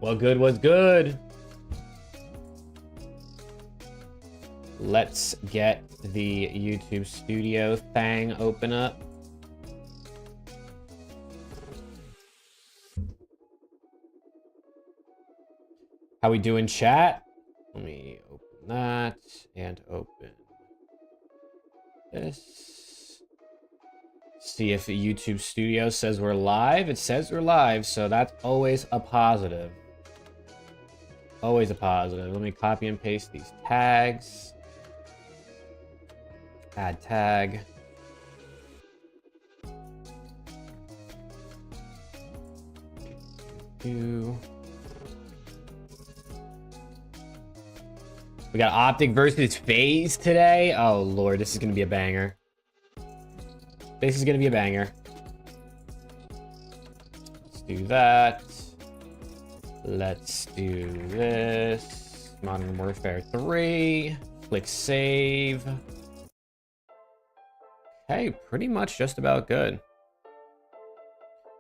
What good was good? Let's get the YouTube studio thing open up. How we doing, chat? Let me open that and open this. See if the YouTube studio says we're live. It says we're live, so that's always a positive. Always a positive. Let me copy and paste these tags. Add tag. We got OPTIC versus FaZe today. Oh lord, this is gonna be a banger. This is gonna be a banger. Let's do that. Let's do this. Modern Warfare 3. Click save. Okay, pretty much just about good.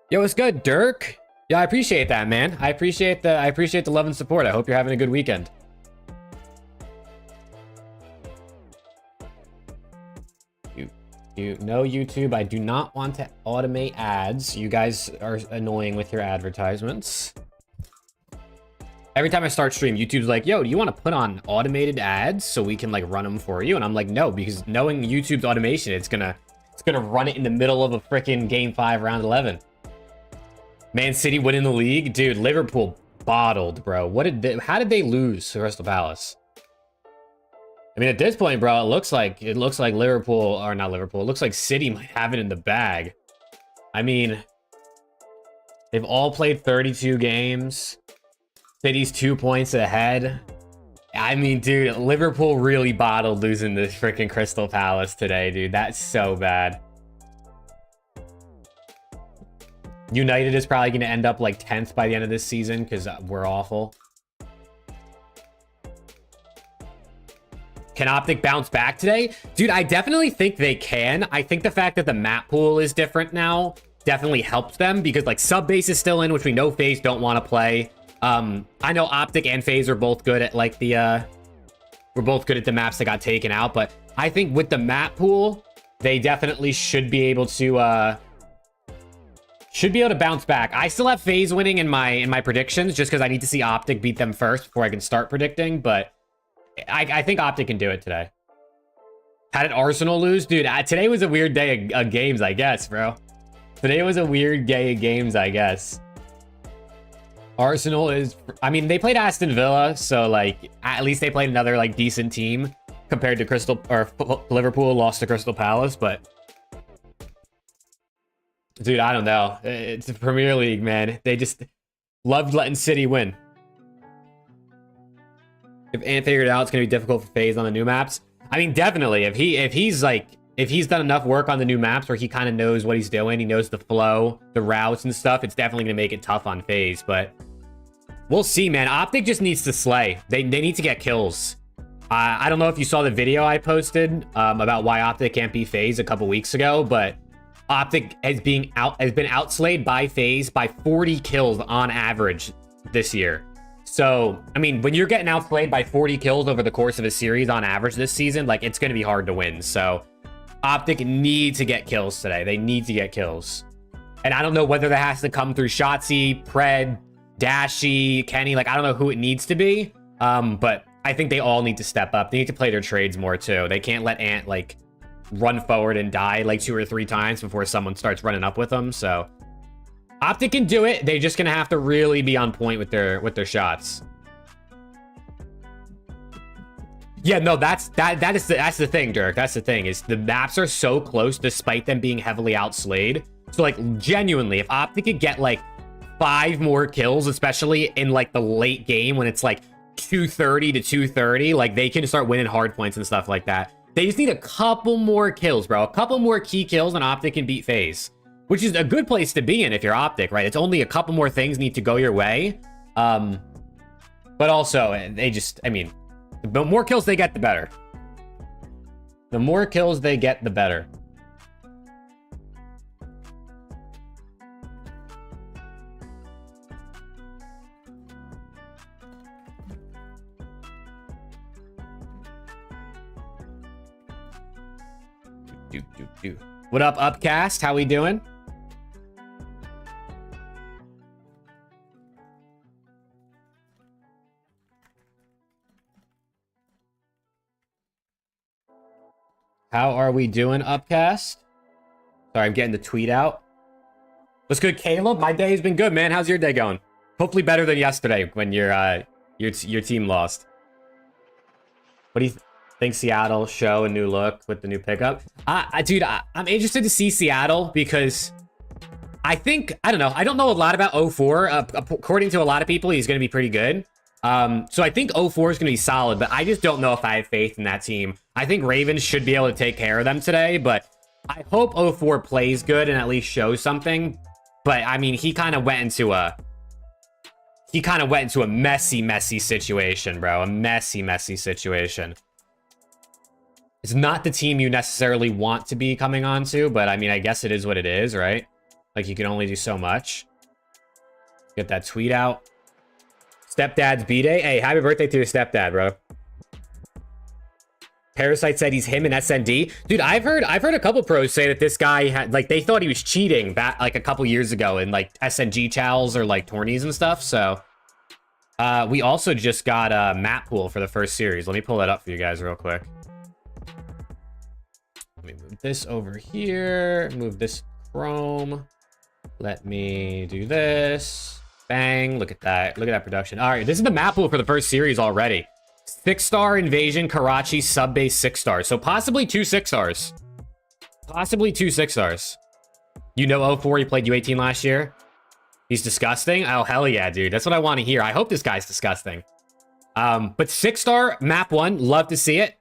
Yo, what's good, Dirk? Yeah, I appreciate that, man. I appreciate the love and support. I hope you're having a good weekend. No, YouTube, I do not want to automate ads. You guys are annoying with your advertisements. Every time I start stream, YouTube's like, yo, do you want to put on automated ads so we can like run them for you? And I'm like, no, because knowing YouTube's automation, it's gonna run it in the middle of a freaking game 5 round 11. Man City winning the league, dude. Liverpool bottled, bro. How did they lose to Crystal Palace? I mean, at this point, bro, it looks like Liverpool, or not Liverpool, it looks like City might have it in the bag. I mean, they've all played 32 games. City's 2 points ahead. I mean, dude, Liverpool really bottled losing this freaking Crystal Palace today, dude. That's so bad. United is probably going to end up like 10th by the end of this season because we're awful. Can OPTIC bounce back today? Dude, I definitely think they can. I think the fact that the map pool is different now definitely helps them because like sub base is still in, which we know FaZe don't want to play. I know OPTIC and FaZe are both good at like the we're both good at the maps that got taken out, but I think with the map pool, they definitely should be able to bounce back. I still have FaZe winning in my predictions just because I need to see OPTIC beat them first before I can start predicting, but I think OPTIC can do it today. How did Arsenal lose? Dude, today was a weird day of games, I guess, bro. Today was a weird day of games, I guess. Arsenal is... I mean, they played Aston Villa, so, like, at least they played another, like, decent team compared to Liverpool lost to Crystal Palace, but... Dude, I don't know. It's the Premier League, man. They just loved letting City win. If Ant figured it out, it's gonna be difficult for FaZe on the new maps. I mean, definitely. If he's done enough work on the new maps where he kind of knows what he's doing, he knows the flow, the routes and stuff, it's definitely gonna make it tough on FaZe. But we'll see, man. OPTIC just needs to slay. They need to get kills. I don't know if you saw the video I posted about why OPTIC can't beat FaZe a couple weeks ago, but OPTIC has been outslayed by FaZe by 40 kills on average this year. So, I mean, when you're getting outplayed by 40 kills over the course of a series on average this season, like, it's going to be hard to win. So, OPTIC need to get kills today. They need to get kills. And I don't know whether that has to come through Shotzzy, Pred, Dashy, Kenny. Like, I don't know who it needs to be. But I think they all need to step up. They need to play their trades more, too. They can't let Ant, like, run forward and die, like, 2 or 3 times before someone starts running up with them. So... OPTIC can do it. They're just gonna have to really be on point with their shots. Yeah, no, that's the thing, Dirk. That's the thing, is the maps are so close despite them being heavily outslayed. So like genuinely, if OPTIC could get like 5 more kills, especially in like the late game when it's like 230 to 230, like they can start winning hard points and stuff like that. They just need a couple more kills, bro. A couple more key kills and OPTIC can beat FaZe. Which is a good place to be in if you're OPTIC, right? It's only a couple more things need to go your way. But also, they just, I mean, the more kills they get, the better. The more kills they get, the better. What up, Upcast? How we doing? How are we doing, Upcast? Sorry, I'm getting the tweet out. What's good, Caleb? My day has been good, man. How's your day going? Hopefully better than yesterday when your team lost. What do you think Seattle show a new look with the new pickup? Dude, I'm interested to see Seattle because I don't know. I don't know a lot about 04. According to a lot of people, he's going to be pretty good. So I think 04 is going to be solid, but I just don't know if I have faith in that team. I think Ravens should be able to take care of them today, but I hope 04 plays good and at least shows something. But I mean, he kind of went into a messy situation, bro. A messy situation. It's not the team you necessarily want to be coming on to, but I mean, I guess it is what it is, right? Like, you can only do so much. Get that tweet out. Stepdad's B-Day. Hey, happy birthday to your stepdad, bro. Parasite said he's him in SND. Dude, I've heard a couple pros say that this guy had, like, they thought he was cheating back like a couple years ago in like SNG chals or like tourneys and stuff. So we also just got a map pool for the first series. Let me pull that up for you guys real quick. Let me move this over here. Move this Chrome. Let me do this. Bang. Look at that. Look at that production. All right, this is the map pool for the first series already. 6-star Invasion, Karachi, sub-base 6-stars. So possibly 2 6-stars. Possibly 2 6-stars. You know 04, he played U18 last year. He's disgusting? Oh, hell yeah, dude. That's what I want to hear. I hope this guy's disgusting. But 6-star, map 1, love to see it.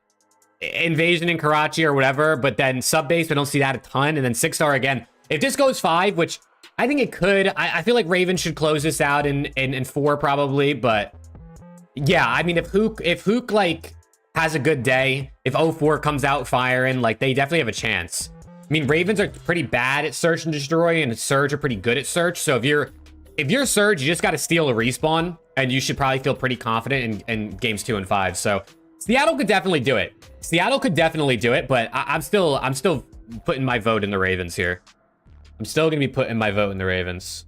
Invasion in Karachi or whatever, but then sub-base, I don't see that a ton. And then 6-star again. If this goes 5, which I think it could, I feel like Ravens should close this out in 4 probably, but yeah, I mean, if Hook like has a good day, if 04 comes out firing, like they definitely have a chance. I mean, Ravens are pretty bad at search and destroy, and Surge are pretty good at search. So if you're Surge, you just got to steal a respawn, and you should probably feel pretty confident in games 2 and 5. So Seattle could definitely do it. Seattle could definitely do it, but I'm still putting my vote in the Ravens here. I'm still gonna be putting my vote in the Ravens.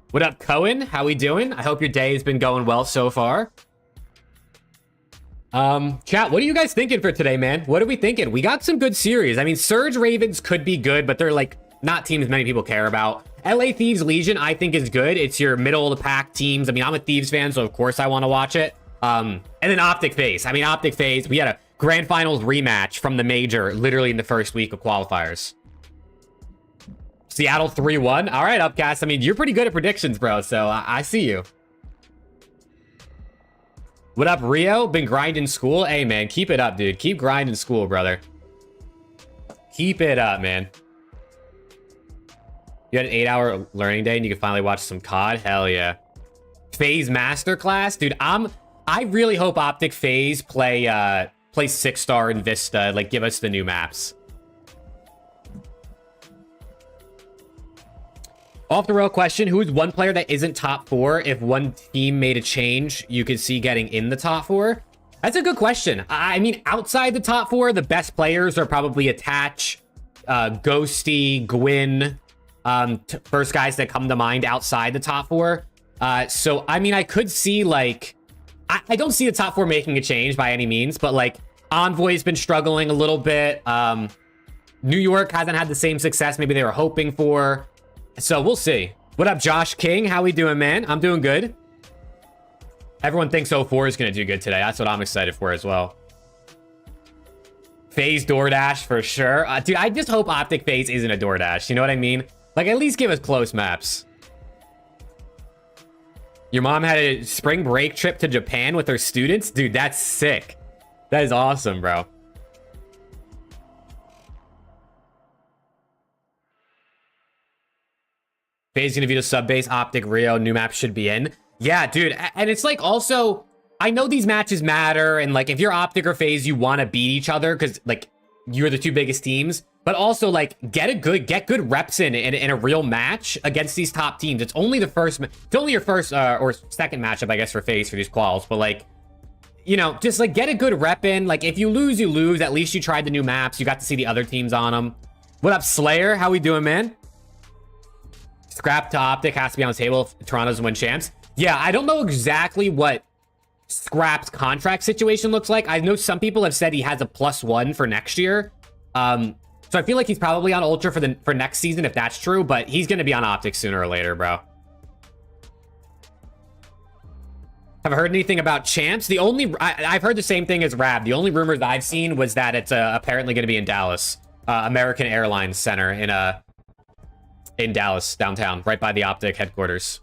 What up, Cohen? How we doing? I hope your day has been going well so far. Chat, what are you guys thinking for today, man? What are we thinking? We got some good series. I mean, Surge Ravens could be good, but they're like not teams many people care about. LA Thieves Legion, I think, is good. It's your middle of the pack teams. I mean, I'm a Thieves fan, so of course I want to watch it. And then OPTIC FAZE. I mean, OPTIC FAZE, we had a grand finals rematch from the major literally in the first week of qualifiers. Seattle 3-1. All right, Upcast. I mean, you're pretty good at predictions, bro, so I see you. What up, Rio? Been grinding school? Hey, man, keep it up, dude. Keep grinding school, brother. Keep it up, man. You had an 8-hour learning day and you can finally watch some COD? Hell yeah. FaZe Masterclass? Dude, I really hope OPTIC FaZe play 6-star in Vista. Like, give us the new maps. Off the rail question, who is one player that isn't top 4? If one team made a change, you could see getting in the top 4? That's a good question. I mean, outside the top 4, the best players are probably Attach, Ghosty, Gwyn, first guys that come to mind outside the top 4. So, I mean, I could see, like, I don't see the top 4 making a change by any means, but, like, Envoy's been struggling a little bit. New York hasn't had the same success maybe they were hoping for. So, we'll see. What up, Josh King? How we doing, man? I'm doing good. Everyone thinks 04 is going to do good today. That's what I'm excited for as well. FaZe DoorDash for sure. Dude, I just hope OPTIC FaZe isn't a DoorDash. You know what I mean? Like, at least give us close maps. Your mom had a spring break trip to Japan with her students? Dude, that's sick. That is awesome, bro. FaZe gonna be the sub-base, OPTIC, Rio, new map should be in. Yeah, dude, and it's like also, I know these matches matter, and like if you're OPTIC or FaZe, you want to beat each other because like you're the two biggest teams. but also like get good reps in a real match against these top teams. It's only your first or second matchup, I guess, for FaZe for these quals, but like, you know, just like get a good rep in. Like if you lose, you lose. At least you tried the new maps. You got to see the other teams on them. What up, Slayer? How we doing, man? Scrap to Optic has to be on the table if Toronto's win champs. Yeah, I don't know exactly what Scrap's contract situation looks like. I know some people have said he has a +1 for next year. So I feel like he's probably on Ultra for next season if that's true, but he's going to be on Optic sooner or later, bro. Have I heard anything about champs? I've heard the same thing as Rab. The only rumors I've seen was that it's apparently going to be in Dallas, American Airlines Center in Dallas, downtown, right by the Optic headquarters.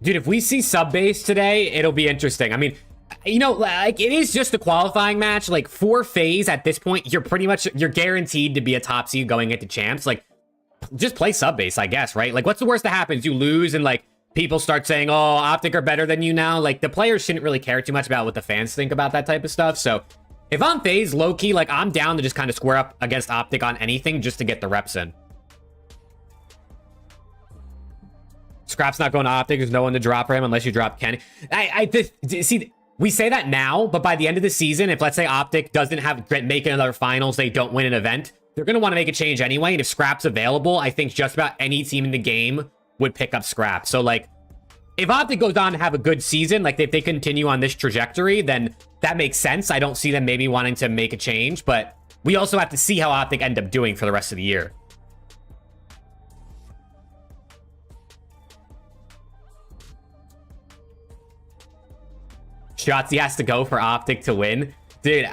Dude, if we see sub-base today, it'll be interesting. I mean, you know, like, it is just a qualifying match. Like, for FaZe at this point, you're guaranteed to be a top seed going into champs. Like, just play sub-base, I guess, right? Like, what's the worst that happens? You lose and, like, people start saying, oh, Optic are better than you now. Like, the players shouldn't really care too much about what the fans think about that type of stuff. So, if I'm FaZe, low-key, like, I'm down to just kind of square up against Optic on anything just to get the reps in. Scrap's not going to Optic. There's no one to drop for him unless you drop Kenny. See, we say that now, but by the end of the season, if let's say Optic doesn't make another finals, they don't win an event, they're going to want to make a change anyway. And if Scrap's available, I think just about any team in the game would pick up Scrap. So like, if Optic goes on to have a good season, like if they continue on this trajectory, then that makes sense. I don't see them maybe wanting to make a change, but we also have to see how Optic end up doing for the rest of the year. Shotzzy has to go for Optic to win. Dude,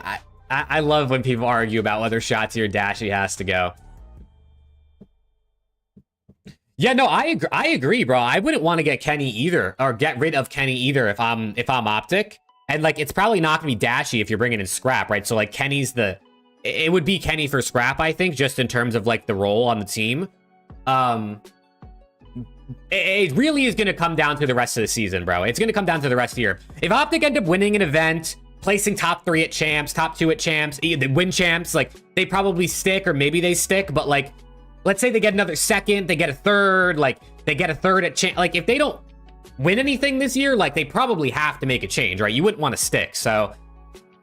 I love when people argue about whether Shotzzy or Dashy has to go. Yeah, no, I agree, bro. I wouldn't want to get Kenny either, or get rid of Kenny either if I'm Optic. And like, it's probably not gonna be Dashy if you're bringing in Scrap, right? So like, it would be Kenny for Scrap, I think, just in terms of like the role on the team. It really is going to come down to the rest of the season, bro. It's going to come down to the rest of the year. If Optic end up winning an event, placing top 3 at champs, top 2 at champs, they win champs, like, they probably stick, or maybe they stick, but like, let's say they get another second, they get a third, like, they get a third at champ. Like, if they don't win anything this year, like, they probably have to make a change, right? You wouldn't want to stick, so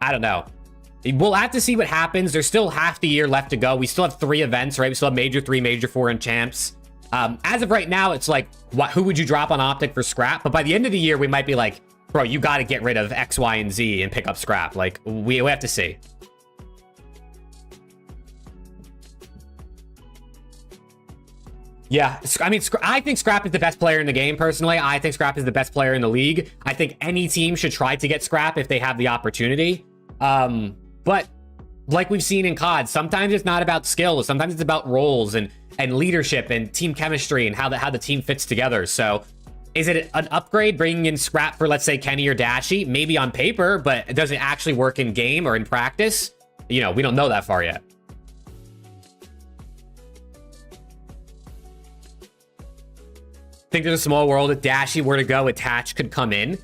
I don't know. We'll have to see what happens. There's still half the year left to go. We still have 3 events, right? We still have Major 3, Major 4, and champs. As of right now, it's like, who would you drop on Optic for Scrap? But by the end of the year, we might be like, bro, you got to get rid of X, Y, and Z and pick up Scrap. Like, we have to see. Yeah, I mean, I think Scrap is the best player in the game, personally. I think Scrap is the best player in the league. I think any team should try to get Scrap if they have the opportunity. But like we've seen in COD, sometimes it's not about skill. Sometimes it's about roles and leadership and team chemistry and how the team fits together. So is it an upgrade bringing in Scrap for, let's say, Kenny or Dashy? Maybe on paper, but does it actually work in game or in practice? You know, we don't know that far yet. Think there's a small world. If Dashy were to go, Attach could come in.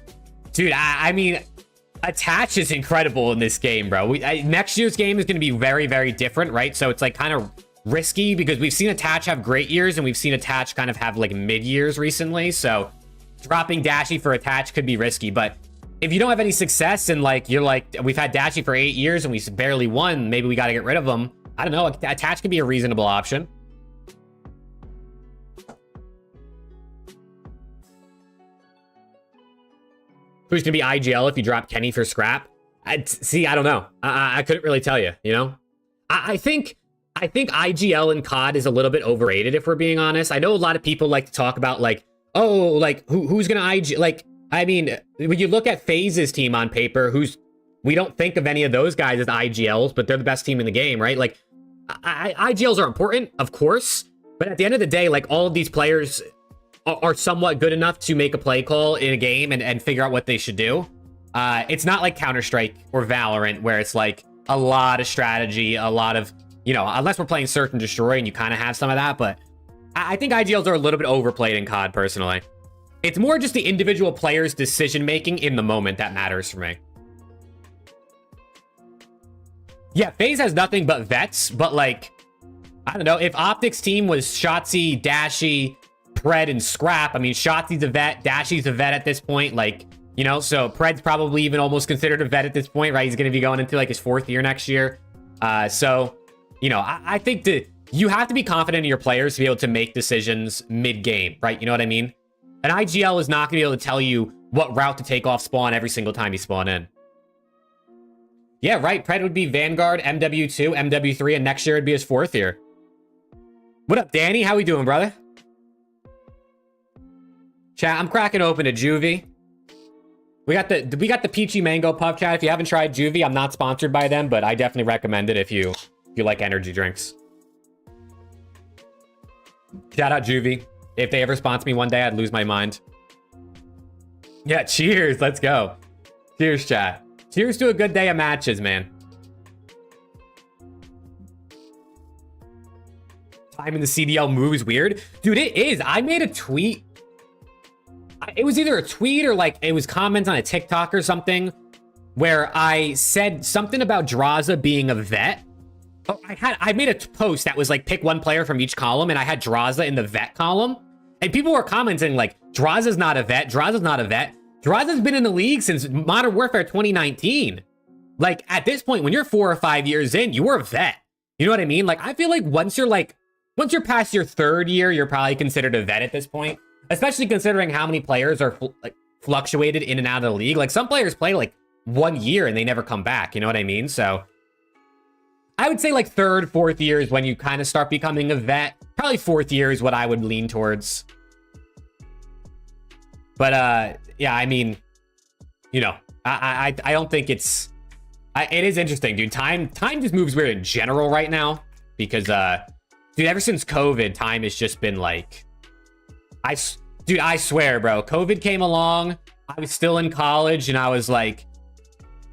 Dude, I mean, Attach is incredible in this game, bro. Next year's game is going to be very, very different, right? So it's like kind of risky because we've seen Attach have great years and we've seen Attach kind of have like mid years recently. So dropping Dashy for Attach could be risky. But if you don't have any success and like you're like, we've had Dashy for 8 years and we barely won, maybe we got to get rid of him. I don't know. Attach could be a reasonable option. Who's going to be IGL if you drop Kenny for Scrap? See, I don't know. I couldn't really tell you, you know? I think IGL and COD is a little bit overrated, if we're being honest. I know a lot of people like to talk about, like, oh, like, who's going to IG... Like, I mean, when you look at FaZe's team on paper, we don't think of any of those guys as IGLs, but they're the best team in the game, right? Like, IGLs are important, of course, but at the end of the day, like, all of these players are somewhat good enough to make a play call in a game and figure out what they should do. It's not like Counter-Strike or Valorant where it's like a lot of strategy, a lot of, you know, unless we're playing Search and Destroy and you kind of have some of that, but I think IGLs are a little bit overplayed in COD personally. It's more just the individual player's decision-making in the moment that matters for me. Yeah, FaZe has nothing but vets, but like, I don't know, if Optic's team was Shotzzy, Dashy, Pred, and Scrap, I mean, Shotzi's a vet, Dashy's a vet at this point, like, you know, so Pred's probably even almost considered a vet at this point, right? He's going to be going into like his 4th year next year. So, you know, I think that you have to be confident in your players to be able to make decisions mid-game, right? You know what I mean? An IGL is not going to be able to tell you what route to take off spawn every single time you spawn in. Yeah, right. Pred would be Vanguard, MW2, MW3, and next year it'd be his 4th year. What up, Danny? How we doing, brother? Chat, I'm cracking open a Juvie. We got the Peachy Mango Puff, chat. If you haven't tried Juvie, I'm not sponsored by them, but I definitely recommend it if you like energy drinks. Shout out Juvie. If they ever sponsor me one day, I'd lose my mind. Yeah, cheers. Let's go. Cheers, chat. Cheers to a good day of matches, man. Time in the CDL move is weird. Dude, it is. I made a tweet. It was either a tweet or like it was comments on a TikTok or something where I said something about Draza being a vet. Oh, I made a post that was like pick one player from each column, and I had Draza in the vet column, and people were commenting like Draza's not a vet. Draza's not a vet. Draza's been in the league since Modern Warfare 2019. Like at this point, when you're 4 or 5 years in, you were a vet. You know what I mean? Like I feel like once you're past your 3rd year, you're probably considered a vet at this point. Especially considering how many players are like fluctuated in and out of the league. Like some players play like 1 year and they never come back. You know what I mean? So I would say like 3rd, 4th year is when you kind of start becoming a vet. Probably 4th year is what I would lean towards. But yeah, I mean, you know, I don't think it's. It is interesting, dude. Time just moves weird in general right now because dude, ever since COVID, time has just been like. Dude, I swear, bro. COVID came along. I was still in college, and I was like,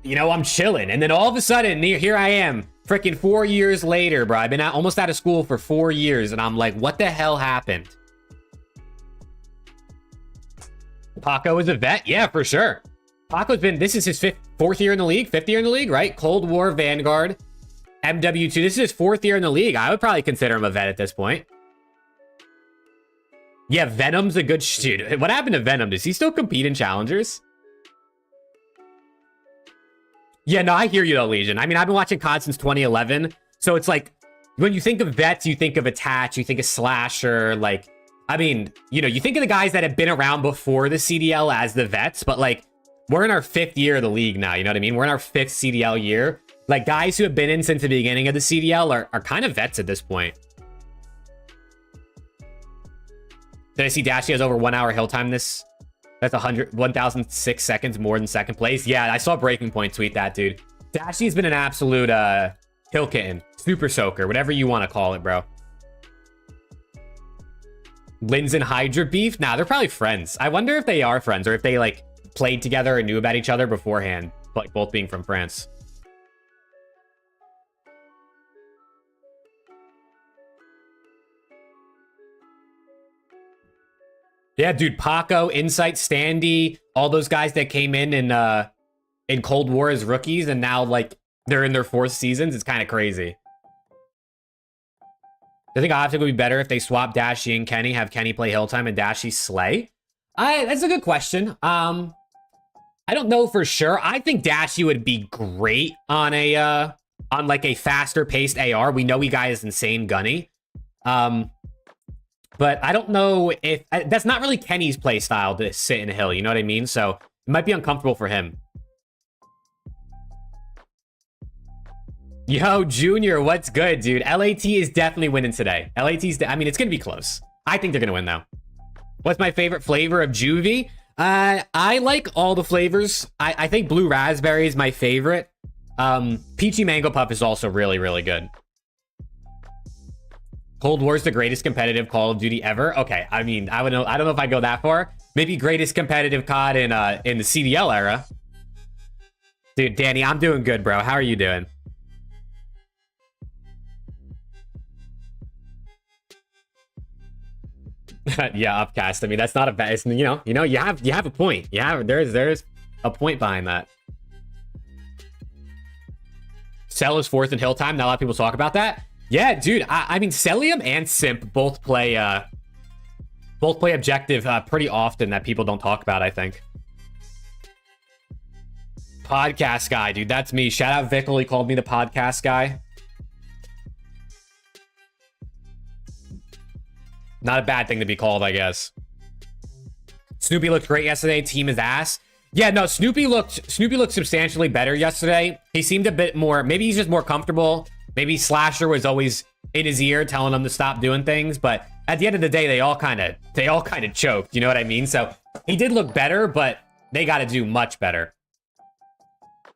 you know, I'm chilling. And then all of a sudden, here I am, freaking 4 years later, bro. I've been almost out of school for 4 years, and I'm like, what the hell happened? Paco is a vet? Yeah, for sure. Paco's been, this is his 4th year in the league, 5th year in the league, right? Cold War, Vanguard, MW2. This is his 4th year in the league. I would probably consider him a vet at this point. Yeah, Venom's a good dude. What happened to Venom? Does he still compete in challengers? Yeah, no, I hear you though, Legion. I mean, I've been watching COD since 2011. So it's like, when you think of vets, you think of Attach, you think of Slasher, like, I mean, you know, you think of the guys that have been around before the CDL as the vets, but like, we're in our 5th year of the league now, you know what I mean? We're in our 5th CDL year. Like, guys who have been in since the beginning of the CDL are kind of vets at this point. Did I see Dashy has over 1 hour hill time this? That's 1,006 seconds more than 2nd place. Yeah, I saw Breaking Point tweet that, dude. Dashy's been an absolute hill kitten, super soaker, whatever you want to call it, bro. Linz and Hydra beef? Nah, they're probably friends. I wonder if they are friends or if they like played together and knew about each other beforehand, like both being from France. Yeah, dude, Paco, Insight, Standy, all those guys that came in Cold War as rookies, and now like they're in their 4th seasons. It's kind of crazy. I think OPTIC would be better if they swap Dashy and Kenny, have Kenny play hill time and Dashy slay. That's a good question. I don't know for sure. I think Dashy would be great on a on like a faster paced AR. We know he guy is insane gunny. But I don't know if that's not really Kenny's play style to sit in a hill. You know what I mean? So it might be uncomfortable for him. Yo, Junior, what's good, dude? LAT is definitely winning today. LAT's, I mean, it's going to be close. I think they're going to win, though. What's my favorite flavor of Juvie? I like all the flavors. I think blue raspberry is my favorite. Peachy Mango Puff is also really, really good. Cold War is the greatest competitive Call of Duty ever. Okay, I mean, I don't know if I go that far. Maybe greatest competitive COD in the CDL era. Dude, Danny, I'm doing good, bro. How are you doing? Yeah, upcast. I mean, that's not a bad. You know, you have a point. There's a point behind that. Cell is 4th in hill time. Not a lot of people talk about that. Yeah, dude. I mean, Cellium and Simp both play objective pretty often that people don't talk about, I think. Podcast guy, dude. That's me. Shout out Vickle. He called me the podcast guy. Not a bad thing to be called, I guess. Snoopy looked great yesterday. Team is ass. Yeah, no, Snoopy looked substantially better yesterday. He seemed a bit more, maybe he's just more comfortable. Maybe Slasher was always in his ear telling him to stop doing things, but at the end of the day, they all kind of choked, you know what I mean? So he did look better, but they got to do much better.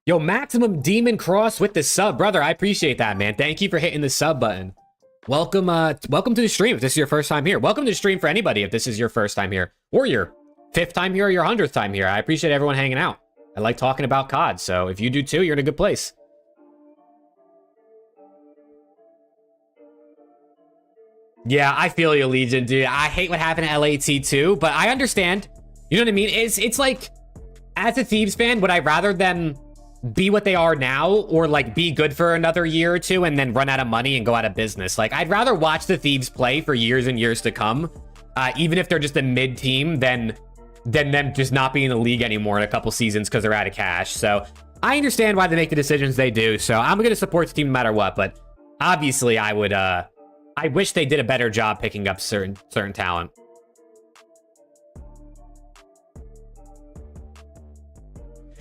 Yo, Maximum Demon Cross with the sub, brother. I appreciate that, man. Thank you for hitting the sub button. Welcome to the stream if this is your first time here. Welcome to the stream for anybody if this is your first time here, or your 5th time here, or your 100th time here. I appreciate everyone hanging out. I like talking about COD, so if you do too, you're in a good place. Yeah, I feel you, Legion, dude. I hate what happened at LAT too, but I understand. You know what I mean? It's like, as a Thieves fan, would I rather them be what they are now, or like be good for another year or two and then run out of money and go out of business? Like, I'd rather watch the Thieves play for years and years to come, even if they're just a mid team, than them just not being in the league anymore in a couple seasons because they're out of cash. So I understand why they make the decisions they do. So I'm going to support the team no matter what, but obviously I would, I wish they did a better job picking up certain talent.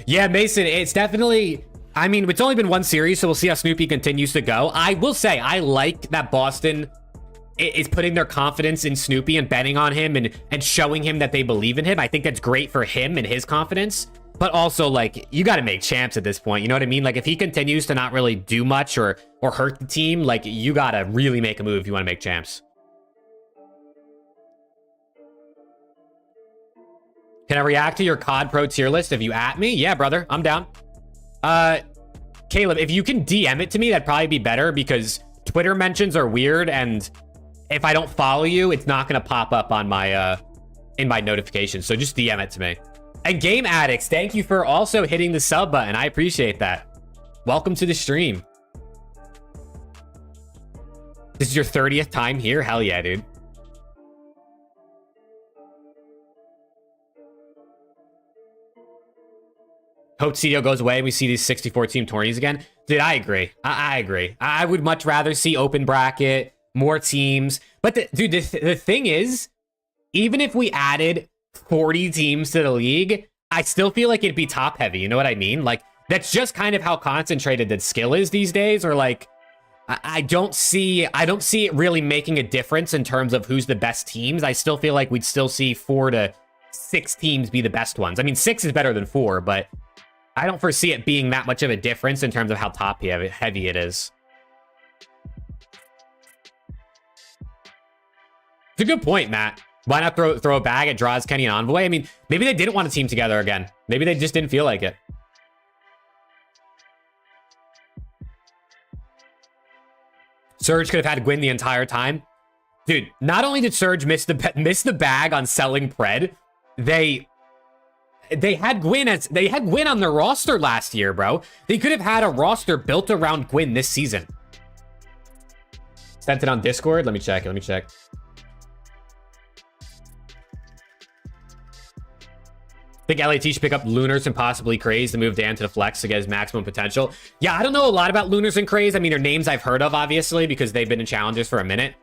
Yeah, Mason, it's definitely, I mean, it's only been one series, so we'll see how Snoopy continues to go. I will say, I like that Boston is putting their confidence in Snoopy and betting on him and showing him that they believe in him. I think that's great for him and his confidence. But also, like, you got to make champs at this point. You know what I mean? Like, if he continues to not really do much or hurt the team, like, you got to really make a move if you want to make champs. Can I react to your COD Pro tier list if you at me? Yeah, brother. I'm down. Caleb, if you can DM it to me, that'd probably be better because Twitter mentions are weird, and if I don't follow you, it's not going to pop up on my in my notifications. So just DM it to me. And Game Addicts, thank you for also hitting the sub button. I appreciate that. Welcome to the stream. This is your 30th time here? Hell yeah, dude. Hope CDL goes away and we see these 64-team tourneys again. Dude, I agree. I agree. I would much rather see open bracket, more teams. But, dude, the thing is, even if we added 40 teams to the league, I still feel like it'd be top heavy. You know what I mean? Like, that's just kind of how concentrated that skill is these days. Or like, I don't see it really making a difference in terms of who's the best teams. I still feel like we'd still see 4 to 6 teams be the best ones. I mean, 6 is better than 4, but I don't foresee it being that much of a difference in terms of how top heavy it is. It's a good point, Matt. Why not throw a bag at Draws, Kenny, and Envoy? I mean, maybe they didn't want a team together again. Maybe they just didn't feel like it. Surge could have had Gwyn the entire time. Dude, not only did Surge miss the bag on selling Pred, they had Gwyn on their roster last year, bro. They could have had a roster built around Gwyn this season. Sent it on Discord. Let me check. I think LAT should pick up Lunars and possibly Craze to move Dan to the flex to get his maximum potential. Yeah, I don't know a lot about Lunars and Craze. I mean, they're names I've heard of, obviously, because they've been in challenges for a minute.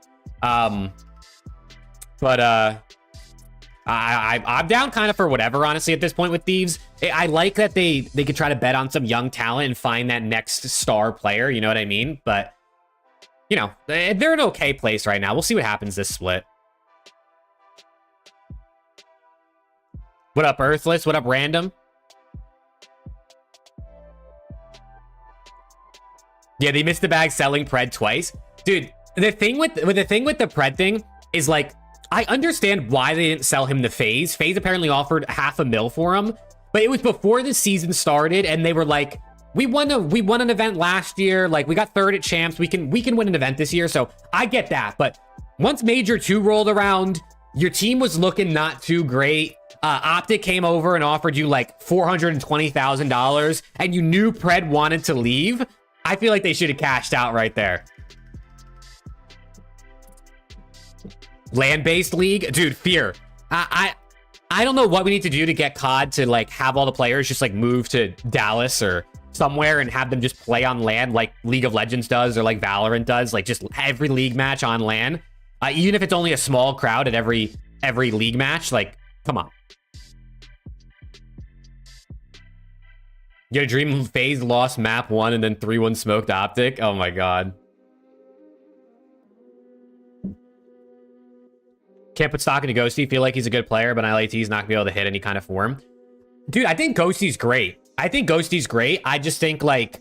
I'm down kind of for whatever, honestly, at this point with Thieves. I like that they could try to bet on some young talent and find that next star player, you know what I mean? But, you know, they're in an okay place right now. We'll see what happens this split. What up, Earthless? What up, Random? Yeah, they missed the bag selling Pred twice. Dude, the thing with the Pred thing is, like, I understand why they didn't sell him to FaZe. FaZe apparently offered $500,000 for him, but it was before the season started, and they were like, we won an event last year, like, we got 3rd at champs, we can win an event this year. So I get that, but once Major 2 rolled around, your team was looking not too great. OPTIC came over and offered you like $420,000, and you knew Pred wanted to leave. I feel like they should have cashed out right there. Land-based league? Dude, fear. I don't know what we need to do to get COD to, like, have all the players just, like, move to Dallas or somewhere and have them just play on LAN like League of Legends does or like Valorant does. Like, just every league match on LAN. Even if it's only a small crowd at every league match. Like, come on. You had a dream FaZe lost map 1 and then 3-1 smoked Optic? Oh my god. Can't put stock into Ghosty. Feel like he's a good player, but ILAT's not gonna be able to hit any kind of form. Dude, I think Ghosty's great. I just think, like,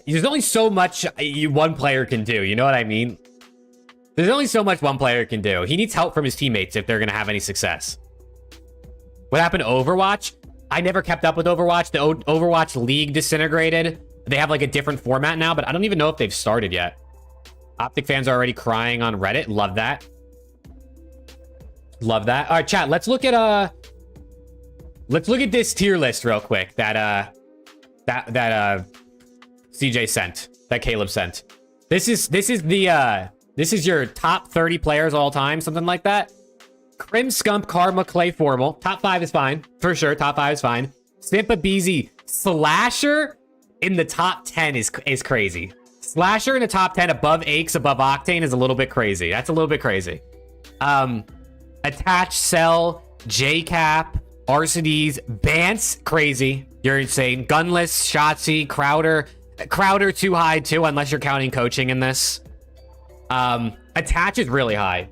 there's only so much one player can do. You know what I mean? There's only so much one player can do. He needs help from his teammates if they're gonna have any success. What happened to Overwatch? I never kept up with Overwatch. The Overwatch League disintegrated. They have, like, a different format now, but I don't even know if they've started yet. Optic fans are already crying on Reddit. Love that. Love that. All right, chat. Let's look at this tier list real quick that CJ sent, that Caleb sent. This is your top 30 players all time, something like that. Crim, Scump, Karma, Clay, Formal. Top 5 is fine. For sure, top 5 is fine. Simpa, Beezy, Slasher in the top 10 is crazy. Slasher in the top 10 above Aches, above Octane is a little bit crazy. That's a little bit crazy. Attach, Cell, JCap, RCDs, Bance, crazy. You're insane. Gunless, Shotzi, Crowder too high too, unless you're counting coaching in this. Attach is really high.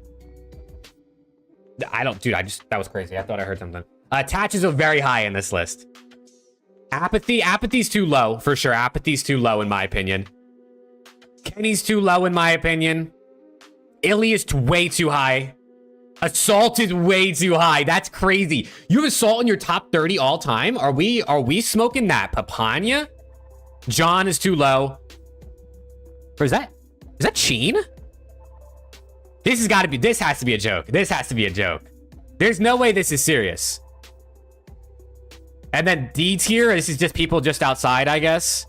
That was crazy. I thought I heard something. Attach is a very high in this list. Apathy's too low, for sure. Apathy's too low in my opinion. Kenny's too low in my opinion. Illy is way too high. Assault is way too high. That's crazy. You have Assault in your top 30 all time? Are we smoking that? Papanya? John is too low. Or is that Sheen? This has to be a joke. This has to be a joke. There's no way this is serious. And then D tier, this is just people just outside, I guess.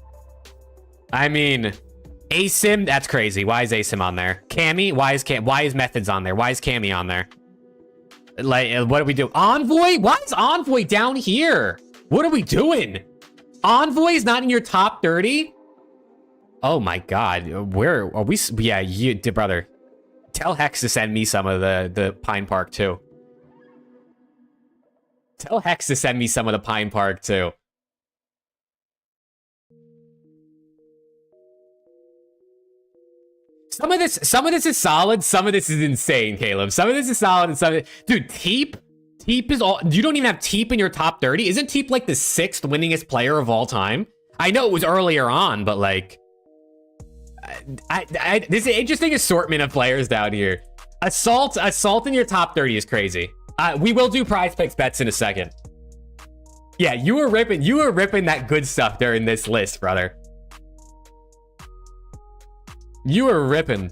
I mean, ASIM, that's crazy. Why is ASIM on there? Cammy, why is Methods on there? Why is Cammy on there? Like, what do we do? Envoy? Why is Envoy down here? What are we doing? Envoy is not in your top 30? Oh my god. Where are we? Yeah, you, brother. Tell Hex to send me some of the Pine Park too. Tell Hex to send me some of the Pine Park too. Some of this is solid. Some of this is insane, Caleb. Some of this is solid and some of it... Dude, Teep is all... You don't even have Teep in your top 30? Isn't Teep like the 6th winningest player of all time? I know it was earlier on, but like... this is an interesting assortment of players down here. Assault in your top 30 is crazy. We will do prize picks bets in a second. Yeah, you were ripping that good stuff during this list, brother. You were ripping.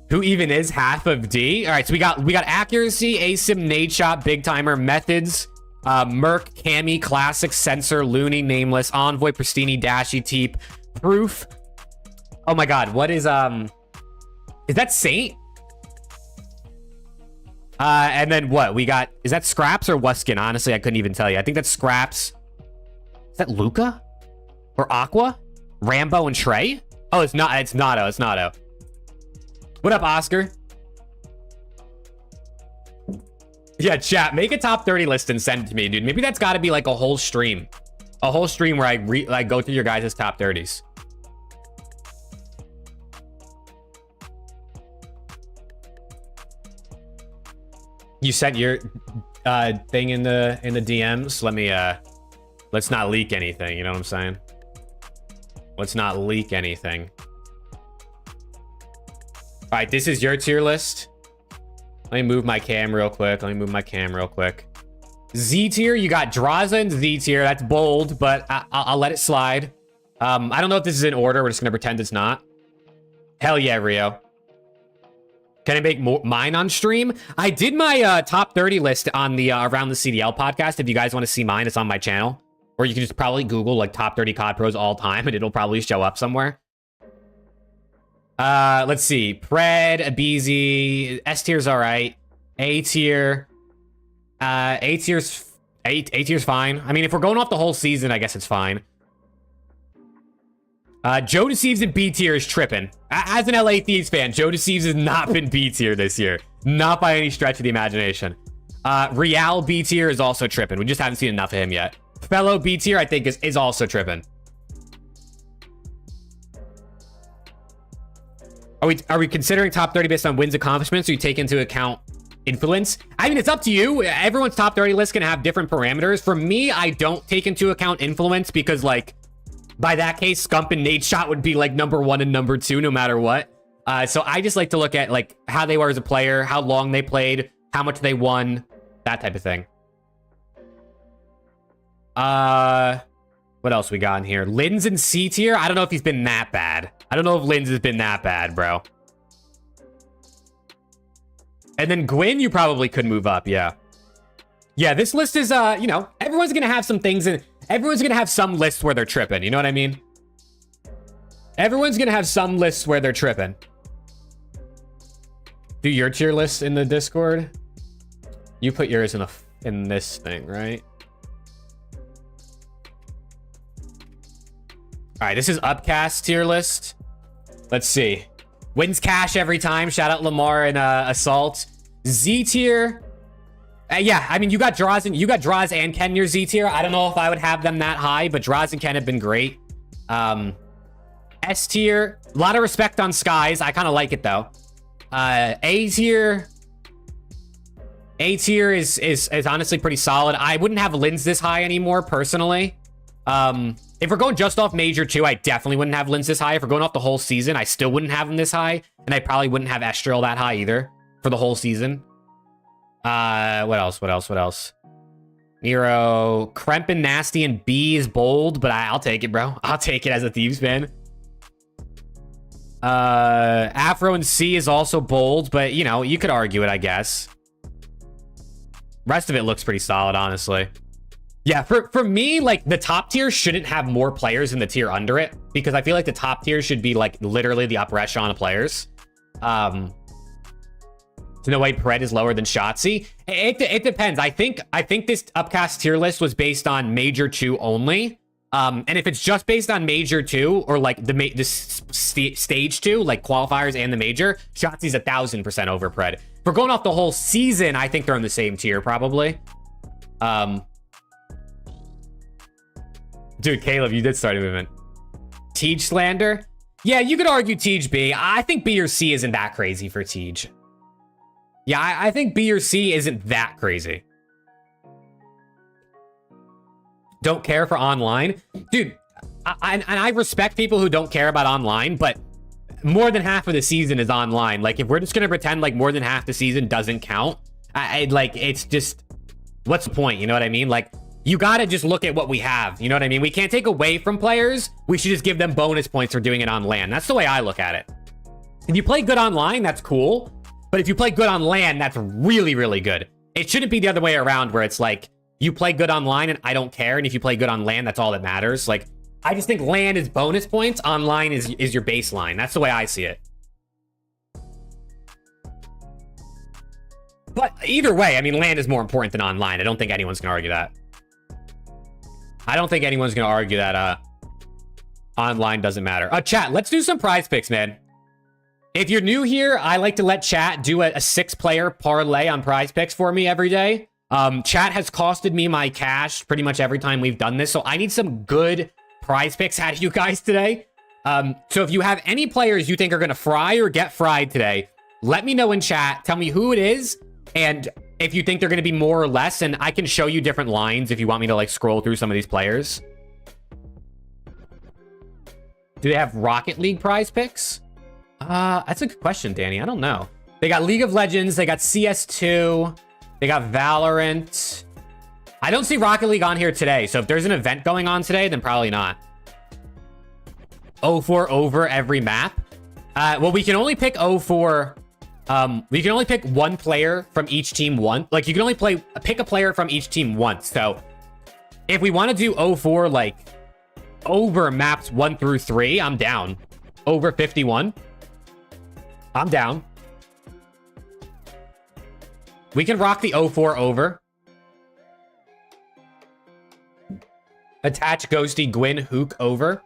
Who even is half of D? All right, so we got accuracy, ASIM, NADESHOT, Big Timer, Methods, Merc, Cammy, Classic, Sensor, Looney, Nameless, Envoy, Pristini, Dashy, Teep, Proof. Oh my god, what is that Saint? And then what? We got, is that Scraps or Wuskin? Honestly, I couldn't even tell you. I think that's Scraps. Is that Luca? Or Aqua? Rambo and Trey? Oh, it's Nato. What up, Oscar? Yeah, chat, make a top 30 list and send it to me, dude. Maybe that's gotta be like a whole stream. A whole stream where I go through your guys' top 30s. You sent your thing in the DMs. Let me let's not leak anything, you know what I'm saying? Let's not leak anything. All right, this is your tier list. Let me move my cam real quick. Z tier, you got Draza and Z tier. That's bold, but I'll let it slide. I don't know if this is in order. We're just gonna pretend it's not. Hell yeah, Rio. Can I make mine on stream? I did my top 30 list on the Around the CDL podcast. If you guys want to see mine, it's on my channel. Or you can just probably Google like top 30 COD pros all time and it'll probably show up somewhere. Let's see. Pred, Abizi, S tier's all right. A tier. A tier's fine. I mean, if we're going off the whole season, I guess it's fine. Joe Deceives in B tier is tripping. As an LA Thieves fan, Joe Deceives has not been B tier this year. Not by any stretch of the imagination. Real B tier is also tripping. We just haven't seen enough of him yet. Fellow B tier, I think, is also tripping. Are we considering top 30 based on wins accomplishments, or you take into account influence? I mean, it's up to you. Everyone's top 30 list can have different parameters. For me, I don't take into account influence because, like, by that case, Scump and NADESHOT would be like #1 and #2 no matter what. So I just like to look at like how they were as a player, how long they played, how much they won, that type of thing. What else we got in here? Linz in C tier. I don't know if he's been that bad. I don't know if Linz has been that bad, bro. And then Gwyn, you probably could move up, yeah. Yeah, this list is, you know, everyone's gonna have some things, and everyone's gonna have some lists where they're tripping, you know what I mean? Everyone's gonna have some lists where they're tripping. Do your tier list in the Discord. You put yours in this thing, right? All right, this is Upcast tier list. Let's see. Wins cash every time. Shout out Lamar and Assault. Z tier. Yeah, I mean, you got Draws and Ken in your Z tier. I don't know if I would have them that high, but Draws and Ken have been great. S tier. A lot of respect on Skies. I kind of like it though. A tier. A tier is honestly pretty solid. I wouldn't have Linz this high anymore, personally. If we're going just off Major 2, I definitely wouldn't have Linz this high. If we're going off the whole season, I still wouldn't have him this high. And I probably wouldn't have Estrel that high either for the whole season. What else? Nero, Krempin, Nasty, and B is bold, but I'll take it, bro. I'll take it as a Thieves fan. Afro and C is also bold, but, you know, you could argue it, I guess. Rest of it looks pretty solid, honestly. Yeah, for me, like, the top tier shouldn't have more players in the tier under it, because I feel like the top tier should be, like, literally the upper echelon of players. So no way Pred is lower than Shotzi. It depends. I think this Upcast tier list was based on Major 2 only. And if it's just based on Major 2 or like the stage 2, like qualifiers and the Major, Shotzi's 1000% over Pred. If we're going off the whole season, I think they're in the same tier probably. Dude, Caleb, you did start a movement. Tej slander. Yeah, you could argue Tej B. I think B or C isn't that crazy for Tej. Yeah, I think B or C isn't that crazy. Don't care for online. Dude, I respect people who don't care about online, but more than half of the season is online. Like, if we're just going to pretend like more than half the season doesn't count, like, it's just, what's the point? You know what I mean? Like, you got to just look at what we have. You know what I mean? We can't take away from players. We should just give them bonus points for doing it on LAN. That's the way I look at it. If you play good online, that's cool. But if you play good on LAN, that's really, really good. It shouldn't be the other way around where it's like, you play good online and I don't care. And if you play good on LAN, that's all that matters. Like, I just think LAN is bonus points. Online is your baseline. That's the way I see it. But either way, I mean, LAN is more important than online. I don't think anyone's going to argue that. I don't think anyone's going to argue that online doesn't matter. Chat, let's do some prize picks, man. If you're new here, I like to let chat do a 6-player parlay on prize picks for me every day. Chat has costed me my cash pretty much every time we've done this, so I need some good prize picks out of you guys today. So if you have any players you think are going to fry or get fried today, let me know in chat. Tell me who it is, and if you think they're going to be more or less, and I can show you different lines if you want me to, like, scroll through some of these players. Do they have Rocket League prize picks? That's a good question, Danny. I don't know. They got League of Legends. They got CS2. They got Valorant. I don't see Rocket League on here today. So if there's an event going on today, then probably not. 0-4 over every map. Well, we can only pick 0-4. We can only pick one player from each team once. Like, you can only pick a player from each team once. So If we want to do 04, like, over maps 1 through 3, I'm down. Over 51. I'm down. We can rock the 04 over. Attach Ghosty, Gwyn, Hook over.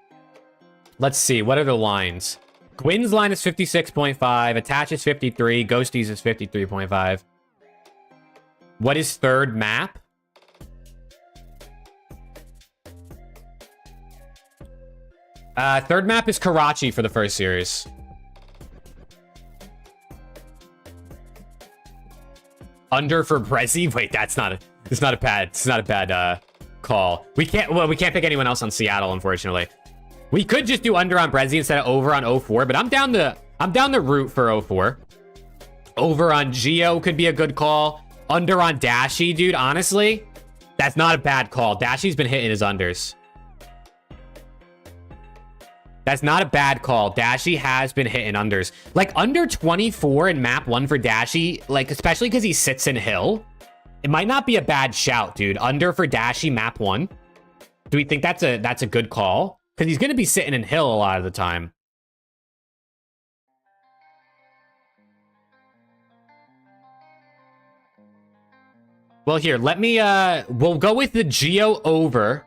Let's see. What are the lines? Gwyn's line is 56.5. Attach is 53. Ghosty's is 53.5. What is third map? Third map is Karachi for the first series. Under for Brezzy? Wait, it's not a bad call. We can't pick anyone else on Seattle, unfortunately. We could just do under on Brezzy instead of over on 04, but I'm down the route for 04. Over on Geo could be a good call. Under on Dashy, dude, honestly, that's not a bad call. Dashy's been hitting his unders. That's not a bad call. Dashy has been hitting unders. Like, under 24 in map 1 for Dashy, like, especially because he sits in hill, it might not be a bad shout, dude. Under for Dashy map 1. Do we think that's a good call? Because he's going to be sitting in hill a lot of the time. Well, here, let me, we'll go with the Geo over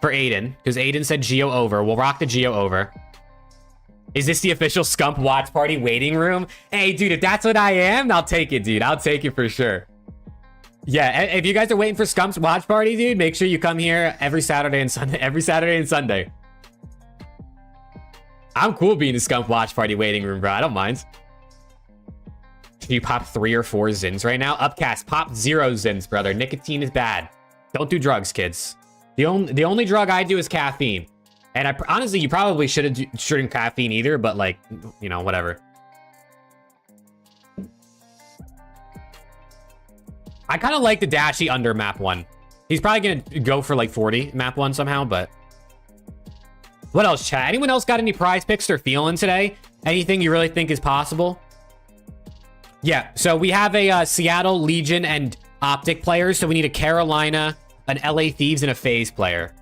for Aiden, because Aiden said Geo over. We'll rock the Geo over. Is this the official Scump watch party waiting room? Hey, dude, if that's what I am, I'll take it, dude. I'll take it for sure. Yeah, if you guys are waiting for Scump's watch party, dude, make sure you come here every Saturday and Sunday. Every Saturday and Sunday. I'm cool being the Scump watch party waiting room, bro. I don't mind. Do you pop 3 or 4 Zins right now? Upcast, pop 0 Zins, brother. Nicotine is bad. Don't do drugs, kids. The only drug I do is caffeine. And honestly, you probably shouldn't drink caffeine either, but like, you know, whatever. I kind of like the Dashy under map 1. He's probably going to go for like 40 map 1 somehow, but... What else, chat? Anyone else got any prize picks they're feeling today? Anything you really think is possible? Yeah, so we have a Seattle, Legion, and Optic players. So we need a Carolina, an LA Thieves, and a FaZe player.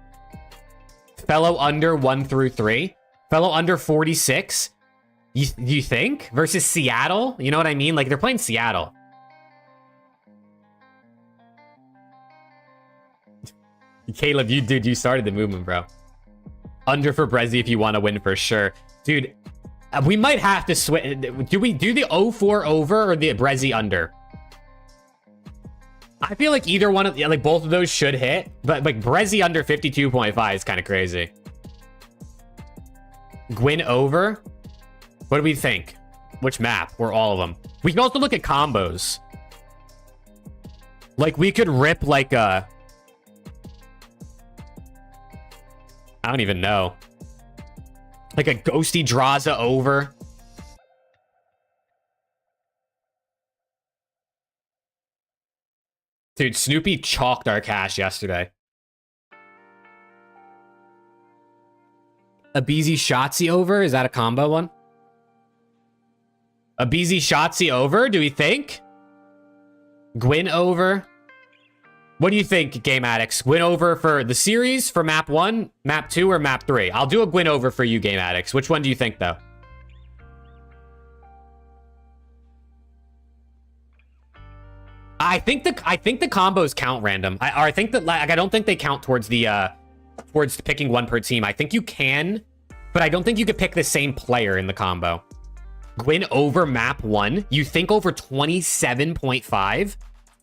Fellow under 1 through 3. Fellow under 46. You think? Versus Seattle? You know what I mean? Like, they're playing Seattle. Caleb, you started the movement, bro. Under for Brezzy if you want to win for sure. Dude, we might have to switch. Do we do the 04 over or the Brezzy under? I feel like either one of like both of those should hit, but like Brezzy under 52.5 is kind of crazy. Gwyn over. What do we think? Which map? Or all of them? We can also look at combos. Like we could rip like a... I don't even know. Like a Ghosty Draza over. Dude, Snoopy chalked our cash yesterday. A BZ Shotzi over? Is that a combo one? A BZ Shotzi over? Do we think? Gwyn over? What do you think, Game Addicts? Gwyn over for the series, for map 1, map 2, or map 3? I'll do a Gwyn over for you, Game Addicts. Which one do you think, though? I think the combos count random. I think that like I don't think they count towards the towards picking one per team. I think you can, but I don't think you could pick the same player in the combo. Gwyn over map 1. You think over 27.5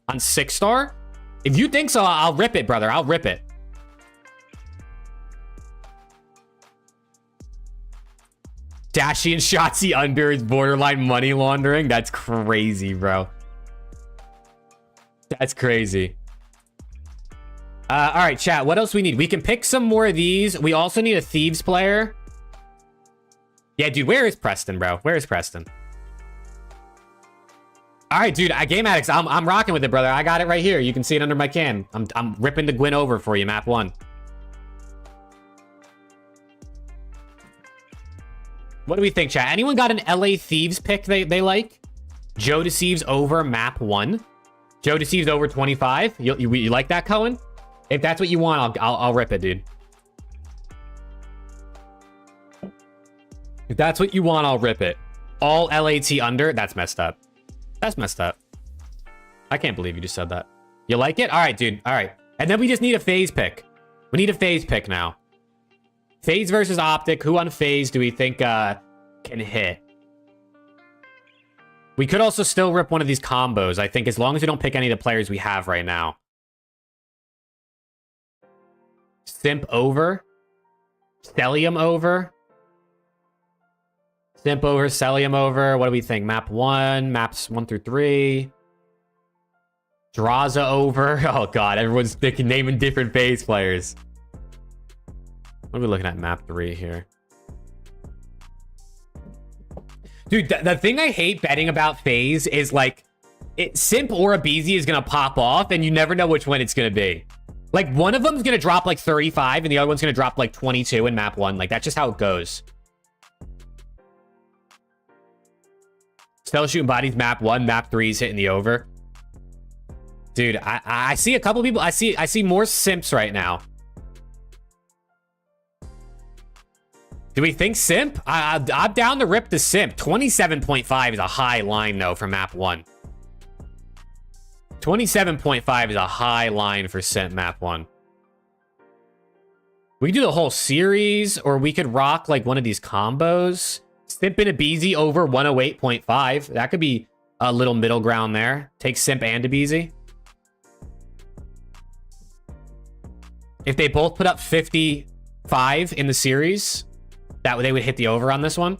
on 6-star? If you think so, I'll rip it, brother. I'll rip it. Dashy and Shotzi under is borderline money laundering. That's crazy, bro. That's crazy. All right, chat. What else we need? We can pick some more of these. We also need a Thieves player. Yeah, dude. Where is Preston, bro? Where is Preston? All right, dude. Game Addicts. I'm rocking with it, brother. I got it right here. You can see it under my can. I'm ripping the Gwyn over for you, map 1. What do we think, chat? Anyone got an LA Thieves pick they like? Joe Deceives over map 1. Joe Deceives over 25. You like that, Cohen? If that's what you want, I'll rip it, dude. If that's what you want, I'll rip it. All LAT under? That's messed up. That's messed up. I can't believe you just said that. You like it? All right, dude. All right. And then we just need a phase pick. We need a phase pick now. FaZe versus Optic. Who on FaZe do we think can hit? We could also still rip one of these combos, I think, as long as we don't pick any of the players we have right now. Simp over. Stellium over. Simp over, Stellium over. What do we think? Map 1, maps 1 through 3. Draza over. Oh, God. Everyone's naming different FaZe players. What are we looking at? Map 3 here. Dude, the thing I hate betting about FaZe is, like, Simp or aBeZy is going to pop off, and you never know which one it's going to be. Like, one of them is going to drop, like, 35, and the other one's going to drop, like, 22 in map 1. Like, that's just how it goes. Still shooting bodies map 1, map 3 is hitting the over. Dude, I see a couple people. I see more simps right now. Do we think simp? I'm down to rip the simp. 27.5 is a high line though for map 1. 27.5 is a high line for simp map 1. We could do the whole series, or we could rock like one of these combos. Simp and aBeZy over 108.5. That could be a little middle ground there. Take simp and aBeZy. If they both put up 55 in the series, that they would hit the over on this one.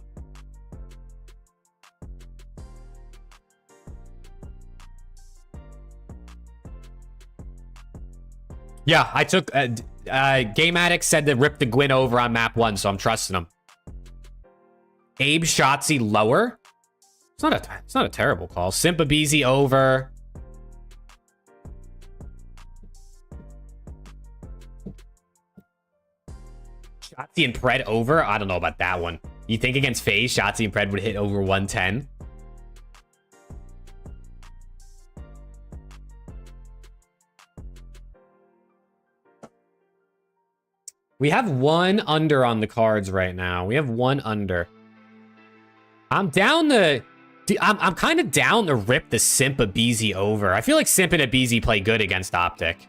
Yeah, I took... Game Addict said to rip the Gwyn over on map 1, so I'm trusting him. Abe Shotzi lower. It's not a terrible call. Simp aBeZy over. Shotzi and Pred over. I don't know about that one. You think against FaZe, Shotzi and Pred would hit over 110? We have one under on the cards right now. We have one under. I'm down to... I'm kind of down to rip the Simp aBeZy over. I feel like Simp and aBeZy play good against Optic.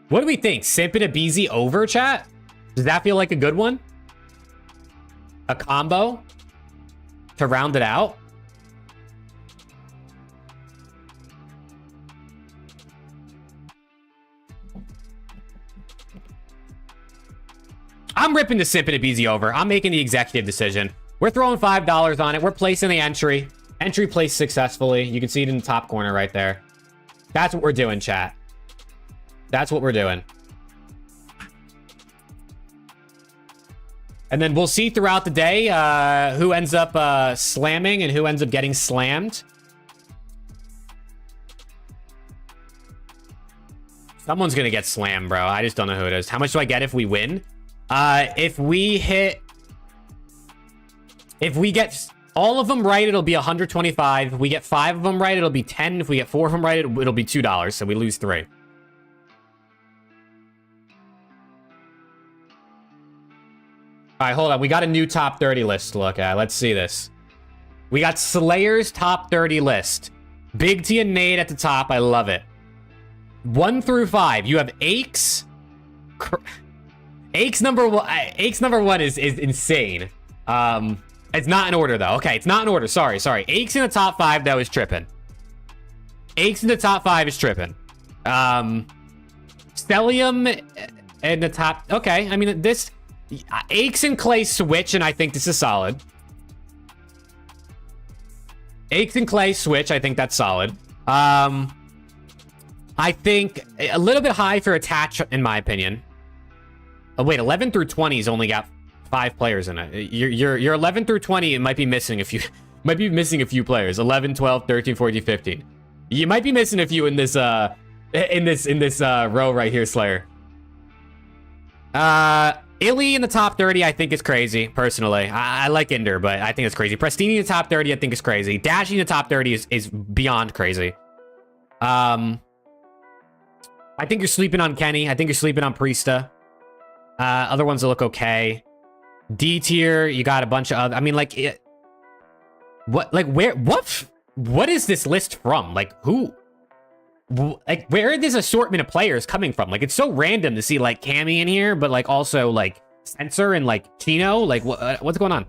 What do we think? Simp and aBeZy over, chat? Does that feel like a good one? A combo? To round it out? I'm ripping the Simp and aBeZy over. I'm making the executive decision. We're throwing $5 on it. We're placing the entry. Entry placed successfully. You can see it in the top corner right there. That's what we're doing, chat. That's what we're doing. And then we'll see throughout the day who ends up slamming and who ends up getting slammed. Someone's going to get slammed, bro. I just don't know who it is. How much do I get if we win? If we get all of them right, it'll be 125. If we get 5 of them right, it'll be 10. If we get 4 of them right, it'll be $2. So we lose 3. All right, hold on. We got a new top 30 list to look at. Let's see this. We got Slayer's top 30 list. Big T and Nade at the top. I love it. 1 through 5. You have Aches. Aches number 1 is insane. It's not in order though. Okay, it's not in order. Sorry. Aches in the top 5 though is tripping. Aches in the top 5 is tripping. Stellium in the top. Okay, I mean this. Aches and Clay switch, and I think this is solid. Aches and Clay switch, I think that's solid. I think a little bit high for attach, in my opinion. Oh, wait, 11 through 20's only got 5 players in it. Your 11 through 20, it might be missing a few. Might be missing a few players. 11, 12, 13, 14, 15. You might be missing a few in this row right here, Slayer. Illy in the top 30, I think is crazy, personally. I like Ender, but I think it's crazy. Prestini in the top 30, I think is crazy. Dashie in the top 30 is beyond crazy. I think you're sleeping on Kenny. I think you're sleeping on Priesta. Other ones that look okay. D tier, you got a bunch of other... I mean, like... What is this list from? Like, who... Like, where is this assortment of players coming from? Like, it's so random to see, like, Cammy in here, but, like, also, like, Sensor and, like, Chino. Like, what's going on?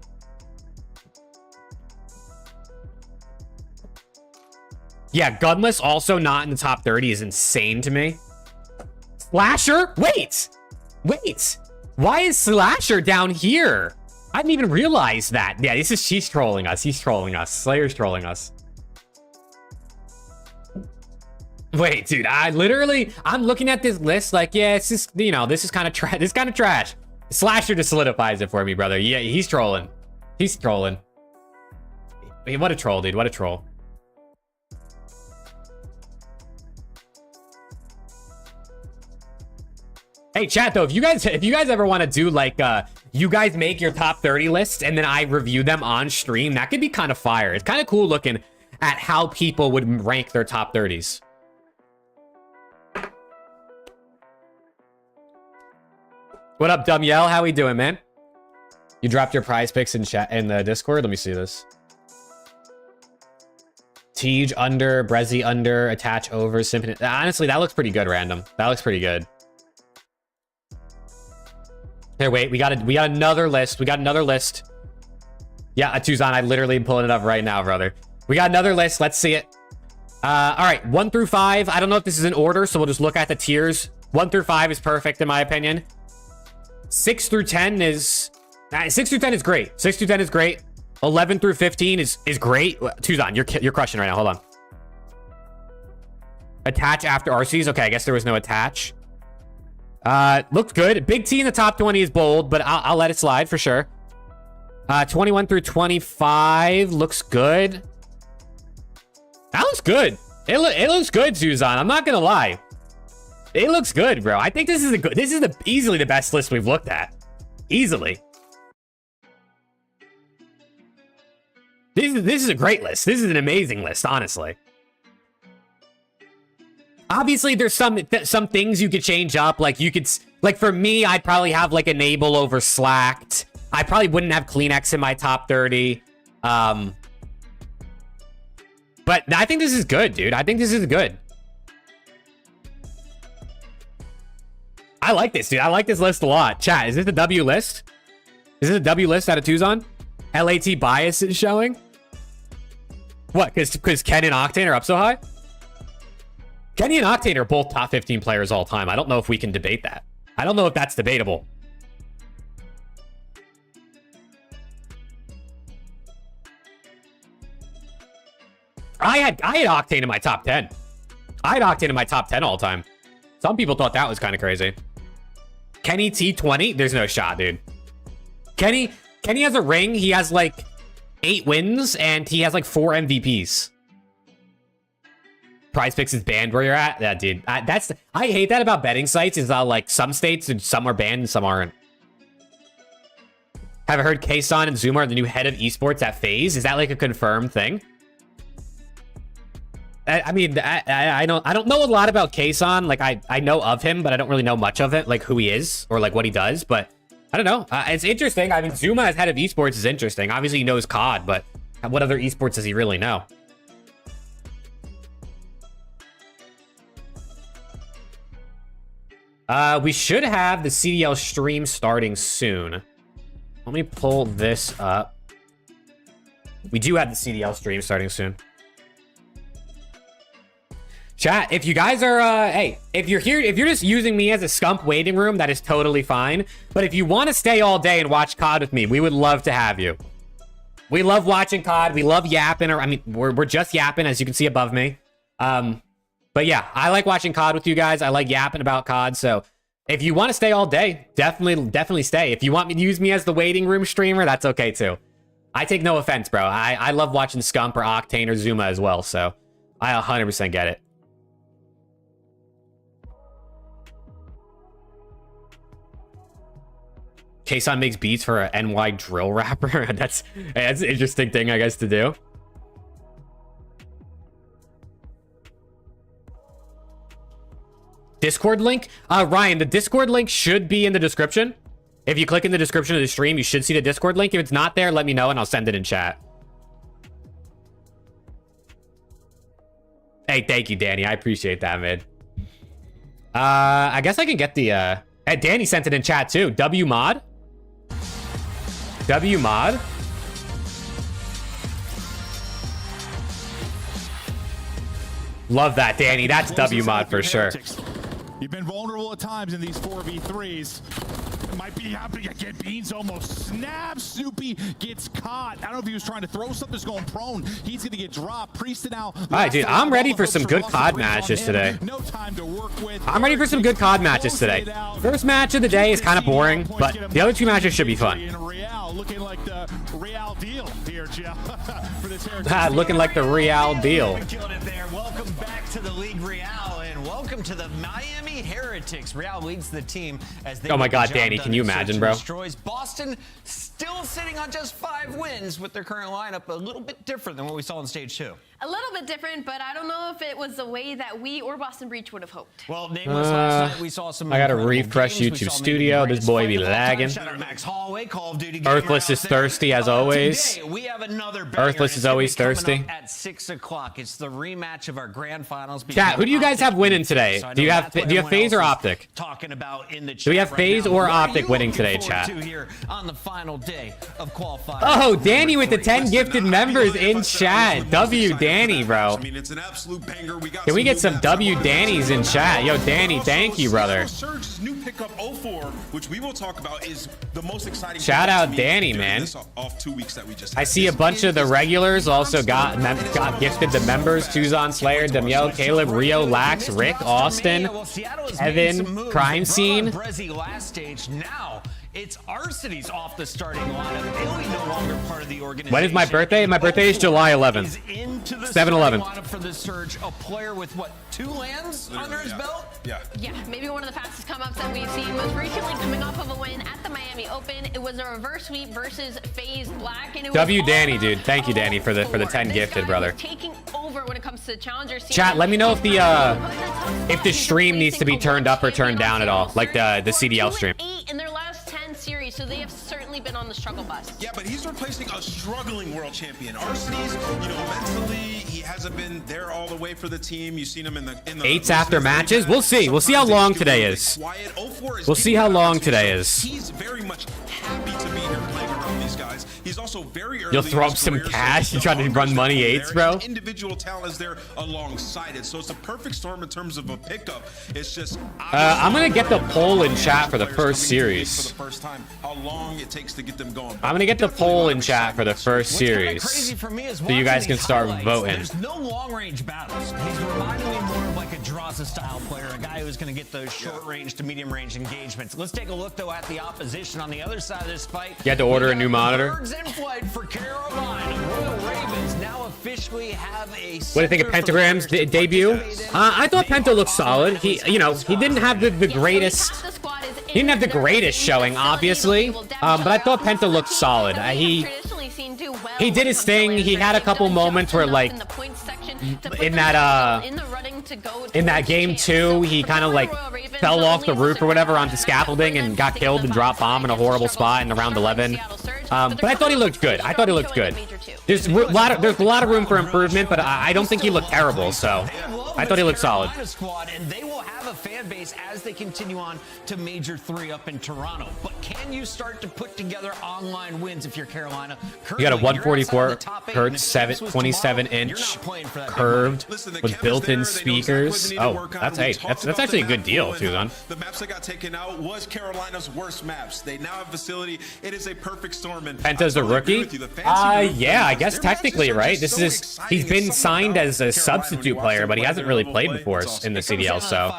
Yeah, Gunless also not in the top 30 is insane to me. Slasher? Wait! Why is Slasher down here? I didn't even realize that. Yeah, she's trolling us. He's trolling us. Slayer's trolling us. Wait, dude, I'm looking at this list like, yeah, it's just, you know, this is kind of trash. Slasher just solidifies it for me, brother. Yeah, he's trolling. He's trolling. Hey, what a troll, dude. What a troll. Hey, chat, though, if you guys ever want to do, like, you guys make your top 30 lists and then I review them on stream, that could be kind of fire. It's kind of cool looking at how people would rank their top 30s. What up, Dumyell? How we doing, man? You dropped your prize picks in chat in the Discord? Let me see this. Tej under, Brezzy under, Attach over, Symphony. Honestly, that looks pretty good, random. That looks pretty good. Here, wait, we got another list. We got another list. Yeah, Tuzan, I literally am pulling it up right now, brother. We got another list. Let's see it. All right, 1 through 5. I don't know if this is in order, so we'll just look at the tiers. 1 through 5 is perfect, in my opinion. 6 through 10 is... 6 through 10 is great. 6 through 10 is great. 11 through 15 is great. Tuzan, you're crushing right now. Hold on. Attach after RCs. Okay, I guess there was no attach. Looked good. Big T in the top 20 is bold, but I'll let it slide for sure. 21 through 25 looks good. That looks good. It looks good, Suzan. I'm not gonna lie. It looks good, bro. I think this is easily the best list we've looked at. Easily. This is a great list. This is an amazing list, honestly. Obviously, there's some things you could change up. Like, you could... Like, for me, I'd probably have, like, Enable over Slacked. I probably wouldn't have Kleenex in my top 30. But I think this is good, dude. I think this is good. I like this, dude. I like this list a lot. Chat, is this a W list? Is this a W list out of Tuzon? LAT bias is showing? What, because Ken and Octane are up so high? Kenny and Octane are both top 15 players all time. I don't know if we can debate that. I don't know if that's debatable. I had Octane in my top 10. I had Octane in my top 10 all time. Some people thought that was kind of crazy. Kenny T20? There's no shot, dude. Kenny has a ring. He has like 8 wins and he has like 4 MVPs. Prize Picks is banned where you're at. Yeah, dude. I hate that about betting sites is like some states and some are banned and some aren't. Have I heard Kason and Zuma are the new head of esports at FaZe? Is that like a confirmed thing? I mean, I don't know a lot about Kason. Like I know of him, but I don't really know much of it, like who he is or like what he does. But I don't know. It's interesting. I mean, Zuma as head of esports is interesting. Obviously, he knows COD, but what other esports does he really know? We should have the CDL stream starting soon. Let me pull this up. We do have the CDL stream starting soon. Chat, if you guys are, hey, if you're here, if you're just using me as a scump waiting room, that is totally fine. But if you want to stay all day and watch COD with me, we would love to have you. We love watching COD. We love yapping. Or I mean, we're just yapping, as you can see above me. But yeah, I like watching COD with you guys. I like yapping about COD. So if you want to stay all day, definitely stay. If you want me to use me as the waiting room streamer, that's okay too. I take no offense, bro. I love watching Scump or Octane or Zuma as well. So I 100% get it. Kason makes beats for an NY drill rapper. That's an interesting thing, I guess, to do. Discord link? Ryan, the Discord link should be in the description. If you click in the description of the stream, you should see the Discord link. If it's not there, let me know and I'll send it in chat. Hey, thank you, Danny. I appreciate that, man. I guess I can get the... Danny sent it in chat, too. W mod? W mod? Love that, Danny. That's W mod for sure. You've been vulnerable at times in these 4v3s. It might be happening again. Beans almost snaps. Snoopy gets caught. I don't know if he was trying to throw something. That's going prone. He's going to get dropped. Priest now. All right, dude. I'm ready for some good COD matches today. No time to work with. I'm ready for some good COD matches today. First match of the day is kind of boring, but the other two matches should be fun. Looking like the Real deal here, Jeff. For this looking like the Real deal. Welcome back to the League Real and welcome to the Miami Heretics. Real leads the team as they... Oh my God, Danny, can you imagine, bro? Destroys Boston, still sitting on just 5 wins with their current lineup, a little bit different than what we saw in stage 2. A little bit different, but I don't know if it was the way that we or Boston Breach would have hoped. Well, nameless last night we saw some... I gotta refresh YouTube Studio. This boy be lagging. Earthless is thirsty as always. We have another Earthless is always thirsty. At 6 o'clock, it's the rematch of our grand finals. Chat, who do you guys have winning today? Do you have FaZe or Optic? Talking about in the chat. Do we have FaZe or Optic winning today, chat? Here on the final day of qualifiers. Oh, Danny with the 10 gifted members in chat. W Danny, bro. I mean, it's an absolute banger. Can we get some W Danny's in chat? Yo, Danny, thank you, brother. Surge's new pickup 04, which we will talk about, is the most exciting. Shout out Danny, man. Off 2 weeks that we just I see a bunch of the regulars also got gifted the members. Tuzon, Slayer, Damiel, Caleb, Rio, Lax, Rick, Austin, Evan, Crime Scene. Last stage now. It's Arciti's off the starting lineup. Illy no longer part of the organization. When is my birthday? My birthday is July 11th. 7/11. For the surge, a player with what, 2 lands under his belt? Yeah, maybe one of the fastest come-ups that we've seen. Most recently coming off of a win at the Miami Open. It was a reverse sweep versus FaZe Black. And it W was Danny, dude. Thank you, Danny, for the 10 gifted, brother. Taking over when it comes to challenger scene. Chat, let me know if the stream needs to be turned up or turned down at all, like the CDL stream. 8 in their last 10 series, so they have certainly been on the struggle bus. Yeah, but he's replacing a struggling world champion. Arciti's, you know, mentally, he hasn't been there all the way for the team. You've seen him in the 8s after matches. We'll see. We'll see how long today is. We'll see how long today is. He's very much happy to be here playing around these guys. He's also very early. You'll throw up some cash. You try to run money 8s, bro. Individual talent is there alongside it, so it's a perfect storm in terms of a pickup. It's just I'm gonna get the poll in chat for the first series. For the first time, how long it takes to get them going. I'm gonna get the poll in chat for the first series, so you guys can start voting. There's no long-range battles. He's reminding me more of like a Draza-style player, a guy who's going to get those short-range to medium-range engagements. Let's take a look, though, at the opposition on the other side of this fight. You had to order a new monitor. Birds in flight for Carolina. Royal Ravens now officially have a... What do you think of Pentagram's debut? I thought Penta looked solid. He didn't have the greatest... He didn't have the greatest showing, obviously, but I thought Penta looked solid. He did his thing. He had a couple moments where, like, in that game 2, he kind of like fell off the roof or whatever onto scaffolding and got killed and dropped bomb in a horrible spot in the round 11. But I thought he looked good. There's a lot of room for improvement, but I don't think he looked terrible. So I thought he looked solid. And they will have a fan base as they continue on to Major 3 up in Toronto. But can you start to put together online wins if you're Carolina? You got a 144 hertz 27-inch curved with built-in speakers. Oh, that's actually a good deal, Tuzon. The maps that got taken out was Carolina's worst maps. They now have a facility. It is a perfect storm. And Penta's a rookie? Yeah, I guess technically, right? He's been signed as a substitute player, but he hasn't really played before in the CDL, so.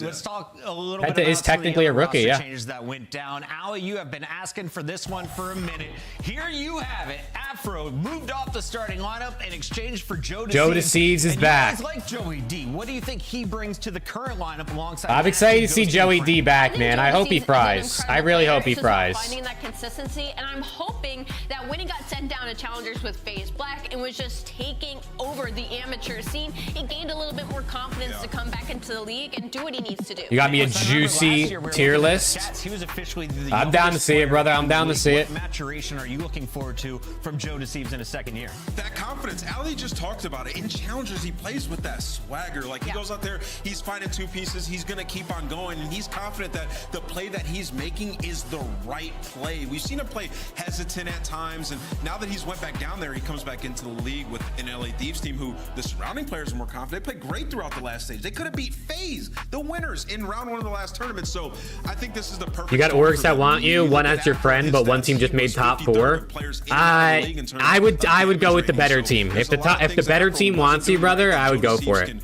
Let's talk a little Penta bit is technically a rookie, yeah. Changes that went down. Ali, you have been asking for this one for a minute. Here you have it. Afro moved off the starting lineup in exchange for Joe DeCeves is back. You guys like Joey D. What do you think he brings to the current lineup alongside? I'm excited to see Joey D back, man. I hope he fries. I really hope he fries. Finding that consistency, and I'm hoping that when he got sent down to challengers with FaZe Black and was just taking over the amateur scene, he gained a little bit more confidence to come back into into the league and do what he needs to do. You got me a juicy tier list. He was officially I'm down to see it, brother. I'm down to see it. What maturation are you looking forward to from Joe THIEVES in his second year? That confidence, Ali just talked about it. In challenges, he plays with that swagger. Like, he goes out there, he's finding two pieces, he's gonna keep on going, and he's confident that the play that he's making is the right play. We've seen him play hesitant at times, and now that he's went back down there, he comes back into the league with an LA Thieves team who the surrounding players are more confident. They played great throughout the last stage. They could have beat FaZe, the winners, in round 1 of the last tournament. So I think this is the perfect. You got orgs that want you, one as your friend, but one team just made top 4. I would go with the better team. If the better team wants you, brother, I would go for it.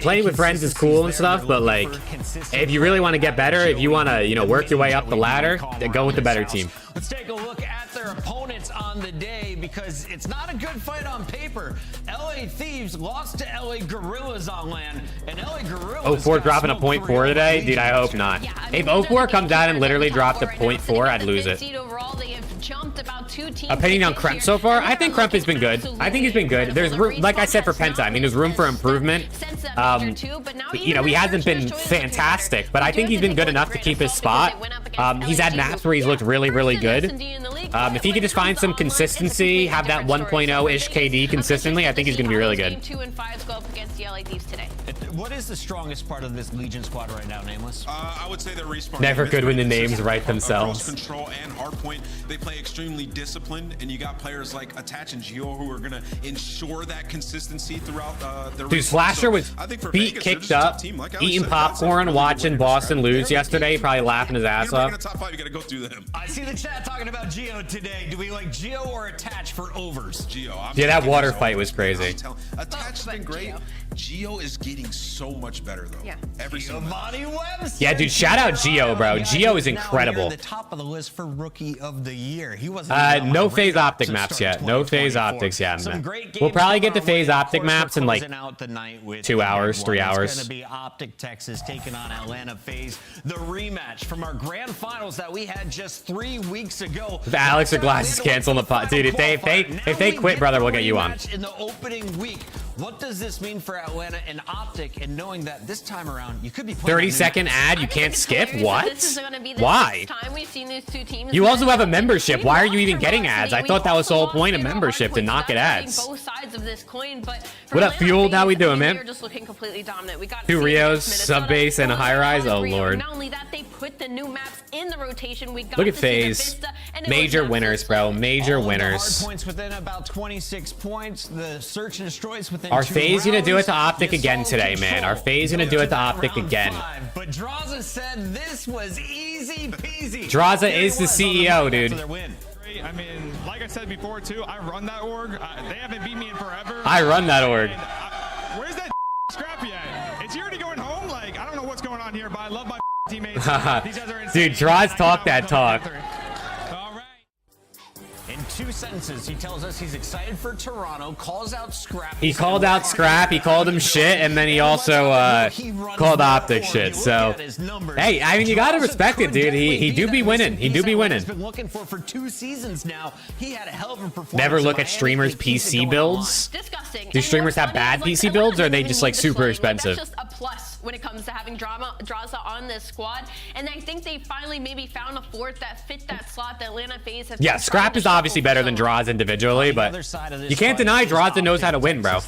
Playing with friends is cool and stuff, but like, if you really want to get better, if you want to, you know, work your way up the ladder, then go with the better team. Let's take a look at their opponents on the day, because it's not a good fight on paper. LA Thieves lost to LA Gorillas on LAN, and LA Gorillas. 04 dropping a 0.4 today? Dude, I hope not. If 04 comes out and literally dropped a 0.4, I'd lose it. Opinion on Kremp so far? I think Kremp has been good. I think he's been good. There's room, like I said, for Penta. I mean, there's room for improvement. You know, he hasn't been fantastic, but I think he's been good enough to keep his spot. He's had maps where he's looked really, really good. If he could just find some consistency, have that 1.0-ish KD consistently, I think he's going to be really good. 2 and 5 go up against the LA Thieves today. What is the strongest part of this Legion squad right now, Nameless? I would say they're respawn. Never good when the names write themselves. Control and hardpoint. They play extremely disciplined, and you got players like Attach and Geo who are going to ensure that consistency throughout their. Dude, Slasher was feet kicked up, eating popcorn, watching Boston lose yesterday, probably laughing his ass off. Top 5, you got to go through them. I see the chat talking about Geo today. Do we like Geo or Attach for overs? Geo. Yeah, that water fight was crazy. Attach has been great. Geo is getting so much better though. Yeah. Every single Yeah, dude, shout out Geo, bro. Geo is incredible. The top of the list for Rookie of the Year. He wasn't no FaZe Optic maps yet. No FaZe Optics yet. We'll probably get the FaZe Optic maps in like 2 hours, 3 hours. It's going to be Optic Texas taking on Atlanta FaZe. The rematch from our grand finals that we had just 3 weeks ago. If Alex or Glasses cancel the pot, dude, if they quit, brother, we'll get you on. In the opening week, what does this mean for Atlanta and Optic, and knowing that this time around you could be 30-second ad you can't skip? What? Why? You also have a membership. Why are you even getting ads? I thought that was the whole point of membership, to not get ads. What up, Fueled? How we doing, man? 2 Rios, sub base, and a high rise. Oh lord. Look at FaZe. Major winners, bro. Major winners. Points within about 26 points. The search and destroys within. Are FaZe gonna do it to Optic again today, man? Are FaZe gonna do it to Optic again? But Draza said this was easy peasy. Draza is the CEO, dude. I mean, like I said before too, I run that org. They haven't beat me in forever. I run that org. Where's that Scrappy at? Is he already going home? Like, I don't know what's going on here, but I love my teammates. These guys are insane. Dude, Draws talk that talk. In 2 sentences, he tells us he's excited for Toronto, calls out Scrap. He called out Scrap, he called him shit, and then he also called Optic shit. So, hey, I mean, you gotta respect it, dude. He do be winning. He do be winning. Been looking for 2 seasons now. He had a hell of a performance. Never look at streamers' PC builds. Disgusting. Do streamers have bad PC builds, or are they just like super expensive? That's just a plus when it comes to having Draza on this squad, and I think they finally maybe found a fourth that fit that slot that Atlanta FaZe has. Yeah, Scrap is obviously better than Draza individually, but you can't deny Draza knows how to win, bro.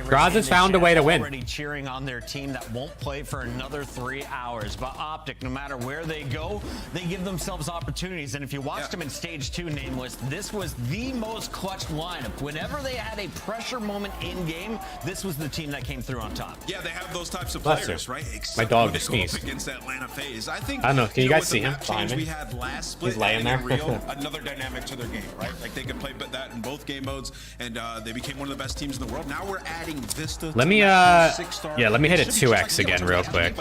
Draza's found a way to win. Already cheering on their team that won't play for another 3 hours, but Optic, no matter where they go, they give themselves opportunities. And if you watched them in stage 2, Nameless, this was the most clutch lineup. Whenever they had a pressure moment in game, this was the team that came through on top. Yeah, they have those types of players, right? My dog just sneezed. Against Atlanta FaZe. I don't know. Can you guys see him? We had last split. He's laying there. Another dynamic to their game, right? Like they could play that in both game modes, and they became one of the best teams in the world. Now we're adding Vista. Let me let me hit a 2x again real quick.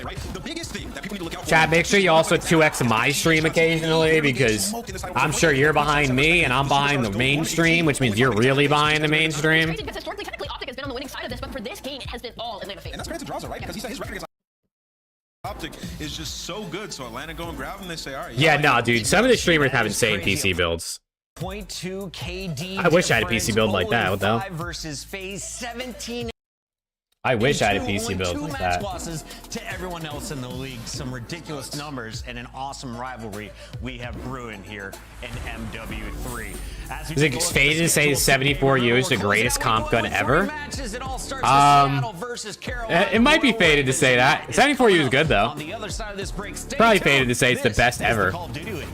Chat, make sure you also 2x my stream occasionally, because I'm sure you're behind me and I'm behind the mainstream, which means you're really behind the mainstream. Historically, technically, Optic has been on the winning side of this, but for this game, it has been all Atlanta FaZe. And that's great to Draza, right? Because he said his record against Optic is just so good. So Atlanta go and grab him. They say, all right. Yeah, no, dude. Some of the streamers have insane PC builds. 0.2 KD. I wish I had a PC build like that, though. Versus FaZe 17. I wish I had a Only PC build two like match that. losses to everyone else in the league. Some ridiculous numbers and an awesome rivalry we have brewing here in MW3. As we Is it take a look at faded the to say schedule, 74 remember, years the we're greatest closing out comp gun week one with ever? 3 matches. It all starts with Seattle versus Carolina. It might be faded to say that. 74 U is good though. On the other side of this break, stay Probably tuned. faded to say it's the This best is the ever. Call of Duty League.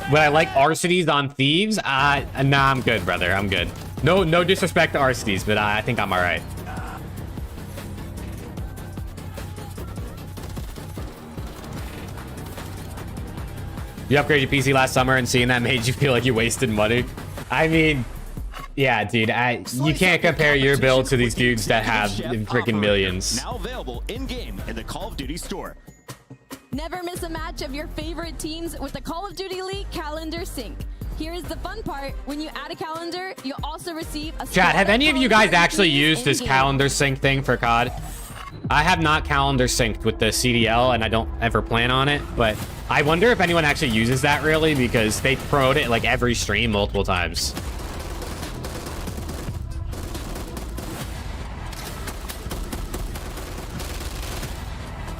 Would I like Arcades on Thieves? Nah, I'm good, brother. I'm good. No disrespect to Arcades, but I think I'm all right. You upgraded your PC last summer and seeing that made you feel like you wasted money? I mean, yeah, dude, you can't compare your build to these dudes that have freaking millions. Now available in-game in the Call of Duty store. Never miss a match of your favorite teams with the Call of Duty League calendar sync. Here's the fun part. When you add a calendar, you'll also receive a Chat, have any of you guys actually used this in-game. calendar sync thing for COD? I have not calendar synced with the CDL, and I don't ever plan on it, but I wonder if anyone actually uses that really, because they promote it like every stream multiple times.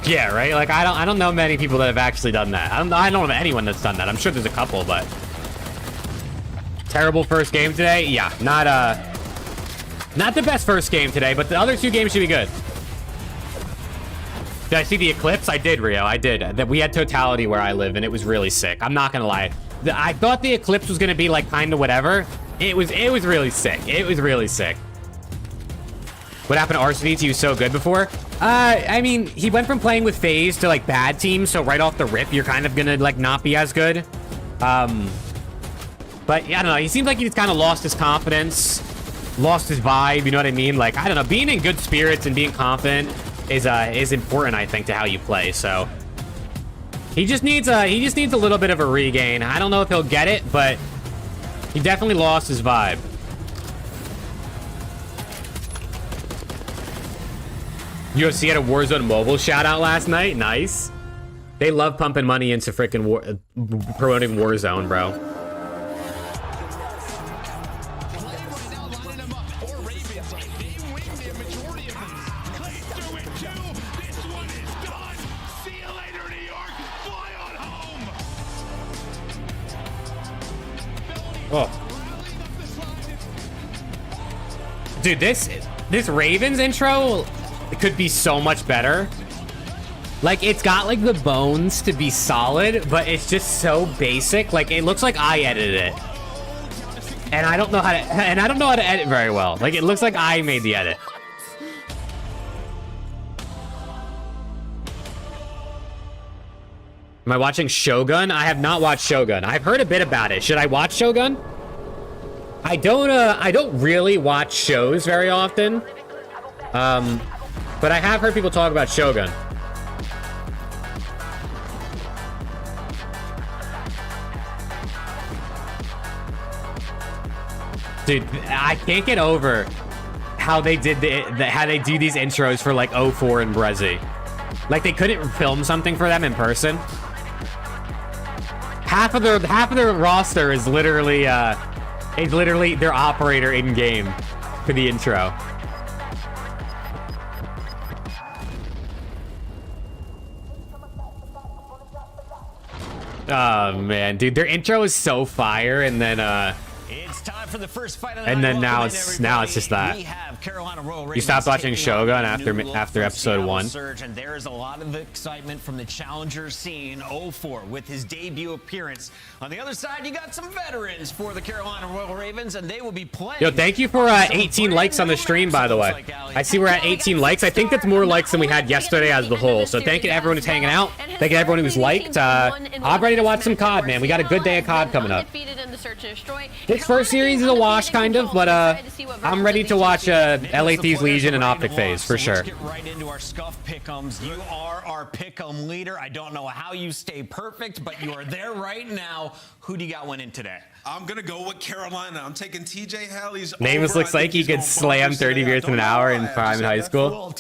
Yeah, right? Like, I don't know many people that have actually done that. I don't know of anyone that's done that. I'm sure there's a couple, but... Terrible first game today? Yeah, not the best first game today, but the other 2 games should be good. Did I see the Eclipse? I did, Rio. I did. We had Totality where I live, and it was really sick. I'm not gonna lie. I thought the Eclipse was gonna be like kind of whatever. It was really sick. It was really sick. What happened to Arcades? He was so good before. I mean, he went from playing with FaZe to like bad teams, so right off the rip, you're kind of gonna like not be as good. But yeah, I don't know. He seems like he's kind of lost his confidence, lost his vibe. You know what I mean? Like, I don't know. Being in good spirits and being confident is important, I think, to how you play. So he just needs a little bit of a regain. I don't know if he'll get it, but he definitely lost his vibe. UFC had a Warzone mobile shout out last night. Nice. They love pumping money into freaking promoting Warzone, bro. Oh. Dude, this Ravens intro could be so much better. Like, it's got like the bones to be solid, but it's just so basic. Like, it looks like I edited it. And I don't know how to edit very well. Like, it looks like I made the edit. Am I watching Shogun? I have not watched Shogun. I've heard a bit about it. Should I watch Shogun? I don't really watch shows very often. But I have heard people talk about Shogun. Dude, I can't get over how they did how they do these intros for like 04 and Brezzy. Like, they couldn't film something for them in person. Half of their roster is literally their operator in game for the intro. Oh man, dude, their intro is so fire, and then It's time for the first fight of the and night. then now Welcome in, it's everybody. just that. We have Carolina Royal You Ravens stopped watching taking Shogun on a after new look after from episode Seattle 1. Surge, and there is a lot of excitement from the challenger scene 04 with his debut appearance. On the other side, you got some veterans for the Carolina Royal Ravens, and they will be playing. Yo, thank you for 18 likes on the stream, by the way. I see we're at 18 likes. I think that's more likes than we had yesterday as a whole. So thank you to everyone who's hanging out. Thank you to everyone who's liked. I'm ready to watch some COD, man. We got a good day of COD coming up. Undefeated in the search and destroy. This first series is a wash, kind of, but I'm ready to watch LA Thieves Legion and OPTIC FaZe for sure. Let's get right into our scuff pick'ems. You are our pick'em leader. I don't know how you stay perfect, but you are there right now. Who do you got winning today? I'm going to go with Carolina. I'm taking TJ Halley's Nameless over. looks like he could slam 30 beers in an hour in prime in high school.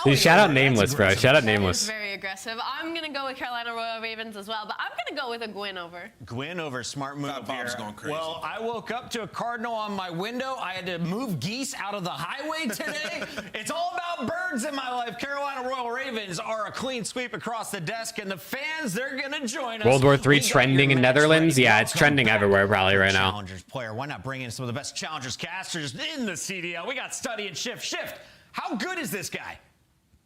Dude, shout out Nameless, bro. Shout out Nameless. Very aggressive. I'm going to go with Carolina Royal Ravens as well, but I'm going to go with a Gwyn over. Gwyn over, smart move Bob's here. going crazy. Well, I woke up to a cardinal on my window. I had to move geese out of the highway today. It's all about birds in my life. Carolina Royal Ravens are a clean sweep across the desk, and the fans, they're going to join us. World War III trending in Netherlands? Yeah, it's trending everywhere probably right now. Challengers player. Why not bring in some of the best challengers casters in the CDL? We got Study and Shift. Shift, how good is this guy?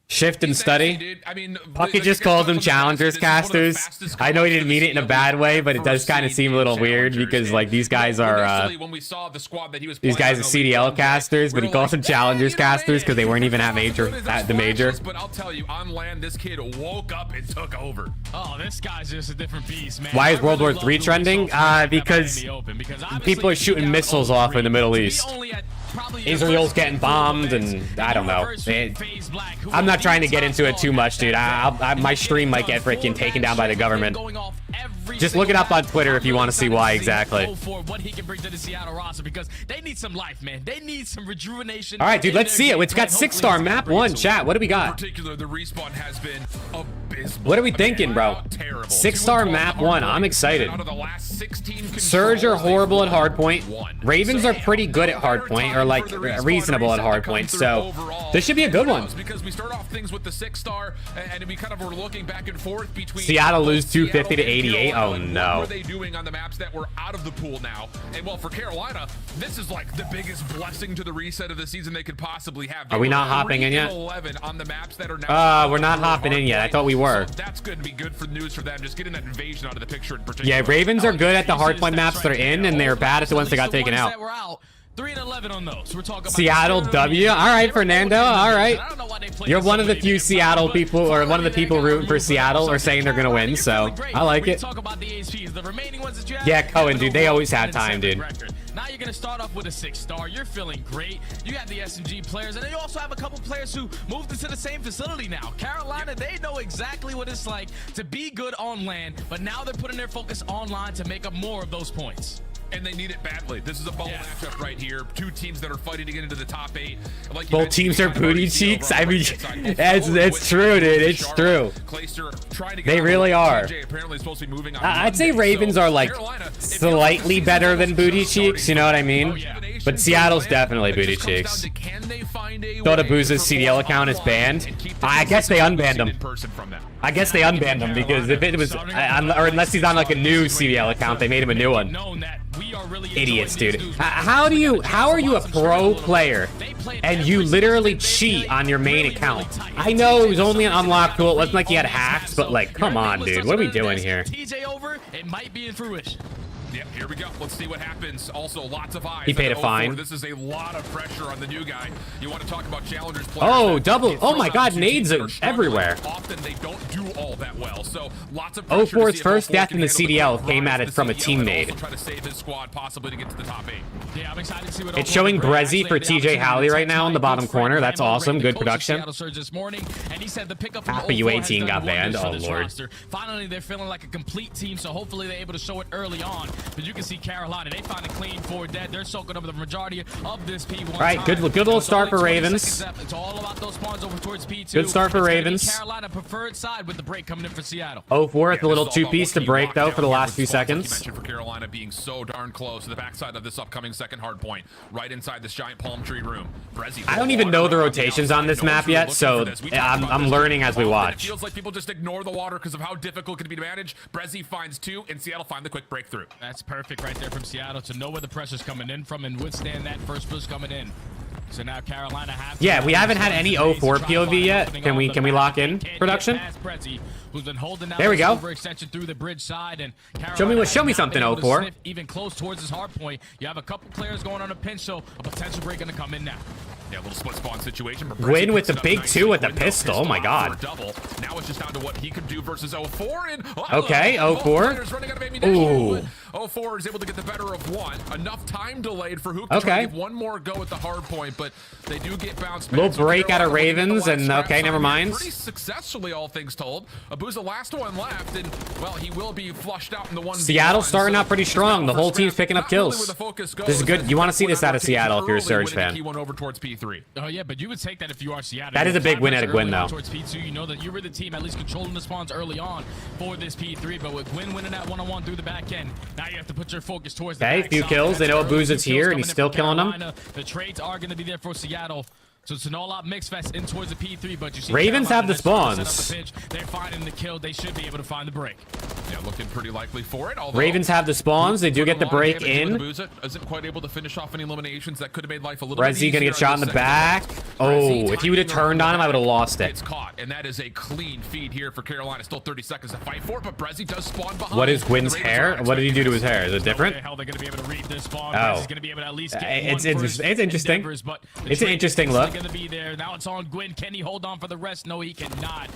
Shift and Study. I mean, Pucky just calls them challengers casters. I know he didn't mean it in a bad way, but it does kind of seem a little weird because like these guys are these guys are CDL casters, but he calls them challengers casters because they weren't even at the major. But I'll tell you, on land, this kid woke up and took over. Oh, this guy's just a different beast, man. Why is World War III trending? Because people are shooting missiles off in the Middle East. Israel's getting bombed, and I don't know. I'm not trying to get into it too much, dude. My stream might get freaking taken down by the government. Just look it up on Twitter if you want to see why exactly. All right, dude, let's see it. It's got 6-star map 1. Chat, what do we got? What are we thinking, bro? 6-star map 1. I'm excited. Surge are horrible at hardpoint. Ravens are pretty good at hardpoint, or like reasonable at hardpoint. So this should be a good one. Because we start off things with the 6-star, and we kind of were looking back and forth between Seattle lose 250 to 88. Oh no. What are they doing on the maps that were out of the pool now? And well, for Carolina, this is like the biggest blessing to the reset of the season they could possibly have. Are we not hopping in yet? 11 on the maps that are now we're not hopping in yet. I thought we were. So that's going to be good for news for them. Just getting that invasion out of the picture in particular. Yeah, Ravens are good at the hardpoint maps they're in, and they're bad at the ones that got taken out. 3-11 on those. We're talking about Seattle W. All right, Fernando. All right. You're one of the few Seattle people, or one of the people rooting for Seattle or saying they're going to win, so I like it. Yeah, Cohen, dude. They always have time, dude. Now you're going to start off with a 6-star. You're feeling great. You have the SMG players, and then you also have a couple players who moved into the same facility now. Carolina, they know exactly what it's like to be good on land, but now they're putting their focus online to make up more of those points. And they need it badly. This is a bubble matchup right here. Two teams that are fighting to get into the top 8. Like both teams are booty cheeks. I mean, it's true, dude. It's true. They really are. I'd say Ravens are like slightly better than booty cheeks. You know what I mean? But Seattle's definitely booty cheeks. Dota Booza's CDL account is banned. I guess they unbanned him. I guess they unbanned him because if it was, or unless he's on like a new CDL account, they made him a new one. Idiots, dude. How are you a pro player and you literally cheat on your main account? I know it was only an unlock tool. It wasn't like he had hacks, but like, come on, dude. What are we doing here? TJ over, it might be in fruition. Yep, here we go. Let's see what happens. Also, lots of eyes. He paid a fine. This is a lot of pressure on the new guy. You want to talk about challengers players? Oh, double. Oh my God, nades are everywhere. Often they don't do all that well. So lots of pressure. 04's first death in the CDL came at it from a teammate. Try to save his squad, possibly to get to the top 8. Yeah, I'm excited to see what it's showing Brezzy for TJ Halley right now in the bottom corner. That's awesome. Good production. Half of U18 got banned. Oh Lord. Finally, they're feeling like a complete team, so hopefully they're able to show it early on. But you can see Carolina, they find a clean forward dead. They're soaking up the majority of this P1. All right, good little start for Ravens. It's all about those spawns over towards P2. Good start for Ravens. Carolina preferred side with the break coming in for Seattle. 04th, a little 2-piece to break though for the last few seconds. Mentioned for Carolina being so darn close to the backside of this upcoming second hard point, right inside this giant palm tree room. I don't even know the rotations on this map yet, so I'm learning as we watch. It feels like people just ignore the water because of how difficult it can be to manage. Brezzy finds 2, and Seattle find the quick breakthrough. That's perfect right there from Seattle to know where the pressure's coming in from and withstand that first push coming in. So now Carolina have yeah, we haven't had any 04 POV yet. Can we lock in production? There we go. Through the bridge side and show me something 04. Even close towards his hard point. You have a couple players going on a pinch, so a potential break going to come in now. Yeah, a little split spawn situation. But Gwyn Brezzy with the picks it up big nicely. 2 at the Gwyn, though, pistol. Oh my pissed off god. for a double. Now it's just down to what he can do versus 04. And Okay, both 04. players running out of ammunition. Ooh. 04 is able to get the better of one. Enough time delayed for Hook to try to give one more go at the hard point, but they do get bounced back. Little So break out of Carolina looking Ravens, at the and last okay, scrap never time mind. Pretty successfully, all things told. Abu's the last one left, and well, he will be flushed out in the one. Seattle starting out pretty strong. The whole team's picking up kills. This is good. You want to see this out of Seattle if you're a Surge fan. He went over towards P3. Oh yeah, but you would take that if you are Seattle. That is a big win at a Gwyn, though. Towards P2, you know that you were the team at least controlling the spawns early on for this P3, but with Gwyn winning that one-on-one through the back end, now you have to put your focus towards the Okay, back few side. kills. They know Abu's is here, and he's still killing them. The trades are going to be there for Seattle. So it's an all-out mix fest in towards the P3, but you see Ravens Carolina have the that's trying to set spawns. up a pitch. They're finding the kill. They should be able to find the break. Yeah, looking pretty likely for it. Although Ravens have the spawns. They do get the break in. Abuza isn't quite able to finish off any eliminations. That could have made life a little bit Brezzy easier. gonna get shot in the back. Oh, if he would have turned on him, I would have lost it. It's caught, and that is a clean feed here for Carolina. Still 30 seconds to fight for it, but Brezzy does spawn behind. What is Gwyn's hair? What did he do to his hair? Is it different? How they're going to be able to read this spawn. Oh. Brezzy's going to be able to at least get It's one first interesting. endeavors, but the It's an trade interesting is look. going to be there. Now it's on Gwyn. Can he hold on for the rest? No, he cannot.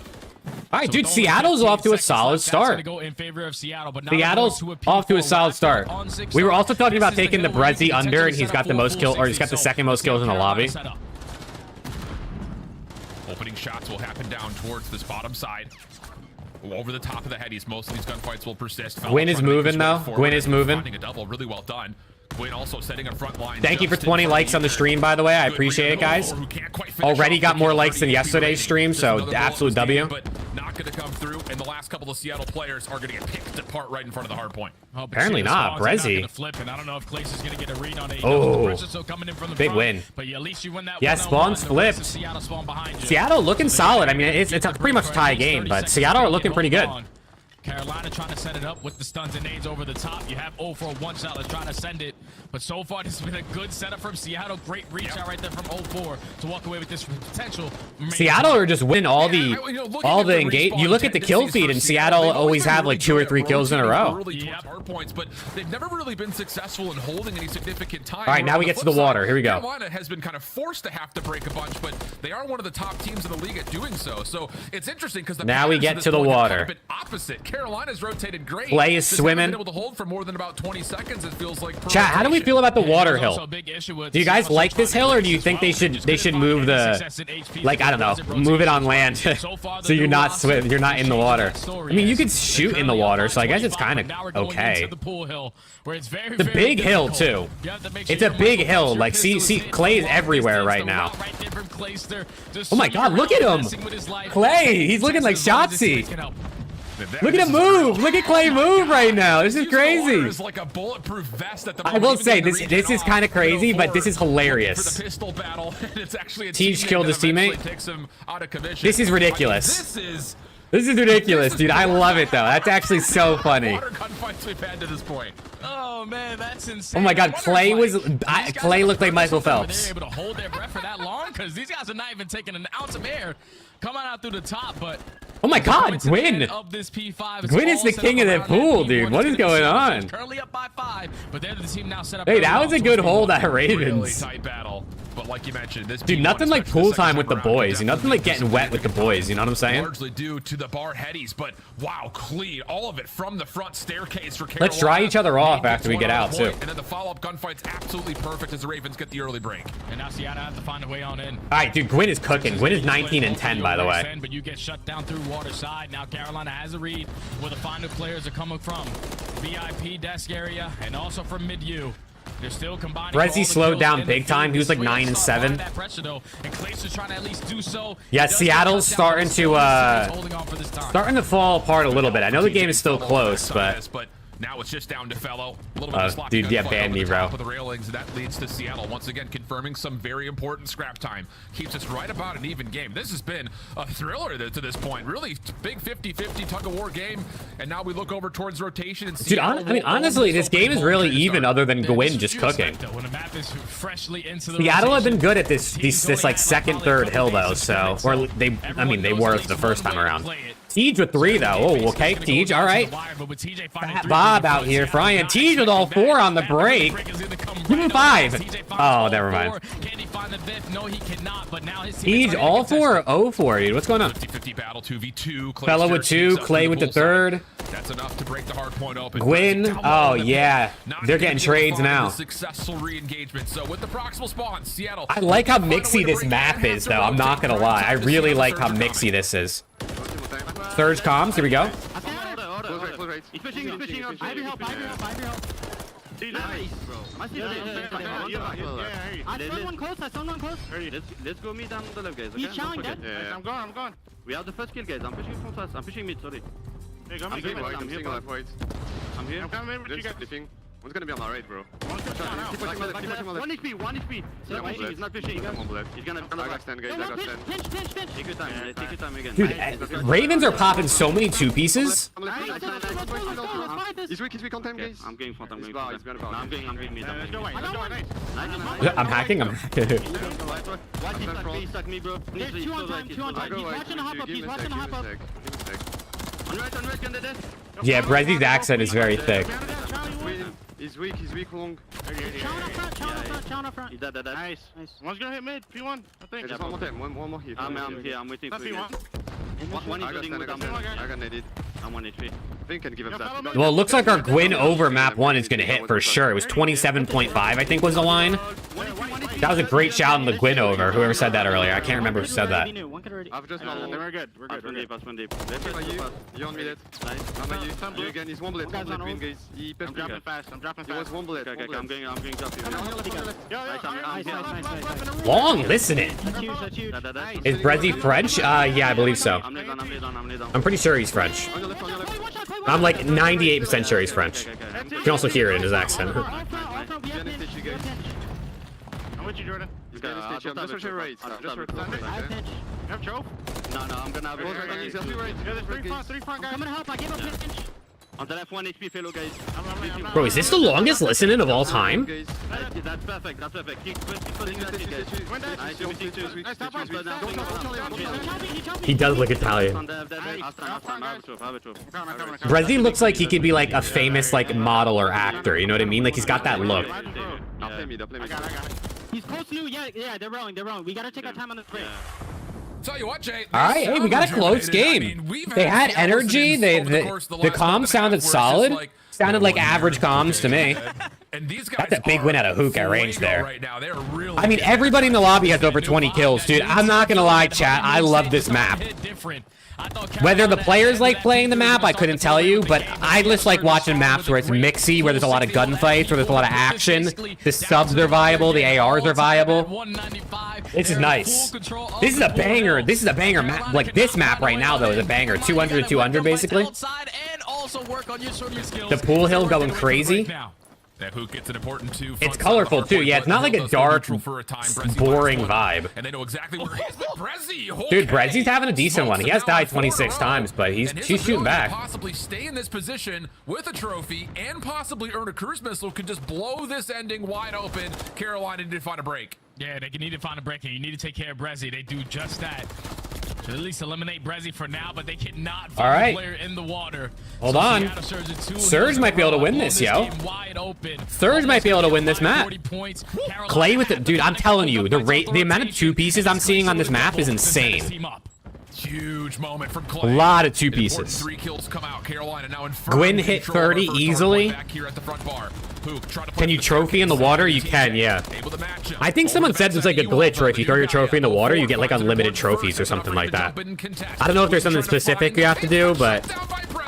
All right, So dude, with only Seattle's 15 off to a seconds solid left, that's gonna start. go in favor of Seattle, but now Seattle's they're going to off to a P4 solid start. on 6. We were also talking about This is taking the hill where you Brezzy can under, and potentially he's set got up the for most a kill, full or he's got the 60. second most So kills in the Carolina lobby. set up. Opening shots will happen down towards this bottom side. Over the top of the headies. Most of these gunfights will persist. Gwyn is moving, though. Gwyn is moving. Finding a double, really well done. Gwyn also setting a front line. Thank you for 20 likes on the stream, by the way. I appreciate it, guys. Already got more likes than yesterday's stream, so absolute W. But not going to come through, and the last couple of Seattle players are going to get picked apart right in front of the hard point. Oh, but Apparently see, the not. spawns are Brezzy. gonna flip, and I don't know if Clace is going to get a read on it. Oh. The pressure's still coming in from the Big front, win. But at least you win that Yeah, one-on-one. spawns The rest of flipped. Seattle spawn behind you. Seattle looking So they solid. I can mean, it's get a the pretty much break tie right. game, 30 but seconds Seattle to are looking get pretty good. on. Carolina trying to set it up with the stuns and nades over the top. You have 0 for a one shot that's trying to send it. But so far, this has been a good setup from Seattle. Great reach out right there from 0-4 to walk away with this potential. Seattle are just winning all the engage. You look at the kill feed, and Seattle always have like 2 or 3 kills in a row. Hard points, but they've never really been successful in holding any significant time. All right, now we get to the water. Here we go. Carolina has been kind of forced to have to break a bunch, but they are one of the top teams in the league at doing so. So it's interesting because Now we get to the water. Opposite. Carolina's rotated great. Play is Just swimming. haven't been able to hold for more than about 20 seconds. It feels like. per Chat, how do we rotation. feel about the water There's also hill? a big issue with Do you guys Seattle like this trying hill, to or do you as think well. they Just should couldn't move find any the, success in HP like, I don't know, because move it on land So far, so you're not the you're not in the water. story I mean, you is could they're shoot in the currently water, up so I guess by it's 25, kind but now we're of going okay. into the pool hill, where it's very, It's a very big hill difficult. too. You have to make sure It's a you're big muscle hill. your Like see pistol is Clay's long everywhere distance, right the now. route right there from Clayster. Just Oh my swinging God, look at around, him. messing with his life. Clay, he's looking like As long as his Shotzi. teammates can help. Look at him move. Look at Clay move right now. This is crazy. It's like a bulletproof vest at the I moment. will Even say though this the this region is kind of off, crazy, but 04 this is for hilarious. the pistol battle, and it's actually a Teach teammate killed that his teammate. eventually takes him out of commission. This is ridiculous. I mean, This is ridiculous, dude. I love it though. That's actually so funny. water gunfights we've had to this point. Oh man, that's insane. Oh my God, I wonder Clay if, was these guys Clay have looked like learned Michael something where Phelps. They're able to hold their breath for that long because these guys are not even taking an ounce of air coming out through the top. But Oh my God, Going to the end Gwyn. of this P5, it's Gwyn is all the set king up of the around pool, P1. dude. What is It's gonna going be on? Seattle currently up by 5, but they're the team now set up. Hey, that early was a on good towards hold P1. at Really Ravens. tight battle. But like you mentioned, this Dude, P1, nothing like especially pool the second time with the time around, boys. Nothing like getting wet with the boys. You know what I'm saying? Largely due to the bar headies, but wow, clean. All of it from the front staircase for Carolina. Let's dry each other off He after we gets get one out on the too. point, And then the follow-up gunfight's absolutely perfect as the Ravens get the early break. And now Seattle have to find a way on in. All right, dude. Gwyn is cooking. Gwyn is 19 and 10, by the way. But you get shut down through water side. Now Carolina has a read where the final players are coming from. VIP desk area and also from mid-U. They're still combining. Brezzy all the slowed kills down in the big time. field. He was like This 9 and start 7. that pressure, though, and Clayster's trying to at least do so. Yeah, He does get Seattle's cut down, starting but still to, he's holding on for this time. Starting to fall apart a little bit. I know the game is still close, but now it's just down to Fellow. A little bit of a sloppy dude, yeah, gunfight ban over me, the top bro. of the railings. That leads to Seattle once again confirming some very important scrap time. Keeps us right about an even game. This has been a thriller to this point. Really big 50-50 tug-of-war game. And now we look over towards rotation. And dude, I mean, honestly, this game is really even other than Gwyn just cooking. When the map is freshly into the Seattle have been rotation, good at this like second, third hill though. So, or they, I mean, they were the first time around. Siege with 3 though. Oh, okay, Siege. All right. Fat Bob out here frying. Siege with all 4 on the break. Give him 5. Oh, never mind. Siege all 4 or 0-4, dude. What's going on? 50-50 battle, 2v2. Fellow with 2, Clay with the 3rd. That's enough to break the hard point open. Gwyn. Oh yeah, they're getting trades now. Successful re-engagement. So with the proximal spawn, Seattle. I like how mixy this map is, though. I'm not gonna lie. I really like how mixy this is. Surge comms. Here we go. He's pushing. Ivy help. Nice, bro. I saw one close. Let's go mid down the left, guys. He's chowing dead. I'm gone. We have the first kill, guys. I'm pushing front fast. I'm pushing mid, sorry. Hey, I'm here. I'm coming in with you guys. One's gonna be on my right, bro. One HP. He's not pushing. He's gonna I got 10, guys. I got 10. Pinch. Take your time again. Dude, Ravens are popping so many 2-pieces. He's weak on time, guys. I'm going front. He's behind. I'm going mid. Let's go. Nice. I'm hacking. Watch stuck me, bro. There's 2 on time. He's watching the hop up. On right, on the desk. Yeah, Brezzy's accent is very thick. He's weak long. Chown up front. He's dead. Nice. One's gonna hit mid. P1, I think. Just one more time. One more here. I'm here. I'm waiting That's for you. P1. One is building with I got naded. I'm 1 HP. I think I can give him that. Well, it looks like our Gwyn over map 1 is gonna hit for sure. It was 27.5, I think, was the line. That was a great shout on the Gwyn over. Whoever said that earlier, I can't remember who said that. I've just We're good. Pass one deep. You on me dead. I'm on you again. He's one bullet. Guys. He I'm dropping fast. He was one bullet. Okay, I'm going drop you. Long listening. Is Brezzy French? Yeah, I believe so. I'm pretty sure he's French. I'm like 98% sure he's French. You can also hear it in his accent. I'm with you, Jordan. He's gonna stitch. I'm just rushing right. Just rushing right. You have Choke? No, I'm gonna have He's helping right. Yeah, there's 3 front guys. I'm gonna help. I gave up pinch. On the left, 1 HP fellow, guys. Bro, is this the longest listening of all time? That's perfect. Keep putting the stitch, guys. He does look Italian. Brezzy looks like he could be like a famous like model or actor. You know what I mean? Like he's got that look. I'll play me. He's close to yeah, they're rolling. We gotta take our time on the play. Tell you what, Jay. All right, hey, we got a close game. They had energy. The comms sounded solid. Sounded like average comms to me. And these guys That's a big win out of HAVOK at range there. Right now. They're really I mean, everybody in the lobby has over 20 kills, dude. I'm not gonna lie, chat. I love this map. Whether the players like playing the map, I couldn't tell you, but I just like watching maps where it's mixy, where there's a lot of gunfights, where there's a lot of action. The subs are viable, the ARs are viable. This is nice. This is a banger. This is a banger map. Like this map right now, though, is a banger. 200 to 200, basically. The pool hill going crazy. That HAVOK gets an important 2. It's colorful too. Yeah, it's not like a dark, boring vibe. And they know exactly where he is. Brezzy, dude, Brezzy's having a decent one. He has died 26 times, but he's shooting back. Possibly stay in this position with a trophy and possibly earn a cruise missile could just blow this ending wide open. Carolina need to find a break. Yeah, they need to find a break, and you need to take care of Brezzy. They do just that. Should at least eliminate Brezzy for now, but they cannot find a player in the water. Hold on. Surge might be able to win this, yo. Surge might be able to win this map. Clay with the dude. I'm telling you, the amount of 2-pieces I'm seeing on this map is insane. Huge moment from Clay. A lot of 2-pieces. 3 kills come out. Carolina now in Gwyn hit 30 easily. Back here at the front bar. Can you trophy in the water? You can, yeah. I think someone said there's like a glitch where if you throw your trophy in the water, you get like unlimited trophies or something like that. I don't know if there's something specific you have to do, but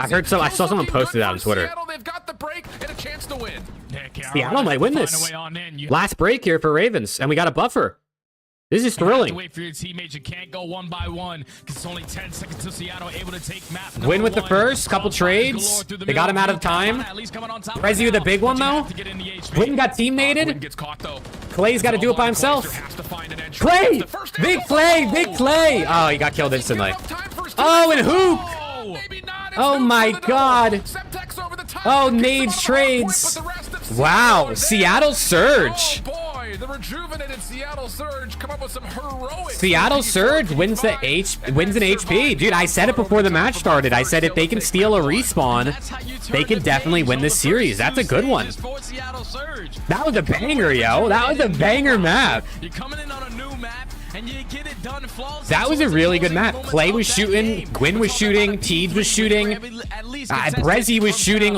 I saw someone posted that on Twitter. They've got the break and a chance to win. Seattle might win this. Last break here for Ravens, and we got a buffer. This is thrilling. Wait for your teammates. You can't go 1 by 1 because it's only 10 seconds to Seattle able to take map. Win with the first couple trades. They got him out of time. Brezzy with a big one though. Gwyn got teammated. Clay's got to do it by himself. Clay, big Clay. Oh, he got killed instantly. Oh, and HAVOK. Oh my God. Oh, Nades trades. Wow, Seattle Surge. rejuvenated Seattle Surge come up with some heroic. Seattle Surge wins an HP. Dude, I said it before the match started. I said if they can steal a respawn, they can definitely win this series. That's a good one. That was a banger, yo. That was a banger map. You're coming in on a new map, and you get it done flawlessly. That was a really good map. Clay was shooting, Gwyn was shooting, Teej was shooting, Brezzy was shooting,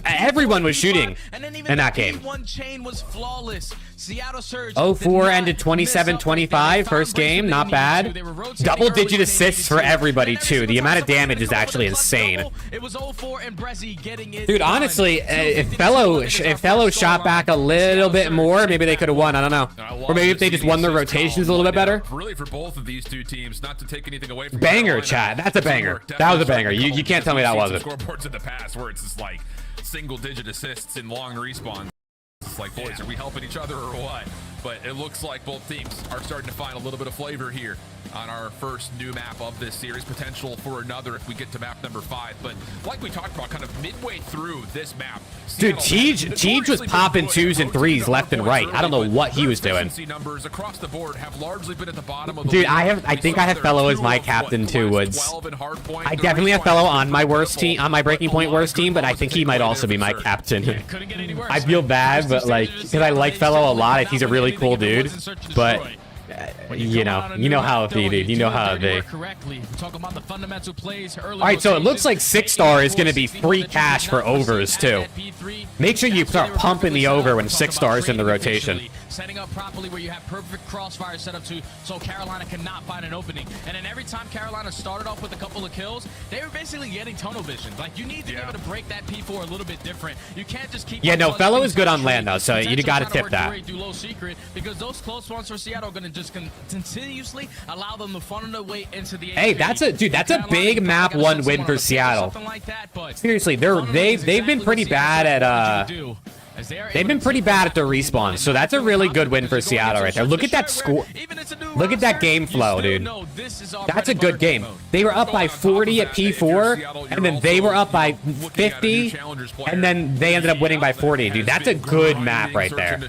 everyone was shooting in that game. One chain was flawless. Seattle Surge 04 ended 27-25 first game, not bad. Double-digit assists for everybody too. The amount of damage is actually insane. It was 04 and Brezzy getting it. Dude, honestly, if Fellow shot back a little bit more, maybe they could have won. I don't know. Or maybe if they just won their rotations a little bit better. Really, for both of these two teams, not to take anything away from banger, Chad. That's a banger. That was a banger. You can't tell me that wasn't. Scoreboards in the past where it's just like single-digit assists in long respawns. It's like, boys, are we helping each other or what? But it looks like both teams are starting to find a little bit of flavor here on our first new map of this series. Potential for another if we get to map number 5. But like we talked about, kind of midway through this map, dude, Teej was popping 2s and 3s left and right. I don't know what he was doing. Numbers across the board have largely been at the bottom of the dude, I think I have Fellow as my captain too, Woods. I definitely have Fellow on my worst team, on my breaking point worst team, but I think he might also be my captain. I feel bad, but like, because I like Fellow a lot. He's a really cool dude, but you know how it be, dude. You know how it be. All right, so it looks like 6-star is going to be free cash for overs too. Make sure you start pumping the over when 6-star is in the rotation. Setting up properly where you have perfect crossfire set up so Carolina cannot find an opening. And then every time Carolina started off with a couple of kills, they were basically getting tunnel vision. Like, you need to be able to break that P4 a little bit different. You can't just keep... Yeah, no, Fellow is good on land though, so you got to tip that. Do low secret, because those close ones for Seattle are going to just continuously allow them to funnel their way into the... Hey, that's a big map 1 win for Seattle. Seriously, they've been pretty bad at They've been pretty bad at the respawn, so that's a really good win for Seattle right there. Look at that score. Look at that game flow, dude. That's a good game. They were up by 40 at P4, and then they were up by 50, and then they ended up winning by 40, dude. That's a good map right there.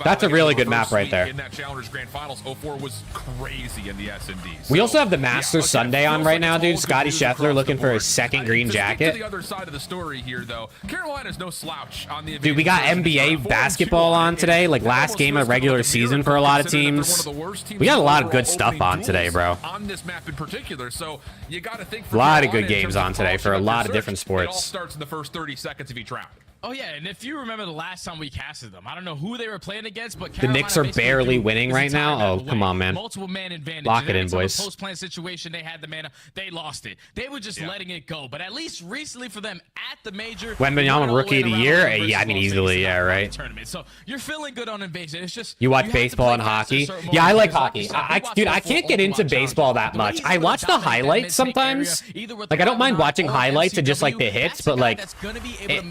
That's a really good map right there. In that Challengers Grand Finals, 04 was crazy in the S&Ds. We also have the Masters Sunday on right now, dude. Scotty Scheffler looking for his second green jacket. The other side of the story here, though, Carolina's no slouch on the... Dude, we got NBA basketball on today, like last game of regular season for a lot of teams. We got a lot of good stuff on today, bro. On this map in particular, so you got to think... A lot of good games on today for a lot of different sports. It all starts in the first 30 seconds of each round. Oh yeah, and if you remember the last time we casted them, I don't know who they were playing against, but the Knicks are barely winning right now. Oh, come on, man. Multiple man advantage. Lock it in, boys. Post-plan situation, they had the mana, they lost it. They were just letting it go. But at least recently for them at the major, Wembanyama Rookie of the Year. Yeah, I mean easily, yeah, right. So you're feeling good on Invasion. It's just you watch baseball and hockey. Yeah, I like hockey. Dude, I can't get into baseball that much. I watch the highlights sometimes. Like I don't mind watching highlights and just like the hits, but like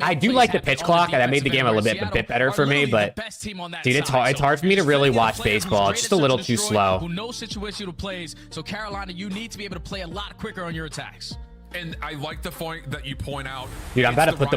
I do like the pitch clock. And that made the game a bit better for me, but dude, it's hard for me to really watch baseball. It's just a little too slow. Who knows situational plays, so Carolina, you need to be able to play a lot quicker on your attacks. And I like the point that you point out. Dude, I'm about to put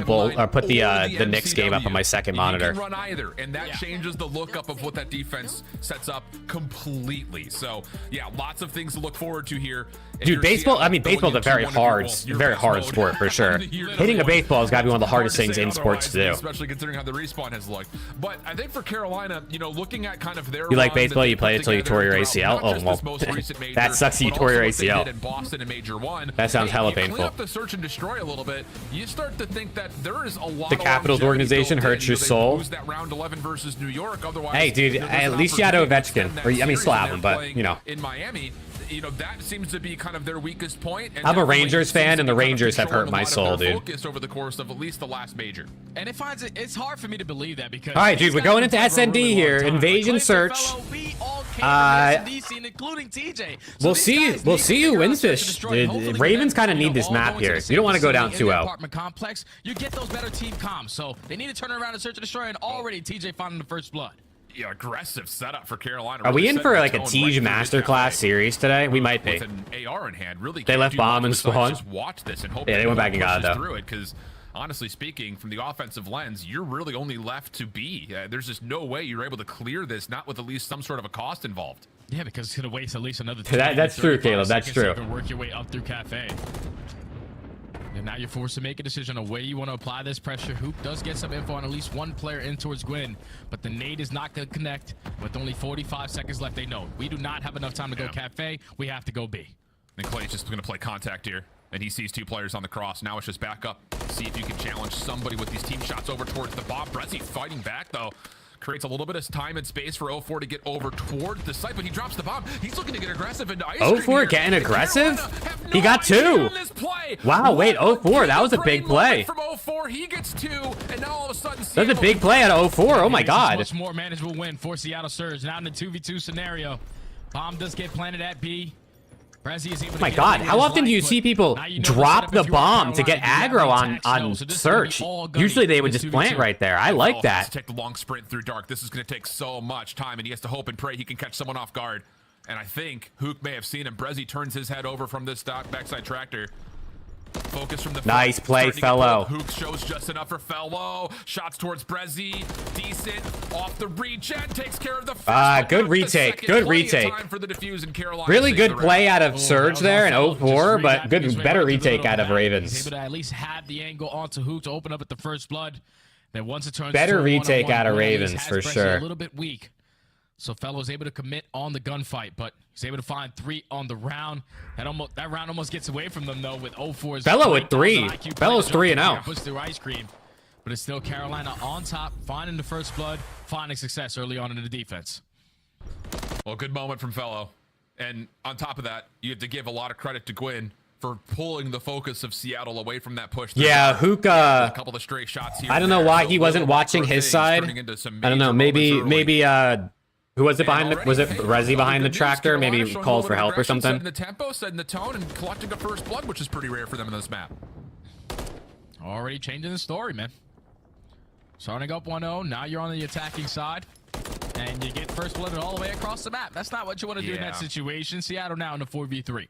the Knicks game up on my second monitor. You can run either, and that changes the lookup of what that defense sets up completely. So, yeah, lots of things to look forward to here. Dude, baseball, I mean, baseball's a very hard sport for sure. Hitting a baseball has got to be one of the hardest things in sports to do. Especially considering how the respawn has looked. But I think for Carolina, you know, looking at kind of their... You like baseball, you play it till you tore your ACL? Oh, well, that sucks that you tore your ACL. That sounds hella painful. Clean up the search and destroy a little bit. You start to think that there is a lot the Capitals organization hurts your soul. That round 11 versus New York. Otherwise, hey, dude, at least you had Ovechkin. Or, I mean, still have him, but, you know. In Miami, you know, that seems to be kind of their weakest point. I'm a Rangers fan, and the Rangers have hurt my soul, dude. Focused over the course of at least the last major. And it's hard for me to believe that because... All right, dude, we're going into SND here. Invasion Search. We'll see who wins this. The Ravens kind of need this map here. You don't want to go down 2-0. You get those better team comms, so they need to turn around and search and destroy, and already TJ finding the first blood. Yeah, aggressive setup for Carolina. Are we in for like a Tej Masterclass series today? We might be. With an AR in hand, really. They left bomb and spawn. Just watch this and hope yeah, they went back and got it though. Because honestly speaking, from the offensive lens, you're really only left to B. There's just no way you're able to clear this, not with at least some sort of a cost involved. Yeah, because it's going to waste at least another That's true, Caleb. That's true. You can work your way up through Cafe. And now you're forced to make a decision on where you want to apply this pressure. Hoop does get some info on at least one player in towards Gwyn, but the nade is not going to connect. With only 45 seconds left, they know we do not have enough time to go Cafe. We have to go B. And Clay's just going to play contact here, and he sees 2 players on the cross. Now it's just back up. See if you can challenge somebody with these team shots over towards the bomb. Brezzy fighting back, though. Creates a little bit of time and space for 04 to get over towards the site, but he drops the bomb. He's looking to get aggressive into ice cream 04 here. getting aggressive? No, he got 2. Wow, wait, 04, that was a big play. From 04, he gets 2, and now all of a sudden That's a big play out of 04. Oh my god. Much more manageable win for Seattle Surge. Now in the 2v2 scenario, bomb does get planted at B. Brezzy is able to my god, how often do you see people drop the bomb to get aggro on search? Usually they would just plant right there. I like that. Take the long sprint through dark. This is going to take so much time, and he has to hope and pray he can catch someone off guard. And I think Hook may have seen him. Brezzy turns his head over from this backside tractor. Focus from the nice play, Fellow. Hook shows just enough for Fellow. Shots towards Brezzy. Decent off the reach and takes care of the first. Good retake. Good retake. For the defuse in Carolina. Really good play out of Surge there in 04, but better retake out of Ravens. He's able to at least have the angle onto Hook to open up at the first blood. Then once it turns better retake out of Ravens for sure. A little bit weak. So Fellow's able to commit on the gunfight, but he's able to find 3 on the round. That round almost gets away from them though with 04's Fellow with 3. Fellow's 3-0. Push through ice cream, but it's still Carolina on top, finding the first blood, finding success early on in the defense. Well, good moment from Fellow, and on top of that, you have to give a lot of credit to Gwyn for pulling the focus of Seattle away from that push. Yeah, Hook. A couple of stray shots here. I don't know why he wasn't watching his side. I don't know. Maybe. Who was it behind the? Was it Brezzy behind the tractor? Maybe calls for help or something. Setting the tempo, setting the tone, and collecting a first blood, which is pretty rare for them in this map. Already changing the story, man. Starting up 1-0. Now you're on the attacking side, and you get first blood all the way across the map. That's not what you want to do in that situation. Seattle now in the 4v3.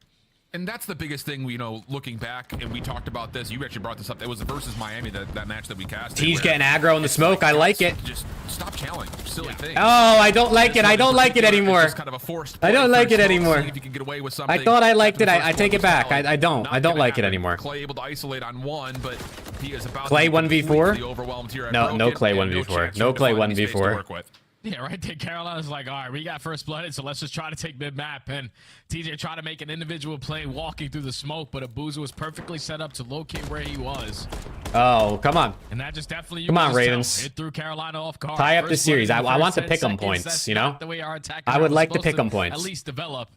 And that's the biggest thing, you know, looking back, and we talked about this. You actually brought this up. It was versus Miami, that match that we cast. He's getting aggro in the smoke. I like it. Just stop challenging silly things. Oh, I don't like it. I don't like it anymore. Kind of a forced I don't like it anymore. If you can get away with something. I thought I liked it. I take it back. I don't like it anymore. Clay able to isolate on one, but he is about Clay to 1v4. No Clay 1v4. No Clay 1v4. Yeah, right there. Carolina's like, all right, we got first blooded, so let's just try to take mid-map. And TJ tried to make an individual play walking through the smoke, but Abuza was perfectly set up to locate where he was. Oh, come on. And that just definitely... Come on, Ravens. It threw Carolina off guard. Tie up the series. I want the pick'em points, you know? The way our attack I would like the pick'em points. At least develop.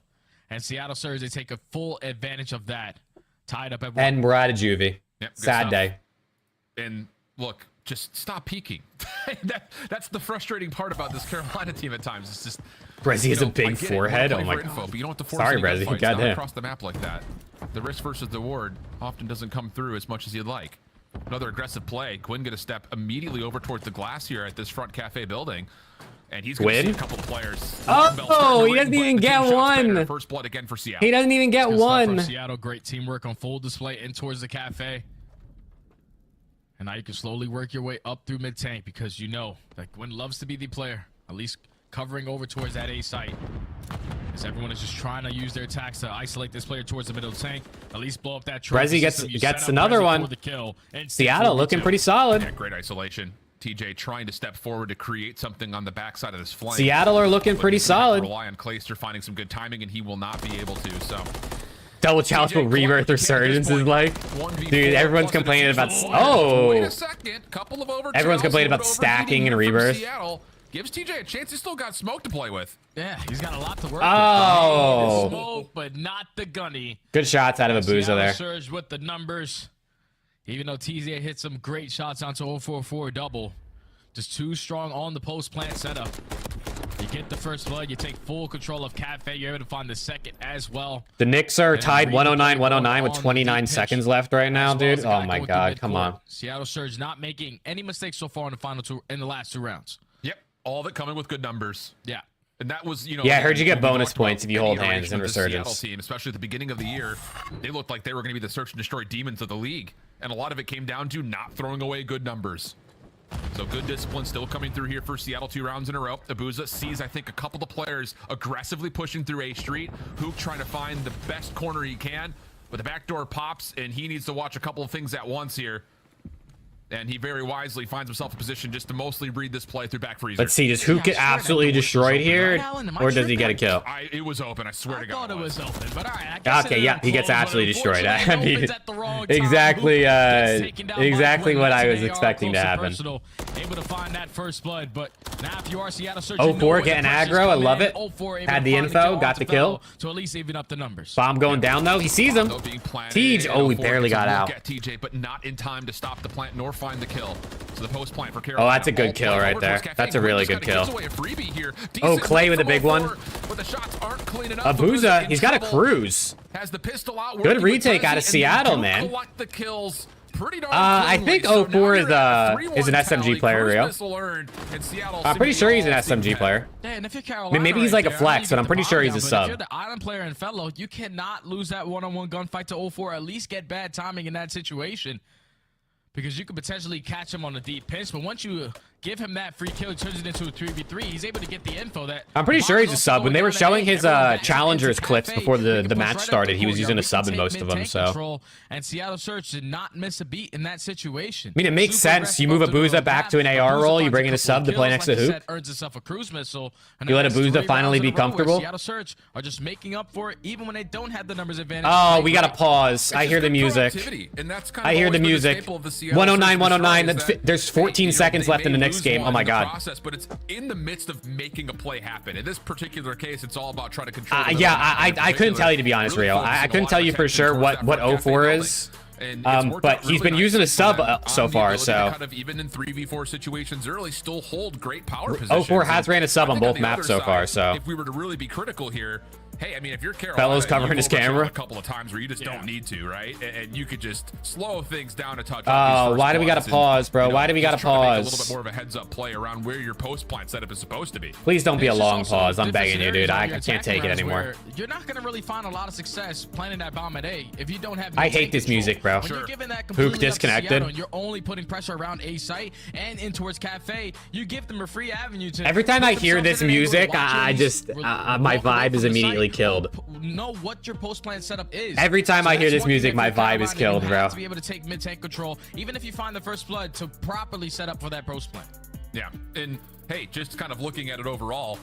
And Seattle Surge, they take a full advantage of that. Tied up at 1. And we're out of juvie. Yep, sad day. And look... Just stop peeking. That's the frustrating part about this Carolina team at times. It's just Brezzy has a big forehead. Oh my god! But you don't have to force sorry, Brezzy. Goddamn. Across the map like that. The risk versus the reward often doesn't come through as much as you'd like. Another aggressive play. Gwyn gonna step immediately over towards the glass here at this front cafe building, and he's gonna see a couple of players. Oh, he doesn't even get one. First blood again for Seattle. He doesn't even get one. Seattle, great teamwork on full display in towards the cafe. And now you can slowly work your way up through mid-tank because you know that Gwyn loves to be the player, at least covering over towards that A site. As everyone is just trying to use their attacks to isolate this player towards the middle tank, at least blow up that Brezzy gets another one. Seattle looking pretty solid. Yeah, great isolation. TJ trying to step forward to create something on the backside of this flank. Seattle are looking pretty solid. Rely on Clayster finding some good timing, and he will not be able to. So. Double challenge with Rebirth Resurgence is like, dude, everyone's complaining about. Oh, wait a second. Couple of everyone's complaining about stacking and Rebirth. Seattle gives TJ a chance. He's still got smoke to play with. Yeah, he's got a lot to work with. Oh, smoke, but not the gunny. Good shots out of Abuza there. Surge with the numbers. Even though TJ hit some great shots onto 044 double, just too strong on the post plant setup. You get the first blood, you take full control of Cafe, you're able to find the second as well. The Knicks are tied 109-109 with 29 seconds left right now, dude. Oh my god, come on. Seattle Surge not making any mistakes so far in the final two, in the last 2 rounds. Yep, all of it coming with good numbers. Yeah. And that was, you know, yeah, I heard you get when we bonus talked about points if you any hold hands iteration in of the Seattle Resurgence. team, especially at the beginning of the year, they looked like they were going to be the search and destroy demons of the league. And a lot of it came down to not throwing away good numbers. So good discipline still coming through here for Seattle 2 rounds in a row. Abuza sees, I think, a couple of players aggressively pushing through A Street. Hook trying to find the best corner he can, but the back door pops, and he needs to watch a couple of things at once here. And he very wisely finds himself in position just to mostly read this play through back freezer. Let's see, does Hook get absolutely destroyed here, or does he get a kill? It was open, I swear to God. I thought it was open, but all right. Okay, yeah, he gets absolutely destroyed. I mean, exactly what I was expecting to happen. Able to find that first blood, but now if you are Seattle Surge, 04 getting aggro, I love it. Had the info, got the kill. To at least even up the numbers. Bomb going down though, he sees him. TJ, oh, he barely got out. TJ, but not in time to stop the plant nor find the kill. So the post plant for Oh, that's a good kill right there. That's a really good kill. Oh, Clay with a big one. Abuza, he's got a cruise. Has the pistol out. Good retake out of Seattle, man. I think 04 is an SMG player, Rio. I'm pretty sure he's an SMG player. I mean, maybe he's like a flex, but I'm pretty sure he's a sub. If you're the island player and fellow, you cannot lose that one-on-one gunfight to 04. At least get bad timing in that situation, because you could potentially catch him on a deep pinch. But once you give him that free kill, he turns it into a 3v3. He's able to get the info that... I'm pretty sure he's a sub. When they were showing his challengers clips before the match started, he was using a sub in most of them, so... And Seattle Search did not miss a beat in that situation. I mean, it makes sense. You move Abuza back to an AR role, you bring in a sub to play next to Hoop. Earns himself a cruise missile. You let Abuza finally be comfortable. Seattle Search are just making up for it, even when they don't have the numbers advantage. Oh, we gotta pause. I hear the music. I hear the music. 109, 109. There's 14 seconds left in the next game. Oh my God. But it's in the midst of making a play happen. In this particular case, it's all about trying to control. Yeah, I couldn't tell you, to be honest, Rio. I couldn't tell you for sure what 04 is. But he's been using a sub so far, so kind of even in 3v4 situations early still hold great power positions. 04 has ran a sub on both maps so far, so if we were to really be critical here, hey, I mean, if you're Carolina, Fellows covering his camera a couple of times where you just don't need to, right? And you could just slow things down a touch. Oh, why do we gotta pause, bro? Why do we gotta pause? A little bit more of a heads up play around where your post plant setup is supposed to be. Please don't be a long pause. I'm begging you, dude. I can't take it anymore. You're not gonna really find a lot of success planting that bomb at A if you don't have. I hate this music, bro. Hook disconnected. You're only putting pressure around A site and in towards Cafe. You give them a free avenue to. Every time I hear this music, I just my vibe is immediately killed. Know what your post plan setup is. Every time I hear this music, my vibe is killed, bro. To be able to take mid tank control, even if you find the first blood, to properly set up for that post plan. Yeah, and hey, just kind of looking at it overall,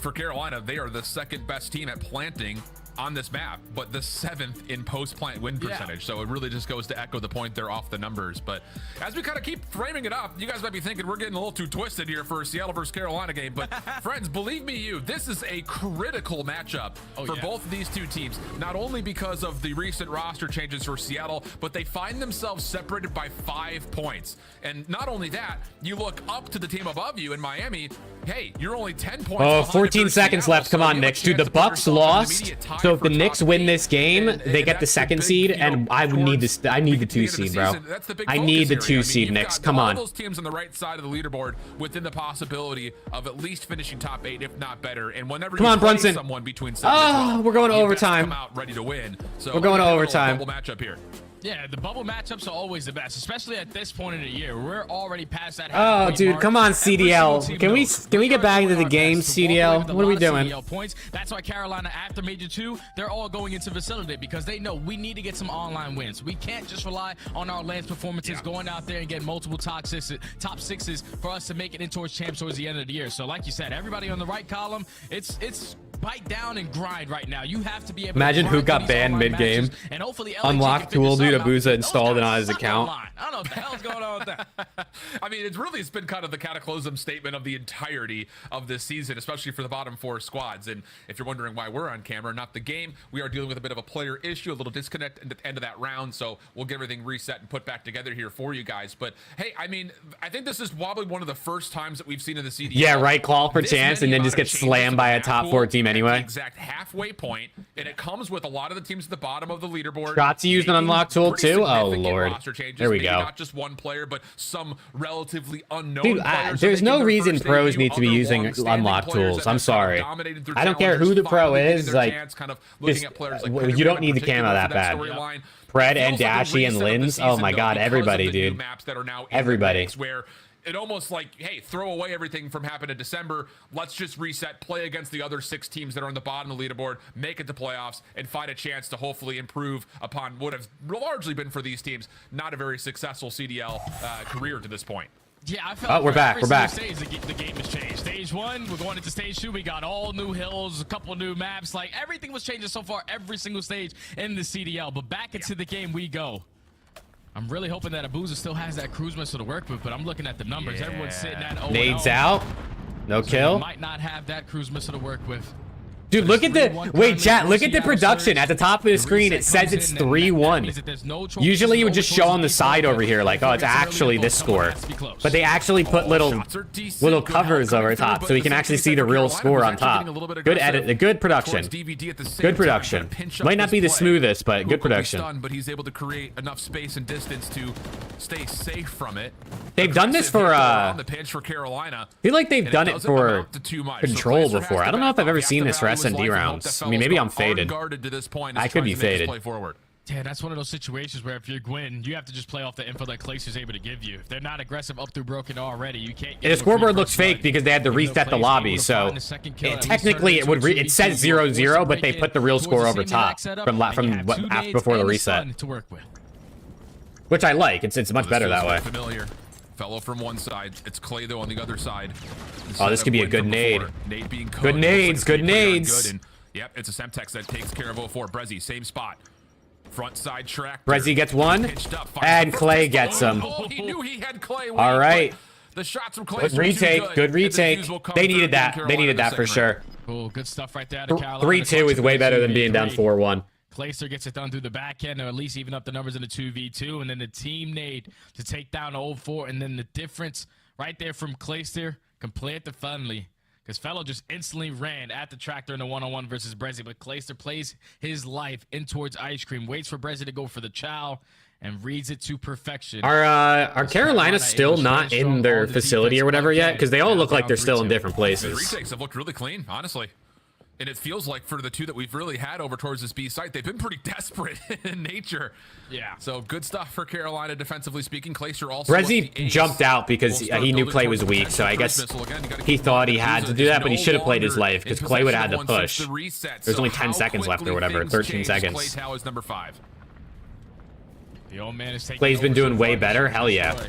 for Carolina, they are the second best team at planting on this map, but the 7th in post-plant win percentage. So it really just goes to echo the point they're off the numbers. But as we kind of keep framing it up, you guys might be thinking we're getting a little too twisted here for a Seattle versus Carolina game. But friends, believe me, this is a critical matchup for both of these two teams. Not only because of the recent roster changes for Seattle, but they find themselves separated by 5 points. And not only that, you look up to the team above you in Miami. Hey, you're only 10 points. Oh, 14 seconds left. Come on, Knicks. Dude, the Bucks lost. So if the Knicks win this game, they get the 2nd seed, and I would need this. I need the 2 seed, bro. I need the 2 seed, Knicks. Come on. All those teams on the right side of the leaderboard within the possibility of at least finishing top 8, if not better. And whenever come on, Brunson. Someone between 7 and 12, we're going to overtime. Come out ready to win. So we're going to overtime. Double matchup here. Yeah, the bubble matchups are always the best, especially at this point in the year. We're already past that. Oh, dude, come on, CDL. Can we get back into the game, CDL? What are we doing? Points. That's why Carolina, after Major 2, they're all going into facility because they know we need to get some online wins. We can't just rely on our Lance performances going out there and get multiple top 6s for us to make it in towards champs towards the end of the year. So, like you said, everybody on the right column, it's bite down and grind right now. You have to be able. Imagine who got banned mid-game. And hopefully unlocked tool, dude. Abuza installed it on his account. I don't know what the hell's going on with that. I mean, it's been kind of the cataclysm statement of the entirety of this season, especially for the bottom 4 squads. And if you're wondering why we're on camera, not the game, we are dealing with a bit of a player issue, a little disconnect at the end of that round. So we'll get everything reset and put back together here for you guys. But hey, I mean, I think this is probably one of the first times that we've seen in the CDL. Yeah, right. Call for chance and then just get slammed by a top 4 team anyway. Exact halfway point, and it comes with a lot of the teams at the bottom of the leaderboard. Shots used an unlock tool too. Oh lord, there we go. Not just one player, but some relatively unknown Dude, players there's no their reason first pros debut, need to be other using long-standing unlock players tools. that I'm have sorry. dominated through I don't care who challengers, the pro finally getting is. their Like, chance, kind of looking at players like you don't need the Pedigree camo for that bad. next storyline. Pred It and feels like a Dashy and reset of the Lins. Oh season, my though, god, because everybody, of the new dude. maps that are now in the Everybody. mix, where it almost like, hey, throw away everything from happened in December. Let's just reset, play against the other 6 teams that are on the bottom of the leaderboard, make it to playoffs, and find a chance to hopefully improve upon what have largely been for these teams not a very successful CDL career to this point. Yeah, I feel Oh, like we're for back, every we're back. single Stage, the game has changed. Stage 1, we're going into stage 2. We got all new hills, a couple new maps. Like, everything was changing so far, every single stage in the CDL. But back into the game we go. I'm really hoping that Abuza still has that cruise missile to work with, but I'm looking at the numbers. Yeah. Everyone's sitting at 0-0. Nades out. No So kill. he might not have that cruise missile to work with. Dude, look at the wait, chat. Look at the production at the top of the screen. It says it's 3-1. Usually, it would just show on the side over here, like, oh, it's actually this score. But they actually put little covers over top, so we can actually see the real score on top. Good edit, good production. Good production. Might not be the smoothest, but good production. But he's able to create enough space and distance to stay safe from it. They've done this for on the pinch for Carolina. I feel like they've done it for Control before. I don't know if I've ever seen this for S&D rounds. I mean, maybe I'm faded. I could be faded. Yeah, that's one of those situations where if you're Gwyn, you have to just play off the info that Clace is able to give you. If they're not aggressive up through broken already, you can't get The scoreboard looks fake because they had to reset the lobby, so technically it says 0-0, but they put the real score over top from before the reset, to work with. which I like. It's much better that way. Familiar. Fellow from one side. It's Clay though on the other side. Oh, this could be a good nade. Nade being Good nades, good nades. Yep, it's a Semtex that takes care of 04. Brezzy, same spot. Front side track. Brezzy gets one, and Clay gets him. Oh, he knew he had Clay. All right. The shots from Clay. Good retake. Good retake. They needed that. They needed that for sure. Cool, good stuff right there. 3-2 is way better than being down 4-1. Clayster gets it done through the back end, or at least even up the numbers in the 2v2, and then the team nade to take down 0-4, and then the difference right there from Clayster, complete the friendly, because Fellow just instantly ran at the tractor in a one-on-one versus Brezzy, but Clayster plays his life in towards Ice Cream, waits for Brezzy to go for the chow, and reads it to perfection. Are Carolina still not in their facility or whatever yet? Because they all look like they're still in different The places. retakes have looked really clean, honestly. And it feels like for the 2 that we've really had over towards this B site, they've been pretty desperate in nature. Yeah. So good stuff for Carolina, defensively speaking. Clayster also. Brezzy jumped out because he knew Clay was weak, so I guess he thought he had to do that, but he should have played his life because Clay would have had to push. There's only 10 seconds left or whatever, 13 seconds. Clay is number 5. The old man is taking Clay's been over doing so way far. better. Hell yeah.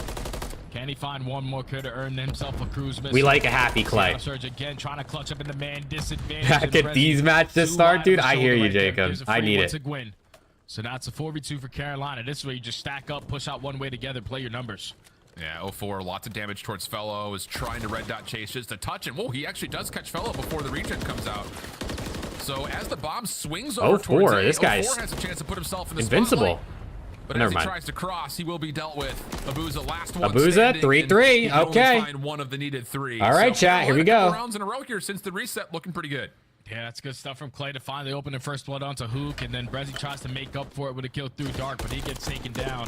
Can he find one more kill to earn himself a cruise missile? We like a happy Clay. Surge again, trying to clutch up in the man disadvantage. Get these matches to start, dude. I hear you, Jacob. I need it. So now it's a 4v2 for Carolina. This way you just stack up, push out one way together, play your numbers. Yeah, 04, lots of damage towards Fellow, is trying to red dot chase just a touch, and whoa, he actually does catch Fellow before the regen comes out. So as the bomb swings over towards A, this guy's 04 has a chance to put himself in the invincible. spotlight. But Never as mind. he tries to cross, he will be dealt with. Abuza last one. Abuza, 3-3. Okay. Find one of the needed 3. All right, chat. Here we go. Rounds in a row here since the reset, looking pretty good. Yeah, that's good stuff from Clay to finally open the first blood onto HAVOK, and then Brezzy tries to make up for it with a kill through dark, but he gets taken down.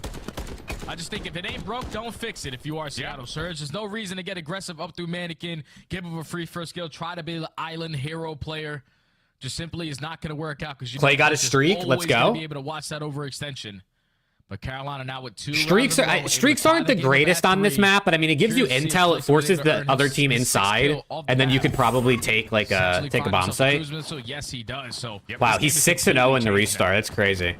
I just think if it ain't broke, don't fix it if you are Seattle Surge. There's no reason to get aggressive up through Mannequin, give him a free first kill, try to be the island hero player. Just simply is not going to work out because Clay got a streak. Let's go. Be able to watch that overextension. But Carolina now with 2 Streaks aren't the greatest on this map, but I mean it gives you intel. It forces the other team inside, and then you could probably take like a bomb site. Yes, he does. So wow, he's 6-0 in the restart. That's crazy.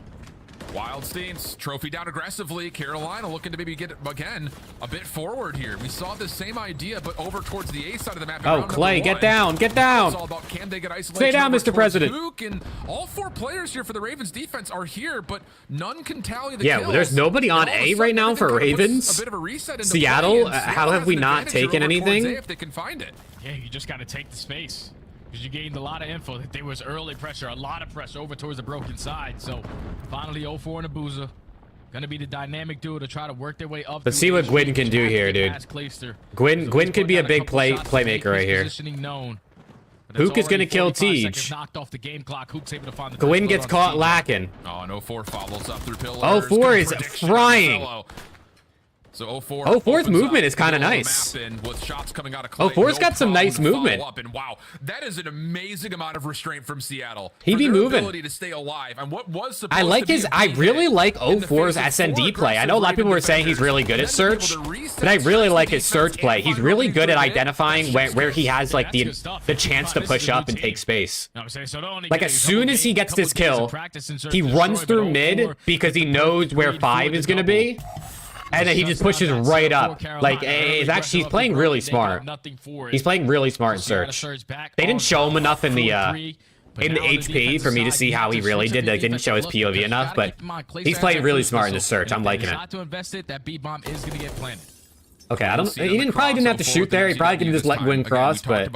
Wildstein's trophy down aggressively. Carolina looking to maybe get it again a bit forward here. We saw the same idea, but over towards the A side of the map. Oh, Clay, get down, get down. It's all about can they get isolated. Stay down, Mr. President. And all 4 players here for the Ravens defense are here, but none can tally the Yeah, kills. there's nobody on A right now for Ravens. A bit of a reset into Seattle, play, and how have we not taken anything? If they can find it. Yeah, you just got to take the space. Because you gained a lot of info that there was early pressure, a lot of pressure over towards the broken side. So finally 0-4 and Abuza. Gonna be the dynamic duo to try to work their way up. Let's see what Gwyn can do here, dude. Gwyn could be a big playmaker right here. HAVOK is gonna kill Tej. Gwyn gets caught lacking. Oh, no 4 follows up through pillars. 04 is frying. So 04 04's movement is kind of nice. With shots coming out of Clay, 04's got some nice movement. And wow, that is an amazing amount of restraint from Seattle. He be moving. Ability to stay alive. And what was I like his. I really like 04's SND play. I know a lot of people were saying he's really good at search, but I really like his search play. He's really good at identifying where he has like the chance to push up and take space. Like as soon as he gets this kill, he runs through mid because he knows where 5 is gonna be. And then he just pushes right up. Like, it's actually, he's playing really smart. He's playing really smart in search. They didn't show him enough in the HP for me to see how he really did. They didn't show his POV enough, but he's playing really smart in the search. I'm liking it. Okay, he probably didn't have to shoot there. He probably could just let Gwyn cross, but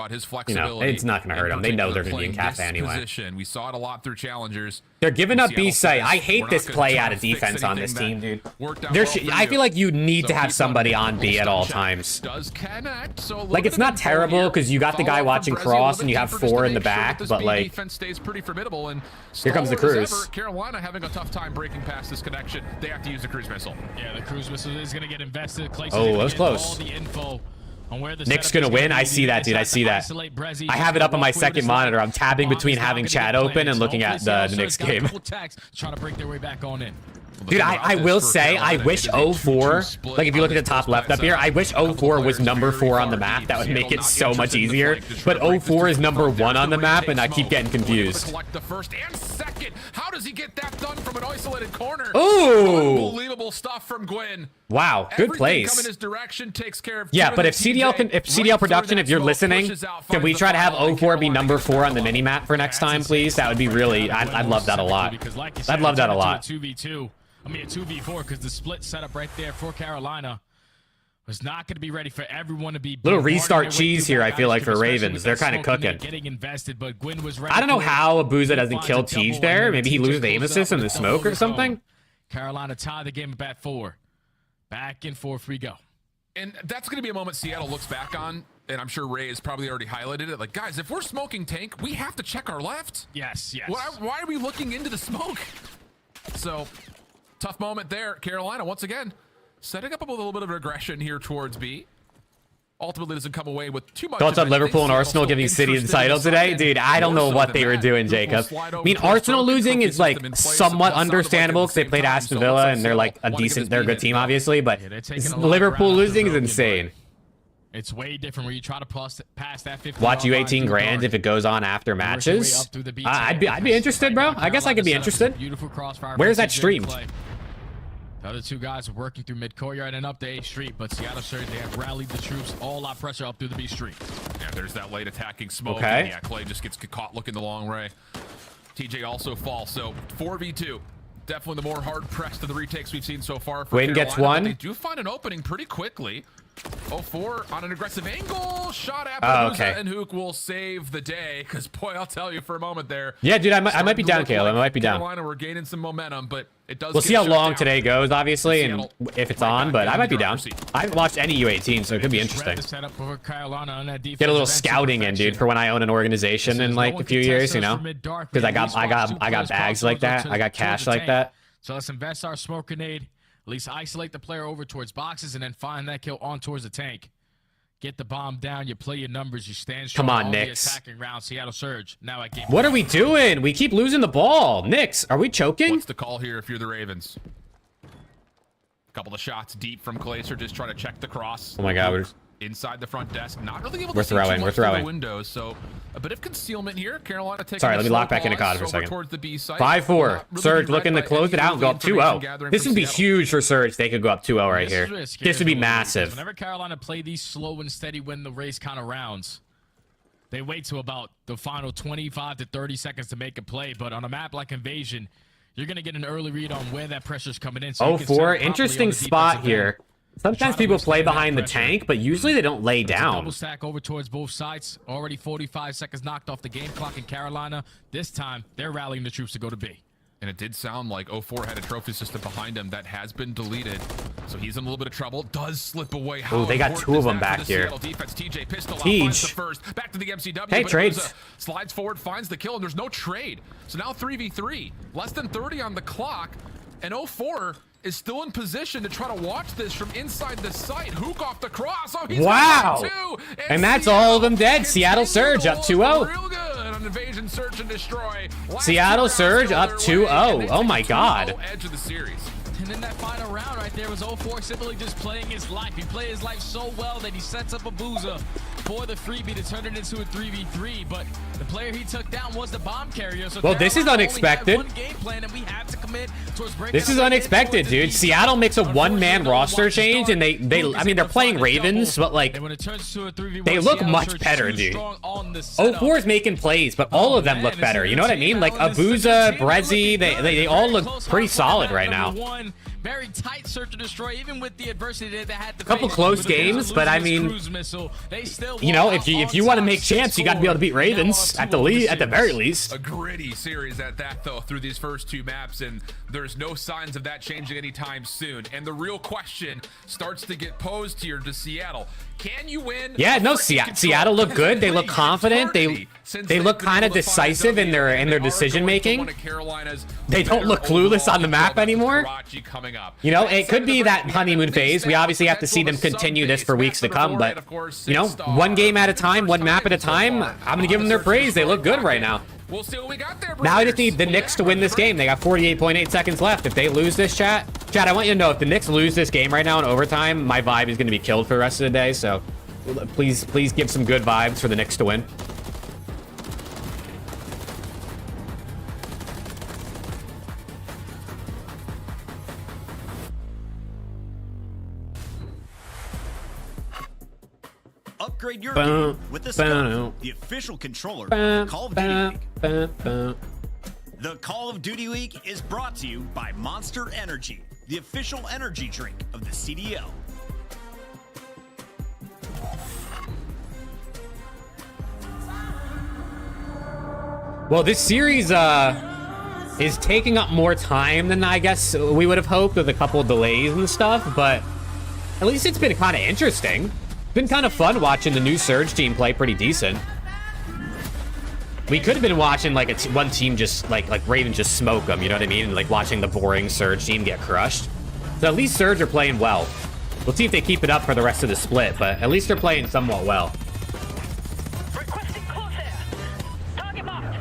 you know, it's not gonna hurt him. They know they're gonna be in cafe anyway. We saw it a lot through challengers. They're giving up B site. I hate this play out of defense on this team, dude. I feel like you need to have somebody on B at all times. Like, it's not terrible because you got the guy watching cross and you have 4 in the back, but like, defense stays pretty formidable. And here comes the cruise. Carolina having a tough time breaking past this connection. They have to use the cruise missile. Yeah, the cruise missile is going to get invested. Oh, that was close. Nick's gonna win. I see that, dude. I see that. I have it up on my second monitor. I'm tabbing between having chat open and looking at the Knicks game. Dude, I will say, I wish 04, like if you look at the top left up here, I wish 04 was number 4 on the map. That would make it so much easier. But 04 is number 1 on the map, and I keep getting confused. The first and second. How does he get that done from an isolated corner? Ooh! Unbelievable stuff from Gwyn. Wow, good plays. Coming his direction, takes care of yeah, but if CDL production, if you're listening, can we try to have 04 be number 4 on the mini map for next time, please? That would be really, I'd love that a lot. I'd love that a lot. 2v2. I mean, a 2v4 because the split setup right there for Carolina was not going to be ready for everyone to be. Little restart cheese here, I feel like, for Ravens. They're kind of cooking. I don't know how Abuza doesn't kill Tej there. Maybe he loses the aim assist in the smoke or something. Carolina tie the game at 4. Back and forth we go. And that's going to be a moment Seattle looks back on, and I'm sure Ray has probably already highlighted it. Like, guys, if we're smoking tank, we have to check our left. Yes, yes. Why are we looking into the smoke? So, tough moment there. Carolina, once again, setting up a little bit of aggression here towards B. Ultimately doesn't come away with too much. Thoughts on Liverpool and Arsenal giving City the title today? Dude, I don't know what they were doing, Jacob. I mean, Arsenal losing is like somewhat understandable because they played Aston Villa and they're like they're a good team, obviously, but Liverpool losing is insane. It's way different where you try to pass that 50. Watch U18 grand if it goes on after matches. I'd be interested, bro. I guess I could be interested. Where's that streamed? The other two guys are working through mid-courtyard and up the A street, but Seattle Surge, they have rallied the troops, all out pressure up through the B street. Yeah, there's that late attacking smoke. Okay. Yeah, Clay just gets caught looking the long way. TJ also falls, so 4v2. Definitely the more hard-pressed of the retakes we've seen so far. Gwyn gets one. They do find an opening pretty quickly. 04 on an aggressive angle. Shot at okay. And Hook will save the day, because, boy, I'll tell you for a moment there. Yeah, dude, I might be down, Caleb. I might be down. Carolina, we're gaining some momentum, but it does. We'll see how long today goes, obviously, and if it's on, but I might be down. I haven't watched any U18, so it could be interesting. Get a little scouting in, dude, for when I own an organization in like a few years, you know? Because I got bags like that. I got cash like that. So let's invest our smoke grenade. At least isolate the player over towards boxes and then find that kill on towards the tank. Get the bomb down. You play your numbers. You stand strong. Come on, Knicks. Attacking round, Seattle Surge. Now at game. What are we doing? We keep losing the ball. Knicks, are we choking? What's the call here if you're the Ravens? A couple of shots deep from Glacier, just trying to check the cross. Oh my God, we're inside the front desk, not really able to see too much through the windows, so a bit of concealment here. Carolina taking. Sorry, let me lock back into COD for a second. 5-4. Really Surge looking to close it out and go up 2-0. This would be huge for Surge. They could go up 2-0 right here. This would be massive. Whenever Carolina play these slow and steady win the race kind of rounds, they wait till about the final 25 to 30 seconds to make a play. But on a map like Invasion, you're going to get an early read on where that pressure's coming in. So 04, interesting spot here. Sometimes people play behind the tank, but usually they don't lay down. Double stack over towards both sides. Already 45 seconds knocked off the game clock in Carolina. This time, they're rallying the troops to go to B. And it did sound like 04 had a trophy system behind him that has been deleted. So he's in a little bit of trouble. Does slip away. Oh, they got two of them back here. TJ pistol Tej. back to the MCW. Hey, trades. Slides forward, finds the kill, and there's no trade. So now 3v3. Less than 30 on the clock. And 04 is still in position to try to watch this from inside the site. HAVOK off the cross. Oh, he's Wow. got two. And that's all of them dead. Seattle Surge up 2-0. Real good on invasion, search, and destroy. Last Seattle two Surge rounds up go their way, 2-0. and they Oh take my a 2-0 God. edge of the series. And then that final round right there was 0-4 simply just playing his life. He played his life so well that he sets up a boozer for the freebie to turn it into a 3v3. But the player he took down was the bomb carrier. So Well, this is Carolina only unexpected. had one game plan, and we had to commit towards breaking This is out unexpected, towards the dude. defense. Seattle makes a one-man Unfortunately, roster watch the change, start. and they HAVOK I mean, they're is playing able to find a Ravens, double. but like, And when it turns to a 3v1, they look Seattle much Surge better, too dude. strong on the setup. 04 is making plays, but all of them Man, look this better. is You know a what I team mean? Like battle, and this is a Abuza, team that's Brezzy, looking good. they all Very look close pretty hardcore solid battle right now. number one. Very tight search and destroy, even with the adversity that they had to Couple face close with the games, but I losing mean, cruise missile. They still you know, walk if out you on want to top make champs, you got to be able to beat 6-4. Ravens Now at the up 2-0 lead, at the very series. least. A gritty series at that, though, through these first two maps, and there's no signs of that changing anytime soon. And the real question starts to get posed here to Seattle. Can you win? Yeah, no, Freaking Seattle look good. They look It's confident. eternity since They they've look been kind of able to find a decisive in W, and their they are decision going to making. one of Carolina's They don't better look clueless overall on the map until anymore. Karachi coming up. You know, it Outside could of the be break, that we have honeymoon the phase. We obviously have to see them potential continue this sub-base. for weeks to Map come, number but, four, of course, you know, 6-star. one game at a time, one First map at a time. so far. I'm going to give them their praise. They look good right now. We'll see what we got there, Now I just brothers. need the Knicks to win this game. They got 48.8 seconds left. If they lose this, chat, I want you to know, if the Knicks lose this game right now in overtime, my vibe is going to be killed for the rest of the day. So please give some good vibes for the Knicks to win. Upgrade your game with the SCUMP, the official controller of the Call of Duty League. The Call of Duty League is brought to you by Monster Energy, the official energy drink of the CDL. Well, this series is taking up more time than I guess we would have hoped, with a couple of delays and stuff, but at least it's been kind of interesting. It's been kind of fun watching the new Surge team play pretty decent. We could have been watching like one team just like Ravens just smoke them, you know what I mean? Like watching the boring Surge team get crushed. So at least Surge are playing well. We'll see if they keep it up for the rest of the split, but at least they're playing somewhat well. Requesting close air. Target marked.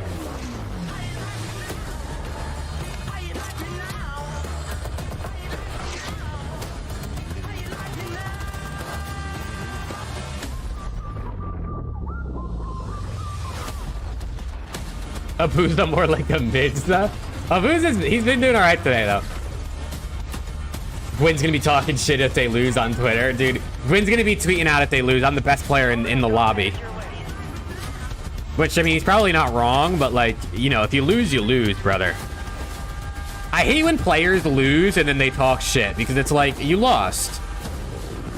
Abuza more like a mid stuff. He's been doing all right today though. Gwyn's gonna be talking shit if they lose on Twitter, dude. Gwyn's gonna be tweeting out if they lose. I'm the best player in the lobby. Which, I mean, he's probably not wrong, but like, you know, if you lose, brother. I hate when players lose and then they talk shit, because it's like, you lost.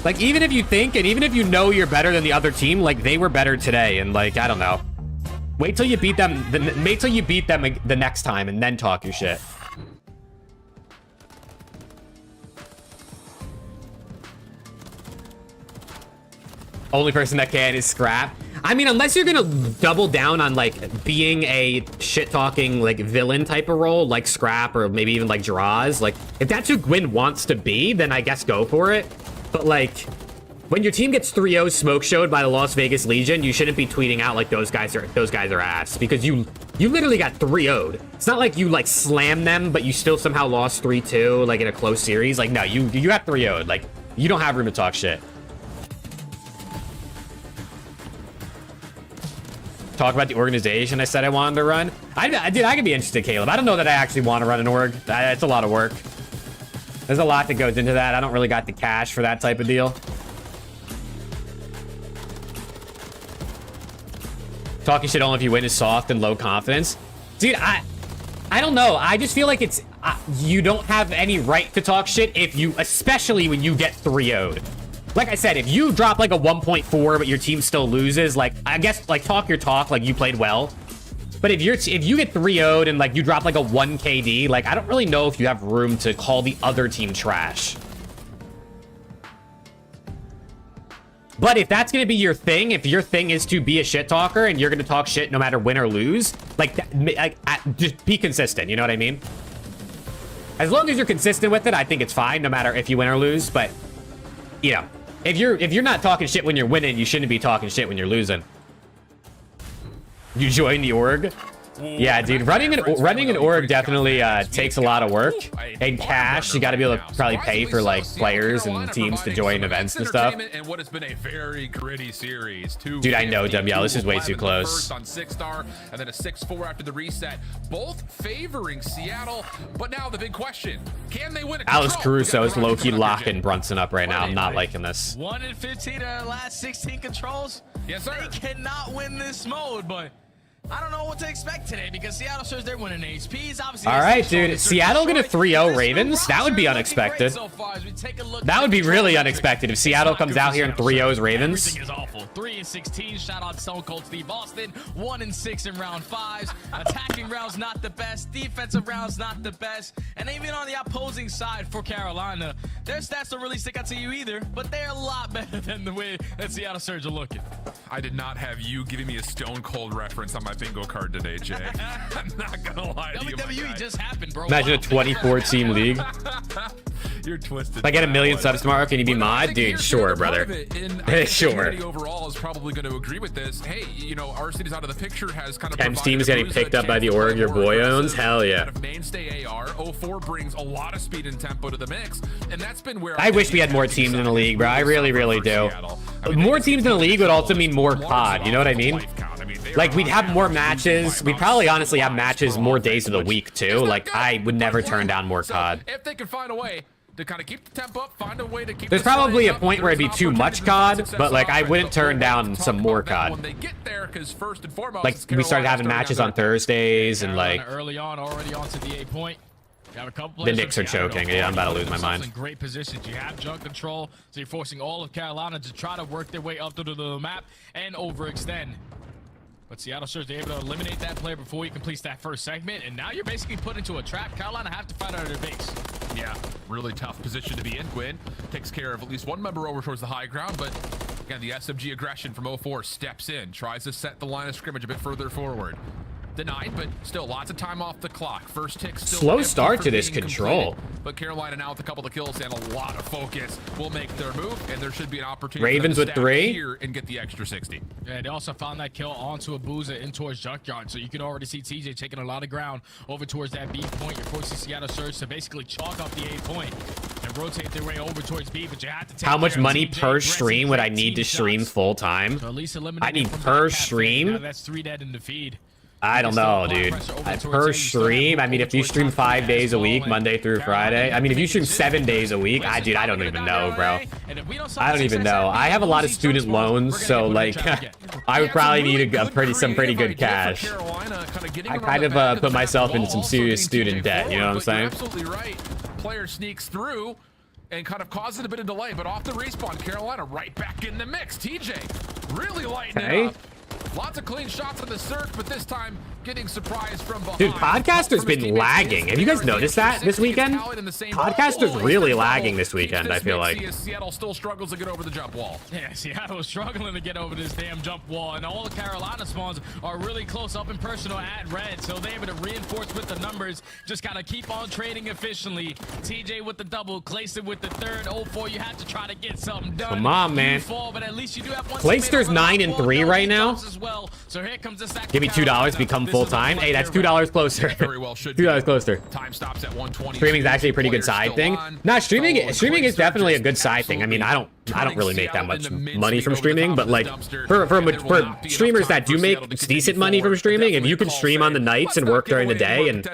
Like, even if you think, and even if you know you're better than the other team, like, they were better today, and like, I don't know. Wait till you beat them, wait till you beat them the next time, and then talk your shit. Only person that can is Scrap. I mean, unless you're gonna double down on like being a shit-talking like villain type of role, like Scrap or maybe even like Draws, like if that's who Gwyn wants to be, then I guess go for it. But like, when your team gets 3-0 smoke showed by the Las Vegas Legion, you shouldn't be tweeting out like those guys are ass, because you literally got 3-0'd. It's not like you like slammed them, but you still somehow lost 3-2 like in a close series. Like, no, you got 3-0'd. Like, you don't have room to talk shit. Talk about the organization I said I wanted to run. Dude, I could be interested, Caleb. I don't know that I actually want to run an org. It's a lot of work. There's a lot that goes into that. I don't really got the cash for that type of deal. Talking shit only if you win is soft and low confidence. Dude, I don't know. I just feel like it's... you don't have any right to talk shit if you... Especially when you get 3-0'd. Like I said, if you drop like a 1.4 but your team still loses, like, I guess, like, talk your talk, like, you played well. But if you get 3-0'd and like you drop like a 1 KD, like, I don't really know if you have room to call the other team trash. But if that's gonna be your thing, if your thing is to be a shit talker and you're gonna talk shit no matter win or lose, like just be consistent, you know what I mean? As long as you're consistent with it, I think it's fine, no matter if you win or lose. But, you know, if you're not talking shit when you're winning, you shouldn't be talking shit when you're losing. You join the org? Yeah, dude, running an org definitely takes a lot of work and cash. You got to be able to probably pay for like players and teams to join events and stuff. And what has been a very gritty series. Dude, I know, Dumb. This is way too close. On 6-star and then a 6-4 after the reset, both favoring Seattle. But now the big question: can they win? Alex Caruso is low-key locking Brunson up right now. I'm not liking this. 1 in 15 of their last 16 controls. Yes, sir. They cannot win this mode, but I don't know what to expect today because Seattle says they're winning HPs. Obviously, all right, dude. Seattle gonna 3-0 Ravens. That would be unexpected. That would be really unexpected if Seattle comes out here and 3-0s Ravens. Everything is awful. 3 in 16. Shout out to Stone Cold Steve Austin. 1 in 6 in round 5s. Attacking rounds not the best. Defensive rounds not the best. And even on the opposing side for Carolina, their stats don't really stick out to you either. But they're a lot better than the way that Seattle Surge are looking. I did not have you giving me a Stone Cold reference on my bingo card today, Jay. I'm not gonna lie to you. WWE just happened, bro. Imagine a 24-team league. You're twisted. If I get 1 million subs tomorrow, can you be mod? Dude, sure, brother. Sure. Overall is probably going to agree with this. Hey, you know, our city's out of the picture has kind of. Ken's team is getting picked up by the org your boy owns. Hell yeah. Mainstay AR 04 brings a lot of speed and tempo to the mix, and that's been where I wish we had more teams in the league, bro. I really, really do. More teams in the league would also mean more COD. You know what I mean? Like, we'd have more matches. We'd probably honestly have matches more days of the week, too. Like, I would never turn down more COD. If they can find a way to kind of keep the tempo up, find a way to keep. There's probably a point where it'd be too much COD, but like I wouldn't turn down some more COD. When they get there, because first and foremost, like we started having matches on Thursdays and like early on, already onto the A point. The Knicks are choking. Yeah, I'm about to lose my mind. In great positions. You have junk control, so you're forcing all of Carolina to try to work their way up to the map and overextend. But Seattle Surge, they're able to eliminate that player before he completes that first segment, and now you're basically put into a trap. Carolina have to fight out of their base. Yeah, really tough position to be in. Quinn takes care of at least one member over towards the high ground, but again, the SMG aggression from 04 steps in, tries to set the line of scrimmage a bit further forward. Denied, but still lots of time off the clock. First tick still slow start to this control. Completed. But Carolina now with a couple of kills and a lot of focus will make their move, and there should be an opportunity Ravens with 3 here and get the extra 60. Yeah, they also found that kill onto a Booza in towards Junkyard, so you can already see TJ taking a lot of ground over towards that B point. You're forcing Seattle Surge to basically chalk up the A point and rotate their way over towards B, but you have to take how much money per stream would I need to stream full time? So at least I need per stream. Now that's 3 dead in the feed. I don't know, dude. Per stream, I mean, if you stream 5 days a week, Monday through Friday. I mean, if you stream 7 days a week, dude, I don't even know, bro. I don't even know. I have a lot of student loans, so like, I would probably need some pretty good cash. I kind of put myself into some serious student debt. You know what I'm saying? Absolutely right. Player sneaks through and kind of causes a bit of delay, but off the respawn, Carolina right back in the mix. TJ really lighting it up. Lots of clean shots on the search, but this time getting surprised from behind. Dude, Podcaster's been lagging. Have you guys noticed that this weekend? Podcaster's really lagging this weekend, I feel like. Seattle still struggles to get over the jump wall. Yeah, Seattle is struggling to get over this damn jump wall, and all the Carolina spawns are really close up and personal at red, so they're able to reinforce with the numbers. Just gotta keep on trading efficiently. TJ with the double, Clayster with the third. 04, you have to try to get something done. Come on, man. But at least you do have one. Clayster's 9-3 right now. Well. So here comes the give me $2, become full time. Hey, that's $2 closer. Very well should $2 closer. Time stops at 120. Streaming's actually a pretty good side thing. Nah, streaming is definitely a good side thing. I mean, I don't really make that much money from streaming, but like for streamers that do make decent money from streaming, if you can stream on the nights and work during the day and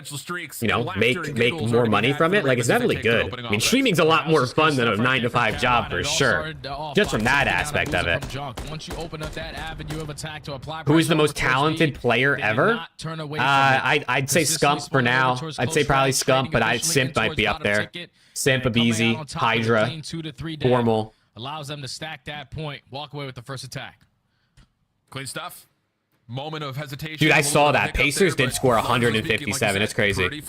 you know make more money from it, like it's definitely good. I mean, streaming's a lot more fun than a 9-to-5 job for sure. Just from that aspect of it. Once you open up that avenue of attack to apply, who is the most talented player ever? I'd say SCUMP for now. I'd say probably SCUMP, but SIMP might be up there. SIMP, Abizi, Hydra, Formal. Allows them to stack that point, walk away with the first attack. Clean stuff. moment of hesitation. Dude, I saw that. Pacers did score 157. It's crazy.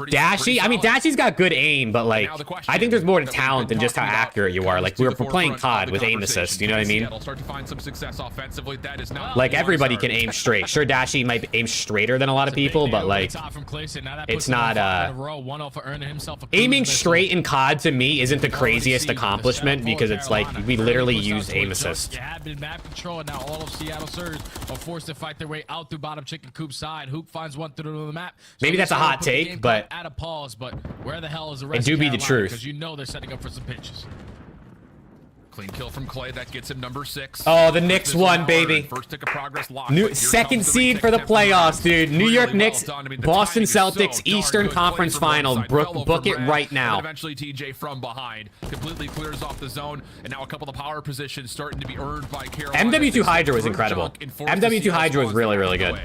Dashy, I mean, Dashy's got good aim, but like, I think there's more to talent than just how accurate you are. Like, we're playing COD with aim assist, you know what I mean? Start to find some success offensively. That is not Like, everybody can aim straight. Sure, Dashy might aim straighter than a lot of people, but like, it's not, aiming straight in COD to me isn't the craziest accomplishment because it's like, we literally use aim assist. You have been map control, and now all of Seattle Surge are forced to fight their way out through bottom chicken coop side. Hook finds one through the map. So maybe that's a hot take, but at a pause. But where the hell is the rest? It do be the truth. Because you know they're setting up for some pitches. Clean kill from Clay. That gets him number 6. Oh, the Knicks won, baby. First tick of progress locked. New second seed for the playoffs, dude. New York Knicks, Boston Celtics, Eastern Conference Finals. Book it right now. Eventually, TJ from behind completely clears off the zone, and now a couple of power positions starting to be earned by Carolina. MW2 Hydra was incredible. MW2 Hydra was really, really good.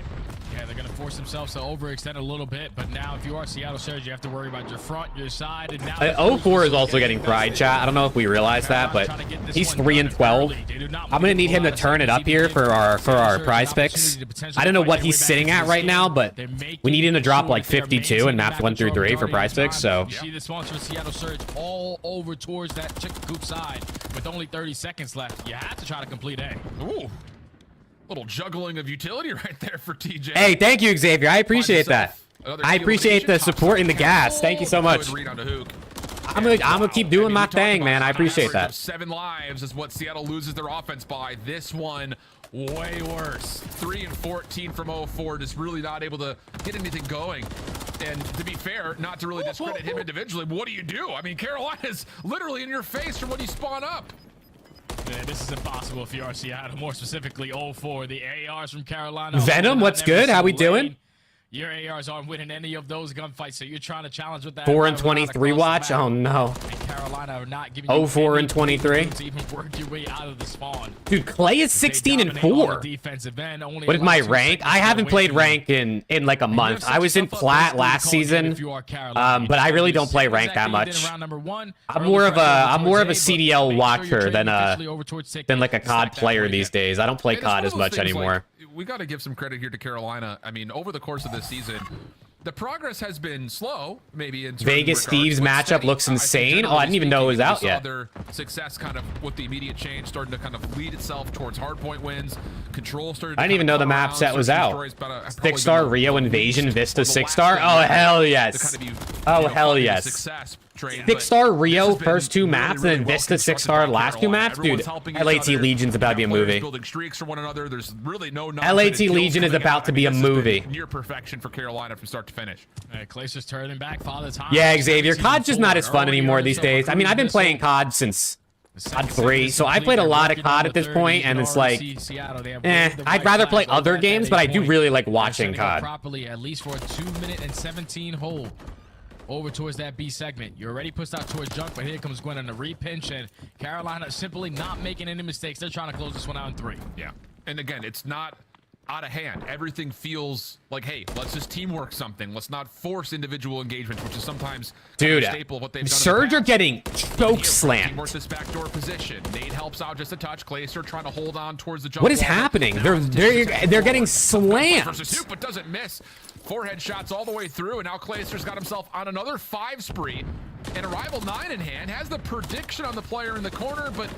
Yeah, they're going to force themselves to overextend a little bit, but now if you are Seattle Surge, you have to worry about your front, your side, and now 04 is also getting fried, chat. I don't know if we realize that, but he's 3-12. I'm gonna need him to turn it up here for our prize picks. I don't know what he's sitting at right now, but we need him to drop like 52 in maps 1 through 3 for prize picks. So see the sponsor of Seattle Surge all over towards that chicken coop side with only 30 seconds left. You have to try to complete A. Ooh. Little juggling of utility right there for TJ. Hey, thank you, Xavier. I appreciate that. I appreciate the support in the gas. Thank you so much. I'm gonna keep doing my thing, man. I appreciate that. 7 lives is what Seattle loses their offense by. This one way worse. 3-14 from 04, just really not able to get anything going. And to be fair, not to really discredit him individually, but what do you do? I mean, Carolina's literally in your face from when you spawn up. Man, this is impossible if you are Seattle, more specifically 04. The ARs from Carolina. Venom, what's good? How we doing? Your ARs aren't winning any of those gunfights, so you're trying to challenge with that. 4-23 watch? Oh no. And Carolina are not giving you 4-23. to even work your way out of the spawn. Dude, Clay is 16-4. What is my rank? I haven't played rank in like a month. I was in plat last season, but I really don't play rank that much. I'm more of a CDL watcher than like a COD player these days. I don't play COD as much anymore. We got to give some credit here to Carolina. I mean, over the course of this season, the progress has been slow, maybe in Vegas Steve's matchup looks insane. Oh, I didn't even know it was out yet. Their success kind of with the immediate change starting to kind of lead itself towards hardpoint wins. Control started. I didn't even know the map set was out. 6-star Rio Invasion Vista 6-star. Oh hell yes. Oh hell yes. 6-star Rio first 2 maps and then Vista 6-star last 2 maps, dude. LAT Legion's about to be a movie. LAT Legion is about to be a movie. Near perfection for Carolina from start to finish. Clay's just turning back father time. Yeah, Xavier, COD's just not as fun anymore these days. I mean, I've been playing COD since COD 3, so I played a lot of COD at this point, and it's like, I'd rather play other games, but I do really like watching COD. Properly, at least for a 2-minute and 17 hold. Over towards that B segment. You're already pushed out towards junk, but here comes Gwen on the repinch, and Carolina simply not making any mistakes. They're trying to close this one out in 3. Yeah, and again, it's not out of hand. Everything feels like, hey, let's just teamwork something. Let's not force individual engagement, which is sometimes dude, a staple of what they've done. Surge are getting choke slammed. This backdoor position. Nate helps out just a touch. Clayster trying to hold on towards the jump. What is happening? They're getting slammed. But doesn't miss. 4 headshots all the way through, and now Clayster's got himself on another 5 spree. And Arrival 9 in hand has the prediction on the player in the corner, but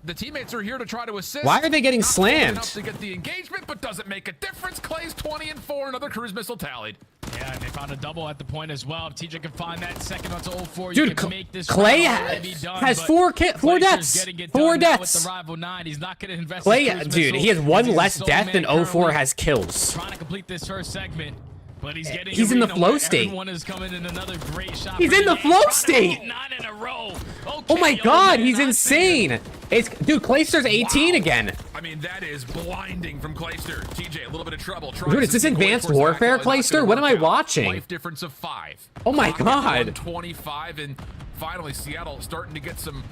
the teammates are here to try to assist. Why are they getting slammed? To get the engagement, but doesn't make a difference. Clay's 20-4, another cruise missile tallied. Yeah, and they found a double at the point as well. If TJ can find that second onto 04, dude, you can make this Clay has 4 deaths. 4 deaths. With the Rival 9, he's not going to invest. Clay, dude, he has 1 less death than 04 has kills. Trying to complete this first segment. But he's in the flow state. Is coming in another great shot. He's in the flow state. 9 in a row. Okay, oh my god, he's insane. Dude, Clayster's 18 again. I mean, that is blinding from Clayster. TJ, a little bit of trouble. Dude, is this Advanced Warfare, Clayster? What am I watching? Life difference of 5. Oh my god. 25, and finally Seattle starting to get some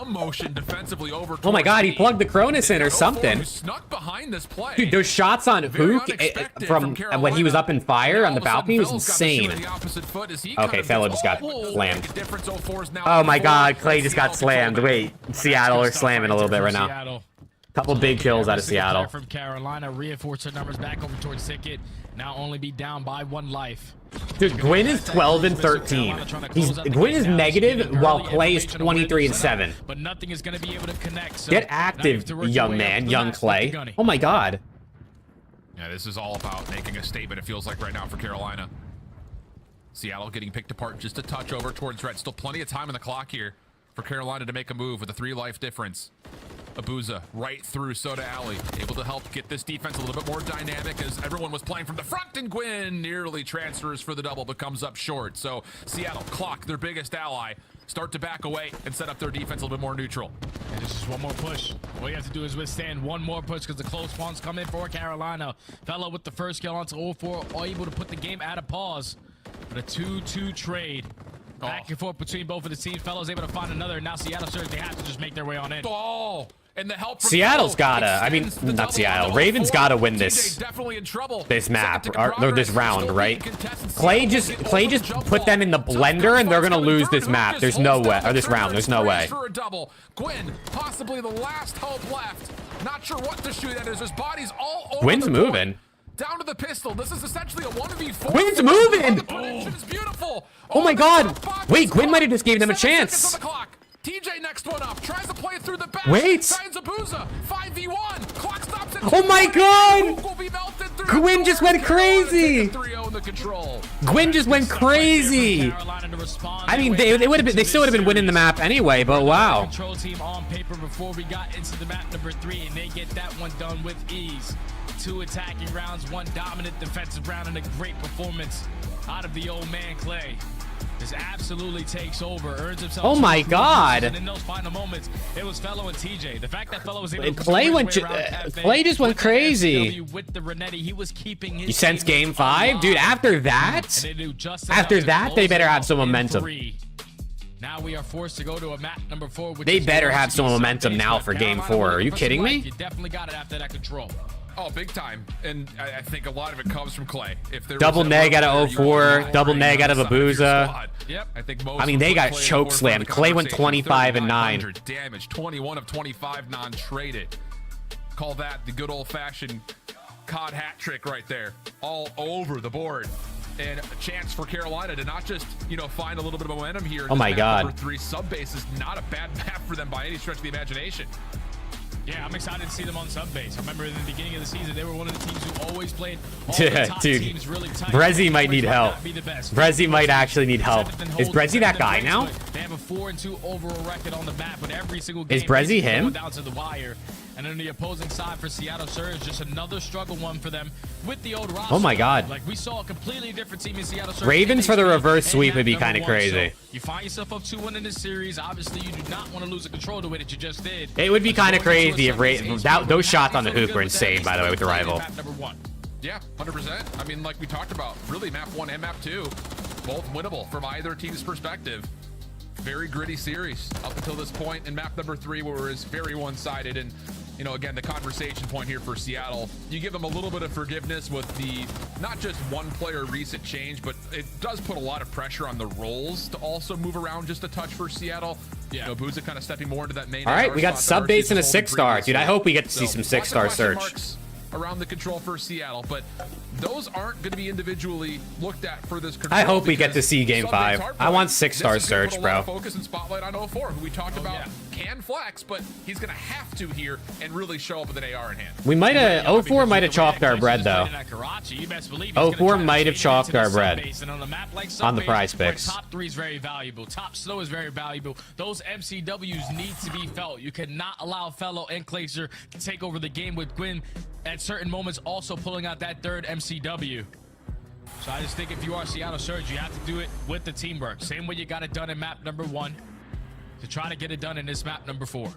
motion defensively over. Oh my god, he plugged the Cronus in or something. Snuck behind this play. Dude, those shots on HAVOK from when he was up in fire on the balcony was insane. Okay, fellow just got slammed. Oh my god, Clay just got slammed. Wait, Seattle are slamming a little bit right now. Couple big kills out of Every single player Seattle. from Carolina reinforced their numbers back over towards Ticket. Now only be down by 1 life. Dude, Gwyn is 12 and 13. Gwyn is negative while Clay is 23 and 7. But nothing is going to be able to connect. So Get active, young man, young Clay. Oh my God. Yeah, this is all about making a statement, it feels like right now for Carolina. Seattle getting picked apart just a touch over towards Red. Still plenty of time on the clock here for Carolina to make a move with a 3 life difference. Abuza right through Soda Alley, able to help get this defense a little bit more dynamic as everyone was playing from the front, and Gwyn nearly transfers for the double but comes up short. So Seattle clock, their biggest ally, start to back away and set up their defense a little bit more neutral. And it's just one more push. All you have to do is withstand one more push because the close spawns come in for Carolina. Fellow with the first kill onto 0-4, all able to put the game at a pause. But a 2-2 trade. Back and forth between both of the teams. Fellow's able to find another. Now Seattle Surge, they have to just make their way on in. Oh, and the help from Seattle's gotta, I mean, not Seattle. Ravens gotta win this map or this round, right? Clay just put them in the blender and they're gonna lose this map. There's no way, or this round. There's no way. For a double. Gwyn, possibly the last hope left. Not sure what to shoot at. There's bodies all over. Gwyn's the moving. Down to the pistol. This is essentially a 1v4. Gwyn's moving. The prediction is beautiful. Oh my God. Wait, Gwyn might have just gave them a chance. TJ next one up. Tries to play it through the back. Wait. Finds Abuza. 5v1. Clock stops at Oh my God. Gwyn just went crazy. Gwyn just went crazy. I mean, they still would have been winning the map anyway, but wow. Control team on paper before we got into the map number 3, and they get that one done with ease. 2 attacking rounds, 1 dominant defensive round, and a great performance out of the old man Clay. This absolutely takes over, earns himself. Oh my God! And in those final moments, it was Fellow and TJ. The fact that Fellow was able to Clay just went crazy. With the Renetti, he was keeping his. You sense game 5, dude. After that, they better have some momentum. Now we are forced to go to a map number 4. They better have some momentum now for game 4. Are you kidding me? You definitely got it after that control. Oh, big time. And I think a lot of it comes from Clay. If there double neg out of 0-4, double neg out of Abuza. Yep. I mean, they got choke slammed. Clay went 25 and 9. Damage, 21 of 25 non-traded. Call that the good old-fashioned COD hat trick right there. All over the board. And a chance for Carolina to not just, find a little bit of momentum here. Oh my God. Number 3 sub base is not a bad map for them by any stretch of the imagination. Yeah, I'm excited to see them on sub base. I remember in the beginning of the season, they were one of the teams who always played all the top teams really tight. Brezzy might need help. Brezzy might actually need help. Is Brezzy that guy now? They have a 4-2 overall record on the map, but every single game is Brezzy him? Down to the wire. And on the opposing side for Seattle Surge, just another struggle one for them with the old roster. Oh my God. Like we saw a completely different team in Seattle Surge. Ravens for the reverse sweep would be kind of crazy. So you find yourself up 2-1 in this series. Obviously, you do not want to lose the control the way that you just did. It would be kind of crazy if those shots on the hoop were insane, by the way, with the rival. Yeah, 100%. I mean, like we talked about, really map 1 and map 2, both winnable from either team's perspective. Very gritty series up until this point in map number 3, where it's very one-sided. And again, the conversation point here for Seattle, you give them a little bit of forgiveness with the not just one player recent change, but it does put a lot of pressure on the roles to also move around just a touch for Seattle. Yeah, Abuza kind of stepping more into that main. All right, we got sub base and a 6-star, dude. I hope we get to see some 6-star Surge around the control for Seattle, but those aren't going to be individually looked at for this control. I hope we get to see game 5. I want 6-star Surge, bro. Focus and spotlight on 0-4, who we talked about can flex, but he's going to have to here and really show up with an AR in hand. We might have 0-4 might have chalked our bread though. 0-4 might have chalked our bread on the prize picks. Top 3 is very valuable. Top slow is very valuable. Those MCWs need to be felt. You cannot allow Fellow and Glacier to take over the game with Gwyn at certain moments also pulling out that 3rd MCW. So I just think if you are Seattle Surge, you have to do it with the teamwork. Same way you got it done in map number 1 to try to get it done in this map number 4.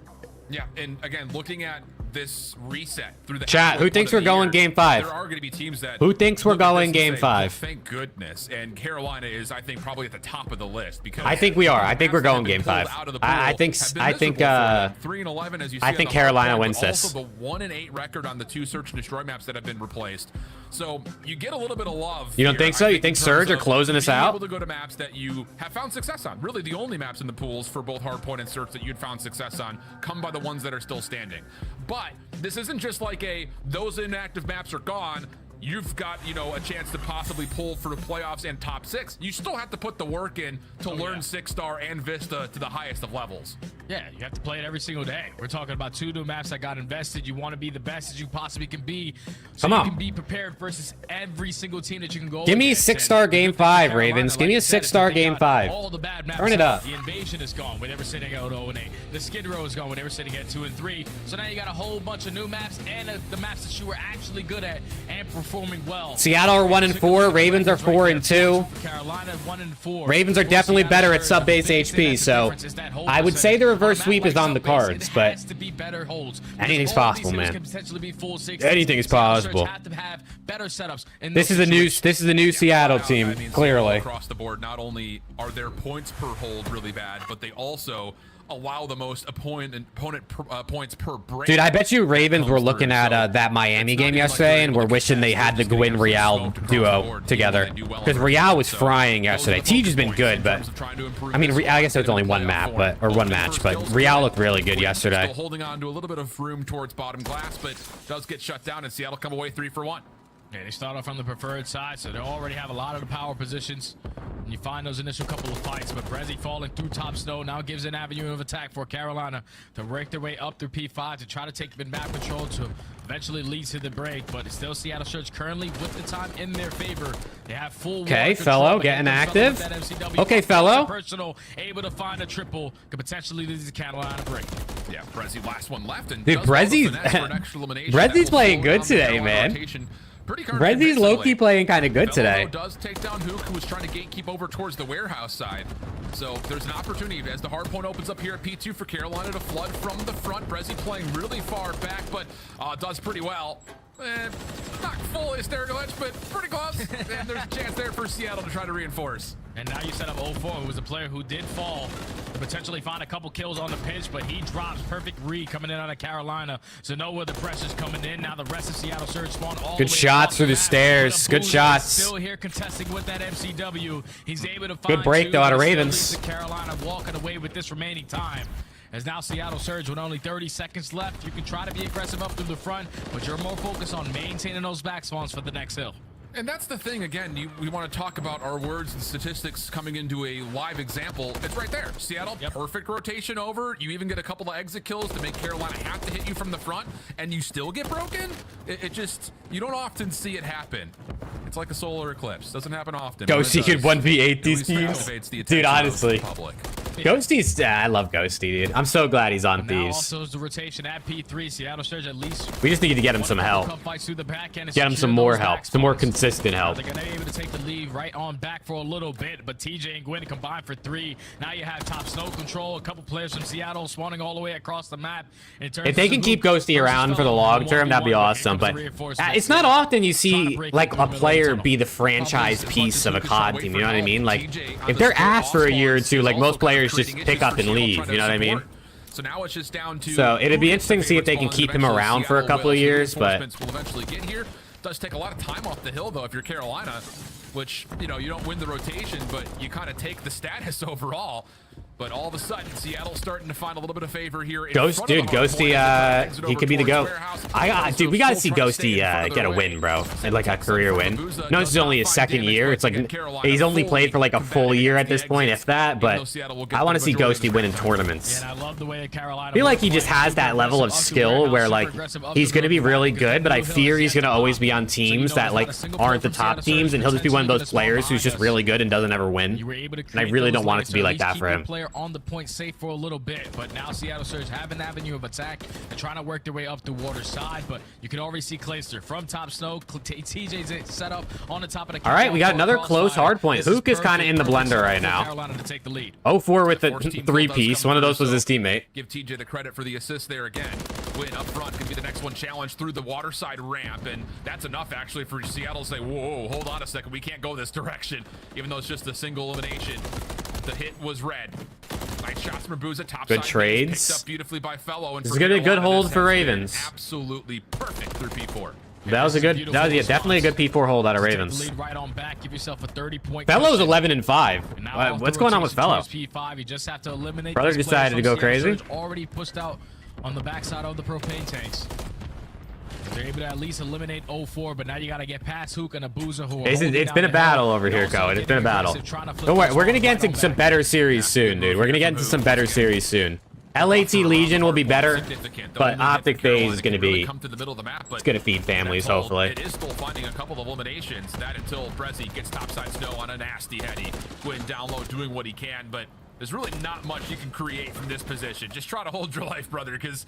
Yeah, and again, looking at this reset through the chat, who thinks we're going game 5? There are going to be teams that who thinks we're going game 5? Thank goodness. And Carolina is, I think, probably at the top of the list because I think we are. I think we're going game 5. I think 3-11 as you see. I think Carolina wins this. Also the 1-8 record on the 2 search and destroy maps that have been replaced. So you get a little bit of love. You don't here, think so? I You think in Surge terms are of closing us being out? able to go to maps that you have found success on. Really, the only maps in the pools for both Hardpoint and Search that you'd found success on come by the ones that are still standing. But this isn't just like those inactive maps are gone. You've got, you know, a chance to possibly pull for the playoffs and top 6. You still have to put the work in to learn 6-star and Vista to the highest of levels. Yeah, you have to play it every single day. We're talking about 2 new maps that got invested. You want to be the best as you possibly can be, so Come on. you can be prepared versus every single team that you can go. Give me a against. 6-star And game the good thing with 5, Carolina, Ravens. Give me a like I said, 6-star is they game got 5. all the bad maps Turn it out. up. The Invasion is gone. They were sitting at 0 and 8. The Skid Row is gone. They were sitting at 2 and 3. So now you got a whole bunch of new maps and the maps that you were actually good at and performing well. Seattle are 1 and 4. Ravens are 4 and 2. Carolina 1 and 4. Ravens are definitely better at sub-base HP, so I would say the reverse sweep is on the cards, but anything's possible, man. Anything is possible. This is a new Seattle team, clearly. Across the board, not only are their points per hold really bad, but they also allow the most opponent points per break. Dude, I bet you Ravens were looking at that Miami game yesterday and were wishing they had the Gwyn Real duo together, because Real was frying yesterday. Tej has been good, but I mean, I guess it was only one map, or one match, but Real looked really good yesterday. Still holding on to a little bit of room towards bottom glass, but does get shut down, and Seattle come away 3 for 1. Yeah, they start off on the preferred side, so they already have a lot of the power positions. And you find those initial couple of fights, but Brezzy falling through top snow now gives an avenue of attack for Carolina to work their way up through P5 to try to take map control to eventually lead to the break. But it's still Seattle Surge currently with the time in their favor. They have full Okay, fellow, getting active. Okay, fellow. Personal, able to find a triple, could potentially lead to Carolina break. Yeah, Brezzy last one left, and dude, Brezzy's playing good today, man. Brezzy's low-key playing kind of good today. Does take down Hook, who was trying to gatekeep over towards the warehouse side. So there's an opportunity as the hard point opens up here at P2 for Carolina to flood from the front. Brezzy playing really far back, but does pretty well. Not full hysterical edge, but pretty close. And there's a chance there for Seattle to try to reinforce. And now you set up 0-4, who was a player who did fall to potentially find a couple kills on the pitch, but he drops. Perfect read coming in out of Carolina. So know where the pressure's coming in. Now the rest of Seattle Surge spawn all good the way shots through the stairs. Good shots. Still here contesting with that MCW. He's able to find good break though out of Ravens. Carolina walking away with this remaining time. As now Seattle Surge with only 30 seconds left. You can try to be aggressive up through the front, but you're more focused on maintaining those back spawns for the next hill. And that's the thing, again, we want to talk about our words and statistics coming into a live example. It's right there. Seattle, perfect rotation over. You even get a couple of exit kills to make Carolina have to hit you from the front, and you still get broken? It just, you don't often see it happen. It's like a solar eclipse. Doesn't happen often. Ghosty could 1v8 these teams. Dude, honestly. Ghosty, I love Ghosty, dude. I'm so glad he's on Thieves. Also is the rotation at P3. Seattle Surge at least. We just need to get him some help. Get him some more help. Some more consistent help. They're gonna be able to take the lead right on back for a little bit, but TJ and Gwyn combined for 3. Now you have top snow control. A couple players from Seattle spawning all the way across the map. If they can keep Ghosty around for the long term, that'd be awesome. But it's not often you see like a player be the franchise piece of a COD team. You know what I mean? Like if they're asked for a year or two, like most players just pick up and leave. You know what I mean? So now it's just down to. So it'd be interesting to see if they can keep him around for a couple of years. But will eventually get here. Does take a lot of time off the hill though if you're Carolina, which, you know, you don't win the rotation, but you kind of take the status overall. But all of a sudden, Seattle's starting to find a little bit of favor here. Ghosty, he could be the GOAT. Dude, we gotta see Ghosty get a win, bro, and like a career win. No, this is only his second year. It's like he's only played for like a full year at this point, if that. But I want to see Ghosty win in tournaments. I feel like he just has that level of skill where like he's gonna be really good, but I fear he's gonna always be on teams that like aren't the top teams, and he'll just be one of those players who's just really good and doesn't ever win. And I really don't want it to be like that for him. On the point safe for a little bit, but now Seattle Surge have an avenue of attack. They're trying to work their way up the water side, but you can already see Clayster from top snow. TJ's set up on the top of the. All right, we got another close hard point. Hook is kind of in the blender right now. 0-4 with the 3-piece. One of those was his teammate. Give TJ the credit for the assist there again. Win up front could be the next one challenged through the water side ramp, and that's enough actually for Seattle to say, whoa, hold on a second, we can't go this direction, even though it's just a single elimination. The hit was red. Nice shots from Booza. Top good trades. Picked up beautifully by Fellow. And this is gonna be a good hold for Ravens. Absolutely perfect through P4. That was a good, that was definitely a good P4 hold out of Ravens. Lead right on back. Give yourself a 30-point. Fellow's 11-5. What's going on with Fellow? P5. You just have to eliminate. Brother decided to go crazy. Already pushed out on the backside of the propane tanks. They're able to at least eliminate 0-4, but now you got to get past Hook and Abuza, who It's been a battle over here, Cohen. It's been a battle. Don't worry, we're gonna get into some better series soon, dude. We're gonna get into some better series soon. LAT Legion will be better, but Optic Phase is gonna be. It's gonna feed families, hopefully. It is still finding a couple of eliminations. That until Brezzy gets topside snow on a nasty heady. Gwyn down low doing what he can, but there's really not much you can create from this position. Just try to hold your life, brother, because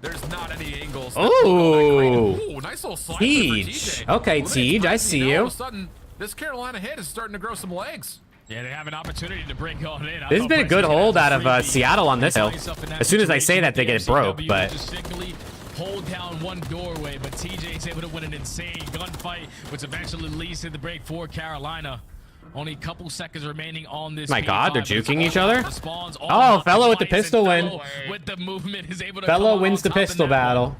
there's not any angles. Oh, nice little slide Siege. Okay, Siege, I see you. All of a sudden, this Carolina hit is starting to grow some legs. Yeah, they have an opportunity to bring on in. This has been a good hold out of Seattle on this hill. As soon as I say that, they get it broke, but. Hold down one doorway, but TJ is able to win an insane gunfight, which eventually leads to the break for Carolina. Only a couple seconds remaining on this. My God, they're juking each other. Oh, Fellow with the pistol win. With the movement is able to Fellow wins the pistol battle.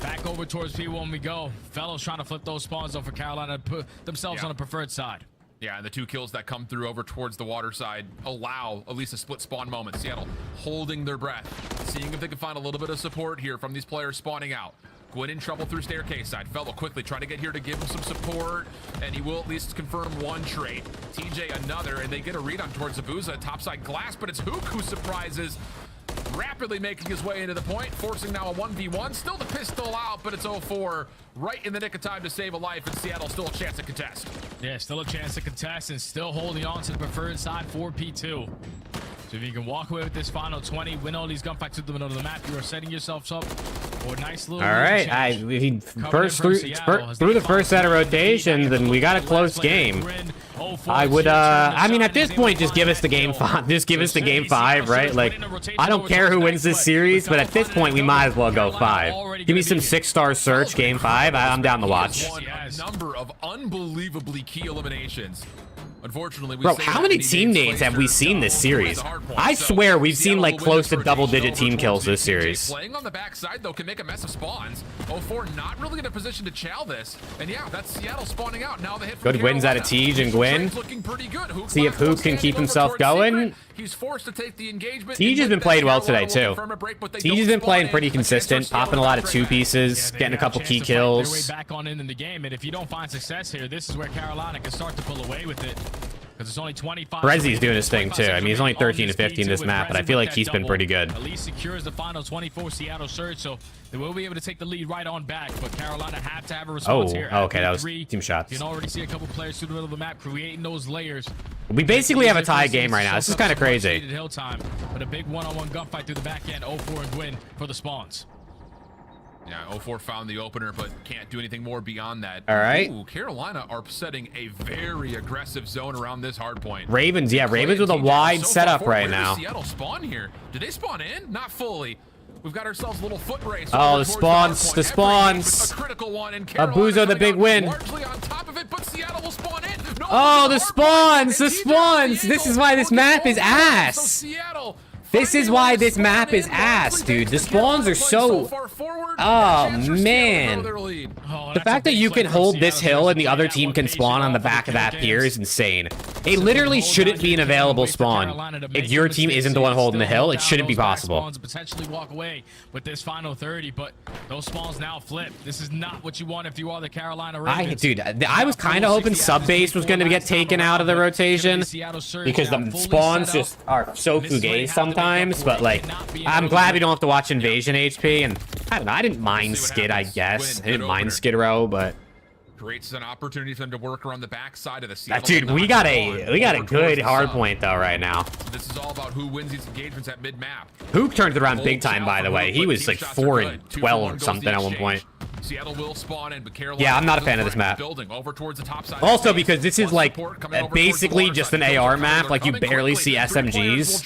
Back over towards P1 we go. Fellow's trying to flip those spawns off for Carolina to put themselves on the preferred side. Yeah, and the 2 kills that come through over towards the water side allow at least a split spawn moment. Seattle holding their breath, seeing if they can find a little bit of support here from these players spawning out. Gwyn in trouble through staircase side. Fellow quickly trying to get here to give him some support, and he will at least confirm one trade. TJ another, and they get a read on towards Abuza, topside glass, but it's Hook who surprises, rapidly making his way into the point, forcing now a 1v1. Still the pistol out, but it's 0-4, right in the nick of time to save a life, and Seattle still a chance to contest. Yeah, still a chance to contest, and still holding on to the preferred side for P2. So if you can walk away with this final 20, win all these gunfights to the middle of the map, you are setting yourselves up for a nice little. All right, through the first set of rotations, then we got a close game. I would, I mean, at this point, just give us the game 5. Just give us the game 5, right? Like, I don't care who wins this series, but at this point, we might as well go 5. Give me some 6-star search game 5. I'm down to watch. A number of unbelievably key eliminations. Unfortunately, bro, how many teammates have we seen this series? I swear we've seen like close to double-digit team kills this series. Playing on the backside though can make a mess of spawns. 0-4 not really in a position to chow this, and yeah, that's Seattle spawning out. Now the hit. Good wins out of Tej and Gwyn. See if Hook can keep himself going. He's forced to take the engagement. Tej has been playing well today too. Tej has been playing pretty consistent, popping a lot of 2 pieces, getting a couple key kills. Back on in the game, and if you don't find success here, this is where Carolina can start to pull away with it. Because it's only 25. Rezzy's doing his thing too. I mean, he's only 13 to 15 this map, but I feel like he's been pretty good. At least secures the final 24 Seattle surge, so they will be able to take the lead right on back. But Carolina have to have a response here. Oh, okay, that was team shots. You can already see a couple players through the middle of the map creating those layers. We basically have a tie game right now. This is kind of crazy. Hill time, but a big one-on-one gunfight through the back end. 0-4 and Gwyn for the spawns. Yeah, 0-4 found the opener, but can't do anything more beyond that. All right. Ooh, Carolina are setting a very aggressive zone around this hard point. Ravens, yeah, Ravens with a wide setup right now. Seattle spawn here. Did they spawn in? Not fully. We've got ourselves a little foot race. Oh, the spawns, the spawns. A critical one, and Abuza, the big win. Largely on top of it, but Seattle will spawn in. No, oh, the spawns, the spawns. This is why this map is ass. So Seattle. This is why this map is ass, dude. The spawns are so... Oh, man. The fact that you can hold this hill and the other team can spawn on the back of that pier is insane. It literally shouldn't be an available spawn. If your team isn't the one holding the hill, it shouldn't be possible. Potentially walk away with this final 30, but those spawns now flip. This is not what you want if you are the Carolina Ravens. Dude, I was kind of hoping sub-base was going to get taken out of the rotation because the spawns just are so fugazi sometimes. But like, I'm glad we don't have to watch Invasion HP, and I don't know, I didn't mind Skid, I guess. I didn't mind Skid Row, but creates an opportunity for them to work around the backside of the Seattle. Dude, we got a good hard point though right now. This is all about who wins these engagements at mid-map. Hook turned around big time, by the way. He was like 4 and 12 or something at one point. Seattle will spawn in, but Carolina, yeah, I'm not a fan of this map. Over towards the top side. Also, because this is like basically just an AR map. Like you barely see SMGs.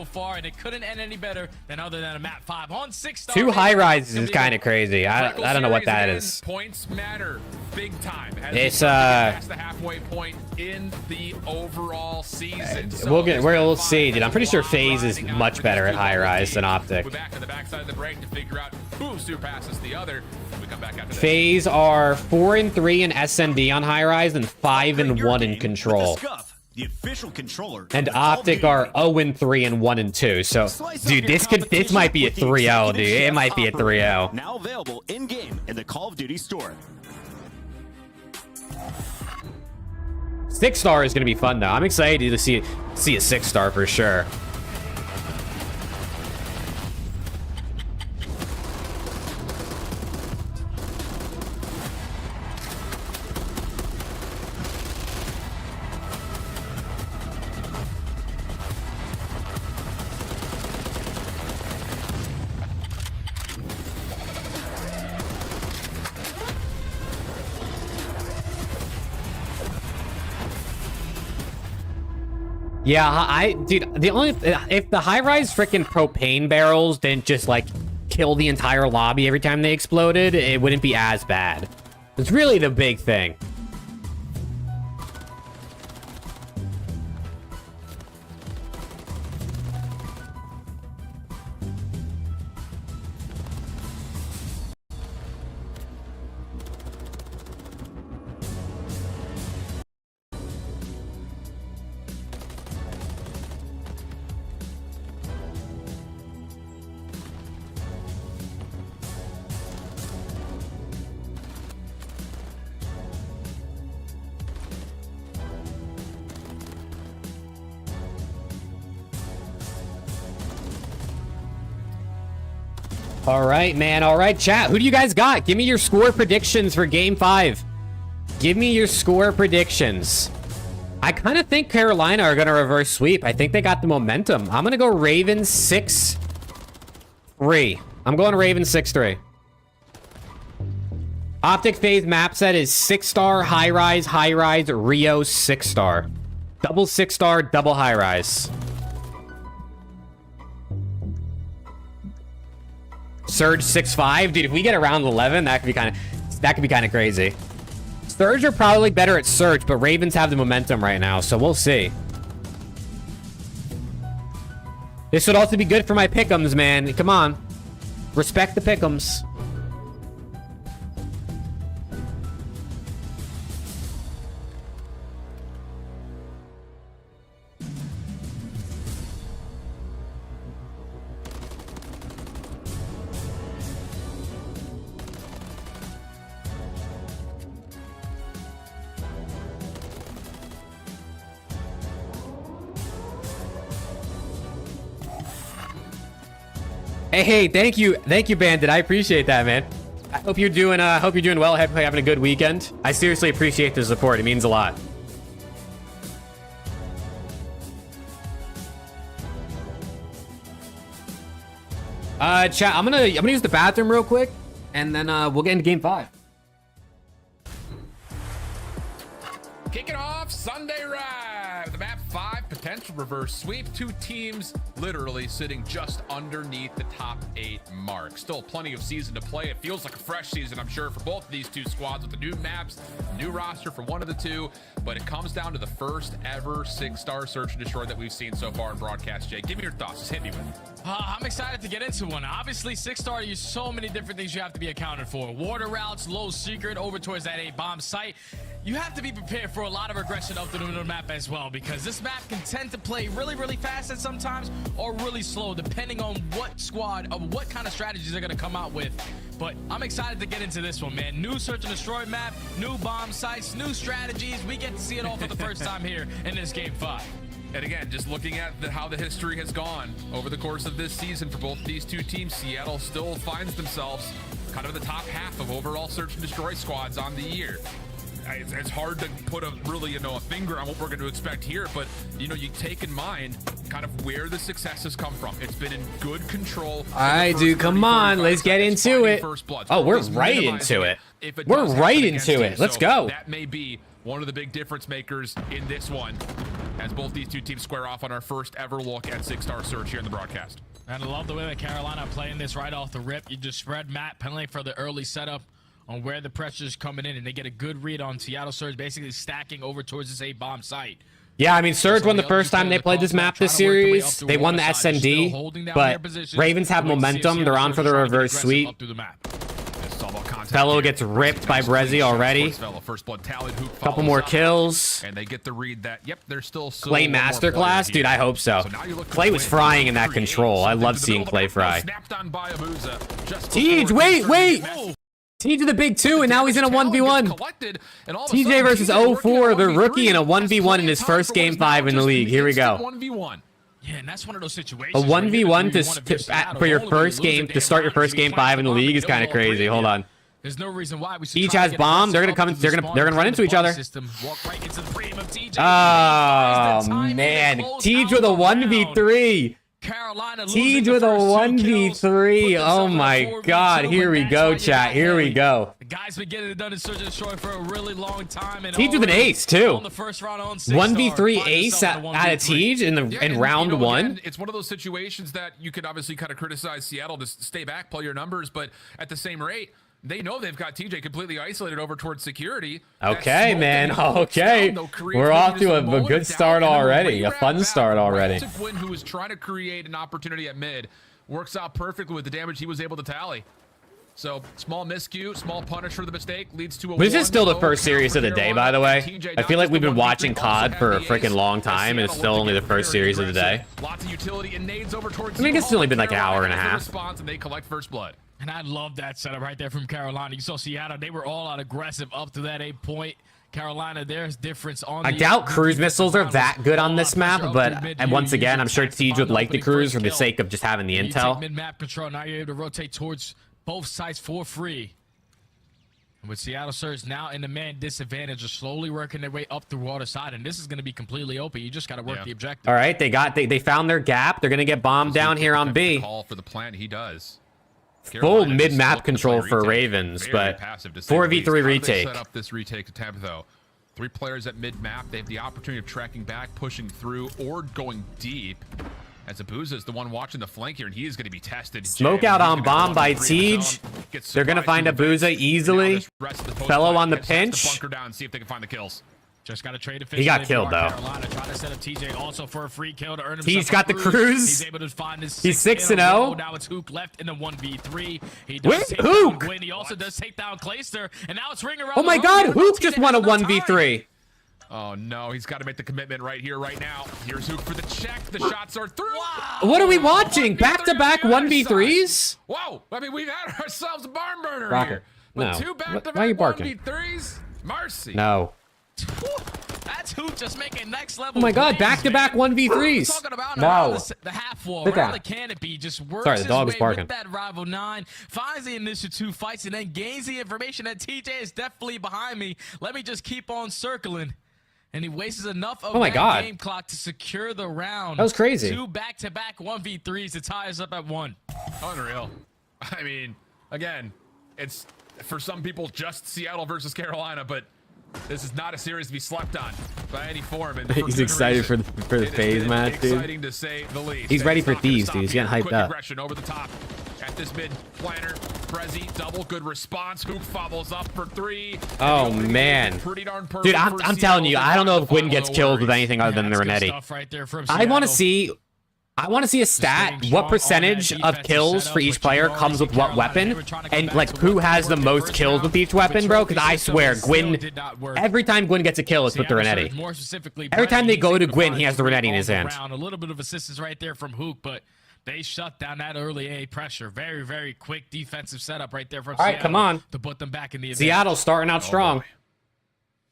so far, and it couldn't end any better than other than a map 5 on 6 star. 2 high rises is kind of crazy. I don't know what that Again, is. Points matter. big time. It's past the halfway point in the overall season. We'll see, dude. I'm pretty sure FaZe is much better at high rise than Optic. We're back to the backside of the break to figure out who surpasses the other. We come back after FaZe are 4-3 in SND on high rise and 5-1 in control. The official controller. And Optic are 0-3 and 1-2. So, dude, this might be a 3-0, dude. It might be a 3-0. Now available in game in the Call of Duty store. 6-star is gonna be fun though. I'm excited to see a 6-star for sure. Yeah, dude, if the high-rise freaking propane barrels didn't just like kill the entire lobby every time they exploded, it wouldn't be as bad. It's really the big thing. All right, man. All right, chat. Who do you guys got? Give me your score predictions for Game 5. Give me your score predictions. I kind of think Carolina are going to reverse sweep. I think they got the momentum. I'm going to go Ravens 6-3. I'm going Ravens 6-3. Optic FaZe map set is 6-star, high-rise, Rio 6-star. Double 6-star, double high-rise. Surge 6-5, dude. If we get around 11, that could be kind of crazy. Surge are probably better at Surge, but Ravens have the momentum right now, so we'll see. This would also be good for my pick'ems, man. Come on, respect the pick'ems. Hey, thank you, Bandit. I appreciate that, man. I hope you're doing well. Hope you're having a good weekend. I seriously appreciate the support. It means a lot. Chat, I'm gonna use the bathroom real quick, and then we'll get into Game 5. Kicking off Sunday Ride. The map 5 potential reverse sweep. 2 teams literally sitting just underneath the top 8 mark. Still plenty of season to play. It feels like a fresh season, I'm sure, for both of these 2 squads with the new maps, new roster for one of the 2. But it comes down to the first ever 6-star search and destroy that we've seen so far in broadcast. Jay, give me your thoughts. Just hit me with it. I'm excited to get into one. Obviously, 6-star, there's so many different things you have to be accounted for. Water routes, low secret, over towards that A-bomb site. You have to be prepared for a lot of aggression up the middle map as well, because this map can tend to play really, really fast at sometimes or really slow, depending on what squad, of what kind of strategies they're going to come out with. But I'm excited to get into this one, man. New search and destroy map, new bomb sites, new strategies. We get to see it all for the first time here in this Game 5. And again, just looking at how the history has gone over the course of this season for both these 2 teams, Seattle still finds themselves kind of in the top half of overall search and destroy squads on the year. It's hard to put a finger on what we're going to expect here, but you take in mind kind of where the successes come from. It's been in good control. All right, dude, come on, let's get into it. Oh, we're right into it. We're right into it. Let's go. That may be one of the big difference makers in this one, as both these 2 teams square off on our first ever look at 6-star search here in the broadcast. And I love the way that Carolina playing this right off the rip. You just spread map, penalty for the early setup on where the pressure is coming in, and they get a good read on Seattle Surge basically stacking over towards this A-bomb site. Yeah, I mean, Surge won the first time they played this map this series. They won the SND, but Ravens have momentum. They're on for the reverse sweep. Fellow gets ripped by Brezzy already. Couple more kills. And they get the read that, yep, they're still Clay masterclass? Dude, I hope so. Clay was frying in that control. I love seeing Clay fry. Siege, wait! Siege to the big 2, and now he's in a 1v1. TJ versus 04, the rookie in a 1v1 in his first game 5 in the league. Here we go. Yeah, and that's one of those situations. A 1v1 for your first game, to start your first game 5 in the league is kind of crazy. Hold on. There's no reason why we Siege has bomb. They're gonna come. They're gonna run into each other. Oh man, Siege with a 1v3. Siege with a 1v3. Oh my god. Here we go, chat. Here we go. The guy's been getting it done in Search and Destroy for a really long time. And Siege with an ace too. 1v3 ace at a Siege in round 1. It's one of those situations that you could obviously kind of criticize Seattle to stay back, play your numbers, but at the same rate, they know they've got TJ completely isolated over towards security. Okay, man. Okay. We're off to a good start already. A fun start already. Win, who was trying to create an opportunity at mid, works out perfectly with the damage he was able to tally. So, small miscue, small punish for the mistake leads to a This is still the first series of the day, by the way. I feel like we've been watching COD for a freaking long time, and it's still only the first series of the day. Lots of utility and nades over towards I mean, it's only been like an hour and a half. And they collect first blood. And I love that setup right there from Carolina. You saw Seattle, they were all out aggressive up to that 8 point. Carolina, there's difference on I doubt cruise missiles are that good on this map, but and once again, I'm sure Siege would like the cruise for the sake of just having the intel. Mid-map control, now you're able to rotate towards both sides for free. And with Seattle Surge now in the man disadvantage, are slowly working their way up the water side, and this is going to be completely open. You just got to work the objective. All right, they found their gap. They're going to get bombed down here on B. Call for the plant, he does. Full mid-map control for Ravens, but 4v3 retake. Set up this retake attempt though. 3 players at mid-map. They have the opportunity of tracking back, pushing through, or going deep. As Abuza is the one watching the flank here, and he is going to be tested. Smoke out on bomb by Siege. They're going to find Abuza easily. Fellow on the pinch. Bunker down, see if they can find the kills. Just got to trade He got killed though. Carolina trying to set up TJ also for a free kill to earn himself. He's got the cruise. He's able to find his He's 6-0. Now it's HAVOK left in the 1v3. He Wait, does HAVOK. He also does take down Clayster, and now it's ring around. Oh my god, HAVOK just won a 1v3. Oh no, he's got to make the commitment right here, right now. Here's HAVOK for the check. The shots are through. Wow. What are we watching? Back-to-back 1v3s? Whoa, I mean, we've had ourselves a barn burner Rocker. here. But No. 2 back-to-back Why are you barking? 1v3s? Mercy. No. That's HAVOK just making next level. Oh my god, plays, back-to-back man. 1v3s. Talking about No. the half wall, Sit around down. the canopy, just works Sorry, the dog his is way barking. with that rival 9, finds the initial 2 fights, and then gains the information that TJ is definitely behind me. Let me just keep on circling. And he wastes enough of that game clock to secure the round. That was crazy. 2 back-to-back 1v3s to tie us up at 1. Unreal. I mean, again, it's for some people just Seattle versus Carolina, but this is not a series to be slept on by any form. And He's excited for the phase match, dude. Exciting to say the least. He's ready for Thieves, dude. He's getting hyped Quick up. aggression over the top at this mid planner. Brezzy, double good response. HAVOK follows up for 3. Oh man, Pretty darn perfect dude, for I'm telling you, I don't know if Gwyn gets killed with worries. anything other than the Renetti. Right I want to see a stat, what percentage of kills for each player comes with what weapon, and like who has the most kills with each weapon, bro? Because I swear, Gwyn, every time Gwyn gets a kill, it's with the Renetti. Every time they go to Gwyn, he has the Renetti in his hand. A little bit of assistance right there from HAVOK, but they shut down that early A pressure. Very, very quick defensive setup right there from Seattle. All right, come on. To put them back in the advantage. Seattle starting out strong.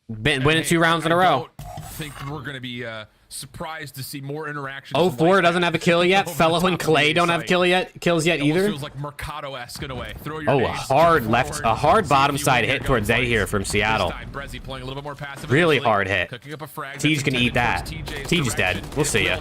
Winning 2 rounds in a row. I think we're going to be surprised to see more interactions. 04 doesn't have a kill yet. Fellow and Clay don't have kills yet either. Feels like Mercado-esque in a way. Throw your Oh, a hard bottom side hit towards A here from Seattle. Brezzy playing a little bit more passive. Really hard hit. Cooking up a frag. Siege can eat that. Siege is dead. We'll see ya.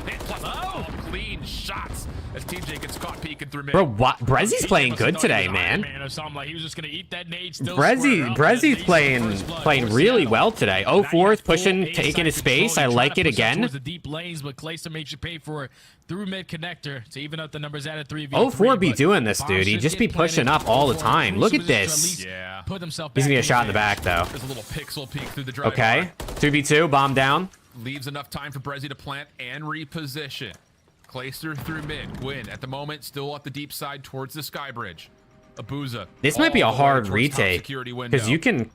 clean shots as TJ gets caught peeking through mid. Bro, what? Brezi's playing good today, man. He was just gonna eat that nade, still Brezi's playing really well today. 04 is pushing, taking his space. I like it again. The deep lanes, but Clayster makes you pay for it through mid connector to even up the numbers at a 3v3. 04 be doing this, dude. He just be pushing up all the time. Look at this. Yeah. Put himself He's gonna get a shot in the back, though. There's a little pixel peek through the drive. Okay. 2v2, bomb down. Leaves enough time for Brezi to plant and reposition. Clayster through mid. Gwyn at the moment still at the deep side towards the sky bridge. Abuza. This might be a hard retake because you can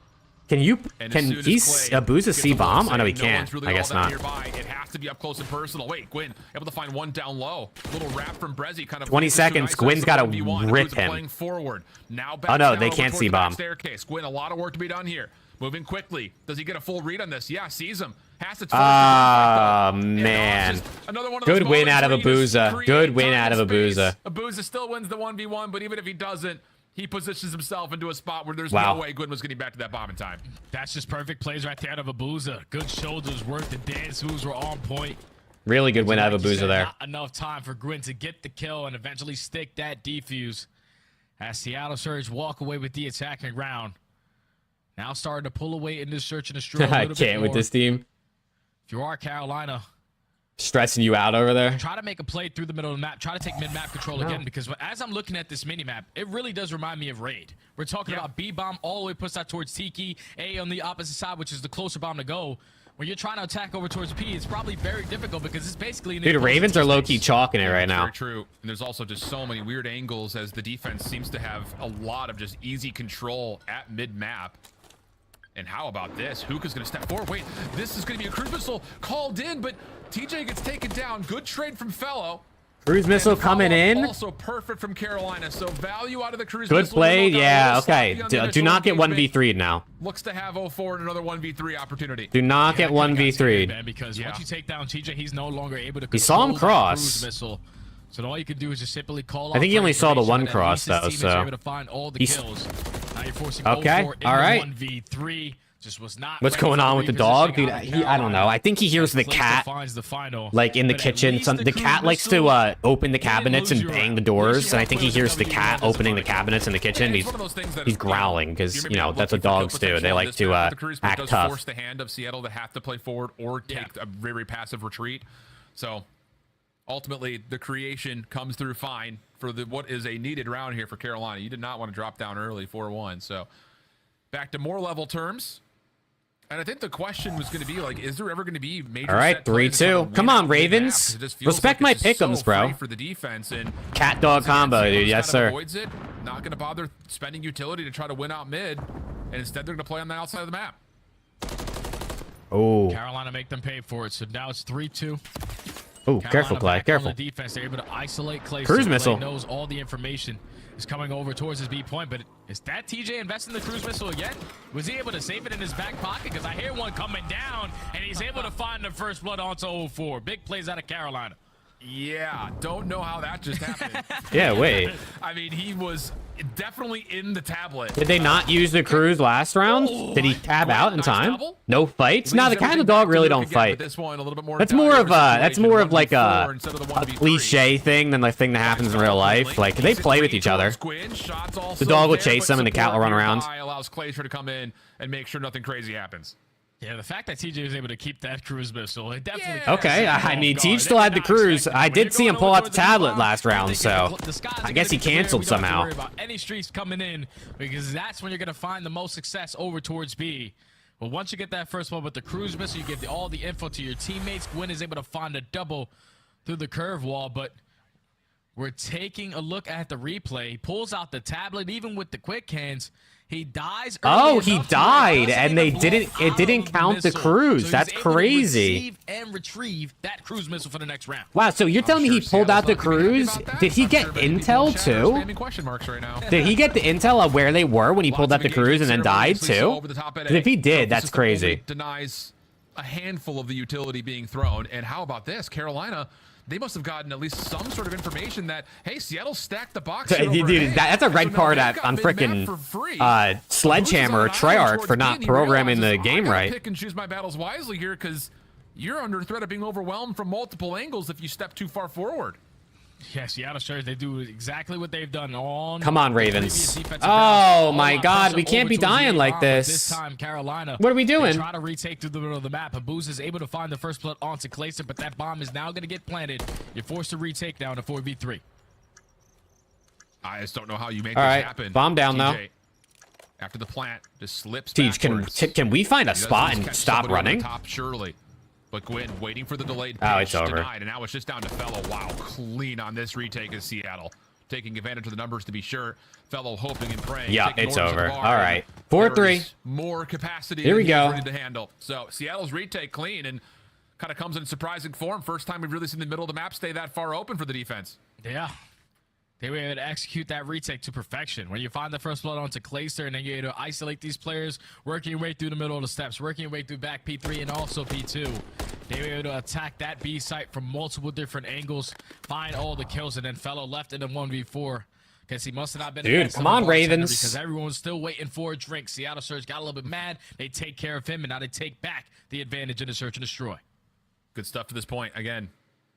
Abuza see bomb? Oh no, he can't. I guess not. It has to be up close and personal. Wait, Gwyn able to find one down low. Little wrap from Brezi, kind of 20 seconds. Gwyn's got to rip him. Playing forward. Now oh no, they can't see bomb. Staircase. Gwyn, a lot of work to be done here. Moving quickly. Does he get a full read on this? Yeah, sees him. Has to. Man. Good win out of Abuza. Good win out of Abuza. Abuza still wins the 1v1, but even if he doesn't, he positions himself into a spot where there's no way Gwyn was getting back to that bomb in time. That's just perfect plays right there out of Abuza. Good shoulders work. The dance moves were on point. Really good win out of Abuza there. Not enough time for Gwyn to get the kill and eventually stick that defuse. As Seattle Surge walk away with the attacking round. Now starting to pull away in this search and destroy. I can't with this team. If you are Carolina, stressing you out over there. Try to make a play through the middle of the map. Try to take mid-map control again, because as I'm looking at this mini-map, it really does remind me of Raid. We're talking about B-bomb all the way pushed out towards Tiki, A on the opposite side, which is the closer bomb to go. When you're trying to attack over towards P, it's probably very difficult because it's basically... Dude, Ravens are low-key chalking it right now. Very true. And there's also just so many weird angles as the defense seems to have a lot of just easy control at mid-map. And how about this? Hookah's going to step forward. Wait, this is going to be a cruise missile called in, but TJ gets taken down. Good trade from Fellow. Cruise missile coming in. Also perfect from Carolina. So value out of the cruise missile. Good play. Yeah, okay. Do not get 1v3'd now. Looks to have 04 and another 1v3 opportunity. Do not get 1v3'd. Because once you take down TJ, he's no longer able to control. He saw him cross. Cruise missile. So all you can do is just simply call. I think he only saw the one cross though. So he's okay. All right. 1v3. Just was not. What's going on with the dog, dude? I don't know. I think he hears the cat, like in the kitchen. The cat likes to open the cabinets and bang the doors, and I think he hears the cat opening the cabinets in the kitchen. He's growling because you know that's what dogs do. They like to act tough. Force the hand of Seattle to have to play forward or take a very passive retreat. So ultimately, the creation comes through fine for what is a needed round here for Carolina. You did not want to drop down early 4-1. So back to more level terms. And I think the question was going to be like, is there ever going to be major? All right, 3-2. Come on, Ravens. Respect my pick'ems, bro. For the defense and cat dog combo, dude. Yes, sir. Avoids it. Not going to bother spending utility to try to win out mid, and instead they're going to play on the outside of the map. Oh. Carolina make them pay for it. So now it's 3-2. Oh, careful, Clay. Careful. On the defense, they're able to isolate Clay. Cruise missile. Knows all the information is coming over towards his B point, but is that TJ investing the cruise missile again? Was he able to save it in his back pocket? Because I hear one coming down, and he's able to find the first blood onto 04. Big plays out of Carolina. Yeah, don't know how that just happened. Yeah, wait. I mean, he was definitely in the tablet. Did they not use the cruise last round? Did he tab out in time? No fights? No, the cat and the dog really don't fight. This one, a little bit more that's more of like a cliche thing than the thing that happens in real life. Like they play with each other. The dog will chase them and the cat will run around. Allows Clayster to come in and make sure nothing crazy happens. Yeah, the fact that TJ was able to keep that cruise missile, it definitely... Okay, I mean, TJ still had the cruise. I did see him pull out the tablet last round, so I guess he canceled somehow. Don't worry about any streaks coming in, because that's when you're going to find the most success over towards B. But once you get that first one with the cruise missile, you get all the info to your teammates. Gwyn is able to find a double through the curve wall, but we're taking a look at the replay. He pulls out the tablet, even with the quick hands. He dies. Oh, he died, and they didn't. It didn't count the cruise. That's crazy. And retrieve that cruise missile for the next round. Wow. So you're telling me he pulled out the cruise? Did he get intel too? Did he get the intel of where they were when he pulled out the cruise and then died too? If he did, that's crazy. Denies a handful of the utility being thrown. And how about this, Carolina? They must have gotten at least some sort of information that, hey, Seattle stacked the box. Dude, that's a red card on frickin' Sledgehammer or Treyarch for not programming the game right. Pick and choose my battles wisely here because you're under threat of being overwhelmed from multiple angles if you step too far forward. Yeah, Seattle Surge, they do exactly what they've done on. Come on, Ravens. Oh my God, we can't be dying like this. This time, Carolina. What are we doing? They try to retake through the middle of the map, but Booz is able to find the first blood onto Clayster, but that bomb is now going to get planted. You're forced to retake down to 4v3. I just don't know how you make All this right, happen. bomb down though. After the plant, just slips Teach, backwards. can we find a He does spot just and catch stop somebody on the running? top, surely. But Gwyn waiting for the delayed Oh, pitch, it's over. denied, and now it's just down to Fellow. Wow, clean on this retake is Seattle. Taking advantage of the numbers to be sure. Fellow hoping and praying. Yeah, taking it's orders of over. the bar, All right. 4-3. there is more capacity Here we than he's go. ready to handle. So Seattle's retake clean and kind of comes in surprising form. First time we've really seen the middle of the map stay that far open for the defense. Yeah. They were able to execute that retake to perfection. When you find the first blood onto Clayster and then you're able to isolate these players, working your way through the middle of the steps, working your way through back P3 and also P2. They were able to attack that B site from multiple different angles, find all the kills, and then Fellow left in a 1v4. Because he must have not been. Dude, come on, Ravens. Because everyone was still waiting for a drink. Seattle Surge got a little bit mad. They take care of him, and now they take back the advantage in the search and destroy. Good stuff to this point. Again,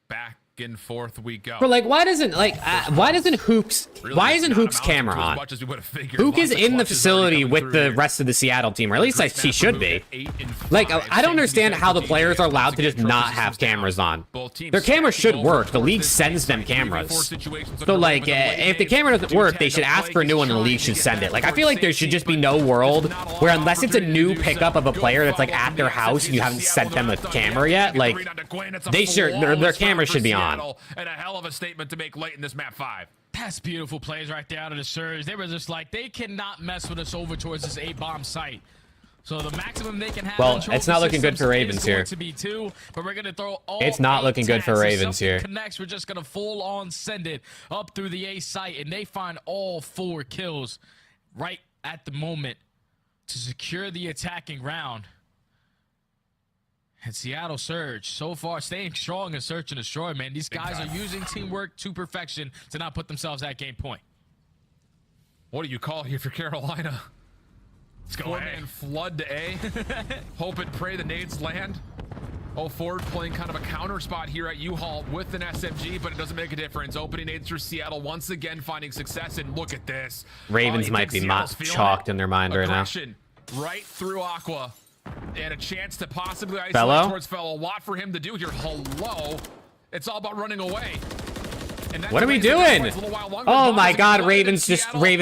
back and forth we go. But like, why doesn't Hook's why isn't Hook's camera on? Hook is in the facility with the rest of the Seattle team, or at least he should be. Like, I don't understand how the players are allowed to just not have cameras on. Their cameras should work. The league sends them cameras. So like, if the camera doesn't work, they should ask for a new one and the league should send it. Like, I feel like there should just be no world where, unless it's a new pickup of a player that's like at their house and you haven't sent them a camera yet, like, their camera should be on. And a hell of a statement to make late in this map 5. That's beautiful plays right there out of the Surge. They were just like, they cannot mess with us over towards this A-bomb site. So the maximum they can have. Well, it's not looking good for Ravens here. To be 2, but we're gonna throw all it's not looking good for Ravens here. Connects. We're just gonna full on send it up through the A site, and they find all 4 kills right at the moment to secure the attacking round. And Seattle Surge, so far, staying strong in search and destroy, man. These guys are using teamwork to perfection to not put themselves at game point. What do you call here for Carolina? Let's go 4-man flood to A. Hope and pray the nades land. Oh, Ford playing kind of a counter spot here at U-Haul with an SMG, but it doesn't make a difference. Opening nades for Seattle once again finding success, and look at this. Ravens might be chalked in their mind right now. Right through Aqua. And a chance to possibly isolate Fellow? towards Fellow. A lot for him to do here. Hello. It's all about running away. What are we doing? Oh my God, Ravens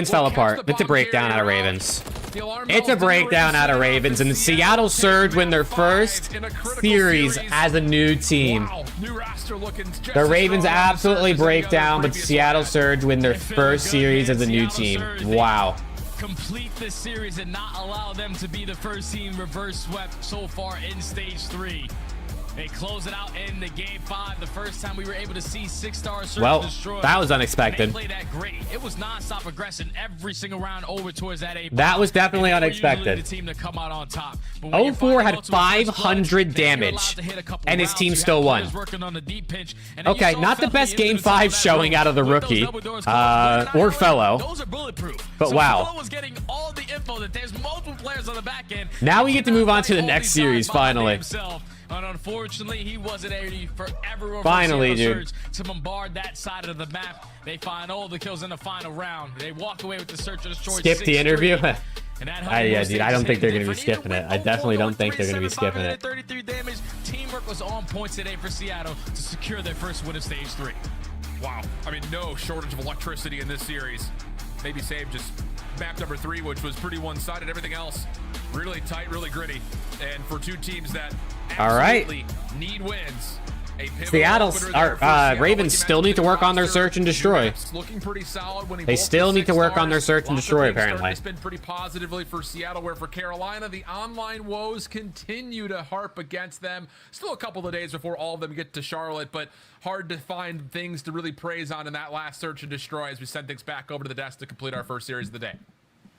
fell apart. It's a breakdown out of Ravens. It's a breakdown out of Ravens, and the Seattle Surge win their first series as a new team. The Ravens absolutely break down, but Seattle Surge win their first series as a new team. Wow. Complete this series and not allow them to be the first team reverse swept so far in stage 3. They close it out in the game 5. The first time we were able to see 6-star search and destroy. That was unexpected. They played that great. It was non-stop aggression every single round over towards that A. That was definitely unexpected. The team to come out on top. 04 had 500 damage, and his team still won. Okay, not the best game 5 showing out of the rookie, or Fellow. Those are bulletproof. But wow. Fellow was getting all the info that there's multiple players on the back end. Now we get to move on to the next series, finally. And unfortunately, he wasn't able for everyone finally, dude, to bombard that side of the map. They find all the kills in the final round. They walk away with the search and destroy. Skip the interview. Yeah, dude, I don't think they're going to be skipping it. I definitely don't think they're going to be skipping it. 33 damage. Teamwork was on point today for Seattle to secure their first win of stage 3. Wow. I mean, no shortage of electricity in this series. Maybe save just map number 3, which was pretty one-sided. Everything else really tight, really gritty. And for 2 teams that absolutely need wins, Ravens still need to work on their search and destroy. Looking pretty solid when they still need to work on their search and destroy, apparently. It's been pretty positively for Seattle, where for Carolina, the online woes continue to harp against them. Still a couple of days before all of them get to Charlotte, but hard to find things to really praise on in that last search and destroy as we send things back over to the desk to complete our first series of the day.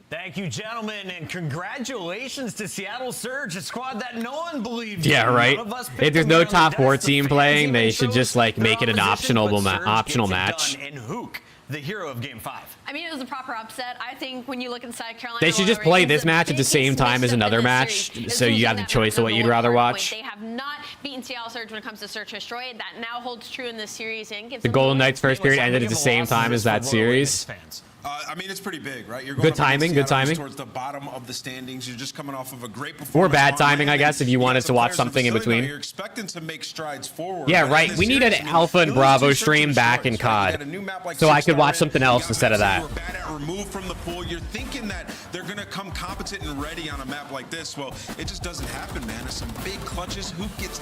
Thank you, gentlemen, and congratulations to Seattle Surge, a squad that no one believed in. Yeah, right. If there's no top 4 team playing, they should just like make it an optional match. And Hook, the hero of Game 5. I mean, it was a proper upset. I think when you look inside Carolina, they should just play this match at the same time as another match, so you have the choice of what you'd rather watch. They have not beaten Seattle Surge when it comes to search and destroy. That now holds true in this series and gives The Golden Knights first period ended at the same time as that series. I mean, it's pretty big, right? You're Good timing, good timing. Towards the bottom of the standings. You're just coming off of a great performance. Or bad timing, I guess, if you wanted to watch something in between. You're expecting to make strides forward. Yeah, right. We need an Alpha and Bravo stream back in COD, so I could watch something else instead of that. Removed from the pool. You're thinking that they're going to come competent and ready on a map like this. Well, it just doesn't happen, man. There's some big clutches. Who gets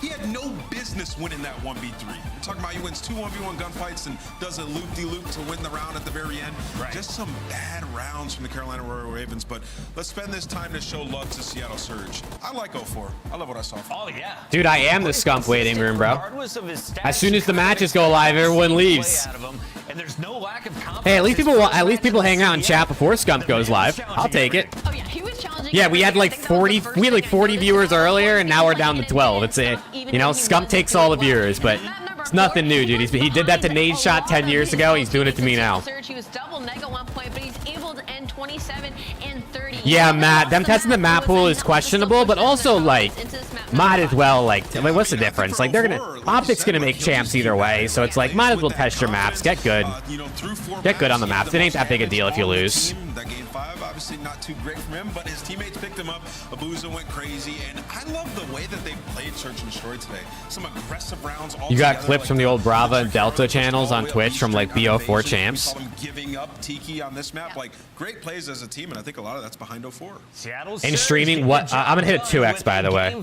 he had no business winning that 1v3. You're talking about he wins 2 1v1 gunfights and does a loop-de-loop to win the round at the very end. Right. Just some bad rounds from the Carolina Royal Ravens, but let's spend this time to show love to Seattle Surge. I like 04. I love what I saw. Oh, yeah. Dude, I am the scump waiting room, bro. As soon as the matches go live, everyone leaves. And there's no lack of confidence. Hey, at least people hang out and chat before Scump goes live. I'll take it. Oh yeah, he was challenging. Yeah, we had like 40 viewers earlier, and now we're down to 12. It's you know, Scump takes all the viewers, but it's nothing new, dude. He did that to NADESHOT 10 years ago. He's doing it to me now. He was double neg at one point, but he's able to end 27 and 30. Yeah, Matt, them testing the map pool is questionable, but also like might as well like. I mean, what's the difference? Like they're Optic's gonna make champs either way, so it's like might as well test your maps, get good on the maps. It ain't that big a deal if you lose. That game 5, obviously not too great from him, but his teammates picked him up. Abuza went crazy, and I love the way that they played Search and Destroy today. Some aggressive rounds. You got clips from the old Brava and Delta channels on Twitch from like BO4 champs. Giving up Tiki on this map, like great plays as a team, and I think a lot of that's behind 04. And streaming, what I'm gonna hit a 2x by the way.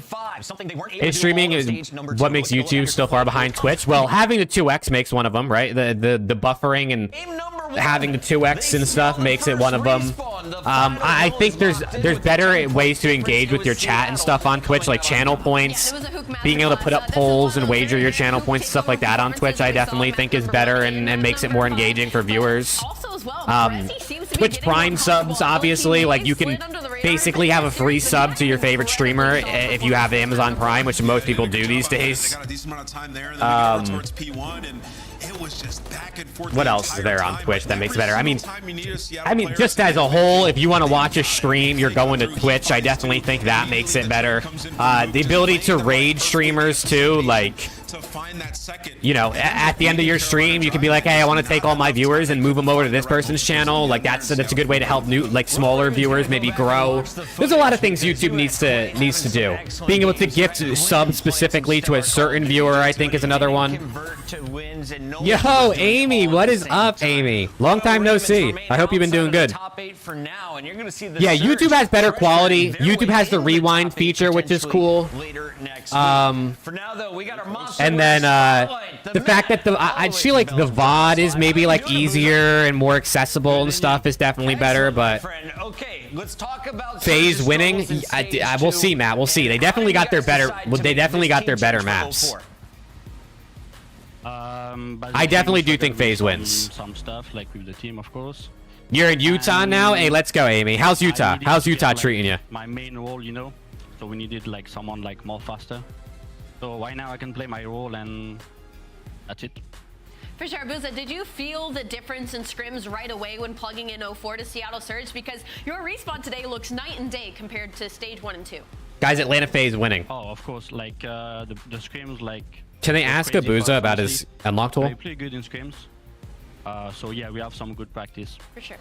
And streaming is what makes YouTube still far behind Twitch. Well, having the 2x makes one of them, right? The buffering and having the 2x and stuff makes it one of them. I think there's better ways to engage with your chat and stuff on Twitch, like channel points, being able to put up polls and wager your channel points, stuff like that on Twitch. I definitely think is better and makes it more engaging for viewers. Twitch Prime subs, obviously, like you can basically have a free sub to your favorite streamer if you have Amazon Prime, which most people do these days. What else is there on Twitch that makes it better? I mean, just as a whole, if you want to watch a stream, you're going to Twitch. I definitely think that makes it better. The ability to raid streamers too, like, you know, at the end of your stream, you can be like, hey, I want to take all my viewers and move them over to this person's channel. Like that's a good way to help smaller viewers maybe grow. There's a lot of things YouTube needs to do. Being able to gift subs specifically to a certain viewer, I think, is another one. Yo, Amy, what is up, Amy? Long time no see. I hope you've been doing good. Yeah, YouTube has better quality. YouTube has the rewind feature, which is cool. And then the fact that I feel like the VOD is maybe like easier and more accessible and stuff is definitely better, but FaZe winning, we'll see, Matt. We'll see. They definitely got their better. They definitely got their better maps. I definitely do think FaZe wins. Some stuff like with the team, of course. You're in Utah now? Hey, let's go, Amy. How's Utah? How's Utah treating you? My main role, you know, so we needed like someone like more faster. So right now I can play my role and that's it. For sure, Buza, did you feel the difference in scrims right away when plugging in 04 to Seattle Surge? Because your respawn today looks night and day compared to stage 1 and 2. Guys, Atlanta FaZe winning. Oh, of course, like the scrims, like. Can they ask Abuza about his unlock tool? They play good in scrims. So yeah, we have some good practice. For sure.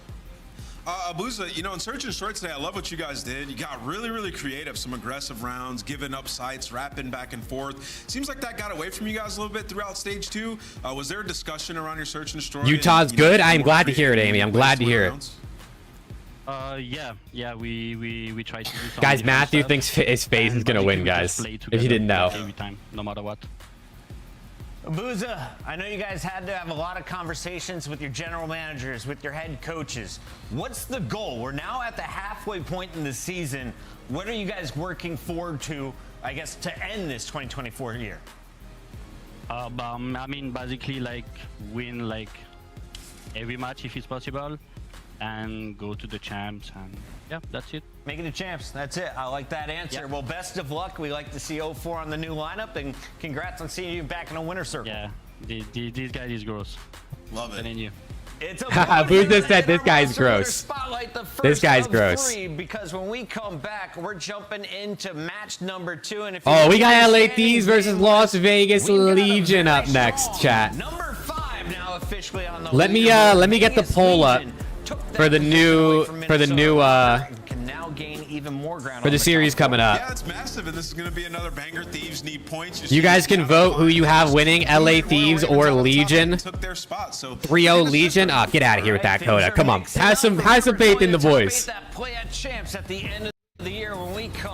Abuza, you know, in Search and Destroy today, I love what you guys did. You got really, really creative, some aggressive rounds, giving up sites, rapping back and forth. Seems like that got away from you guys a little bit throughout stage 2. Was there a discussion around your Search and Destroy? Utah's good. I'm glad to hear it, Amy. I'm glad to hear it. Yeah, we try to do something. Guys, Matthew thinks his FaZe is gonna win, guys. If you didn't know. Every time, no matter what. Abuza, I know you guys had to have a lot of conversations with your general managers, with your head coaches. What's the goal? We're now at the halfway point in the season. What are you guys working forward to, I guess, to end this 2024 year? I mean, basically, like, win, like, every match if it's possible, and go to the champs, and yeah, that's it. Making the champs, that's it. I like that answer. Well, best of luck. We like to see 04 on the new lineup, and congrats on seeing you back in a winner circle. Yeah, these guys is gross. Love it. And you. Buza said this guy's gross. This guy's gross. Because when we come back, we're jumping into match number 2. And if we got LA Thieves versus Las Vegas Legion up next, chat. Number 5 now officially on the let me get the poll up for the new can now gain even more ground for the series coming up. Yeah, it's massive, and this is going to be another banger. Thieves need points. You guys can vote who you have winning, LA Thieves or Legion. 3-0 Legion. Oh, get out of here with that, Coda. Come on, have some faith in the boys.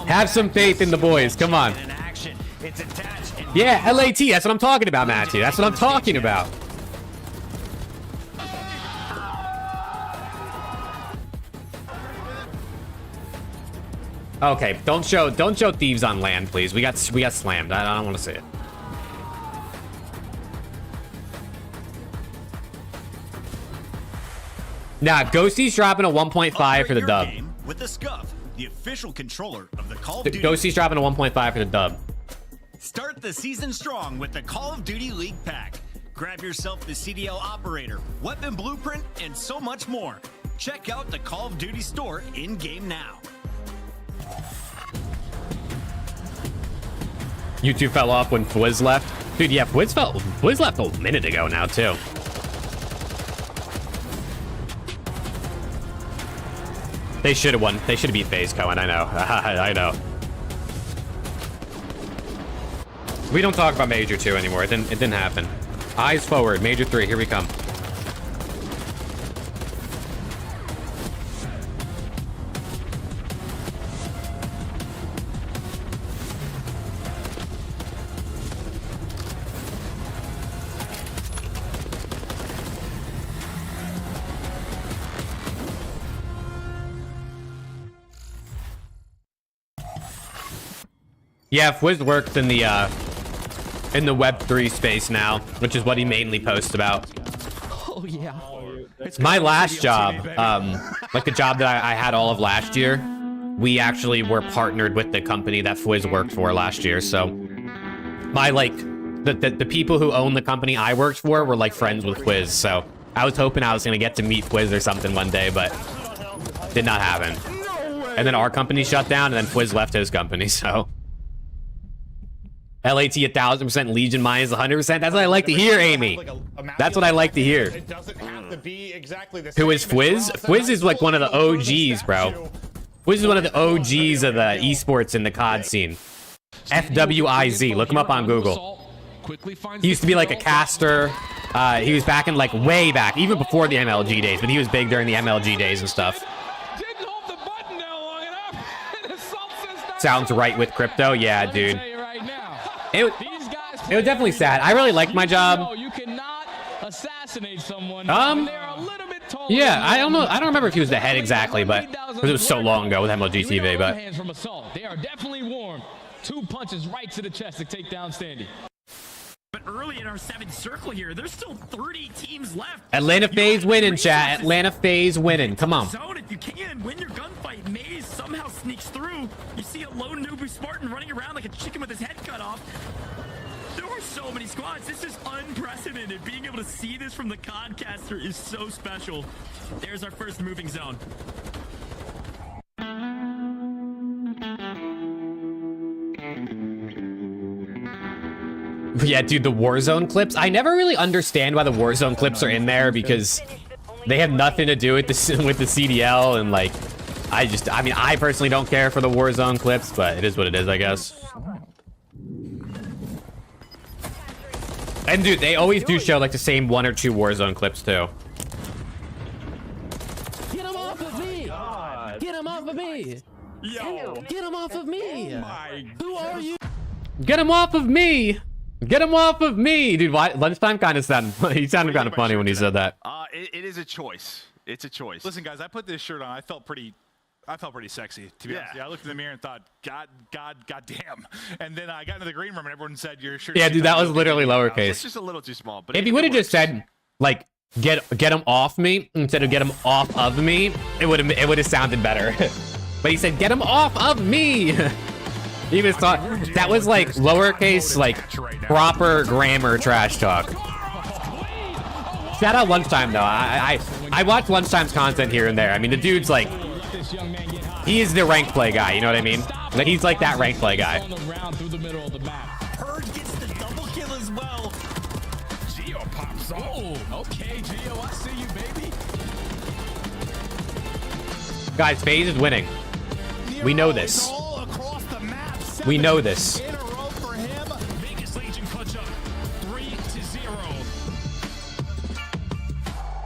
Have some faith in the boys. Come on. Yeah, LAT. That's what I'm talking about, Matthew. That's what I'm talking about. Okay, don't show Thieves on land, please. We got slammed. I don't want to see it. Nah, Ghosty's dropping a 1.5 for the dub. With the SCUMP, the official controller of the Call of Duty. Ghosty's dropping a 1.5 for the dub. Start the season strong with the Call of Duty League Pack. Grab yourself the CDL Operator, Weapon Blueprint, and so much more. Check out the Call of Duty store in-game now. You two fell off when Fwiz left. Dude, yeah, Fwiz left a minute ago now, too. They should have won. They should have beat FaZe, Cohen. I know. I know. We don't talk about Major 2 anymore. It didn't happen. Eyes forward. Major 3. Here we come. Yeah, Fwiz works in the Web3 space now, which is what he mainly posts about. Oh yeah. My last job, like the job that I had all of last year, we actually were partnered with the company that Fwiz worked for last year. So my the people who own the company I worked for were like friends with Fwiz. So I was hoping I was gonna get to meet Fwiz or something one day, but did not happen. And then our company shut down, and then Fwiz left his company. So. LAT 1000%, Legion minus 100%. That's what I like to hear, Amy. That's what I like to hear. It doesn't have to be exactly the Who is Fwiz? Fwiz is like one of the OGs, bro. Fwiz is one of the OGs of the esports in the COD scene. FWIZ. Look him up on Google. He used to be like a caster. He was back in like way back, even before the MLG days, but he was big during the MLG days and stuff. Sounds right with crypto. Yeah, dude. It was definitely sad. I really liked my job. You cannot assassinate someone. Yeah, I don't know. I don't remember if he was the head exactly, but because it was so long ago with MLG TV. But they are definitely warm. 2 punches right to the chest to take down Standy. But early in our 7th circle here, there's still 30 teams left. Atlanta FaZe winning, chat. Atlanta FaZe winning. Come on. Zone if you can. Win your gunfight. Maze somehow sneaks through. You see a lone Nubu Spartan running around like a chicken with his head cut off. There are so many squads. This is unprecedented. Being able to see this from the Codcaster is so special. There's our first moving zone. Yeah, dude, the Warzone clips. I never really understand why the Warzone clips are in there because they have nothing to do with the CDL, and like, I mean, I personally don't care for the Warzone clips, but it is what it is, I guess. And dude, they always do show like the same 1 or 2 Warzone clips too. Get him off of me! Get him off of me! Yo! Get him off of me! Who are you? Get him off of me! Get him off of me! Dude, why? Lunchtime kind of sounded, he sounded kind of funny when he said that. It is a choice. It's a choice. Listen, guys, I put this shirt on. I felt pretty sexy, to be honest. Yeah, I looked in the mirror and thought, God damn. And then I got into the green room and everyone said, your shirt. Yeah, dude, that was literally lowercase. It's just a little too small. But if he would have just said, like, get him off me instead of get him off of me, it would have sounded better. But he said, get him off of me. He was thought that was like lowercase, like proper grammar trash talk. Shout out Lunchtime though. I watch Lunchtime's content here and there. I mean, the dude's like, he is the rank play guy. You know what I mean? Like he's like that rank play guy. Purge gets the double kill as well. Geo pops off. Oh, okay, Geo, I see you, baby. Guys, FaZe is winning. We know this. We know this. Vegas Legion clutch up 3-0.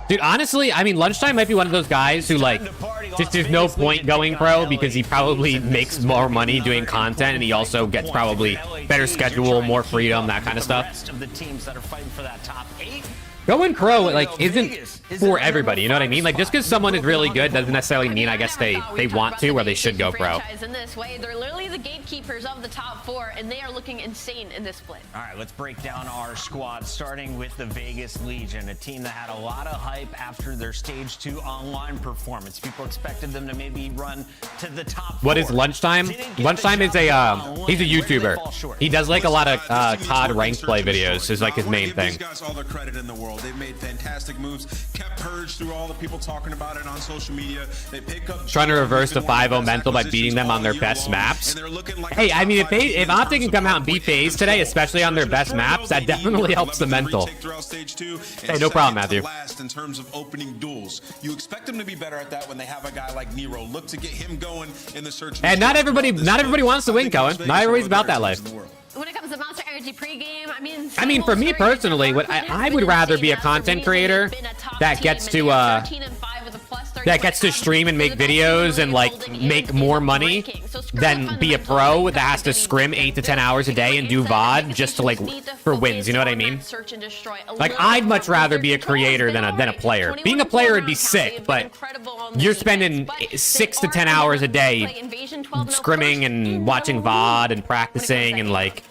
Dude, honestly, I mean, Lunchtime might be one of those guys who, like, just there's no point going pro because he probably makes more money doing content and he also gets probably better schedule, more freedom, that kind of stuff. Of the teams that are fighting for that top 8. Going pro, like, isn't for everybody, you know what I mean? Like, just because someone is really good doesn't necessarily mean, I guess, they want to or they should go pro. In this way, they're literally the gatekeepers of the top 4, and they are looking insane in this split. All right, let's break down our squad, starting with the Vegas Legion, a team that had a lot of hype after their Stage 2 online performance. People expected them to maybe run to the top 4. What is Lunchtime? Lunchtime is he's a YouTuber. He does, like, a lot of COD ranked play videos is, like, his main thing. These guys all the credit in the world. They've made fantastic moves, kept Purge through all the people talking about it on social media. They pick up Trying to reverse the 5-0 mental by beating them on their best maps. Hey, I mean, if OPTIC can come out and beat FaZe today, especially on their best maps, that definitely helps the mental. Hey, no problem, Matthew. Last in terms of opening duels, you expect them to be better at that when they have a guy like Nero. Look to get him going in the search. And not everybody wants to win, Cohen. Not everybody's about that life. When it comes to Monster Energy pregame, I mean, for me personally, what I would rather be a content creator that gets to stream and make videos and like make more money than be a pro that has to scrim 8 to 10 hours a day and do VOD just to like for wins. You know what I mean? Like I'd much rather be a creator than a player. Being a player would be sick, but you're spending 6 to 10 hours a day scrimming and watching VOD and practicing and like.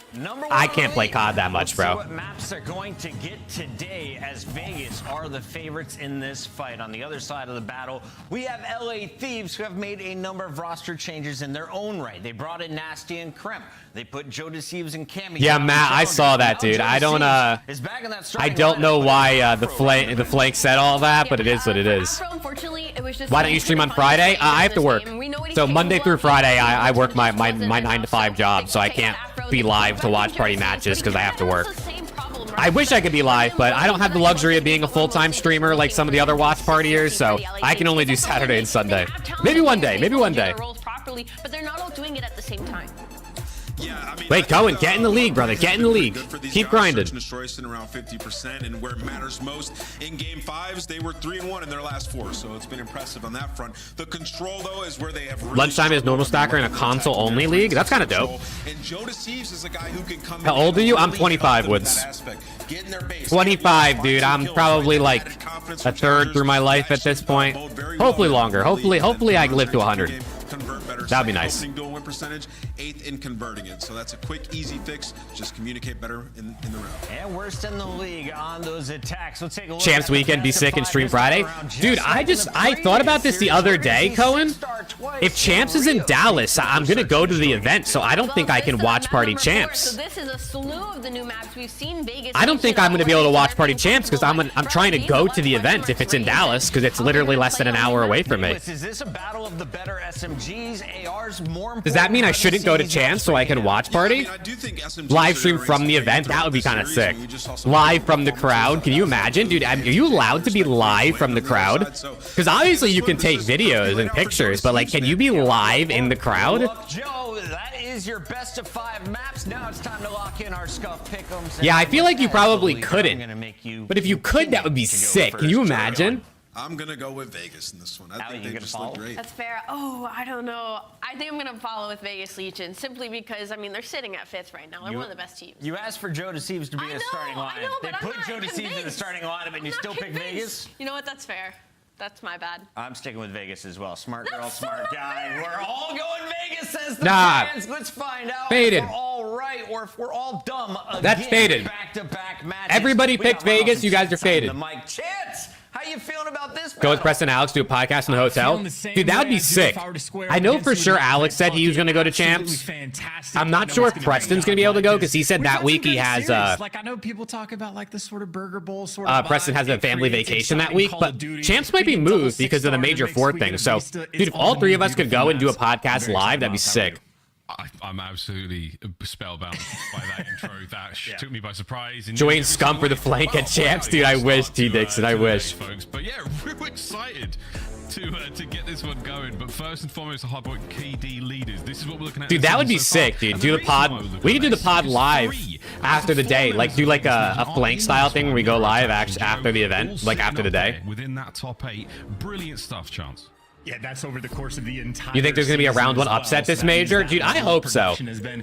I can't play COD that much, bro. What maps are going to get today, as Vegas are the favorites in this fight. On the other side of the battle, we have LA Thieves, who have made a number of roster changes in their own right. They brought in Nasty and Kremp. They put Joe Deceives and Cammy. Yeah, Matt, I saw that, dude. I don't know why the flank said all that, but it is what it is. Why don't you stream on Friday? I have to work. So Monday through Friday, I work my 9 to 5 job, so I can't be live to watch party matches because I have to work. I wish I could be live, but I don't have the luxury of being a full-time streamer like some of the other watch partiers, so I can only do Saturday and Sunday. Maybe one day, maybe one day. But they're not all doing it at the same time. Yeah, I mean, wait, Cohen, get in the league, brother. Get in the league. Keep grinding. Around 50%, and where it matters most in game 5s, they were 3-1 in their last 4, so it's been impressive on that front. The control though is where they have really Lunchtime is normal stacker in a console only league. That's kind of dope. And Joe Deceives is a guy who can come. How old are you? I'm 25, Woods. 25, dude. I'm probably like a third through my life at this point. Hopefully longer. Hopefully I live to 100. That'd be nice. Dual win percentage, 8th in converting it. So that's a quick, easy fix. Just communicate better in the round. And worst in the league on those attacks. Let's take a look. Champs weekend, be sick and stream Friday. Dude, I thought about this the other day, Cohen. If Champs is in Dallas, I'm gonna go to the event, so I don't think I can watch Party Champs. So this is a slew of the new maps we've seen. Vegas. I don't think I'm gonna be able to watch Party Champs because I'm trying to go to the event if it's in Dallas because it's literally less than an hour away from me. Is this a battle of the better SMGs, ARs, more? Does that mean I shouldn't go to Champs so I can watch Party? Live stream from the event? That would be kind of sick. Live from the crowd? Can you imagine? Dude, are you allowed to be live from the crowd? Because obviously you can take videos and pictures, but like, can you be live in the crowd? Joe, that is your best of 5 maps. Now it's time to lock in our scuff pick'ems. Yeah, I feel like you probably couldn't. But if you could, that would be sick. Can you imagine? I'm going to go with Vegas in this one. I think they just look great. That's fair. Oh, I don't know. I think I'm going to follow with Vegas Legion simply because, I mean, they're sitting at 5th right now. They're one of the best teams. You asked for Joe Deceives to be a starting lineup. They put Joe Deceives in the starting lineup, and you still pick Vegas? You know what? That's fair. That's my bad. I'm sticking with Vegas as well. Smart girl, smart guy. We're all going Vegas, says the fans. Let's find out faded. if we're all right or if we're all dumb again. That's faded. Back-to-back matches. Everybody picked Vegas. You guys are faded. Mike Chance, how you feeling about this Go with Preston Alex, do a podcast in the hotel. Dude, that would be sick. I know for sure Alex said he was going to go to Champs. I'm not sure if Preston's going to be able to go because he said that week he has like I know people talk about like the sort of Burger Bowl sort of Preston has a family vacation that week, but Champs might be moved because of the Major 4 thing. So, dude, if all 3 of us could go and do a podcast live, that'd be sick. I'm absolutely spellbound by that intro. That took me by surprise. Join Scump for the flank at Champs, dude. I wish, T Dixon. I wish. Folks, but yeah, real excited to get this one going. But first and foremost, the hardpoint KD leaders. This is what we're looking at. Dude, that would be sick, dude. Do the pod. We can do the pod live after the day. Like, do like a flank style thing where we go live after the event, like after the day. Within that top 8, brilliant stuff, Chance. Yeah, that's over the course of the entire. You think there's going to be a round 1 upset this major? Dude, I hope so.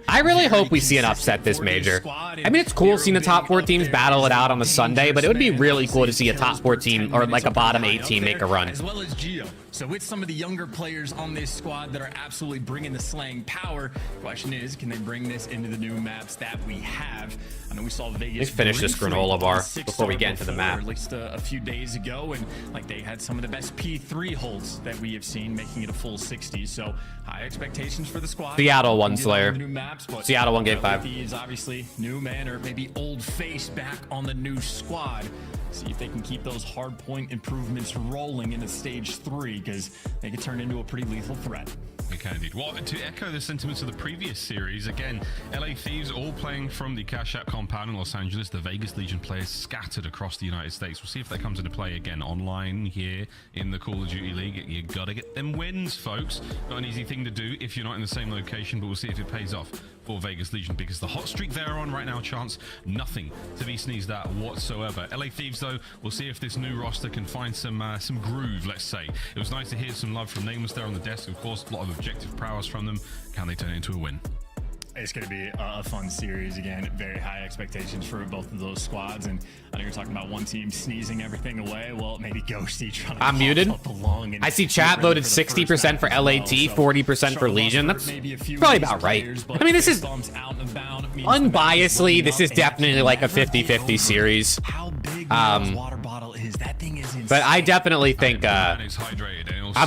I really hope we see an upset this major. I mean, it's cool seeing the top 4 teams battle it out on the Sunday, but it would be really cool to see a top 4 team or like a bottom 8 team make a run. As well as Gio. So it's some of the younger players on this squad that are absolutely bringing the slang power. Question is, can they bring this into the new maps that we have? I know we saw Vegas. Let's finish this granola bar before we get into the map. At least a few days ago, and like they had some of the best P3 holds that we have seen, making it a full 60. So high expectations for the squad. Seattle 1 Slayer. New maps, but Seattle 1 game 5. Is obviously new man or maybe old face back on the new squad. See if they can keep those hard point improvements rolling into stage 3, because they could turn into a pretty lethal threat. We can indeed. Well, to echo the sentiments of the previous series, again, LA Thieves all playing from the Cash App compound in Los Angeles. The Vegas Legion players scattered across the United States. We'll see if that comes into play again online here in the Call of Duty League. You got to get them wins, folks. Not an easy thing to do if you're not in the same location, but we'll see if it pays off for Vegas Legion, because the hot streak they're on right now, Chance, nothing to be sneezed at whatsoever. LA Thieves, though, we'll see if this new roster can find some groove, let's say. It was nice to hear some love from Nameless there on the desk. Of course, a lot of objective prowess from them. Can they turn it into a win? It's going to be a fun series again. Very high expectations for both of those squads. And I know you're talking about one team sneezing everything away. Well, maybe Ghosty trying to. I'm muted. I see chat voted 60% for LAT, 40% for Legion. That's probably about right. I mean, this is unbiasedly, this is definitely like a 50-50 series. Water bottle is. That thing is insane. But I definitely think I'm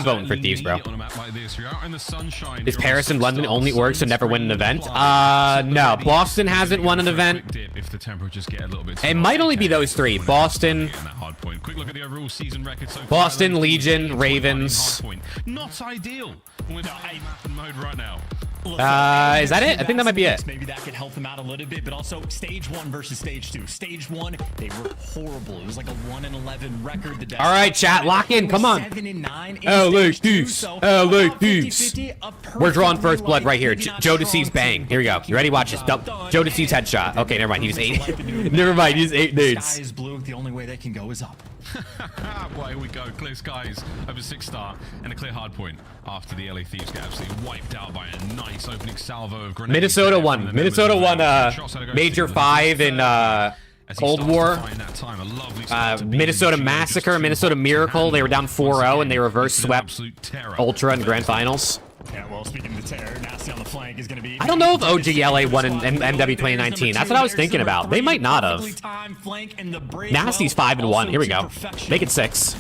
voting for Thieves, bro. Is Paris and London only orgs to never win an event? No. Boston hasn't won an event. It might only be those 3. Boston, Legion, Ravens. Not ideal. Mode right now. Is that it? I think that might be it. Maybe that could help them out a little bit, but also stage 1 versus stage 2. Stage 1, they were horrible. It was like a 1-11 record. All right, chat, lock in. Come on. LA Thieves. LA Thieves. We're drawing first blood right here. Joe Deceives bang. Here we go. You ready? Watch this. Joe Deceives headshot. Okay, never mind. He was 8. Never mind. He's 8 nades. Sky is blue. The only way they can go is up. Well, here we go. Clear skies over 6-star and a clear hard point after the LA Thieves get absolutely wiped out by a nice opening salvo of grenades. Minnesota won. Minnesota won Major 5 in Cold War. Minnesota Massacre, Minnesota Miracle. They were down 4-0 and they reverse swept Ultra in the grand finals. Yeah, well, speaking of the terror, Nasty on the flank is going to be. I don't know if OGLA won in MW 2019. That's what I was thinking about. They might not have. Nasty's 5-1. Here we go. Make it 6.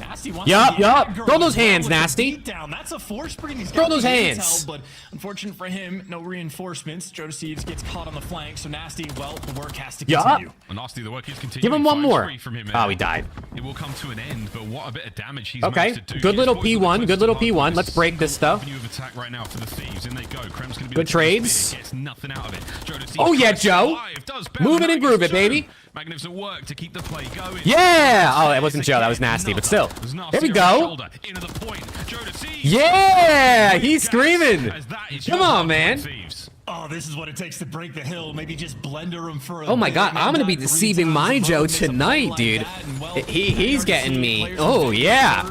Yup. Throw those hands, Nasty. That's a force bring. Throw those hands. But unfortunate for him, no reinforcements. Joe Deceives gets caught on the flank, so Nasty, well, the work has to continue. Nasty, the work is continuing. Give him one more. Oh, he died. It will come to an end, but what a bit of damage he's okay. Good little P1. Good little P1. Let's break this stuff. For the Thieves, in they go. Krem's gonna be good trades. Gets nothing out of it. Oh yeah, Joe. Move it and groove it, baby. Magnificent work to keep the play going. Yeah. Oh, that wasn't Joe. That was Nasty, but still. There we go. Yeah, he's screaming. Come on, man. Oh, this is what it takes to break the hill. Maybe just blender him for a Oh my god, I'm gonna be deceiving my Joe tonight, dude. He's getting me. Oh yeah.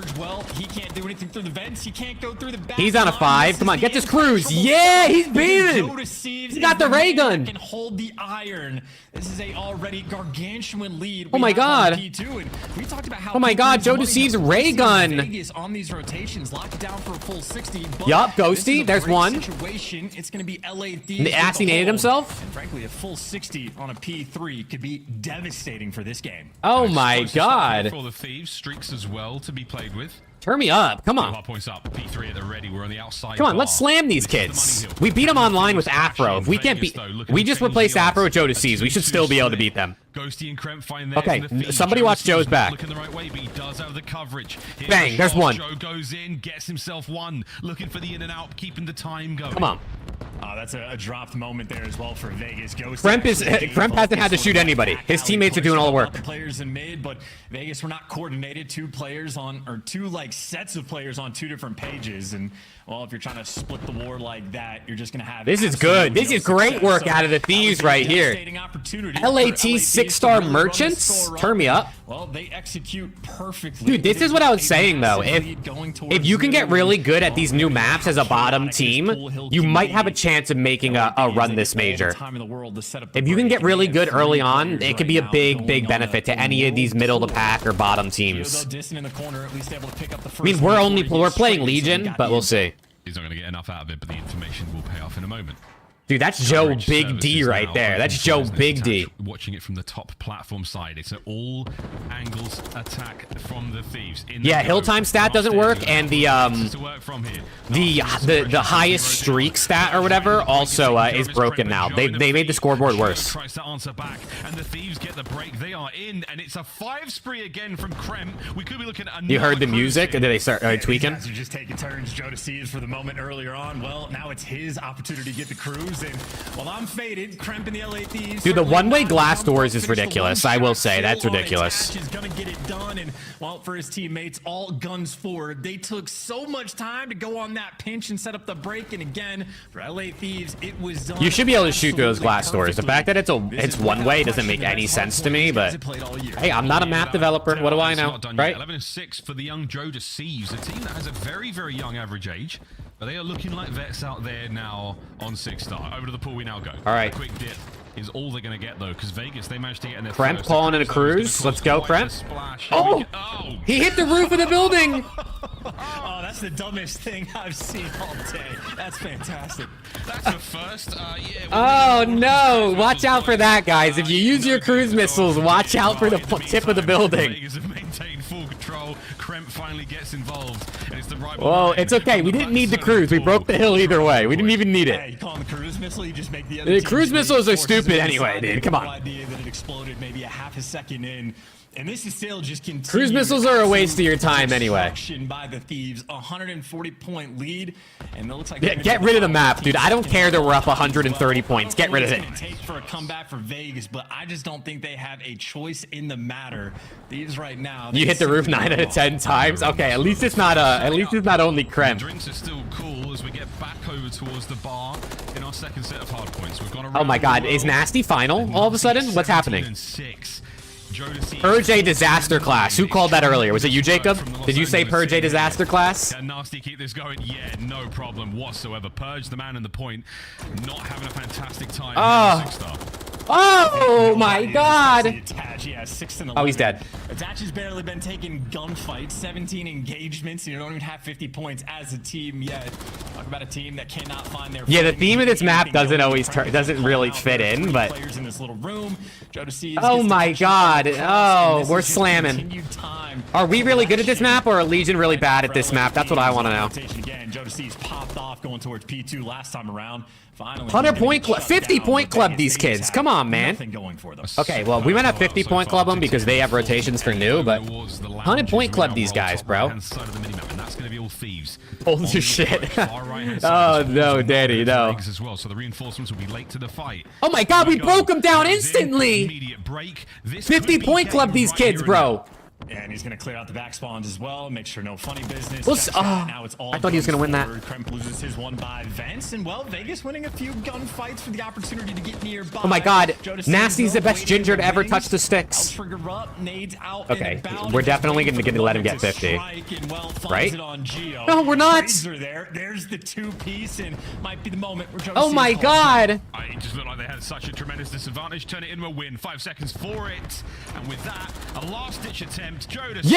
everything through the vents. He can't go through the back. He's on a 5. Come on, get this cruise. Yeah, he's beaming. He's got the ray gun. Can hold the iron. This is a already gargantuan lead. Oh my God. P2, and we talked about how Oh my God, Joe Deceives ray gun. Vegas on these rotations, locked it down for a full 60. Yup, Ghosty. There's one. Situation. It's going to be LA Thieves. Axie naded himself. And frankly, a full 60 on a P3 could be devastating for this game. Oh my God. For the Thieves, streaks as well to be played with. Turn me up. Come on. Points up. P3 at the ready. We're on the outside. Come on, let's slam these kids. We beat them online with Afro. If we can't beat... We just replaced Afro with Joe Deceives. We should still be able to beat them. Ghosty and Kremp find Okay, somebody watch Joe's back. Looking the right way, but he does have the coverage. Bang, there's one. Joe goes in, gets himself one. Looking for the in and out, keeping the time going. Come on. That's a dropped moment there as well for Vegas. Kremp hasn't had to shoot anybody. His teammates are doing all the work. Players in mid, but Vegas were not coordinated. Two like sets of players on two different pages, and well, if you're trying to split the war like that, you're just gonna have. This is good. This is great work out of the Thieves right here. LAT 6-star merchants. Turn me up. Well, they execute perfectly. Dude, this is what I was saying though. If you can get really good at these new maps as a bottom team, you might have a chance of making a run this major. If you can get really good early on, it could be a big benefit to any of these middle to pack or bottom teams. I mean, we're playing Legion, but we'll see. He's not going to get enough out of it, but the information will pay off in a moment. Dude, that's Joe Big D right there. That's Joe Big D. Watching it from the top platform side. It's an all angles attack from the Thieves. Yeah, hill time stat doesn't work, and the highest streak stat or whatever also is broken now. They made the scoreboard worse. Tries to answer back, and the Thieves get the break. They are in, and it's a 5 spree again from Krem. We could be looking at. You heard the music, or did they start tweaking? Guys are just taking turns. Joe Deceives for the moment earlier on. Well, now it's his opportunity to get the cruise. And while I'm faded, Kremp in the LA Thieves. Dude, the one-way glass doors is ridiculous. I will say that's ridiculous. Is gonna get it done, and well, for his teammates, all guns forward. They took so much time to go on that pinch and set up the break, and again, for LA Thieves, it was done. You should be able to shoot through those glass doors. The fact that it's one way doesn't make any sense to me, but hey, I'm not a map developer. What do I know, right? 11-6 for the young Joe Deceives, a team that has a very young average age. But they are looking like vets out there now on 6-star. Over to the pool we now go. All right. A quick dip is all they're going to get, though, because Vegas, they managed to get in their Kremp calling in a cruise. Let's go, Kremp. Oh! He hit the roof of the building! Oh, that's the dumbest thing I've seen all day. That's fantastic. That's the first. Oh, no. Watch out for that, guys. If you use your cruise missiles, watch out for the tip of the building. Vegas have maintained full control. Kremp finally gets involved. And it's the right. Whoa, it's okay. We didn't need the cruise. We broke the hill either way. We didn't even need it. Hey, you calling the cruise missile? You just make the other cruise missiles are stupid anyway, dude. Come on. Idea that it exploded maybe a half a second in. And this is still just continuing. Cruise missiles are a waste of your time anyway. By the Thieves, 140-point lead, and it looks like get rid of the map, dude. I don't care that we're up 130 points. Get rid of it. Take for a comeback for Vegas, but I just don't think they have a choice in the matter. Thieves right now. You hit the roof 9 out of 10 times. Okay, at least it's not only Kremp. Drinks are still cool as we get back over towards the bar in our second set of hard points. We've gone. Oh my God, is Nasty final all of a sudden? What's happening? Purge A disaster class. Who called that earlier? Was it you, Jacob? Did you say Purge A disaster class? Can Nasty keep this going? Yeah, no problem whatsoever. Purge the man in the point, not having a fantastic time. Oh my God! Yeah, 6 and 11. Oh, he's dead. Attach has barely been taking gunfights, 17 engagements, and you don't even have 50 points as a team yet. Talk about a team that cannot find their. Yeah, the theme of this map doesn't really fit in, but. Players in this little room. Oh my God! Oh, we're slamming. Are we really good at this map, or are Legion really bad at this map? That's what I want to know. Again, Joe Deceives popped off going towards P2 last time around. 100-point club, 50-point club these kids. Come on, man. Okay, well, we might have 50-point club them because they have rotations for new, but 100-point club these guys, bro. Holy shit. Oh, no, Daddy, no. Oh my God, we broke them down instantly. 50-point club these kids, bro. And he's going to clear out the back spawns as well, make sure no funny business. Now it's all I thought he was going to win that. Kremp loses his one by Vents, and well, Vegas winning a few gunfights for the opportunity to get nearby. Oh my god, Nasty's the best ginger to ever touch the sticks. Okay, we're definitely going to let him get 50. Right? No, we're not. There's the two-piece, and might be the moment where oh my god. It just looked like they had such a tremendous disadvantage. Turn it into a win. 5 seconds for it. And with that, a last-ditch attempt. Jodeci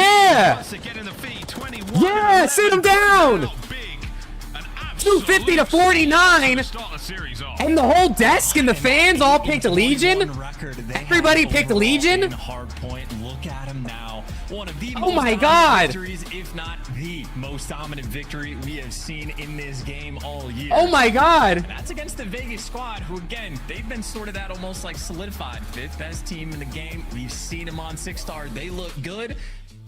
wants to get in the feed. 21. Yeah, sit him down. 250 to 49. And the whole desk and the fans all picked Legion. Everybody picked Legion. Look at him now. One of the oh my god. Victories, if not the most dominant victory we have seen in this game all year. Oh my god. And that's against the Vegas squad, who again, they've been sort of that almost like solidified 5th best team in the game. We've seen them on 6-star. They look good.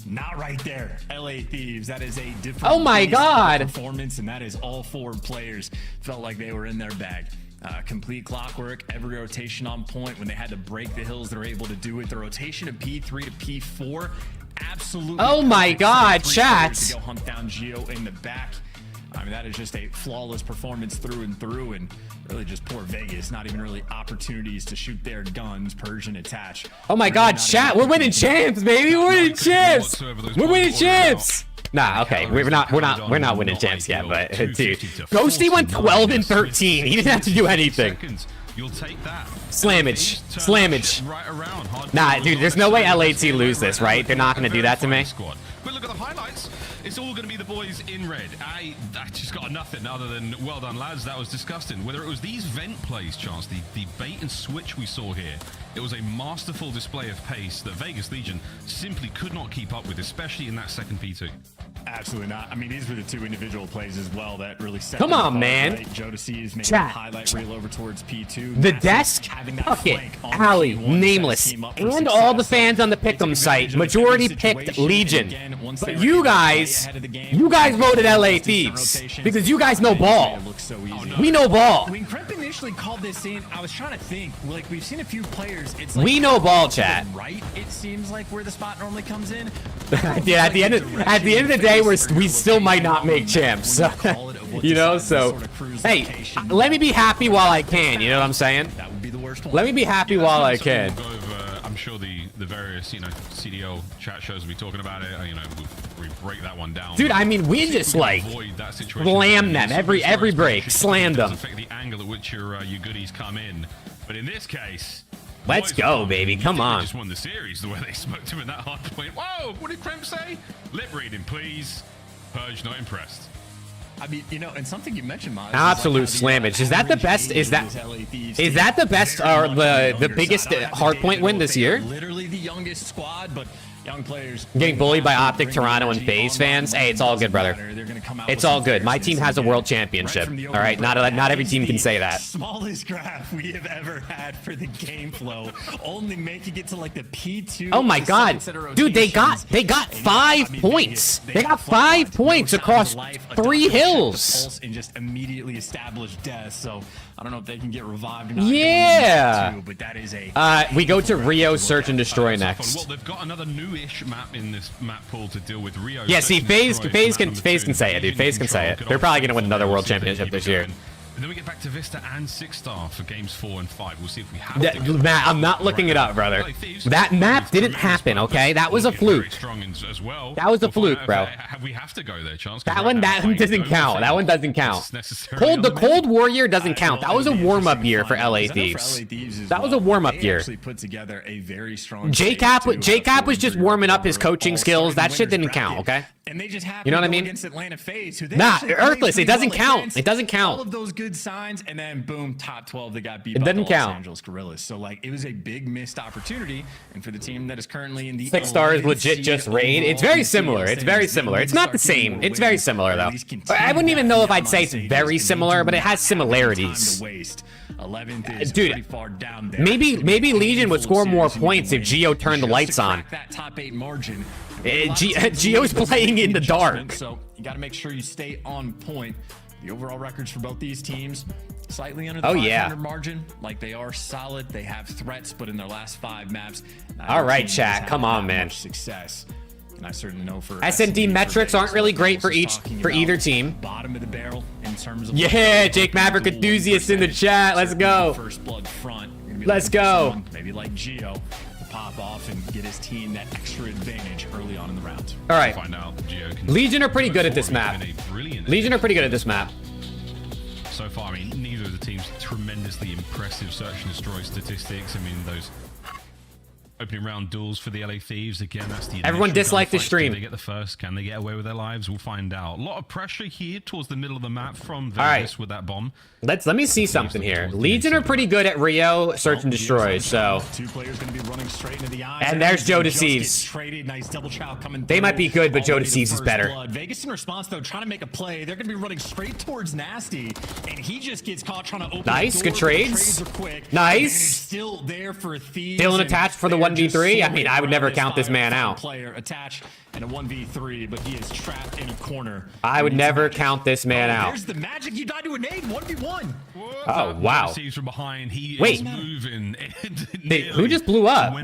Not right there. LA Thieves, that is a different oh my god performance, and that is all 4 players felt like they were in their bag. Complete clockwork, every rotation on point. When they had to break the hills, they're able to do it. The rotation of P3 to P4, absolutely. Oh my god, chat. To go hunt down Geo in the back. I mean, that is just a flawless performance through and through, and really just poor Vegas. Not even really opportunities to shoot their guns. Persian attach. Oh my god, chat. We're winning champs, baby. We're winning champs. We're winning champs. Nah, okay, we're not winning champs yet, but dude, Ghosty went 12 and 13. He didn't have to do anything. You'll take that. Slammage. Nah, dude, there's no way LAT lose this, right? They're not gonna do that to me. But look at the highlights. It's all going to be the boys in red. I just got nothing other than well done, lads. That was disgusting. Whether it was these vent plays, Chance, the bait and switch we saw here, it was a masterful display of pace that Vegas Legion simply could not keep up with, especially in that second P2. Absolutely not. I mean, these were the 2 individual plays as well that really set. Come on, man. Jodeci is making a highlight reel over towards P2. The desk, fuck it, Ali, Nameless, and all the fans on the Pick'em site, majority picked Legion. But you guys voted LA Thieves because you guys know ball. We know ball. When Kremp initially called this in, I was trying to think, like, we've seen a few players. It's like we know ball, chat. Right? It seems like where the spot normally comes in. Yeah, at the end of the day, we still might not make champs. You know, so hey, let me be happy while I can. You know what I'm saying? That would be the worst one. Let me be happy while I can. I'm sure the various CDL chat shows will be talking about it. We break that one down. Dude, I mean, we just like slam them every break, slam them. Affect the angle at which your goodies come in, but in this case. Let's go, baby. Come on. They just won the series the way they smoked him in that hard point. Whoa, what did Kremp say? Lip reading, please. Purge, not impressed. I mean, and something you mentioned, Maz, absolute slammage. Is that the best? Is that the best or the biggest hardpoint win this year? Literally the youngest squad, but young players getting bullied by OPTIC, Toronto, and FaZe fans. Hey, it's all good, brother. It's all good. My team has a world championship. All right, not every team can say that. Smallest graph we have ever had for the game flow, only making it to like the P2. Oh my god, dude, they got 5 points. They got 5 points across 3 hills. And just immediately established death. So I don't know if they can get revived or not. Yeah. But that is a. We go to Rio Search and Destroy next. Well, they've got another new-ish map in this map pool to deal with. Rio. Yeah, see, FaZe can say it, dude. FaZe can say it. They're probably gonna win another world championship this year. And then we get back to Vista and 6-star for games 4 and 5. We'll see if we have to. Matt, I'm not looking it up, brother. That map didn't happen, okay? That was a fluke. That was a fluke, bro. We have to go there, Chance. That one doesn't count. That one doesn't count. The Cold War year doesn't count. That was a warm-up year for LA Thieves. That was a warm-up year. JCap was just warming up his coaching skills. That shit didn't count, okay? And they just you know what I mean? Against Atlanta FaZe, who Earthless. It doesn't count. It doesn't count. All of those good signs, and then boom, top 12. They got beat by the Los Angeles Gorillas. So like, it was a big missed opportunity, and for the team that is currently in the 6 stars, legit just raid. It's very similar. It's very similar. It's not the same. It's very similar though. I wouldn't even know if I'd say it's very similar, but it has similarities. 11th is dude, pretty far down there. Maybe Legion would score more points if Geo turned the lights on. That top 8 margin. Geo's playing in the dark. So you got to make sure you stay on point. The overall records for both these teams, slightly under the 500 margin. Like, they are solid. They have threats, but in their last 5 maps. All right, chat. Come on, man. Success. And I certainly know for S&D metrics aren't really great for either team. Bottom of the barrel in terms of yeah, Jake Maverick enthusiast in the chat. Let's go. First blood front. Let's go. Maybe like Gio to pop off and get his team that extra advantage early on in the round. All right. Find out Gio can Legion are pretty good at this map. Legion are pretty good at this map. So far, I mean, neither of the teams tremendously impressive search and destroy statistics. I mean, those opening round duels for the LA Thieves, again, that's the everyone disliked the stream. Can they get the first? Can they get away with their lives? We'll find out. A lot of pressure here towards the middle of the map from Vegas with that bomb. Let me see something here. Legion are pretty good at Rio search and destroy, so. Two players going to be running straight into the eye. And there's Joe Deceives. Nice double chow coming they might be good, but Joe Deceives is better. Vegas in response though, trying to make a play. They're going to be running straight towards Nasty, and he just gets caught trying to open nice, the door, good trades. Nice. Still there for Thieves. Still an attached for the 1v3. I mean, I would never count this man out. Player attached and a 1v3, but he is trapped in a corner. I would never count this man out. There's the magic. You died to a nade. 1v1. Oh wow! From behind. He Wait, is moving. Who just blew up?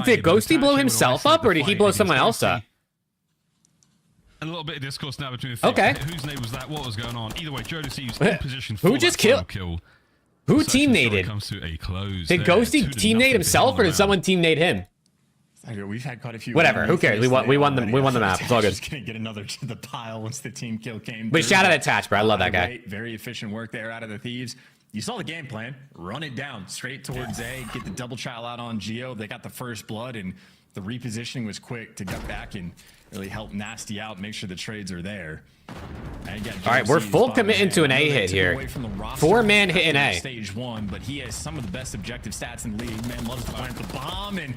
Did Ghosty blow himself up, or did he blow someone else up? A little bit of discourse now between the things. Okay. Whose name was that? What was going on? Either way, Joe Deceives in position for who just killed? Who team naded? Comes to a close. Did Ghosty team nade himself, or did someone team nade him? We've had quite a few. Whatever. Who cares? We won the map. It's all good. Just gonna get another to the pile once the team kill came. But shout out Attach, bro. I love that guy. Very efficient work there out of the Thieves. You saw the game plan. Run it down straight towards A. Get the double child out on Gio. They got the first blood, and the repositioning was quick to get back and really help Nasty out. Make sure the trades are there. All right, we're full committing to an A hit here. 4-man hit an A. Stage 1, but he has some of the best objective stats in the league. Man loves to plant the bomb, and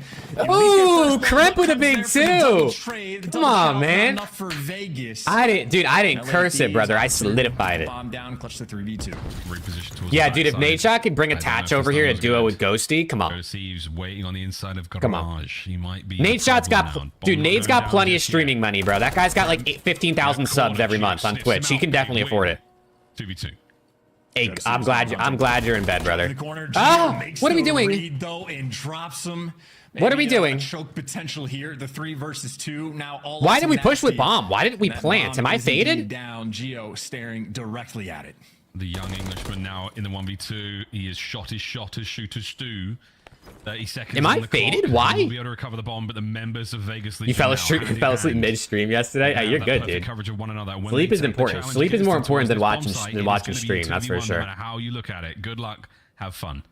ooh, Crep with a big 2. Come on, man. For Vegas. I didn't curse it, brother. I solidified it. Bomb down, clutch the 3v2. Yeah, dude, if NADESHOT could bring Attach over here to duo with Ghosty, come on. Waiting on the inside of come on. He might be NADESHOT's got, dude, Nade's got plenty of streaming money, bro. That guy's got like 15,000 subs every month on Twitch. He can definitely afford it. 2v2. Hey, I'm glad you're in bed, brother. Oh, what are we doing? What are we doing? Choke potential here. The 3 versus 2. Now all. Why did we push with bomb? Why didn't we plant? Am I faded? Down, Gio staring directly at it. The young Englishman now in the 1v2. He is shot his shot as shooters do. 30 seconds. Am I faded? Why? We'll be able to recover the bomb, but the members of Vegas Legion. You fell asleep mid-stream yesterday. Hey, you're good, dude. Coverage of one another. Sleep is important. Sleep is more important than watching stream. That's for sure. No matter how you look at it. Good luck. Have fun.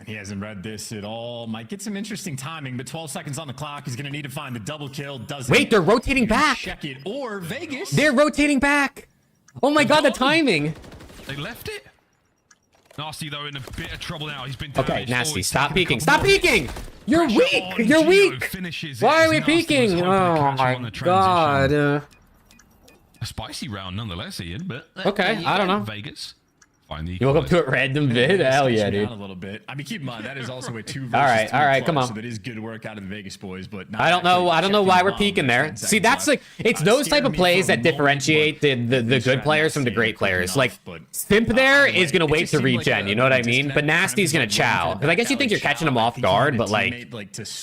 He hasn't read this at all. Might get some interesting timing, but 12 seconds on the clock. He's going to need to find the double kill. Doesn't. Wait, they're rotating back. Check it. Or Vegas. They're rotating back. Oh my god, the timing. They left it. Nasty though in a bit of trouble now. He's been okay. Nasty, stop peeking. Stop peeking. You're weak. You're weak. Why are we peeking? Oh my god. A spicy round nonetheless, Ian. But okay, I don't know. Vegas. You woke up to a random vid? Hell yeah, dude. A little bit. I mean, keep in mind that is also a 2 versus 2 all right, come on. So that is good work out of the Vegas boys, but I don't know why we're peeking there. See, that's like it's those type of plays that differentiate the good players from the great players. Like Simp there is gonna wait to regen, you know what I mean? But Nasty's gonna chow. Because I guess you think you're catching him off guard, but like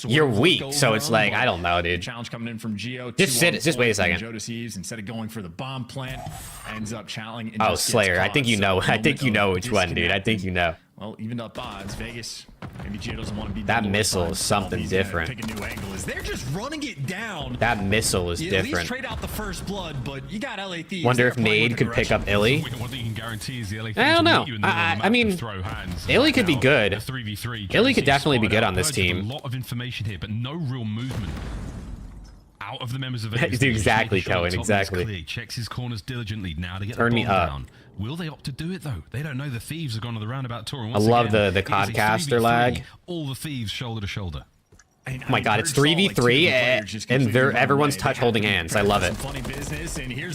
you're weak, so it's like I don't know, dude. Challenge coming in from Gio. Just wait a second. Joe Deceives, instead of going for the bomb plant, ends up challenging. Oh, Slayer. I think you know. I think you know which one, dude. I think you know. Well, even up odds, Vegas. Maybe Gio doesn't want to be that missile is something different. Pick a new angle. They're just running it down. That missile is different. At least trade out the first blood, but you got LA Thieves. Wonder if Nade could pick up Illy. I don't know. I mean, Illy could be good. Illy could definitely be good on this team. A lot of information here, but no real movement. Out of the members of Vegas. Exactly, Cohen. Exactly. Checks his corners diligently now to get Turn the me bomb up. down. Will they opt to do it though? They don't know the Thieves have gone to the roundabout tour. I love the Codcaster lag. All the Thieves shoulder to shoulder. Oh my god, it's 3v3 and everyone's touch holding hands. I love it.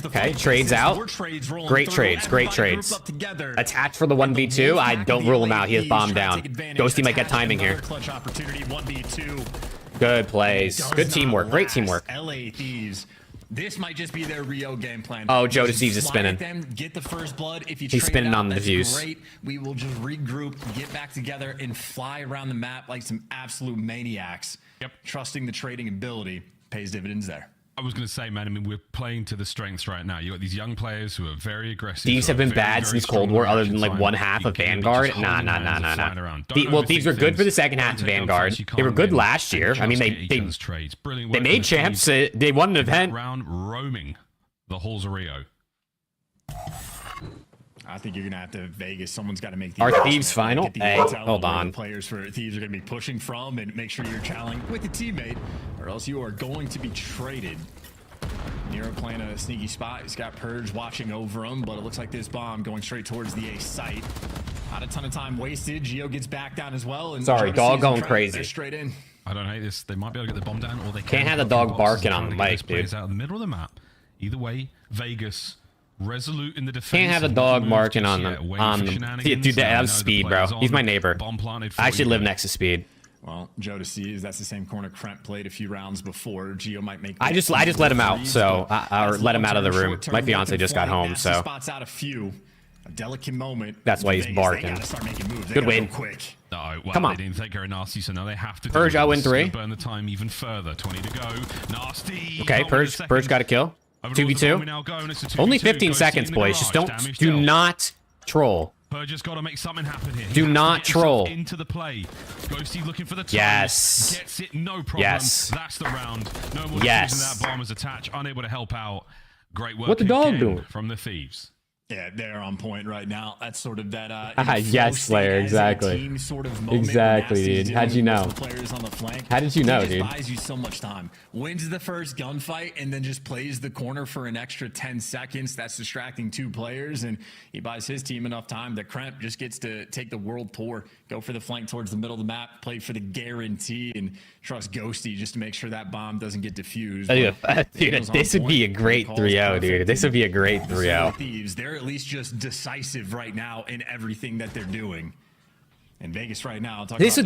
Okay, trades out. Great trades, great trades. Attach for the 1v2. I don't rule him out. He has bomb down. Ghosty might get timing here. Good plays. Good teamwork. Great teamwork. LA Thieves. This might just be their Rio game plan. Oh, Joe Deceives is spinning. Get the first blood. If you He's spinning on the views. Great. We will just regroup, get back together, and fly around the map like some absolute maniacs. Yep. Trusting the trading ability pays dividends there. I was going to say, man, I mean, we're playing to the strengths right now. You got these young players who are very aggressive. Thieves have been bad since Cold War, other than like one half of Vanguard. Nah. Well, Thieves were good for the second half of Vanguard. They were good last year. I mean, they made champs. They won an event. Round roaming the halls of Rio. I think you're gonna have to Vegas. Someone's got to make our Thieves final. Hey, hold on. Players for Thieves are gonna be pushing from, and make sure you're challenging with a teammate, or else you are going to be traded. Nero playing a sneaky spot. He's got Purge watching over him, but it looks like this bomb going straight towards the A site. Not a ton of time wasted. Geo gets back down as well. And sorry, dog going crazy. Straight in. I don't hate this. They might be able to get the bomb down, or they can't have the dog barking on the mic, dude. Out in the middle of the map. Either way, Vegas. Resolute in the defense. Can't have a dog marking on them. Dude, that was Speed, bro. He's my neighbor. I actually live next to Speed. Well, Joe to see that's the same corner Kremp played a few rounds before. Geo might make. I just let him out, so or let him out of the room. My fiance just got home, so. Spots out a few. A delicate moment. That's why he's barking. Good win. No, well, come on. They didn't take care of Nasty, so now they have to. Purge out win 3. Burn the time even further. 20 to go. Nasty. Okay, Purge got a kill. 2v2. Only 15 seconds, boys. Just do not troll. Purge just got to make something happen here. Do not troll. Into the play. Ghosty looking for the time. Yes. Gets it, no problem. Yes. That's the round. No more yes. using that bomb as attach. Unable to help out. Great work. What the dog doing from the Thieves? Yeah, they're on point right now. That's sort of that. Yes, Slayer, exactly. Sort of exactly, dude. How'd you know? Players on the flank. How did you know, dude? Buys you so much time. Wins the first gunfight and then just plays the corner for an extra 10 seconds. That's distracting 2 players, and he buys his team enough time that Kremp just gets to take the world tour, go for the flank towards the middle of the map, play for the guarantee, and trust Ghosty just to make sure that bomb doesn't get defused. Dude, this would be a great 3-0, dude. This would be a great 3-0. Thieves, they're at least just decisive right now in everything that they're doing. In Vegas right now, this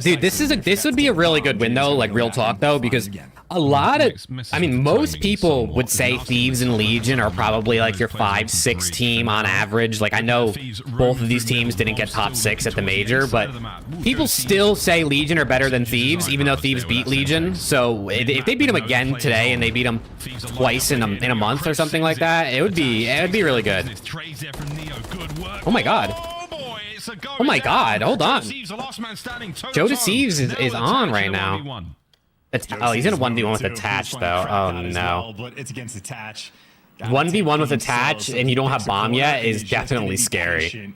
would be a really good win though, like real talk though, because a lot of, I mean, most people would say Thieves and Legion are probably like your 5-6 team on average. Like I know both of these teams didn't get top 6 at the major, but people still say Legion are better than Thieves, even though Thieves beat Legion. So if they beat them again today and they beat them twice in a month or something like that, it would be really good. Oh my god. Oh my god, hold on. Joe Deceives is on right now. Oh, he's in a 1v1 with Attach though. Oh no. But it's against Attach. 1v1 with Attach and you don't have bomb yet is definitely scary.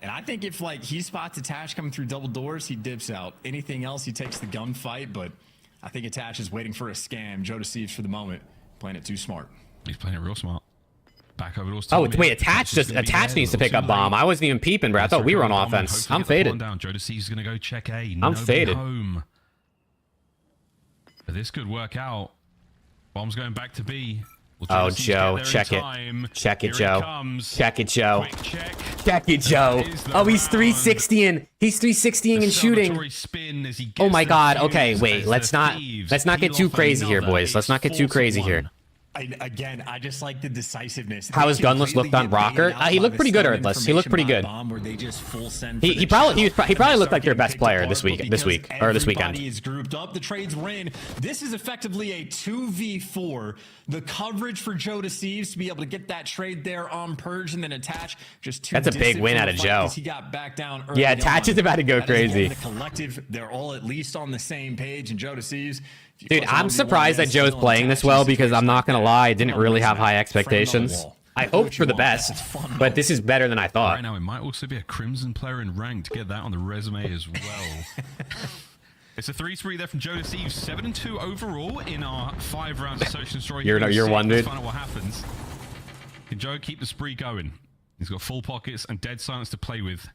And I think if like he spots Attach coming through double doors, he dips out. Anything else, he takes the gunfight, but I think Attach is waiting for a scam. Joe Deceives for the moment, playing it too smart. He's playing it real smart. Back over oh wait, Attach needs to pick up bomb. I wasn't even peeping, bro. I thought we were on offense. I'm faded. Joe Deceives is gonna go check A. I'm faded. Home. But this could work out. Bomb's going back to B. Oh, Joe, check it. Check it, Joe. Check it, Joe. Check it, Joe. Oh, he's 360ing. He's 360ing and shooting. Oh my god. Okay, wait. Let's not get too crazy here, boys. Let's not get too crazy here. Again, I just like the decisiveness. How his gunless looked on Rocker? He looked pretty good, Earthless. He looked pretty good. He probably looked like their best player this weekend. Everybody is grouped up. The trades were in. This is effectively a 2v4. The coverage for Joe Deceives to be able to get that trade there on Purge and then Attach. Just that's a big win out of Joe. He got back down. Yeah, Attach is about to go crazy. The collective, they're all at least on the same page, and Joe Deceives. Dude, I'm surprised that Joe's playing this well because I'm not going to lie, I didn't really have high expectations. I hoped for the best, but this is better than I thought. Right now, it might also be a Crimson player in rank to get that on the resume as well. It's a 3-3 there from Joe Deceives. 7-2 overall in our 5 rounds of Social Story. You're one, dude. Find out what happens. Can Joe keep the spree going? He's got full pockets and dead silence to play with,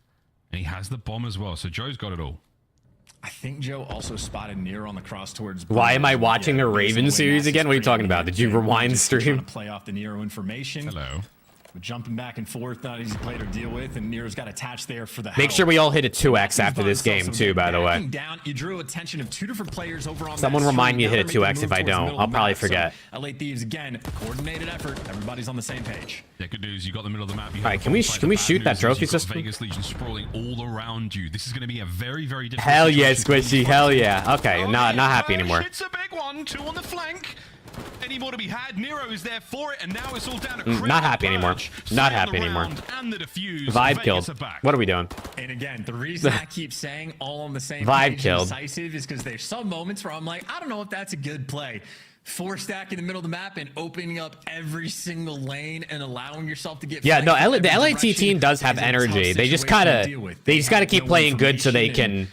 and he has the bomb as well. So Joe's got it all. I think Joe also spotted Nero on the cross towards. Why am I watching the Raven series again? What are you talking about? Did you rewind stream? To play off the Nero information. Hello. Jumping back and forth, not easy play to deal with, and Nero's got attached there for the. Make sure we all hit a 2x after this game too. By the way. Down, you drew attention of 2 different players over on. Someone remind me to hit a 2x if I don't. I'll probably forget. So, LA Thieves again, coordinated effort. Everybody's on the same page. Yeah, good news. You got the middle of the map. All right, can we shoot that trophy system? Vegas Legion sprawling all around you. This is going to be a very, very difficult. Hell yeah, Squishy. Hell yeah. Okay, not happy anymore. It's a big one. 2 on the flank. any more to be had. Nero is there for it, and now it's all down to Crit. Not happy anymore. Not happy anymore. And the defuse. Vibe killed. What are we doing? And again, the reason I keep saying all on the same Vibe page killed. Decisive is because there's some moments where I'm like, I don't know if that's a good play. 4 stack in the middle of the map and opening up every single lane and allowing yourself to get. Yeah, no, the LAT team does have energy. They just got to keep playing good so they can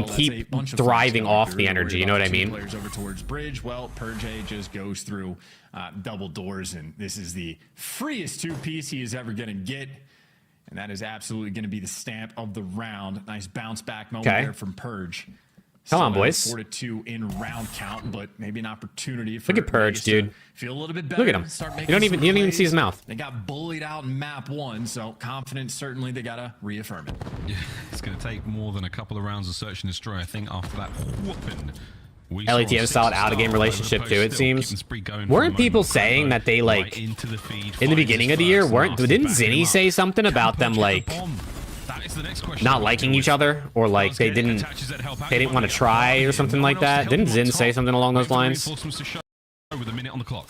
keep thriving off the energy. You know what I mean? Players over towards bridge. Well, Purge just goes through double doors, and this is the freest 2-piece he is ever going to get. And that is absolutely going to be the stamp of the round. Nice bounce back moment there from Purge. Come on, boys. 4-2 in round count, but maybe an opportunity for Look at Purge, dude. Feel a little bit better. Look at him. You don't even see his mouth. They got bullied out in map 1, so confidence certainly they gotta reaffirm it. Yeah, it's going to take more than a couple of rounds of search and destroy. I think after that whooping, LAT have a solid out-of-game relationship too. It seems. Weren't people saying that they like in the beginning of the year? Didn't Zinni say something about them like not liking each other, or like they didn't want to try or something like that? Didn't Zin say something along those lines? With a minute on the clock.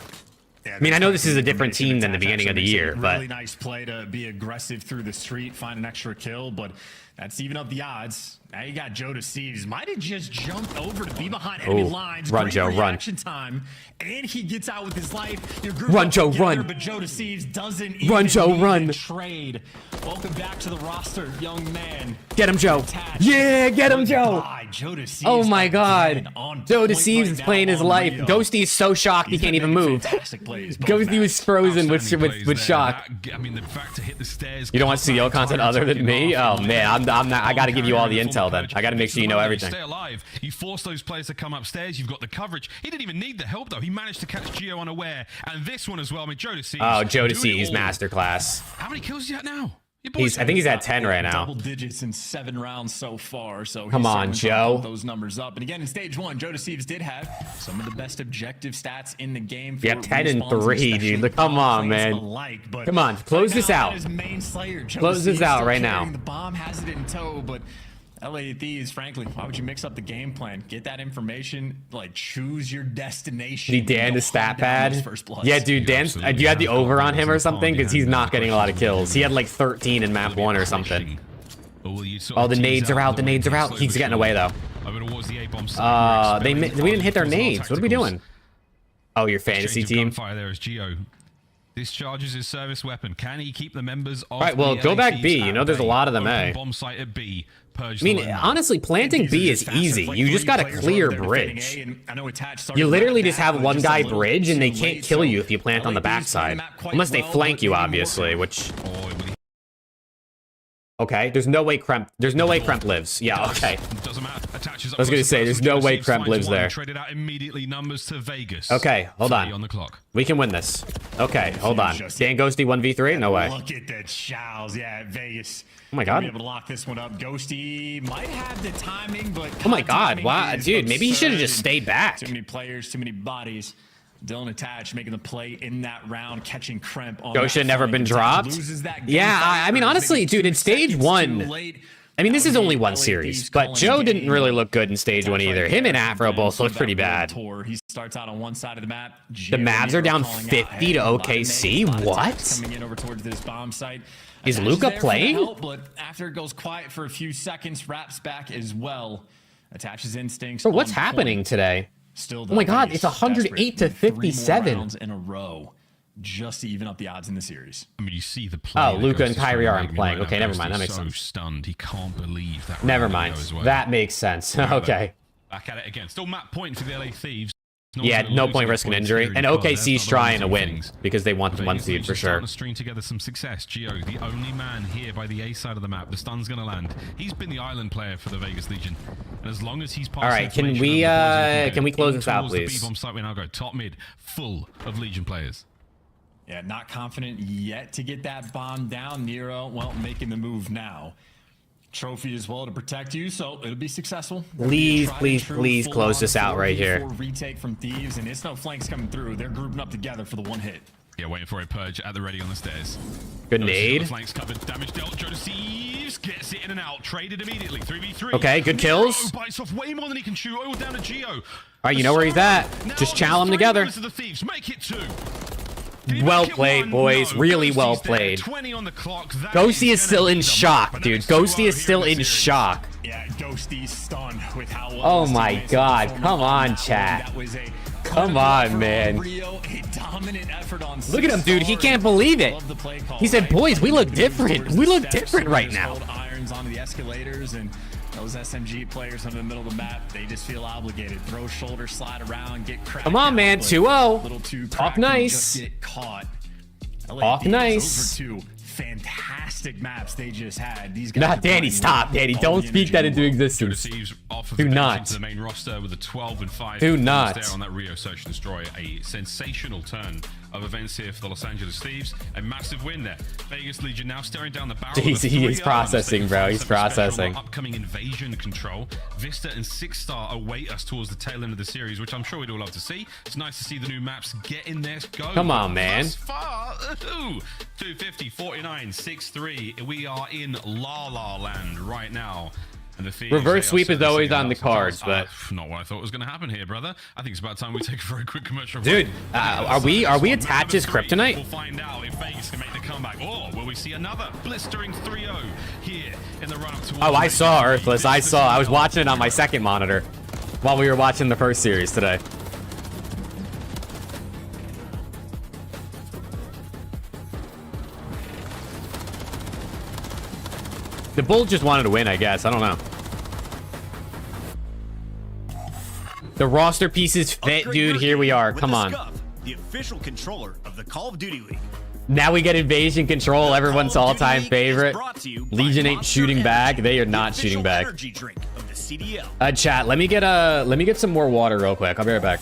I mean, I know this is a different team than the beginning of the year, but really nice play to be aggressive through the street, find an extra kill, but that's even up the odds. Now you got Joe Deceives. Might have just jumped over to be behind enemy lines. Run, Joe, run. Time, and he gets out with his life. Run, Joe, run. But Joe Deceives doesn't run, Joe, run. Trade. Welcome back to the roster, young man. Get him, Joe. Yeah, get him, Joe. Joe Deceives. Oh my God. Joe Deceives is playing his life. Ghosty is so shocked he can't even move. Ghosty was frozen with shock. I mean, the fact to hit the stairs. You don't want CDL content other than me? Oh man, I'm not. I got to give you all the intel then. I got to make sure you know everything. Stay alive. You force those players to come upstairs. You've got the coverage. He didn't even need the help though. He managed to catch Gio unaware, and this one as well. I mean, Joe Deceives. Oh, Joe Deceives masterclass. How many kills is he at now? I think he's at 10 right now. Double digits in 7 rounds so far. So come on, Joe. Those numbers up. And again, in stage 1, Joe Deceives did have some of the best objective stats in the game. Yeah, 10 and 3, dude. Come on, man. Come on, close this out. Close this out right now. The bomb has it in tow, but LA Thieves, frankly, why would you mix up the game plan? Get that information, like choose your destination. Need Dan to stat pad? Yeah, dude, Dan, do you have the over on him or something? Because he's not getting a lot of kills. He had like 13 in map 1 or something. Oh, the nades are out. The nades are out. He's getting away though. We didn't hit their nades. What are we doing? Oh, your fantasy team. There is Gio. Discharges his service weapon. Can he keep the members of all right, well, go back B. You know there's a lot of them A. Bomb site at B. I mean, honestly, planting B is easy. You just got to clear bridge. You literally just have one guy bridge, and they can't kill you if you plant on the backside. Unless they flank you, obviously, which... Okay, there's no way Kremp lives. Yeah, okay. I was gonna say, there's no way Kremp lives there. Okay, hold on. We can win this. Okay, hold on. Dan Ghosty 1v3? No way. Look at the chows. Yeah, Vegas. Oh my God. Be able to lock this one up. Ghosty might have the timing, but oh my God, wow, dude, maybe he should have just stayed back. Too many players, too many bodies. Dylan Attach making the play in that round, catching Kremp on Ghost should never been dropped. Yeah, I mean, honestly, dude, in stage 1, I mean, this is only one series, but Joe didn't really look good in stage 1 either. Him and Afro both looked pretty bad. He starts out on one side of the map. The Mavs are down 50 to OKC. What? Coming in over towards this bomb site. Is Luca playing? Help, but after it goes quiet for a few seconds, wraps back as well. Attaches instincts. Bro, what's happening today? Still, oh my God, it's 108 to 57 rounds in a row, just to even up the odds in the series. I mean, you see the play. Oh, Luca and Kyrie aren't playing. Okay, never mind. That makes sense. Stunned, he can't believe that. Never mind. That makes sense. Okay. Back at it again. Still map point for the LA Thieves. Yeah, no point risking injury. And OKC's trying to win because they want the 1 seed for sure. To string together some success. Gio, the only man here by the A side of the map. The stun's going to land. He's been the island player for the Vegas Legion. And as long as he's passed. All right, can we close this out, please? The B-bomb site we now go. Top mid, full of Legion players. Yeah, not confident yet to get that bomb down. Nero, well, making the move now. Trophy as well to protect you, so it'll be successful. Please close this out right here. Retake from Thieves, and it's no flanks coming through. They're grouping up together for the one hit. Yeah, waiting for a Purge at the ready on the stairs. Good nade. Flanks covered, damage dealt. Joe Deceives gets it in and out. Traded immediately. 3v3. Okay, good kills. Bites off way more than he can chew. Oh, down to Gio. right, you know where he's at. Just chow him together. Well played, boys. Really well played. Ghosty is still in shock, dude. Ghosty is still in shock. Yeah, Ghosty's stunned with how well Oh my god. Come on, chat. Come on, man. Look at him, dude. He can't believe it. He said, boys, we look different. We look different right now. Irons onto the escalators, and those SMG players in the middle of the map, they just feel obligated. Throw shoulder, slide around, get cracked. Come on, man. 2-0. Little too Talk nice. Get caught. Talk nice. Those were 2 fantastic maps they just had. These guys. Not Danny. Stop, Danny. Don't speak that into existence. Do not. The main roster with a 12-5. Do not. There on that Rio Search and Destroy. A sensational turn of events here for the Los Angeles Thieves. A massive win there. Vegas Legion now staring down the barrel. He's processing, bro. He's processing. Upcoming invasion control. Vista and 6-star await us towards the tail end of the series, which I'm sure we'd all love to see. It's nice to see the new maps get in there. Go. Come on, man. Thus far, 250, 49, 6-3. We are in La La Land right now. And the Thieves, reverse sweep is always on the cards, but not what I thought was going to happen here, brother. I think it's about time we take a very quick commercial. Dude, are we attached as kryptonite? We'll find out if Vegas can make the comeback, or will we see another blistering 3-0 here in the run-up to. Oh, I saw Earthless. I was watching it on my second monitor while we were watching the first series today. The Bull just wanted to win, I guess. I don't know. The roster pieces fit, dude. Here we are. Come on. The official controller of the Call of Duty League. Now we get invasion control. Everyone's all-time favorite. Legion ain't shooting back. They are not shooting back. Chat. Let me get some more water real quick. I'll be right back.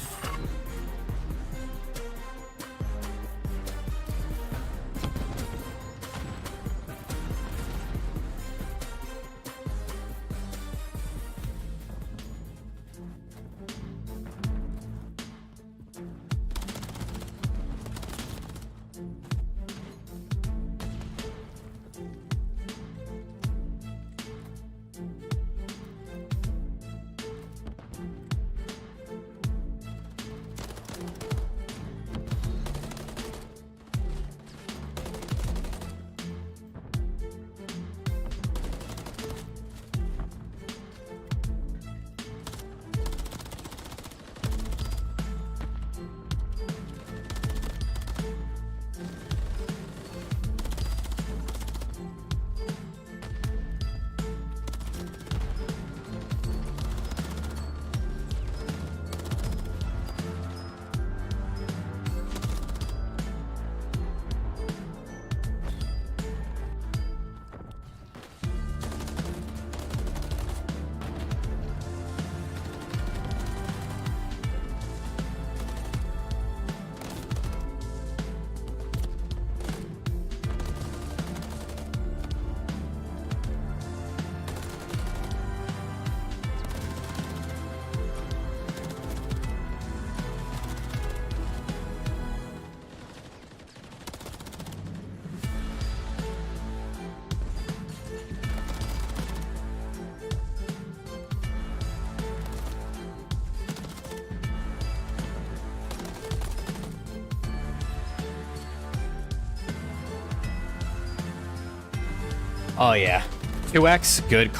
Oh yeah, 2x. Good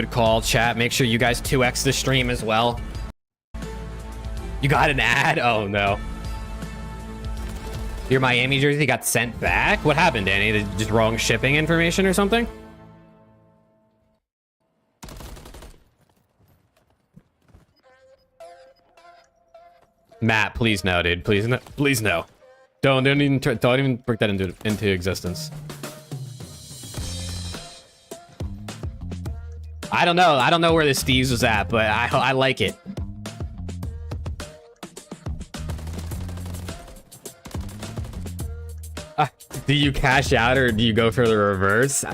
call, chat. Make sure you guys 2x the stream as well. You got an ad? Oh no. Your Miami jersey got sent back? What happened, Danny? Just wrong shipping information or something? Matt, please no, dude. Please no. Please no. Don't even bring that into existence. I don't know. I don't know where the Steves was at, but I like it. Do you cash out or do you go for the reverse?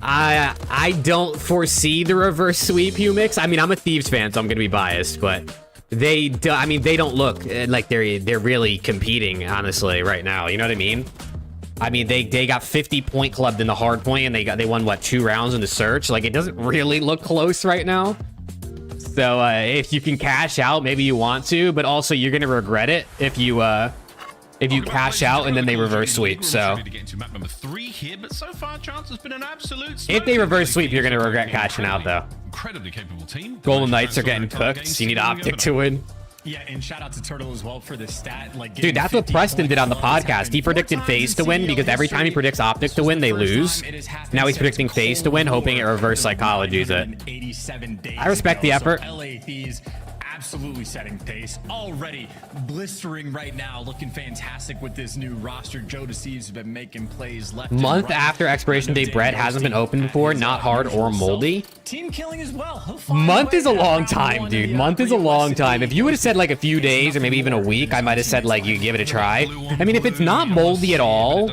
I don't foresee the reverse sweep, Humix. I mean, I'm a Thieves fan, so I'm gonna be biased, but they don't look like they're really competing, honestly, right now. You know what I mean? I mean, they got 50 point clubbed in the hard point, and they won what, 2 rounds in the search. Like, it doesn't really look close right now. So if you can cash out, maybe you want to, but also you're gonna regret it if you cash out and then they reverse sweep. So if they reverse sweep, you're gonna regret cashing out though. Incredibly capable team. Golden Knights are getting cooked. You need Optic to win. Yeah, and shout out to Turtle as well for the stat. Like, dude, that's what Preston did on the podcast. He predicted FaZe to win because every time he predicts Optic to win, they lose. Now he's predicting FaZe to win, hoping it reverse psychologies it. I respect the effort. LA Thieves absolutely setting pace. Already blistering right now, looking fantastic with this new roster. Joe Deceives has been making plays left. Month after expiration date, Brett hasn't been opened before. Not hard or moldy. Team killing as well. Month is a long time, dude. Month is a long time. If you would have said like a few days or maybe even a week, I might have said like you give it a try. I mean, if it's not moldy at all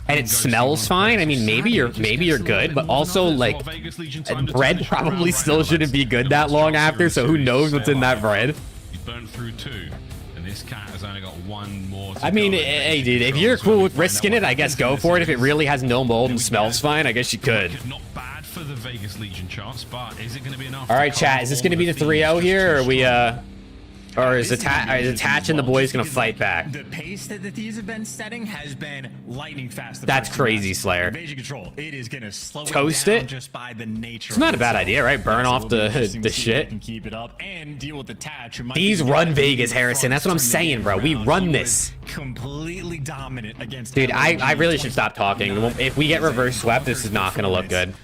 and it smells fine, I mean maybe you're good, but also like bread probably still shouldn't be good that long after. So who knows what's in that bread? He's burnt through 2, and this cat has only got 1 more. I mean, hey, dude, if you're cool with risking it, I guess go for it. If it really has no mold and smells fine, I guess you could. Not bad for the Vegas Legion chance, but is it going to be enough? All right, chat. Is this going to be the 3-0 here, or are we or is Attach and the boys gonna fight back? The pace that the Thieves have been setting has been lightning fast. That's crazy, Slayer. Invasion control. It is gonna slow Toast it down it. just by the nature. It's not a bad idea, right? Burn off the shit. And keep it up and deal with the Attach. These run Vegas, Harrison. That's what I'm saying, bro. We run this. Completely dominant against. Dude, I really should stop talking. If we get reverse swept, this is not gonna look good.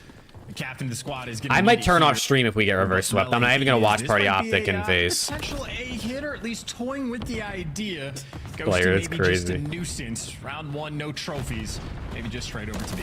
Captain of the squad is I might turn off stream if we get reverse swept. I'm not even gonna watch Party Optic in FaZe. Potential A hitter, at least toying with the idea. Player, that's crazy. Just a nuisance. Round 1, no trophies. Maybe just straight over to B.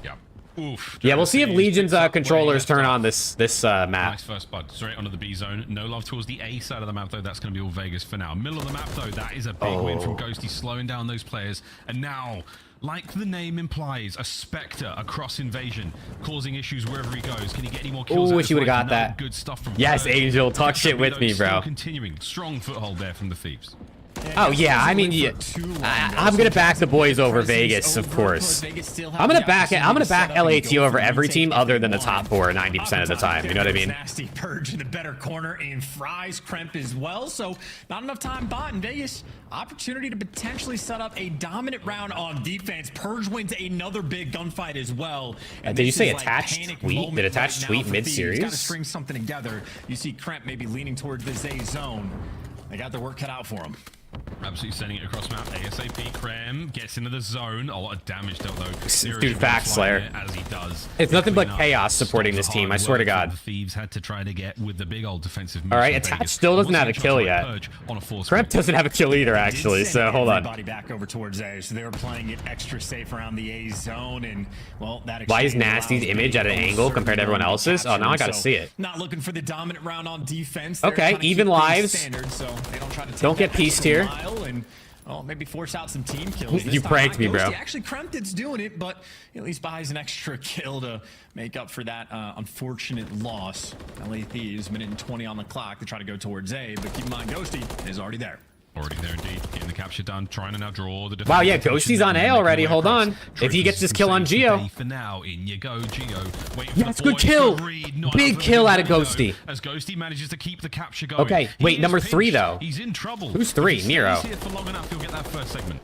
Yeah. Oof. Yeah, we'll see if Legion's controllers turn on this map. Nice first bud. Straight onto the B zone. No love towards the A side of the map, though. That's going to be all Vegas for now. Middle of the map, though, that is a big win from Ghosty, slowing down those players. And now, like the name implies, a Spectre across Invasion, causing issues wherever he goes. Can he get any more kills? Oh, wish he would have got that. Good stuff from yes, Angel, talk shit with me, bro. Continuing. Strong foothold there from the Thieves. Oh yeah, I mean, yeah, I'm gonna back the boys over Vegas, of course. I'm gonna back LAT over every team other than the top 4 90% of the time. You know what I mean? Nasty Purge in the better corner and fries Kremp as well. So not enough time bought in Vegas. Opportunity to potentially set up a dominant round on defense. Purge wins another big gunfight as well. And did you say attached tweet? Did attached tweet mid-series? Got to string something together. You see Kremp maybe leaning towards this A zone. They got their work cut out for him. Absolutely sending it across map. ASAP. Krem gets into the zone. A lot of damage dealt though. Dude, facts, Slayer. As he does. It's nothing but chaos supporting this team. I swear to God. The Thieves had to try to get with the big old defensive. All right, Attach still doesn't have a kill yet. Kremp doesn't have a kill either, actually. So hold on. Back over towards A. So they were playing it extra safe around the A zone, and well, that. Why is Nasty's image at an angle compared to everyone else's? Oh, now I gotta see it. Not looking for the dominant round on defense. Okay, even lives. Don't get pieced here. Oh, maybe force out some team kills. You pranked me, bro. Actually, Krempted's doing it, but at least buys an extra kill to make up for that unfortunate loss. LA Thieves, minute and 20 on the clock to try to go towards A, but keep in mind, Ghosty is already there. Already there indeed, getting the capture done, trying to now draw the. Wow, yeah, Ghosty's on A already. Hold on. If he gets this kill on Geo. For now, in you go, Geo. Yeah, it's a good kill. Big kill out of Ghosty. As Ghosty manages to keep the capture going. Okay, wait, number 3 though. He's in trouble. Who's 3? Nero. For long enough, he'll get that first segment.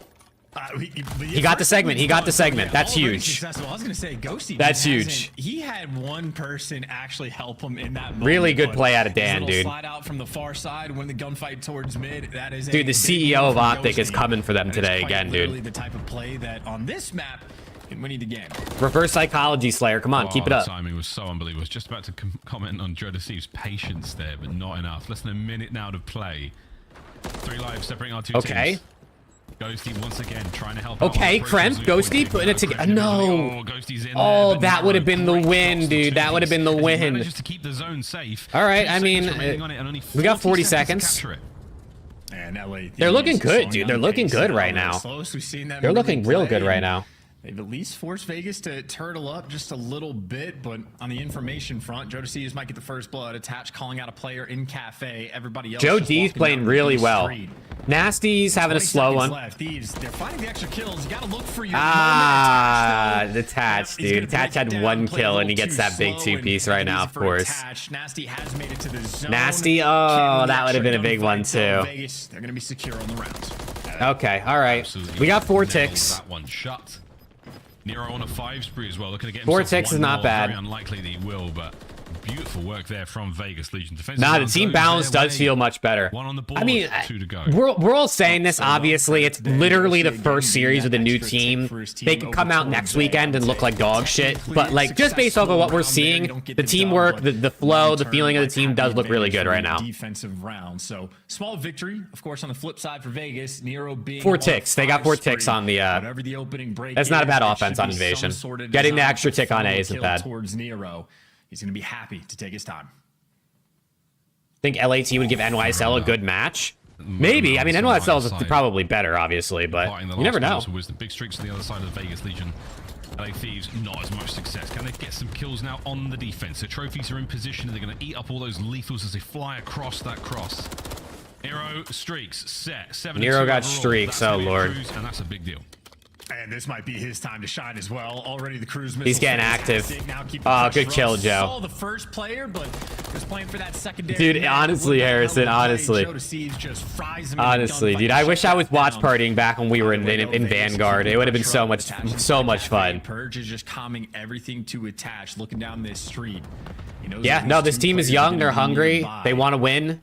He got the segment. He got the segment. That's huge. I was gonna say Ghosty. That's huge. He had one person actually help him in that moment. Really good play out of Dan, dude. Slide out from the far side when the gunfight towards mid. That is. Dude, the CEO of Optic is coming for them today again, dude. The type of play that on this map can win you the game. Reverse psychology, Slayer. Come on, keep it up. Timing was so unbelievable. I was just about to comment on Joe Deceives' patience there, but not enough. Less than a minute now to play. 3 lives separating our 2 teams. Okay. Ghosty once again trying to help. Okay, Kremp, Ghosty putting it together. No. Oh, that would have been the win, dude. That would have been the win. Just to keep the zone safe. All right, I mean, we got 40 seconds. They're looking good, dude. They're looking good right now. They're looking real good right now. They've at least forced Vegas to turtle up just a little bit, but on the information front, Joe Deceives might get the first blood. Attach calling out a player in Cafe. Everybody else. Joe D's playing really well. Nasty's having a 20 slow seconds one. left. Theyeyes, they're finding the extra kills. You gotta look for your The Tatch, dude. Tatch had 1 kill and he gets that big 2-piece right now, of course. Nasty has made it to the zone. Nasty, oh, that would have been a big one too. Vegas, they're gonna be secure on the rounds. Okay, all right. Absolutely We got 4 nailed ticks. That one shut. Nero on a 5 spree as well. Looking to get 4 himself ticks is one not more. bad. Very unlikely that he will, but beautiful work there from Vegas Legion. Defensive Nah, the round team goes balance their does way. feel much better. 1 on the board, I mean, 2 to go. we're all saying this, obviously. It's literally the first series with a new team. They could come out next weekend and look like dog shit. But, like, just based off of what we're seeing, the teamwork, the flow, the feeling of the team does look really good right now. Defensive round. So, small victory, of course, on the flip side for Vegas. Nero being 4 ticks. They got 4 ticks on the... whatever the opening break That's not a bad is, offense it should on be Invasion. some sort of Getting the design extra tick on A to isn't kill bad. Towards Nero. He's going to be happy to take his time. Think LAT would give NYSL a good match? Maybe. I mean, NYSL is probably better, obviously, but you never know. Was the big streaks on the other side of the Vegas Legion. LA Thieves not as much success. Can they get some kills now on the defense? The trophies are in position. They're going to eat up all those lethals as they fly across that cross. Nero streaks set. 7 Nero got overall. streaks, That's oh gonna be a lord. cruise, and that's a big deal. And this might be his time to shine as well. Already the cruise missile. He's getting active. Oh, good kill, Joe. Saw the first player, but was playing for that secondary. Dude, honestly, Harrison, honestly. Honestly, dude, I wish I was watch partying back when we were in Vanguard. It would have been so much fun. Purge is just calming everything to attach, looking down this street. Yeah, no, this team is young. They're hungry. They want to win.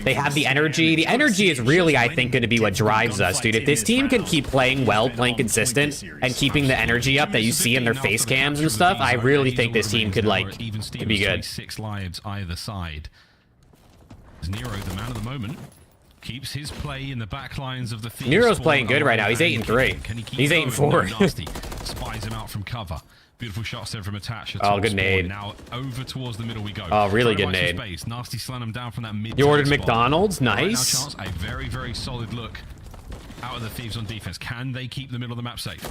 They have the energy. The energy is really, I think, going to be what drives us, dude. If this team can keep playing well, playing consistent, and keeping the energy up that you see in their face cams and stuff, I really think this team could, like, could be good. 6 lives either side. As Nero, the man of the moment, keeps his play in the back lines of the Thieves. Nero's playing good right now. He's 8-3. He's 8-4. Nasty spies him out from cover. Beautiful shots there from Attach. Oh, good nade. Now over towards the middle we go. Oh, really good nade. Nasty slam him down from that mid. You ordered McDonald's? Nice. Right now, Chance, a very, very solid look out of the Thieves on defense. Can they keep the middle of the map safe?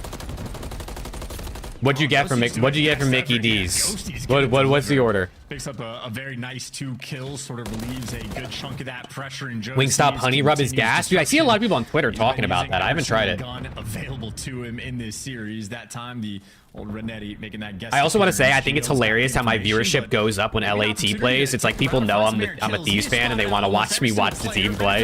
What'd you get from Mickey D's? What's the order? Picks up a very nice 2 kills, sort of relieves a good chunk of that pressure. And Wingstop Honey Rub is gas? Dude, I see a lot of people on Twitter talking about that. I haven't tried it. Gun available to him in this series. That time, the old Renetti making that guess. I also want to say, I think it's hilarious how my viewership goes up when LAT plays. It's like people know I'm a Thieves fan and they want to watch me watch the team play.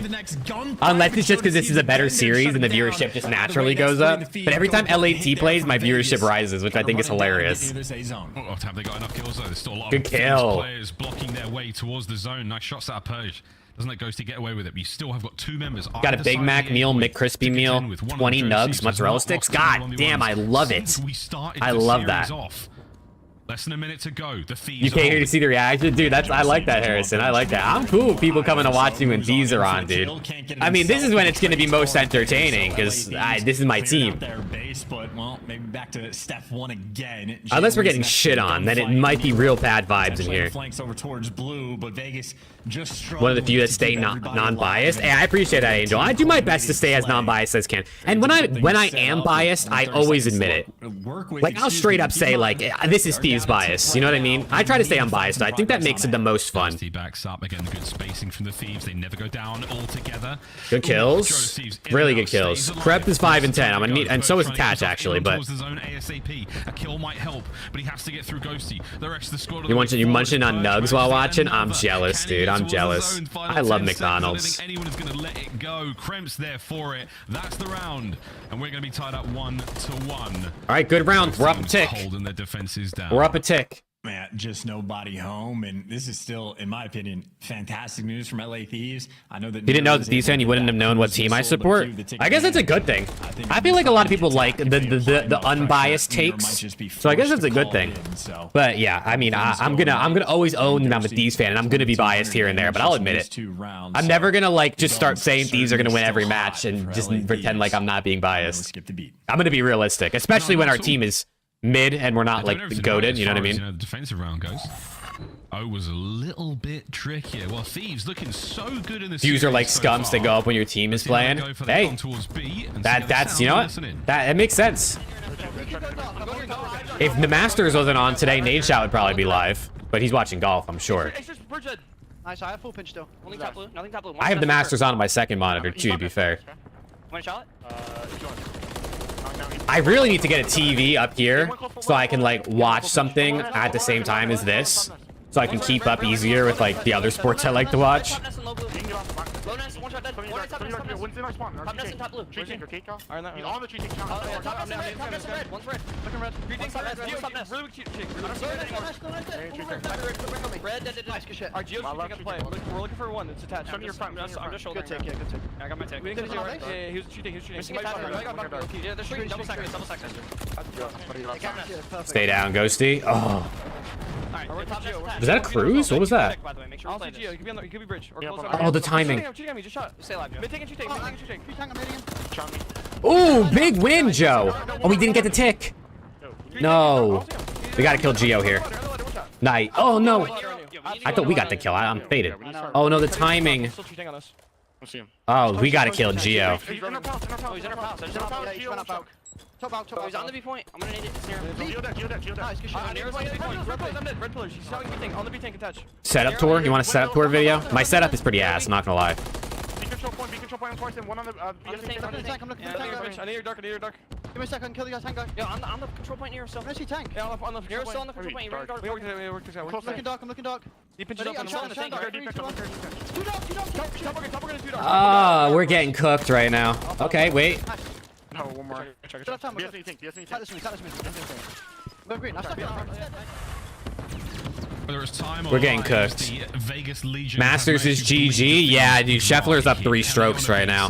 Unless it's just because this is a better series and the viewership just naturally goes up. But every time LAT plays, my viewership rises, which I think is hilarious. Oh, have they got enough kills though? There's still a lot Good of kill. players blocking their way towards the zone. Nice shots out of Purge. Doesn't let Ghosty get away with it, but you still have got 2 members. Got a Big Mac meal, McCrispy meal, 20 nugs, mozzarella sticks. God damn, I love it. I love that. Less than a minute to go. The Thieves. You came here to see the reaction? Dude, I like that, Harrison. I like that. I'm cool with people coming to watch me when Thieves are on, dude. I mean, this is when it's going to be most entertaining, because this is my team. But, well, maybe back to Steph 1 again. Unless we're getting shit on, then it might be real bad vibes in here. Flanks over towards blue, but Vegas just One of the few that stay non-biased. Hey, I appreciate that, Angel. I do my best to stay as non-biased as can. And when I am biased, I always admit it. Like, I'll straight up say, like, this is Thieves bias. You know what I mean? I try to stay unbiased. I think that makes it the most fun. Backs up again. Good spacing from the Thieves. They never go down altogether. Good kills. Really good kills. Prep is 5 and 10. I'm gonna need, and so is Attach actually. But a kill might help, but he has to get through Ghosty. The rest of the squad. you munching on nugs while watching? I'm jealous, dude. I'm jealous. I love McDonald's. I don't think anyone is going to let it go. Kremp's there for it. That's the round, and we're going to be tied up 1-1. All right, good round. We're up a tick. Holding their defenses down. We're up a tick. Man, just nobody home, and this is still, in my opinion, fantastic news from LA Thieves. I know that If you didn't know the Thieves fan, you wouldn't have known what team I support. I guess that's a good thing. I feel like a lot of people like the unbiased takes, so I guess that's a good thing. But yeah, I mean, I'm gonna always own that I'm a Thieves fan, and I'm gonna be biased here and there. But I'll admit it. I'm never gonna like just start saying Thieves are gonna win every match and just pretend like I'm not being biased. I'm gonna be realistic, especially when our team is mid and we're not like goated, you know what I mean? The defensive round goes. Oh, was a little bit trickier. Well, Thieves looking so good in this. Views are like scums that go up when your team is playing. Hey, that's you know what? That makes sense. If the Masters wasn't on today, NADESHOT would probably be live, but he's watching golf, I'm sure. Nice, I have full pinch still. Only top blue, nothing top blue. I have the Masters on my second monitor too, to be fair. One shot? I really need to get a TV up here so I can like watch something at the same time as this, so I can keep up easier with like the other sports I like to watch. Low nest, one shot dead. One nest, top nest, top nest. Top nest and top blue. Tree tank, okay? Alright, that. He's on the tree tank. Top nest and red. One's red. Looking red. Tree tank, top nest. Top nest. Really weak tree tank. I don't see red anymore. Red, dead. Nice, good shit. Alright, Gio's tree tank on the play. We're looking for one. It's attached. I'm just shouldering. Good take, yeah, good take. I got my take. We didn't get yeah, he was a tree tank. Missing attached. I got bucket. Yeah, they're shooting. Double stack. Stay down, Ghosty. Oh. Alright, top nest. Was that a cruise? What was that? I'll see Gio. You could be bridge. Or close. Oh, the timing. Just shot. Stay alive. Mid tank and tree tank. Mid tank and tree tank. Tree tank, I'm hitting him. Shot me. Ooh, big win, Joe. Oh, we didn't get the tick. No. We gotta kill Gio here. Nice. Oh, no. I thought we got the kill. I'm faded. Oh, no, the timing. Oh, we gotta kill Gio. He's in our palace. He's in our palace. Top out. He's on the B point. I'm gonna need it to snare him. Nice, good shot. Red pillars. He's shouting B tank. On the B tank, attach. Setup tour? You want a setup tour video? My setup is pretty ass, I'm not gonna lie. Control point twice and one on the I'm looking for the tank. I need your dark. Give me a second, kill the guy's tank guy. Yeah, on the control point near still. I see tank. Yeah, on the Nero's still on the control point. You're dark. We work this out. I'm looking dark. He pinched up on the tank. Two dogs. Ah, we're getting cooked right now. Okay, wait. No, one more. BSE tank. We're getting cooked. Masters is GG. Yeah, dude, Scheffler's up 3 strokes right now.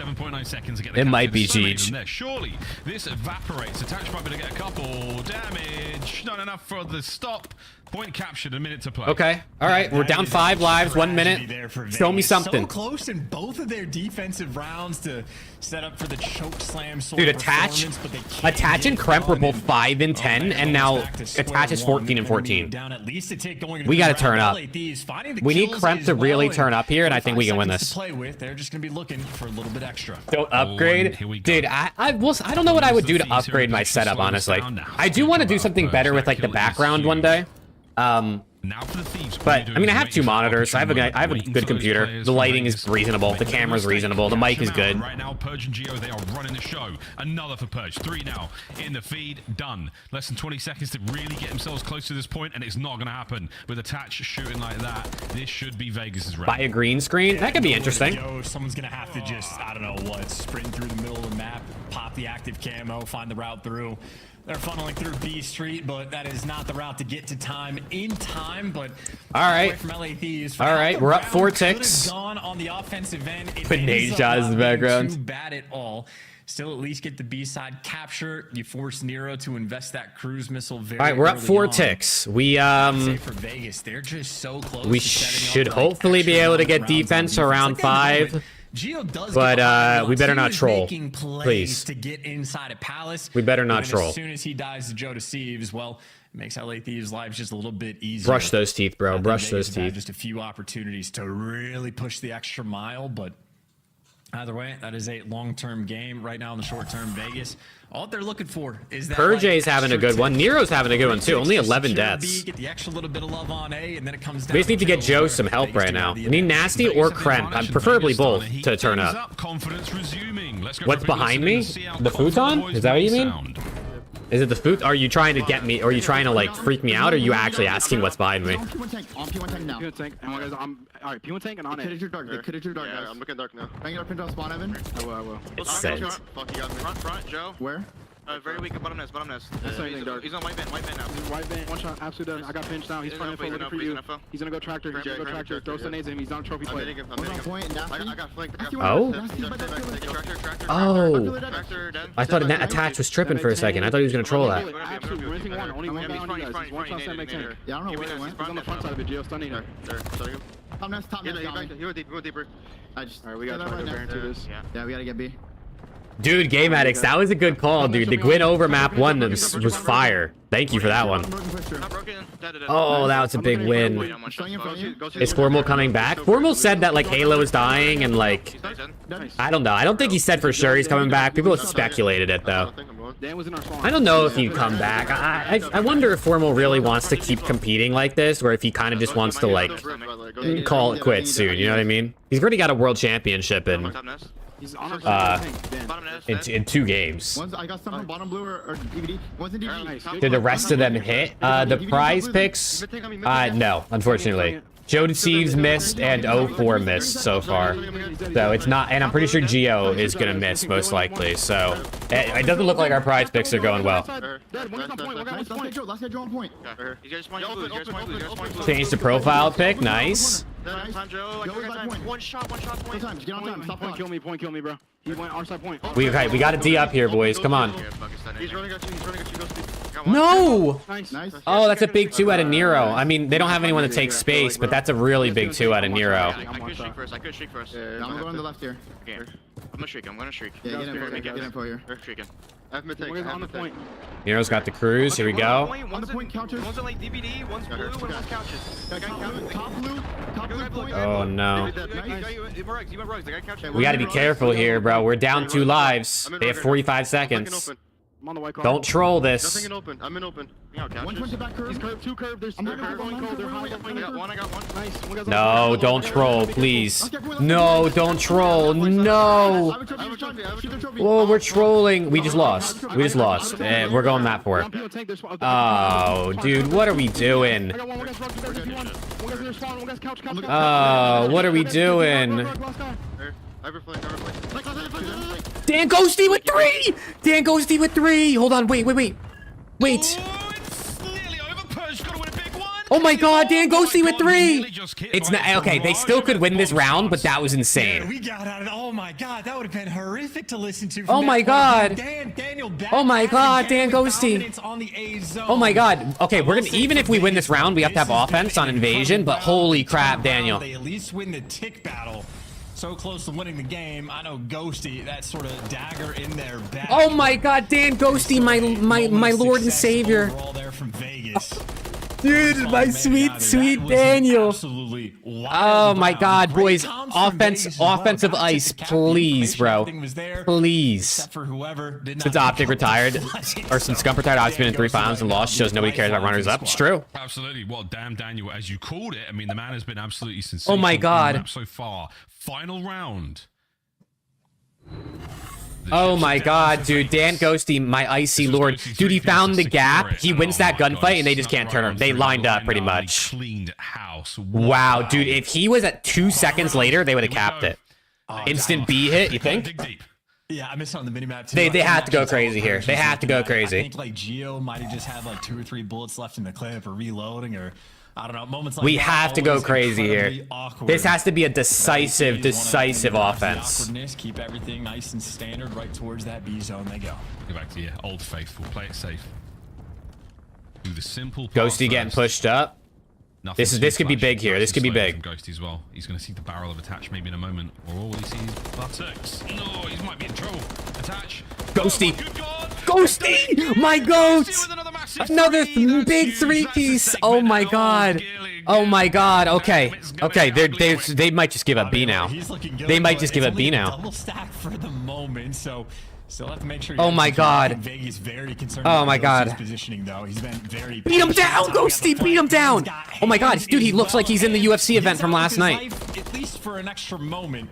It might be GG. Surely this evaporates. Attached might be to get a couple damage. Not enough for the stop. Point captured, a minute to play. Okay. All right. We're down 5 lives, 1 minute. Show me something. So close in both of their defensive rounds to set up for the choke slam. Dude, Attach and Kremp were both 5 and 10, and now Attach is 14 and 14. We got to turn up. We need Kremp to really turn up here, and I think we can win this. They're just going to be looking for a little bit extra. Don't upgrade. Dude, I don't know what I would do to upgrade my setup, honestly. I do want to do something better with like the background one day. But I mean, I have 2 monitors. I have a good computer. The lighting is reasonable. The camera's reasonable. The mic is good. Right now, Purge and Gio, they are running the show. Another for Purge. 3 now in the feed. Done. Less than 20 seconds to really get themselves close to this point, and it's not going to happen with Attach shooting like that. This should be Vegas's round. Buy a green screen. That could be interesting. Someone's going to have to just, I don't know what, sprint through the middle of the map, pop the active camo, find the route through. They're funneling through B Street, but that is not the route to get to time in time. But all right, from LA Thieves, all right, we're up 4 ticks. Gone on the offensive end. Put nade shots in the background. Too bad at all. Still, at least get the B side capture. You force Nero to invest that cruise missile very. All right, we're up 4 ticks. We for Vegas, they're just so close. We should hopefully be able to get defense around 5. Gio does, but we better not troll, please. To get inside a palace, we better not troll. As soon as he dies to Joe deceives, well, it makes LA Thieves' lives just a little bit easier. Brush those teeth, bro. Brush those teeth. Just a few opportunities to really push the extra mile, but either way, that is a long-term game. Right now in the short-term, Vegas, all they're looking for is that. Purge's having a good one. Nero's having a good one too. Only 11 deaths. Get the extra little bit of love on A, and then it comes down. We just need to get Joe some help right now. We need Nasty or Kremp. I'm preferably both to turn up. What's behind me? The futon? Is that what you mean? Is it the foot? Are you trying to get me? Or are you trying to like freak me out? Or are you actually asking what's behind me? On P1 tank now. P1 tank. All right, P1 tank and on it. The kid is dark. The kid is dark. Yeah, I'm looking dark now. Bang your pinch off spawn, Evan. I will. It's sent. Fuck, you got me. Front, Joe. Where? Very weak at bottom nest. He's on white van now. White van, one shot, absolutely done. I got pinched now. He's fronting for looking for you. He's gonna go tractor. Throw some nades at him. He's on trophy plate. I'm on point. I got flanked. Oh. Oh. I thought Attach was tripping for a second. I thought he was gonna troll that. Absolutely. We're missing one. Only one guy on you guys. One shot that makes sense. Yeah, I don't know where he went. He's on the front side of it, Gio. Stunning him. Top nest. Go deeper. Alright, we gotta try to burn through this. Yeah, we gotta get B. Dude, Game Addicts, that was a good call, dude. The Gwyn over map 1 was fire. Thank you for that one. Oh, that was a big win. Is Formal coming back? Formal said that like Halo is dying and like I don't know. I don't think he said for sure he's coming back. People have speculated it though. Dan was in our spawn. I don't know if he'd come back. I wonder if Formal really wants to keep competing like this, or if he kind of just wants to, like, call it quits soon, you know what I mean? He's already got a world championship in 2 games. I got some from bottom blue or DVD. One's in DVD. Did the rest of them hit? The prize picks? No, unfortunately. Joe Deceives missed and 04 missed so far. So it's not, and I'm pretty sure Geo is gonna miss most likely. So it doesn't look like our prize picks are going well. Change the profile pick, nice. One shot. Get on time. Stop point. Kill me, bro. He went our side point. We got a D up here, boys. Come on. He's running at you. No! Nice. Oh, that's a big 2 out of Nero. I mean, they don't have anyone to take space, but that's a really big 2 out of Nero. I could shriek first. I'm gonna go on the left here. Okay. I'm gonna shriek. Yeah, get info here. Shrieking. I have mid-take. On the point. Nero's got the cruise. Here we go. On the point, couches. One's on like DVD, one's blue, and one's couches. Top blue point. Oh, no. You went rugs. The guy couches. We got to be careful here, bro. We're down 2 lives. They have 45 seconds. I'm on the white car. Don't troll this. Nothing in open. I'm in open. One point to back curve. He's curved. 2 curved. There's 2 curved. I got one. Nice. No, don't troll, please. No, don't troll. No. Whoa, we're trolling. We just lost. We're going map 4. Oh, dude, what are we doing? Oh, what are we doing? Dan Ghosty with 3! Dan Ghosty with 3! Hold on, wait. Oh my god, Dan Ghosty with 3! It's not okay, they still could win this round, but that was insane. We got out of it. Oh my god, that would have been horrific to listen to. Oh my god. Daniel Oh my god, Dan Ghosty. Oh my god. Okay, we're gonna, even if we win this round, we have to have offense on invasion, but holy crap, Daniel. They at least win the tick battle. So close to winning the game. I know Ghosty, that sort of dagger in their back. Oh my god, Dan Ghosty, my lord and savior. All there from Vegas. Dude, my sweet Daniel. Absolutely wild. Oh my god, boys. Offensive ice, please, bro. Please. Except for whoever did not Since OPTIC retired, or since SCUMP retired, OPTIC's been in 3 finals and lost, shows nobody cares about runners up. It's true. Absolutely. Well, damn, Daniel, as you called it, I mean, the man has been absolutely sensational. Oh my god. So far. Final round. Oh my god, dude. Dan Ghosty, my icy lord. Dude, he found the gap. He wins that gunfight, and they just can't turn him. They lined up pretty much. Wow, dude. If he was at 2 seconds later, they would have capped it. Instant B hit, you think? Yeah, I missed it on the minimap too. They had to go crazy here. They had to go crazy. I think like Geo might have just had like 2 or 3 bullets left in the clip or reloading or I don't know, moments like we that have to go always crazy here. incredibly awkward. This has to be a decisive offense. Awkwardness, keep everything nice and standard right towards that B zone they go. Go back to your old faithful. Play it safe. Do the simple part Ghosty getting first. pushed up. This could be big here. This could be big. Ghosty as well. He's going to see the barrel of attach maybe in a moment, or all he sees buttocks. No, he might be in trouble. Attach. Ghosty. Ghosty, my goat. Another big 3-piece. Oh my god. Oh my god. Okay. Okay. They might just give up B now. They might just give up B now. Double stack for the moment, so still have to make sure. Oh my god. Vegas very concerned. Oh my god. Positioning though. He's been very. Beat him down, Ghosty. Beat him down. Oh my god, dude. He looks like he's in the UFC event from last night. At least for an extra moment.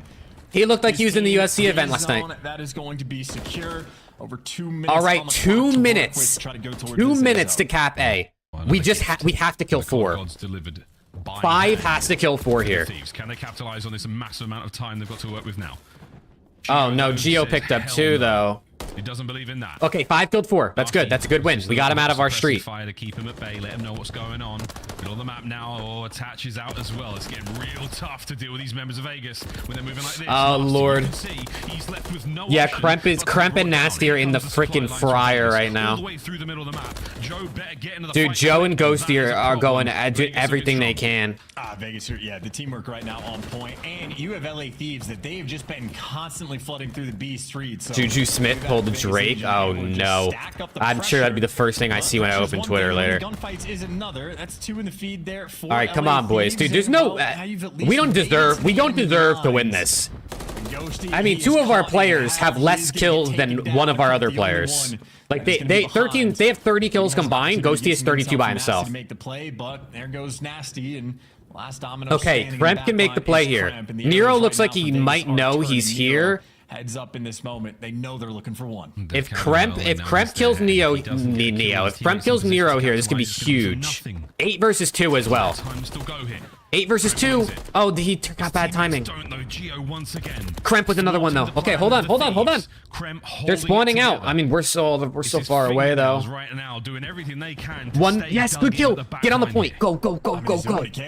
He looked like he was in the UFC event last night. That is going to be secure. Over 2 minutes. All right, 2 minutes. 2 minutes to cap A. We have to kill 4. 5 has to kill 4 here. Can they capitalize on this massive amount of time they've got to work with now? Oh no, Geo picked up 2 though. He doesn't believe in that. Okay, 5 killed 4. That's good. That's a good win. We got him out of our street. Fire to keep him at bay. Let him know what's going on. Middle of the map now. Oh, attach is out as well. It's getting real tough to deal with these members of Vegas when they're moving like this. Oh lord. He's left with no yeah, Kremp and Nasty are in the freaking fryer right now. Dude, Joe and Ghosty are going to do everything they can. Vegas, yeah, the teamwork right now on point, and you have LA Thieves that they've just been constantly flooding through the B streets. So Juju Smith pulled the Drake. Oh no. I'm sure that'd be the first thing I see when I open Twitter later. Gunfights is another. That's 2 in the feed there. All right, come on, boys. Dude, there's no. We don't deserve to win this. I mean, two of our players have less kills than one of our other players. Like they have 30 kills combined. Ghosty has 32 by himself. Make the play, but there goes Nasty and last domino. Okay, Kremp can make the play here. Nero looks like he might know he's here. Heads up in this moment. They know they're looking for one. If Kremp kills Neo, if Kremp kills Nero here, this could be huge. 8 versus 2 as well. 8 versus 2. Oh, he got bad timing. Kremp with another one though. Okay, hold on. They're spawning out. I mean, we're so far away though. One, yes, good kill. Get on the point. Go.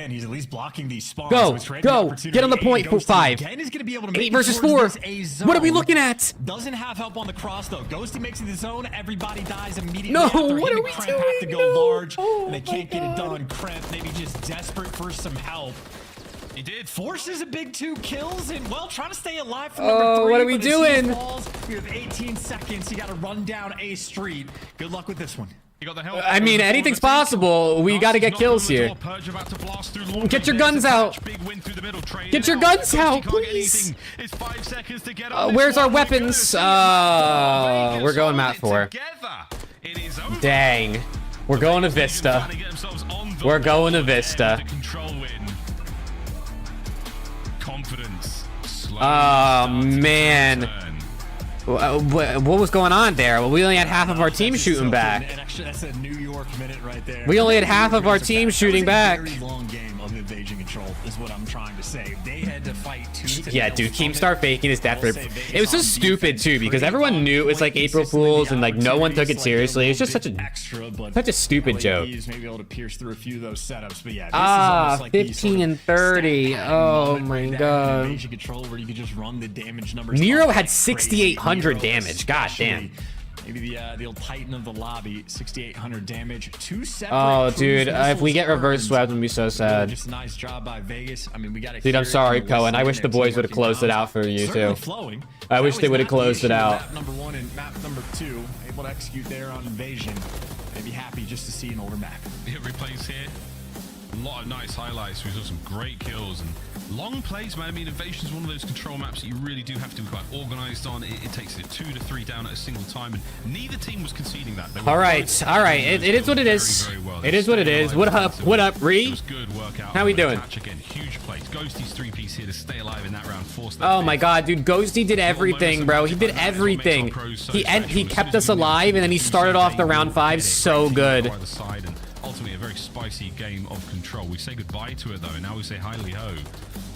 He's at least blocking these spawns. Go. Get on the point for 5. 8 versus 4. What are we looking at? Doesn't have help on the cross though. Ghosty makes it his own. Everybody dies immediately. No, after. what are we Kremp doing? have to go large, and they can't get it done. Kremp maybe just desperate for some help. He did. Forces a big 2 kills and, well, trying to stay alive for number 3. What are we doing? We have 18 seconds. You got to run down A Street. Good luck with this one. You got the help. I mean, anything's possible. We got to get kills here. Get your guns out. Get your guns out, please. Where's our weapons? We're going map 4. Dang. We're going to Vista. We're going to Vista. Oh, man. What was going on there? Well, we only had half of our team shooting back. That's a New York minute right there. We only had half of our team shooting back. Very long game of invasion control is what I'm trying to say. They had to fight yeah, dude, Keemstar faking his death. It was so stupid too because everyone knew it was like April Fools and like no one took it seriously. It's just such a stupid joke. Maybe able to pierce through a few of those setups, but yeah, this is 15 and 30. Oh my god. Invasion control where you could just run the damage numbers. Nero had 6,800 damage. God damn. Maybe the old Titan of the lobby, 6,800 damage. 2 separate. Oh, dude, if we get reverse swept, I'm be so sad. Just a nice job by Vegas. I mean, we got. Dude, I'm sorry, Cohen. I wish the boys would have closed it out for you too. I wish they would have closed it out. Map number 1 and map number 2, able to execute there on invasion. They'd be happy just to see an older map. Hit replays here. A lot of nice highlights. We saw some great kills and long plays, man. I mean, Invasion is one of those control maps that you really do have to be quite organized on. It takes it 2 to 3 down at a single time, and neither team was conceding that. All right. It is what it is. It is what it is. What up, Ree? Good work out. How we doing? Again, huge plays. Ghosty's 3-piece here to stay alive in that round. Oh my god, dude, Ghosty did everything, bro. He did everything. He kept us alive, and then he started off the round 5 so good. Ultimately, a very spicy game of control. We say goodbye to it though, and now we say hi-li ho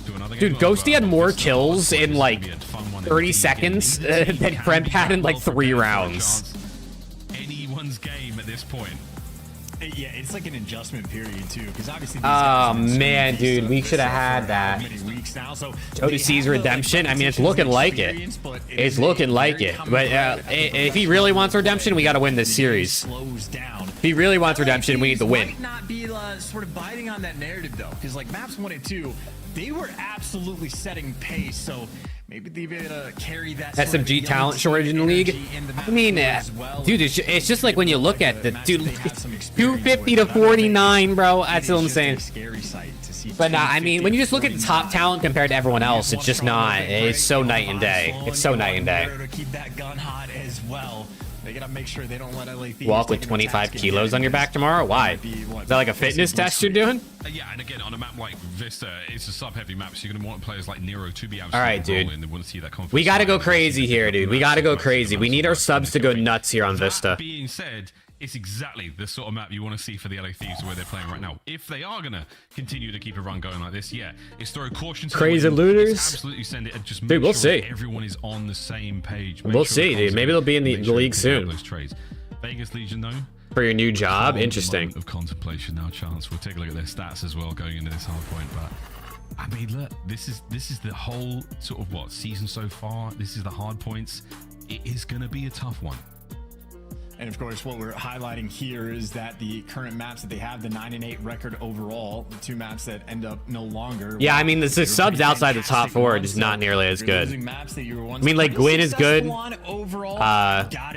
to another game. Dude, Ghosty had more kills in like 30 seconds than Kremp had in like 3 rounds. Anyone's game at this point. Yeah, it's like an adjustment period too, because obviously. Oh man, dude, we should have had that. Jodeci's redemption. I mean, it's looking like it. It's looking like it. But if he really wants redemption, we got to win this series. If he really wants redemption, we need to win. Might not be sort of biting on that narrative though, because like maps 1 and 2, they were absolutely setting pace. So maybe they'll be able to carry that SMG talent shortage in the league. I mean, dude, it's just like when you look at the dude, 250 to 49, bro. That's still insane. But nah, I mean, when you just look at the top talent compared to everyone else, it's just not. It's so night and day. It's so night and day. Keep that gun hot as well. They gotta make sure they don't let LA Thieves walk with 25 kilos on your back tomorrow. Why? Is that like a fitness test you're doing? Yeah, and again, on a map like Vista, it's a sub-heavy map, so you're gonna want players like Nero to be absolutely alright, dude. They want to see that confidence. We gotta go crazy here, dude. We gotta go crazy. We need our subs to go nuts here on Vista. That being said, it's exactly the sort of map you want to see for the LA Thieves where they're playing right now. If they are gonna continue to keep a run going like this, yeah, it's throw caution to crazy looters. Absolutely send it and just dude, we'll see. Everyone is on the same page. We'll see, dude. Maybe they'll be in the league soon. Those trades. Vegas Legion though. For your new job, interesting. Of contemplation now, Chance. We'll take a look at their stats as well going into this hard point, but I mean, look, this is the whole sort of season so far. This is the hard points. It is going to be a tough one. And of course, what we're highlighting here is that the current maps that they have, the 9-8 record overall, the 2 maps that end up no longer. Yeah, I mean, the subs outside the top 4 are just not nearly as good. I mean, like, Gwyn is good.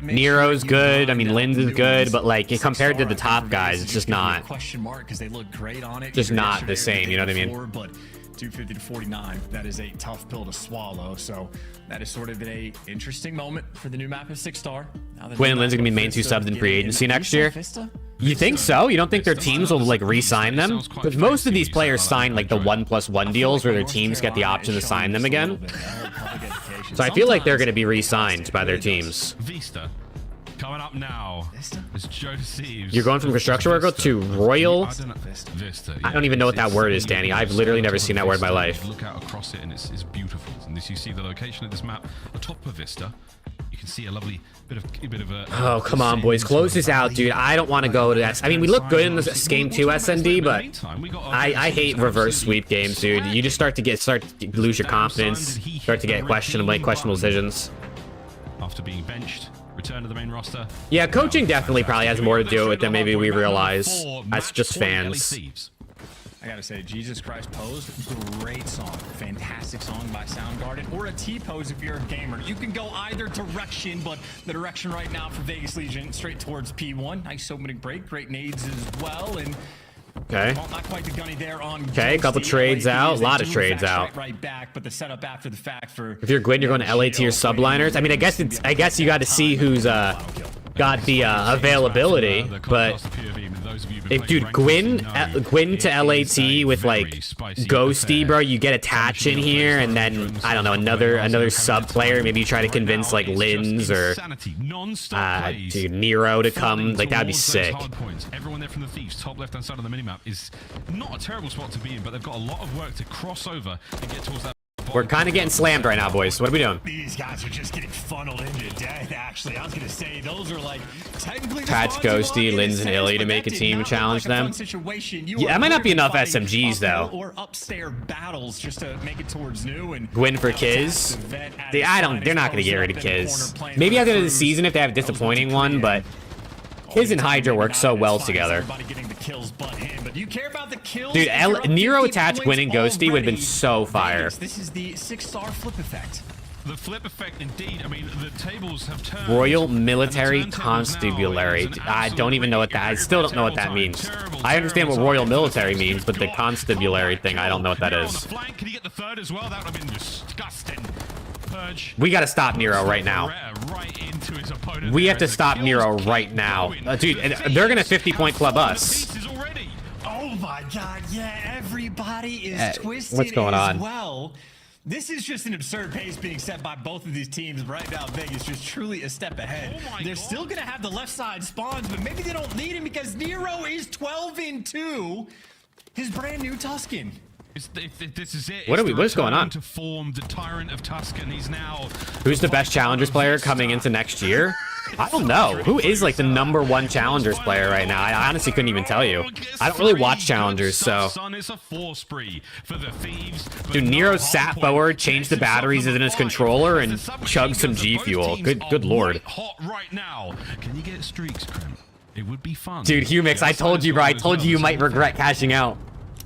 Nero's good. I mean, Linz is good. But, like, compared to the top guys, it's just not. Question mark because they look great on it. Just not the same, you know what I mean? But 250 to 49. That is a tough pill to swallow. So that is sort of a interesting moment for the new map of 6-star. Quinn and Lynn's gonna be main 2 subs in free agency next year. You think so? You don't think their teams will like re-sign them? Because most of these players sign like the 1+1 deals where their teams get the option to sign them again. So I feel like they're going to be re-signed by their teams. Vista coming up now is Joe Thieves. You're going from construction worker to Royal. Vista. I don't even know what that word is, Danny. I've literally never seen that word in my life. Look out across it and it's beautiful. And this, you see the location of this map atop of Vista. You can see a lovely bit of a. Oh, come on, boys. Close this out, dude. I don't want to go to that. I mean, we look good in this game too, SND, but I hate reverse sweep games, dude. You just start to lose your confidence, start to get questionable decisions. After being benched, return to the main roster. Yeah, coaching definitely probably has more to do with it than maybe we realize. That's just fans. I gotta say, Jesus Christ Pose, great song. Fantastic song by Soundgarden. Or a T-Pose if you're a gamer. You can go either direction, but the direction right now for Vegas Legion, straight towards P1. Nice opening break, great nades as well, and okay. Well, not quite the gunny there on okay, a couple trades out, a lot of trades out. Right back, but the setup after the fact for if you're Gwyn, you're going to LA tier subliners. I mean, I guess you got to see who's got the availability, but if dude Gwyn to LAT with like Ghosty, bro, you get attach in here, and then I don't know, another sub player. Maybe you try to convince like Linz or dude Nero to come. Like that'd be sick. Everyone there from the Thieves, top left hand side of the minimap, is not a terrible spot to be in, but they've got a lot of work to cross over and get towards that. We're kind of getting slammed right now, boys. What are we doing? These guys are just getting funneled into death, actually. I was going to say, those are like technically Attach Ghosty, Linz, and Illy to make a team challenge them. Yeah, that might not be enough SMGs, though. Or upstairs battles just to make it towards new and Gwyn for Kiz. They're not going to get rid of Kiz. Maybe at the end of the season if they have a disappointing one, but Kiz and Hydra work so well together. Dude, Nero attached Gwyn and Ghosty would have been so fire. This is the 6-star flip effect. The flip effect, indeed. I mean, the tables have turned. Royal Military Constabulary. I don't even know what that. I still don't know what that means. I understand what Royal Military means, but the Constabulary thing, I don't know what that is. Can he get the third as well? That would have been disgusting. Purge. We got to stop Nero right now. We have to stop Nero right now. Dude, they're going to 50-point club us. Oh my god, yeah, everybody is twisted what's going on? Well. This is just an absurd pace being set by both of these teams right now. Vegas just truly a step ahead. They're still going to have the left side spawns, but maybe they don't need him because Nero is 12-2. His brand new Tuscan. This is it. What's going on? To form the Tyrant of Tuscan. He's now. Who's the best Challengers player coming into next year? I don't know. Who is like the #1 Challengers player right now? I honestly couldn't even tell you. I don't really watch Challengers, so. Dude, Nero sat forward, changed the batteries in his controller, and chugged some G Fuel. Good lord. Hot right now. Can you get streaks, Crimp? It would be fun. Dude, Humix, I told you, bro. I told you might regret cashing out.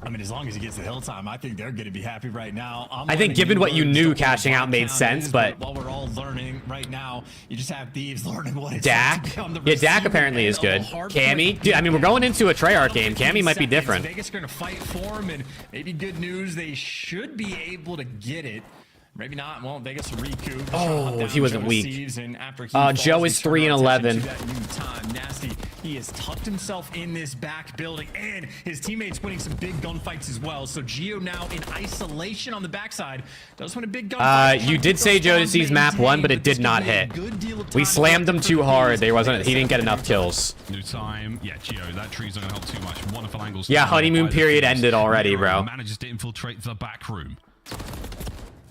I mean, as long as he gets the hill time, I think they're going to be happy right now. I think given what you knew, cashing out made sense, but while we're all learning right now, you just have Thieves learning what it's Dak. like to be on the Yeah, Dak apparently is good. Cammy, dude, I mean, we're going into a Treyarch game. Cammy might be different. Vegas are going to fight for him, and maybe good news, they should be able to get it. Maybe not. Well, Vegas will recoup. Oh, if he wasn't weak. Joe is 3-11. Nasty. He has tucked himself in this back building, and his teammates winning some big gunfights as well. So Geo now in isolation on the backside. Does win a big gunfight. You did say Jodeci's map 1, but it did not hit. We slammed him too hard. He didn't get enough kills. New time. Yeah, Geo, that tree's not going to help too much. Wonderful angles. Yeah, honeymoon period ended already, bro. Manages to infiltrate the back room.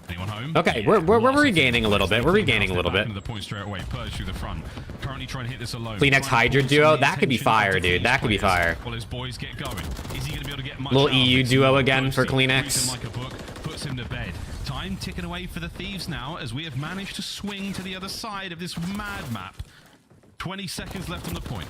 Anyone home? Okay, we're regaining a little bit. We're regaining a little bit. The point straight away. Purge through the front. Currently trying to hit this alone. Kleenex Hydra duo. That could be fire, dude. That could be fire. Well, his boys get going. Is he going to be able to get much? Little EU duo again for Kleenex. Like a book, puts him to bed. Time ticking away for the Thieves now as we have managed to swing to the other side of this mad map. 20 seconds left on the point.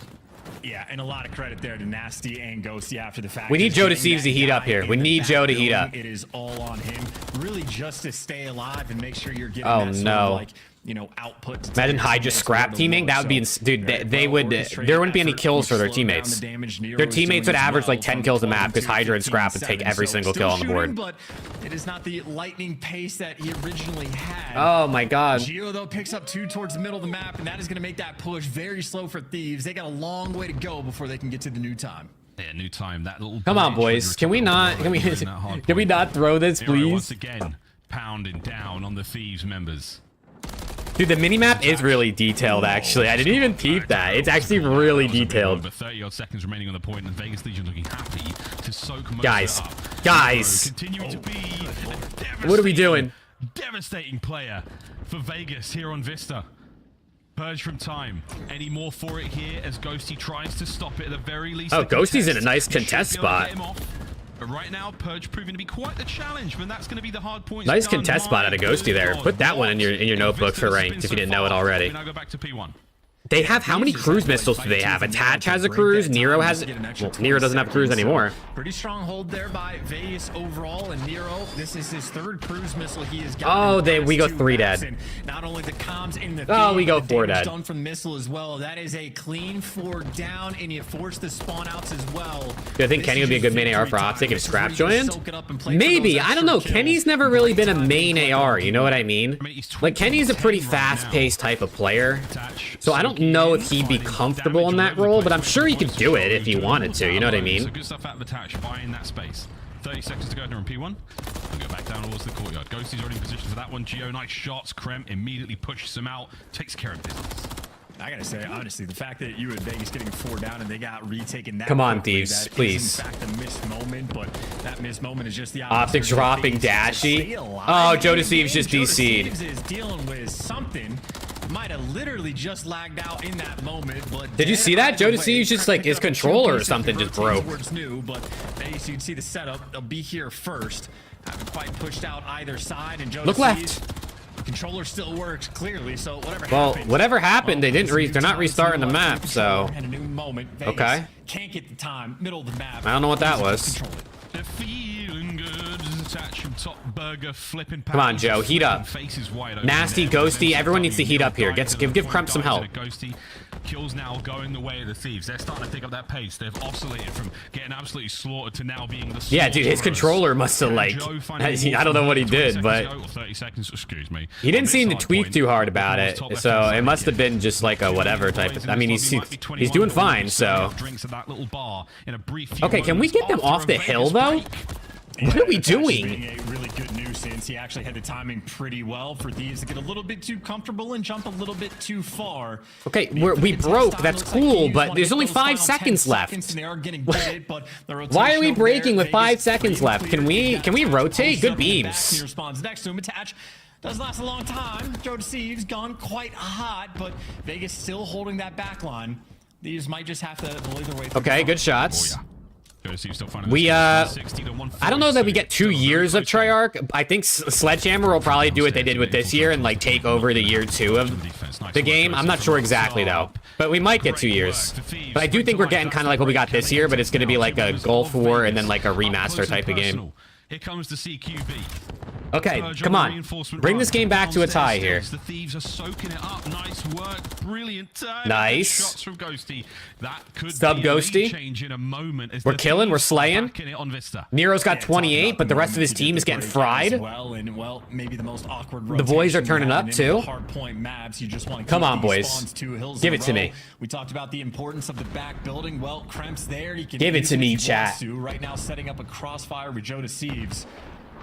Yeah, and a lot of credit there to Nasty and Ghosty after the fact. We need Joe Deceives to heat up here. We need Joe to heat up. It is all on him, really, just to stay alive and make sure you're getting that sort of like you know, output. Imagine Hydra scrap teaming. That would be, dude. They would. There wouldn't be any kills for their teammates. Their teammates would average like 10 kills a map because Hydra and Scrap would take every single kill on the board. But it is not the lightning pace that he originally had. Oh my God. Gio though picks up 2 towards the middle of the map, and that is going to make that push very slow for Thieves. They got a long way to go before they can get to the new time. Yeah, new time. That little. Come on, boys. Can we not? Can we not throw this, please? Once again, pounding down on the Thieves members. Dude, the minimap is really detailed, actually. I didn't even peep that. It's actually really detailed. 30-odd seconds remaining on the point, and Vegas Legion looking happy to soak most Guys, of it up. guys. Continuing to be What are we doing? Devastating player for Vegas here on Vista. Purge from time. Any more for it here as Ghosty tries to stop it at the very least. Oh, Ghosty's in a nice contest spot. But right now, Purge proving to be quite the challenge, and that's going to be the hard point. Nice contest spot out of Ghosty there. Put that one in your notebook for ranked if you didn't know it already. We now go back to P1. They have, how many cruise missiles do they have? Attach has a cruise, Nero has, well, Nero doesn't have a cruise anymore. Pretty strong hold there by Vegas overall, and Nero, this is his 3rd cruise missile he has got. Oh, we go 3 dead. Not only the comms in the oh, we go 4 dead. Done from missile as well. That is a clean 4 down, and you force the spawn outs as well. Do I think Kenny would be a good main AR for OPTIC if Scrap joined? Maybe. I don't know. Kenny's never really been a main AR, you know what I mean? Like, Kenny's a pretty fast-paced type of player, so I don't know if he'd be comfortable in that role, but I'm sure he could do it if he wanted to, you know what I mean? So good stuff out of Attach, buying that space. 30 seconds to go here on P1. We'll go back down towards the courtyard. Ghosty's already in position for that one. Gio, nice shots. Krem immediately pushes him out, takes care of business. I gotta say, honestly, the fact that you and Vegas getting 4 down and they got retaken that. Come on, Thieves, please. In fact, a missed moment, but that missed moment is just the OPTIC dropping Dashy. Oh, Joe Deceives just DC'd. Is dealing with something. Might have literally just lagged out in that moment, but did you see that? Joe Deceives just like his controller or something just broke. New, but as you can see the setup, they'll be here first. Haven't quite pushed out either side, and Joe look left. Controller still works clearly, so whatever happened. Whatever happened, they didn't they're not restarting the map, so. And a new moment. Okay. Can't get the time, middle of the map. I don't know what that was. They're feeling good. Attach from top burger, flipping. Come on, Joe, heat up. Nasty, Ghosty, everyone needs to heat up here. Give Crump some help. Ghosty kills now going the way of the Thieves. They're starting to pick up that pace. They've oscillated from getting absolutely slaughtered to now being the. Yeah, dude, his controller must have like. I don't know what he did, but 30 seconds. Excuse me. He didn't seem to tweak too hard about it, so it must have been just like a whatever type of. I mean, he's doing fine, so. Okay, can we get them off the hill though? What are we doing? Being a really good nuisance. He actually had the timing pretty well for Thieves to get a little bit too comfortable and jump a little bit too far. Okay, we broke. That's cool, but there's only 5 seconds left. Why are we breaking with 5 seconds left? Can we rotate? Good beams. Next to him, Attach. Does last a long time. Joe Deceives gone quite hot, but Vegas still holding that back line. These might just have to bully their way through. Okay, good shots. We I don't know that we get 2 years of Triarch. I think Sledgehammer will probably do what they did with this year and like take over the year 2 of the game. I'm not sure exactly though, but we might get 2 years. But I do think we're getting kind of like what we got this year, but it's going to be like a Gulf War and then like a remaster type of game. Here comes the CQB. Okay, come on. Bring this game back to a tie here. The Thieves are soaking it up. Nice work. Brilliant. Nice. Shots from Ghosty. That could Stub be Ghosty. A change in a moment as we're killing, we're slaying. Nero's got 28, but the rest of his team is getting fried. Well, maybe the most awkward the boys are turning up too. Maps, you just want to come on, boys. Give it to me. We talked about the importance of the back building. Well, Kremp's there. He can give it to me, chat. Right now, setting up a crossfire with Joe Deceives.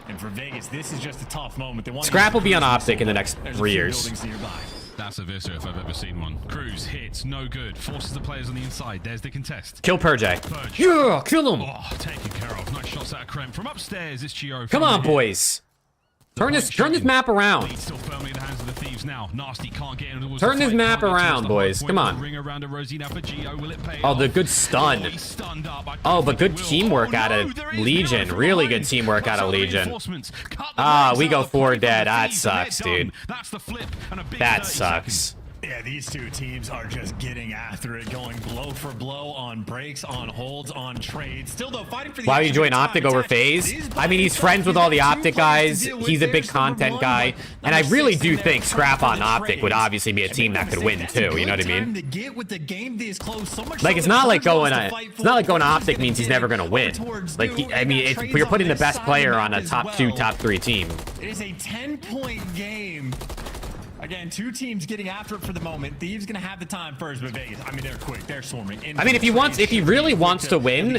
And for Vegas, this is just a tough moment. Scrap will be on OPTIC in the next 3 years. That's a Vista if I've ever seen one. Cruz hits, no good. Forces the players on the inside. There's the contest. Kill Purge. Yeah, kill him. Oh, taken care of. Nice shots out of Krem. From upstairs, it's Gio. Come on, boys. Turn this map around. Still firmly in the hands of the Thieves now. Nasty can't get into turn this map around, boys. Come on. Oh, the good stun. Oh, but good teamwork out of Legion. Really good teamwork out of Legion. Ah, we go 4 dead. That sucks, dude. That sucks. Yeah, these two teams are just getting after it, going blow for blow on breaks, on holds, on trades. Still though, fighting for the. Why would you join Optic over FaZe? I mean, he's friends with all the Optic guys. He's a big content guy, and I really do think Scrap on Optic would obviously be a team that could win too. You know what I mean? Like it's not like going to Optic means he's never gonna win. Like I mean, if you're putting the best player on a top 2, top 3 team. It is a 10-point game. Again, two teams getting after it for the moment. Thieves gonna have the time first, but Vegas, I mean, they're quick, they're swarming. I mean, if he really wants to win,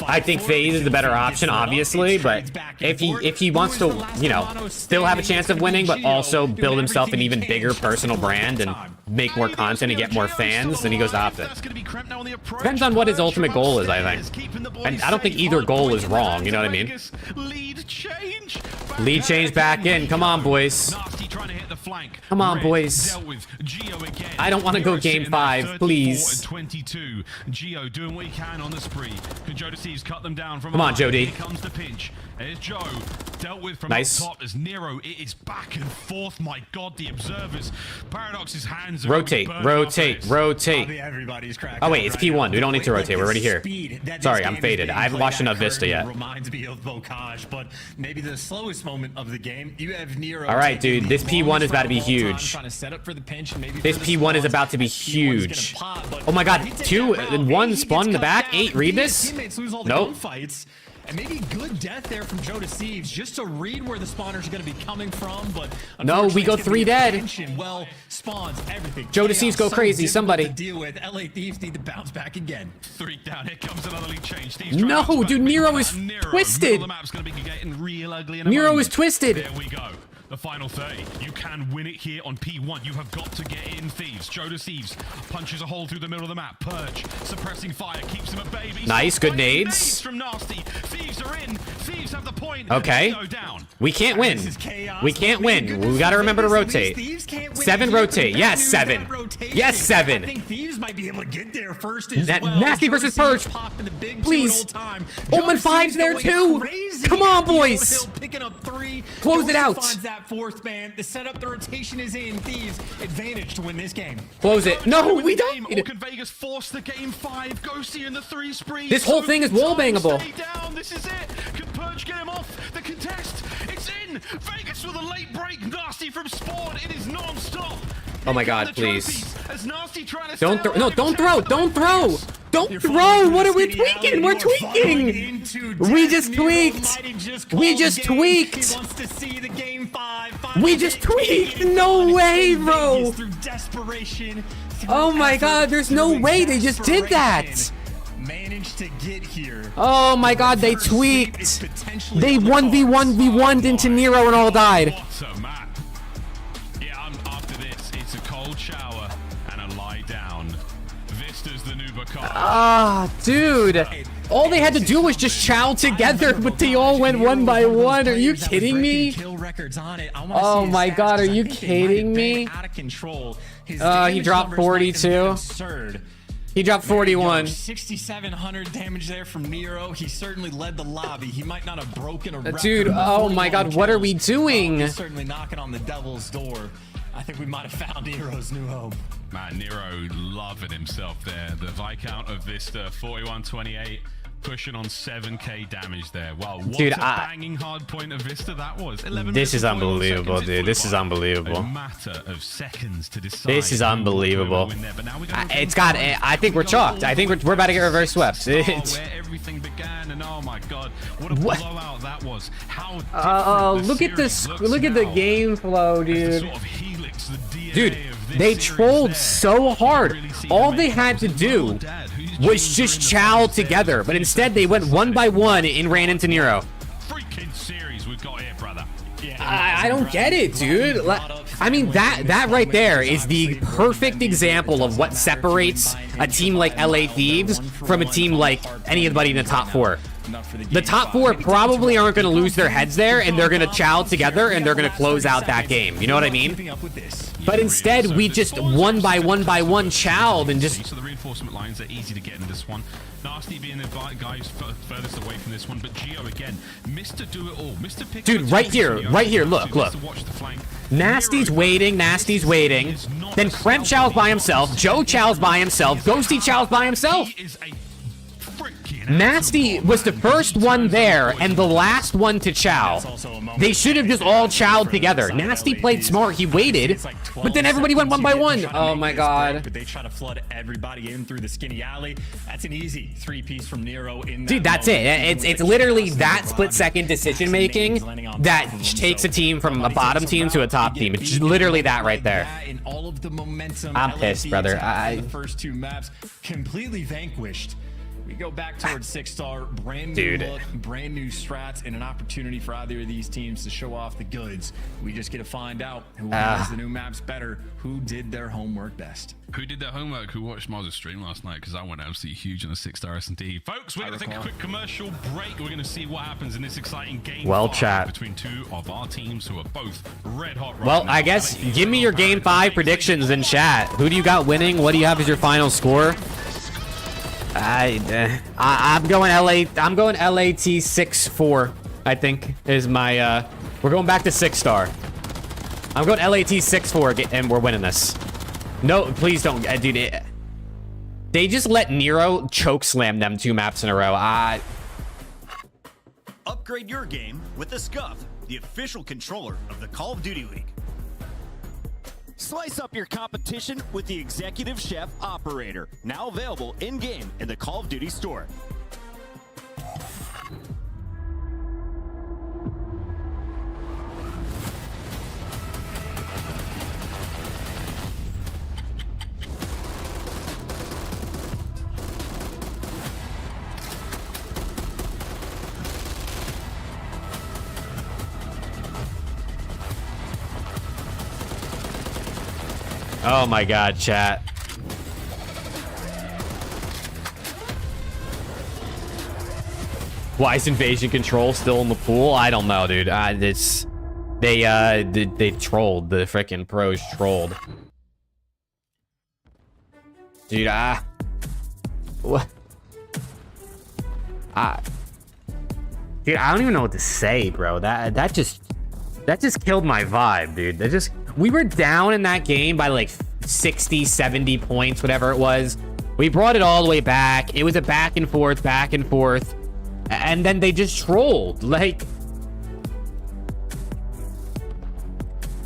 I think FaZe is the better option, obviously. But if he wants to, you know, still have a chance of winning, but also build himself an even bigger personal brand and make more content and get more fans, then he goes Optic. Depends on what his ultimate goal is, I think. And I don't think either goal is wrong. You know what I mean? Lead change back in. Come on, boys. Come on, boys. I don't want to go game 5, please. 22. Geo doing what he can on the spree. Jodeci's cut them down from. Come on, Jody. Here comes the pinch. There's Joe. Dealt with from nice. up top as Nero. It is back and forth. My God, the observers. Paradox's hands are rotate. Oh wait, it's P1. We don't need to rotate. We're already here. Sorry, I'm faded. I haven't watched enough Vista yet. Reminds me of Bocage, but maybe the slowest moment of the game. You have Nero. All right, dude. This P1 is about to be huge. This P1 is about to be huge. Oh my God, 2 and 1 spawn in the back. 8. Read this. Nope. And maybe good death there from Jodeci just to read where the spawners are going to be coming from, but no, we go 3 dead. Well, spawns everything. Jodeci's go crazy. Somebody. Deal with. LA Thieves need to bounce back again. 3 down. Here comes another lead change. No, dude, Nero is twisted. Nero is twisted. There we go. The final 30. You can win it here on P1. You have got to get in, Thieves. Jodeci punches a hole through the middle of the map. Purge, suppressing fire, keeps him at bay. Nice, good nades. From Nasty. Thieves are in. Thieves have the point. Okay. We can't win. We can't win. We got to remember to rotate. 7 rotate. Yes, 7. Yes, 7. I think Thieves might be able to get there first as that well. Nasty versus Purge. Please. Omen 5's there too. Come on, boys. Picking up 3. Close it out. That 4th man. The setup, the rotation is in. Thieves advantage to win this game. Close it. No, we don't. Or can Vegas force the game 5? Ghosty in the 3 spree. This whole thing is wallbangable. Stay down. This is it. Can Purge get him off? The contest. It's in. Vegas with a late break. Nasty from spawn. It is non-stop. Oh my God, please. Don't throw. No, don't throw. Don't throw. Don't throw. What are we tweaking? We're tweaking. We just tweaked. We just tweaked. We just tweaked. No way, bro. Oh my God, there's no way they just did that. Managed to get here. Oh my God, they tweaked. They 1v1v1'd into Nero and all died. Yeah, after this, it's a cold shower and a lie down. Vista's the new Bacard. Ah, dude. All they had to do was just chow together, but they all went 1 by 1. Are you kidding me? Oh my God, are you kidding me? He dropped 42. He dropped 41. 6,700 damage there from Nero. He certainly led the lobby. He might not have broken a record. Dude, oh my God, what are we doing? He's certainly knocking on the devil's door. I think we might have found Nero's new home. Man, Nero loving himself there. The Viscount of Vista, 41-28. Pushing on 7k damage there. Wow, what dude, a banging hard point of Vista that was. 11 this is unbelievable, dude. This is unbelievable. A matter of seconds to decide. This is unbelievable. It's got. I think we're chalked. I think we're about to get reverse swept. Where everything began, and oh my God, what a blowout that was. How look at this. Look at the game flow, dude. Sort of helix, the DNA dude, they trolled so hard. All they had to do was just chow together, but instead they went 1 by 1 and ran into Nero. Freaking series we've got here, brother. I don't get it, dude. I mean, that right there is the perfect example of what separates a team like LA Thieves from a team like anybody in the top 4. The top 4 probably aren't going to lose their heads there, and they're going to chow together, and they're going to close out that game. You know what I mean? But instead, we just one by one chowed and just... So the reinforcement lines are easy to get in this one. Nasty being the guys furthest away from this one, but Geo again, Mr. Do It All, Mr. Pick. Dude, right here, look. Nasty's waiting, Then Kremp Chow's by himself, Joe Chow's by himself, Ghosty Chow's by himself. Nasty was the first one there and the last one to chow. They should have just all chowed together. Nasty played smart. He waited, but then everybody went one by one. Oh my god. But they try to flood everybody in through the skinny alley. That's an easy 3-piece from Nero in that. Dude, that's it. It's literally that split-second decision making that takes a team from a bottom team to a top team. It's literally that right there. In all of the momentum, I'm pissed, brother. The first two maps completely vanquished. We go back towards 6-star, brand new look, brand new strats, and an opportunity for either of these teams to show off the goods. We just get to find out who has the new maps better, who did their homework best. Who did their homework, who watched Mars' stream last night, because I went absolutely huge on a 6-star S&D. Folks, we're going to take a quick commercial break. We're going to see what happens in this exciting game between two of our teams who are both red hot right now. Well, I guess give me your game 5 predictions in chat. Who do you got winning? What do you have as your final score? I'm going LA. I'm going LAT 6-4. I think is my. We're going back to 6-star. I'm going LAT 6-4, and we're winning this. No, please don't, dude. They just let Nero choke slam them 2 maps in a row. Upgrade your game with the SCUMP, the official controller of the Call of Duty League. Slice up your competition with the Executive Chef Operator, now available in-game in the Call of Duty store. Oh my god, chat. Why is invasion control still in the pool? I don't know, dude. They trolled. The freaking pros trolled. Dude, what? Dude, I don't even know what to say, bro. That just killed my vibe, dude. We were down in that game by like 60, 70 points, whatever it was. We brought it all the way back. It was a back and forth. And then they just trolled. Like,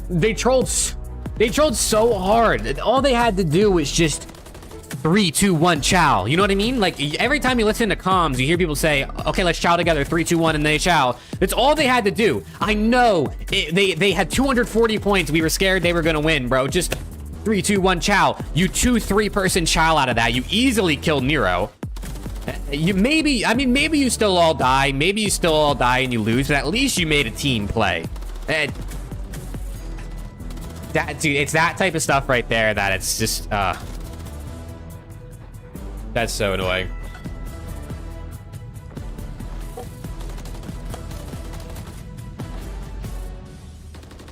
they trolled so hard. All they had to do was just 3, 2, 1, chow. You know what I mean? Like, every time you listen to comms, you hear people say, okay, let's chow together, 3, 2, 1, and they chow. That's all they had to do. I know they had 240 points. We were scared they were gonna win, bro. Just 3, 2, 1, chow. You 2-3 person chow out of that. You easily killed Nero. Maybe you still all die. Maybe you still all die and you lose, but at least you made a team play. Dude, it's that type of stuff right there that it's just, that's so annoying.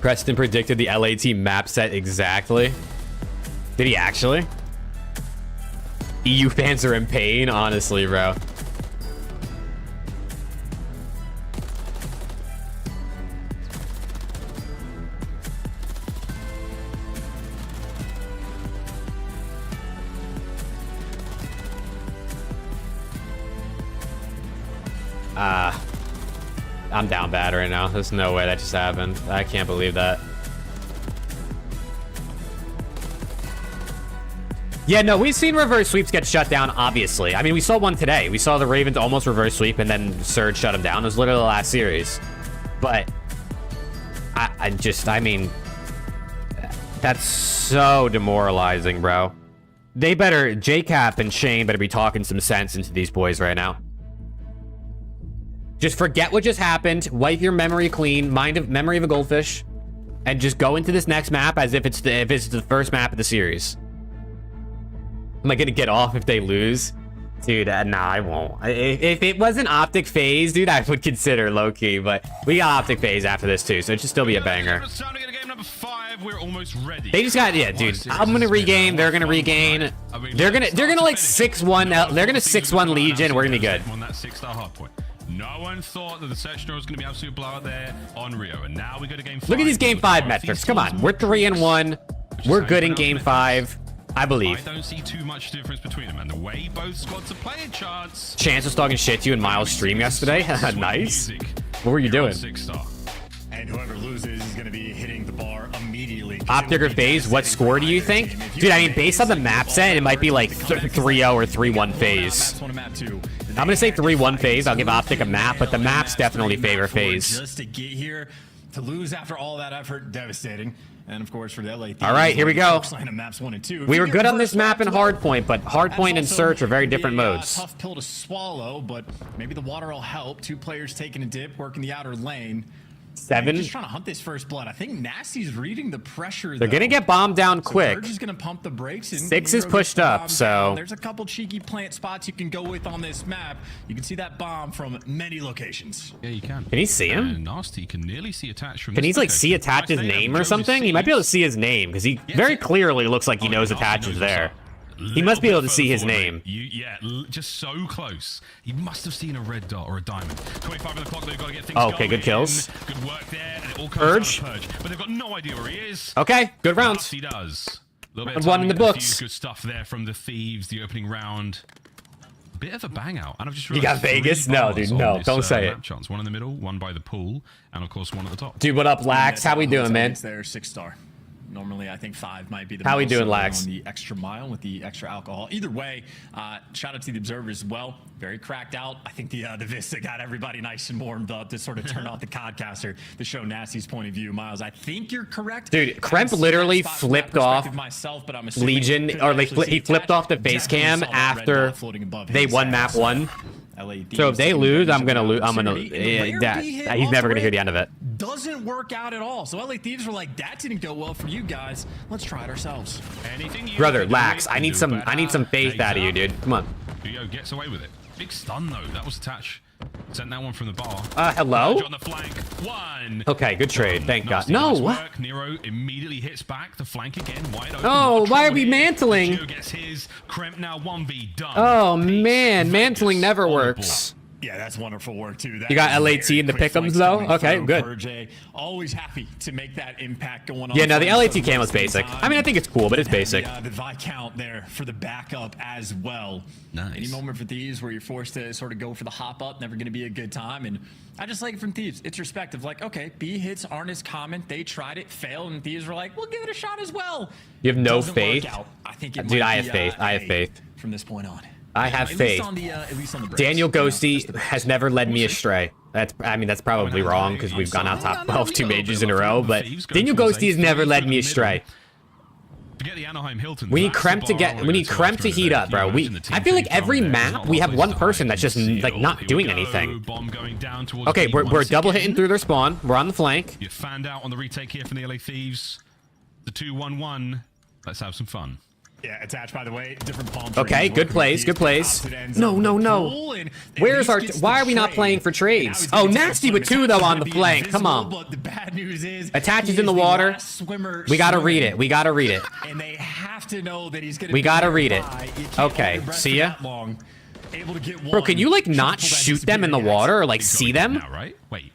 Preston predicted the LAT map set exactly. Did he actually? EU fans are in pain, honestly, bro. I'm down bad right now. There's no way that just happened. I can't believe that. Yeah, no, we've seen reverse sweeps get shut down, obviously. I mean, we saw one today. We saw the Ravens almost reverse sweep and then Surge shut him down. It was literally the last series. But I mean, that's so demoralizing, bro. They better, JCap and Shane better be talking some sense into these boys right now. Just forget what just happened, wipe your memory clean, memory of a goldfish, and just go into this next map as if it's the first map of the series. Am I gonna get off if they lose? Dude, nah, I won't. If it wasn't OPTIC FAZE, dude, I would consider low-key, but we got OPTIC FAZE after this too, so it should still be a banger. It's time to get a game number 5 5, we're almost ready. They just got, yeah, dude. I'm gonna regame. They're gonna regain. They're gonna like 6-1. They're gonna 6-1 Legion. We're gonna be good. On that 6-star hardpoint. No one thought that the Sectional was going to be absolute blowout there on Rio, and now we go to game 5. Look at these game 5 metrics. Come on, we're 3-1. We're good in game 5. I believe. I don't see too much difference between them, and the way both squads are playing, Chance was talking shit to you in Miles' stream yesterday. Nice. What were you doing? 6-star. And whoever loses is going to be hitting the bar immediately. Optic or FaZe, what score do you think? Dude, I mean, based on the map set, it might be like 3-0 or 3-1 FaZe. I'm going to say 3-1 FaZe. I'll give Optic a map, but the maps definitely favor FaZe. Just to get here, to lose after all that effort, devastating. And of course, for the LA Thieves, all right, here we go. Maps 1 and 2. We were good on this map in Hardpoint, but Hardpoint and Search are very different modes. Tough pill to swallow, but maybe the water will help. 2 players taking a dip, working the outer lane. 7. Just trying to hunt this first blood. I think Nasty's reading the pressure. They're gonna get bombed down quick. They're just gonna pump the brakes. And 6 is pushed up, so there's a couple cheeky plant spots you can go with on this map. You can see that bomb from many locations. Yeah, you can. Can he see him? And Nasty can nearly see Attach from. Can he like see Attach's name or something? He might be able to see his name because he very clearly looks like he knows Attach is there. He must be able to see his name. Just so close. He must have seen a red dot or a diamond. 25 on the clock. They've got to get things going. Okay, good kills. Good work there. And it all comes out of Purge. But they've got no idea where he is. Okay, good rounds. He does. A little bit of one in the books. Good stuff there from the Thieves. The opening round. Bit of a bang out. And I've just you got Vegas? No, dude, no. Don't say it. Chance. One in the middle, one by the pool, and of course one at the top. Dude, what up, Lax? How we doing, man? There, 6-star. Normally, I think 5 might be the How we doing, Lax? On the extra mile with the extra alcohol. Either way, shout out to the observers as well. Very cracked out. I think the Vista got everybody nice and warmed up to sort of turn off the Codcaster to show Nasty's point of view. Miles, I think you're correct. Dude, Kremp literally flipped off Legion, or like he flipped off the face cam after they won map 1. So if they lose, I'm gonna lose. He's never gonna hear the end of it. Doesn't work out at all. So LA Thieves were like, that didn't go well for you guys. Let's try it ourselves. Brother, Lax, I need some faith out of you, dude. Come on. Rio gets away with it. Big stun though. That was Attach. Sent that one from the bar. Hello? On the flank. 1. Okay, good trade. Thank God. No. Nero immediately hits back. The flank again. Wide open. Oh, why are we mantling? Gio gets his. Kremp now 1v done. Oh man, mantling never works. Yeah, that's wonderful work too. You got LAT in the pick'ems though? Okay, good. Always happy to make that impact going on. Yeah, no, the LAT cam was basic. I mean, I think it's cool, but it's basic. The Viscount there for the backup as well. Nice. Any moment for Thieves where you're forced to sort of go for the hop up, never going to be a good time. And I just like it from Thieves. It's respect of like, okay, B hits aren't as common. They tried it, failed, and Thieves were like, we'll give it a shot as well. You have no faith? I think dude, I have faith. I have faith. From this point on. I have faith. Daniel Ghosty has never led me astray. That's probably wrong because we've gone out top 12 2 majors in a row, but Daniel Ghosty has never led me astray. We need Kremp to heat up, bro. I feel like every map we have one person that's just like not doing anything. Okay, we're double hitting through their spawn. We're on the flank. You fanned out on the retake here from the LA Thieves. The 2-1-1. Let's have some fun. Yeah, Attach, by the way, different palm. Okay, good plays, good plays. No. Where's our... Why are we not playing for trades? Oh, Nasty with 2, though, on the flank. Come on. But the bad news is... Attach is in the water. We gotta read it. We gotta read it. And they have to know that he's gonna... We gotta read it. Okay, see ya. Bro, can you, like, not shoot them in the water or, like, see them? Wait.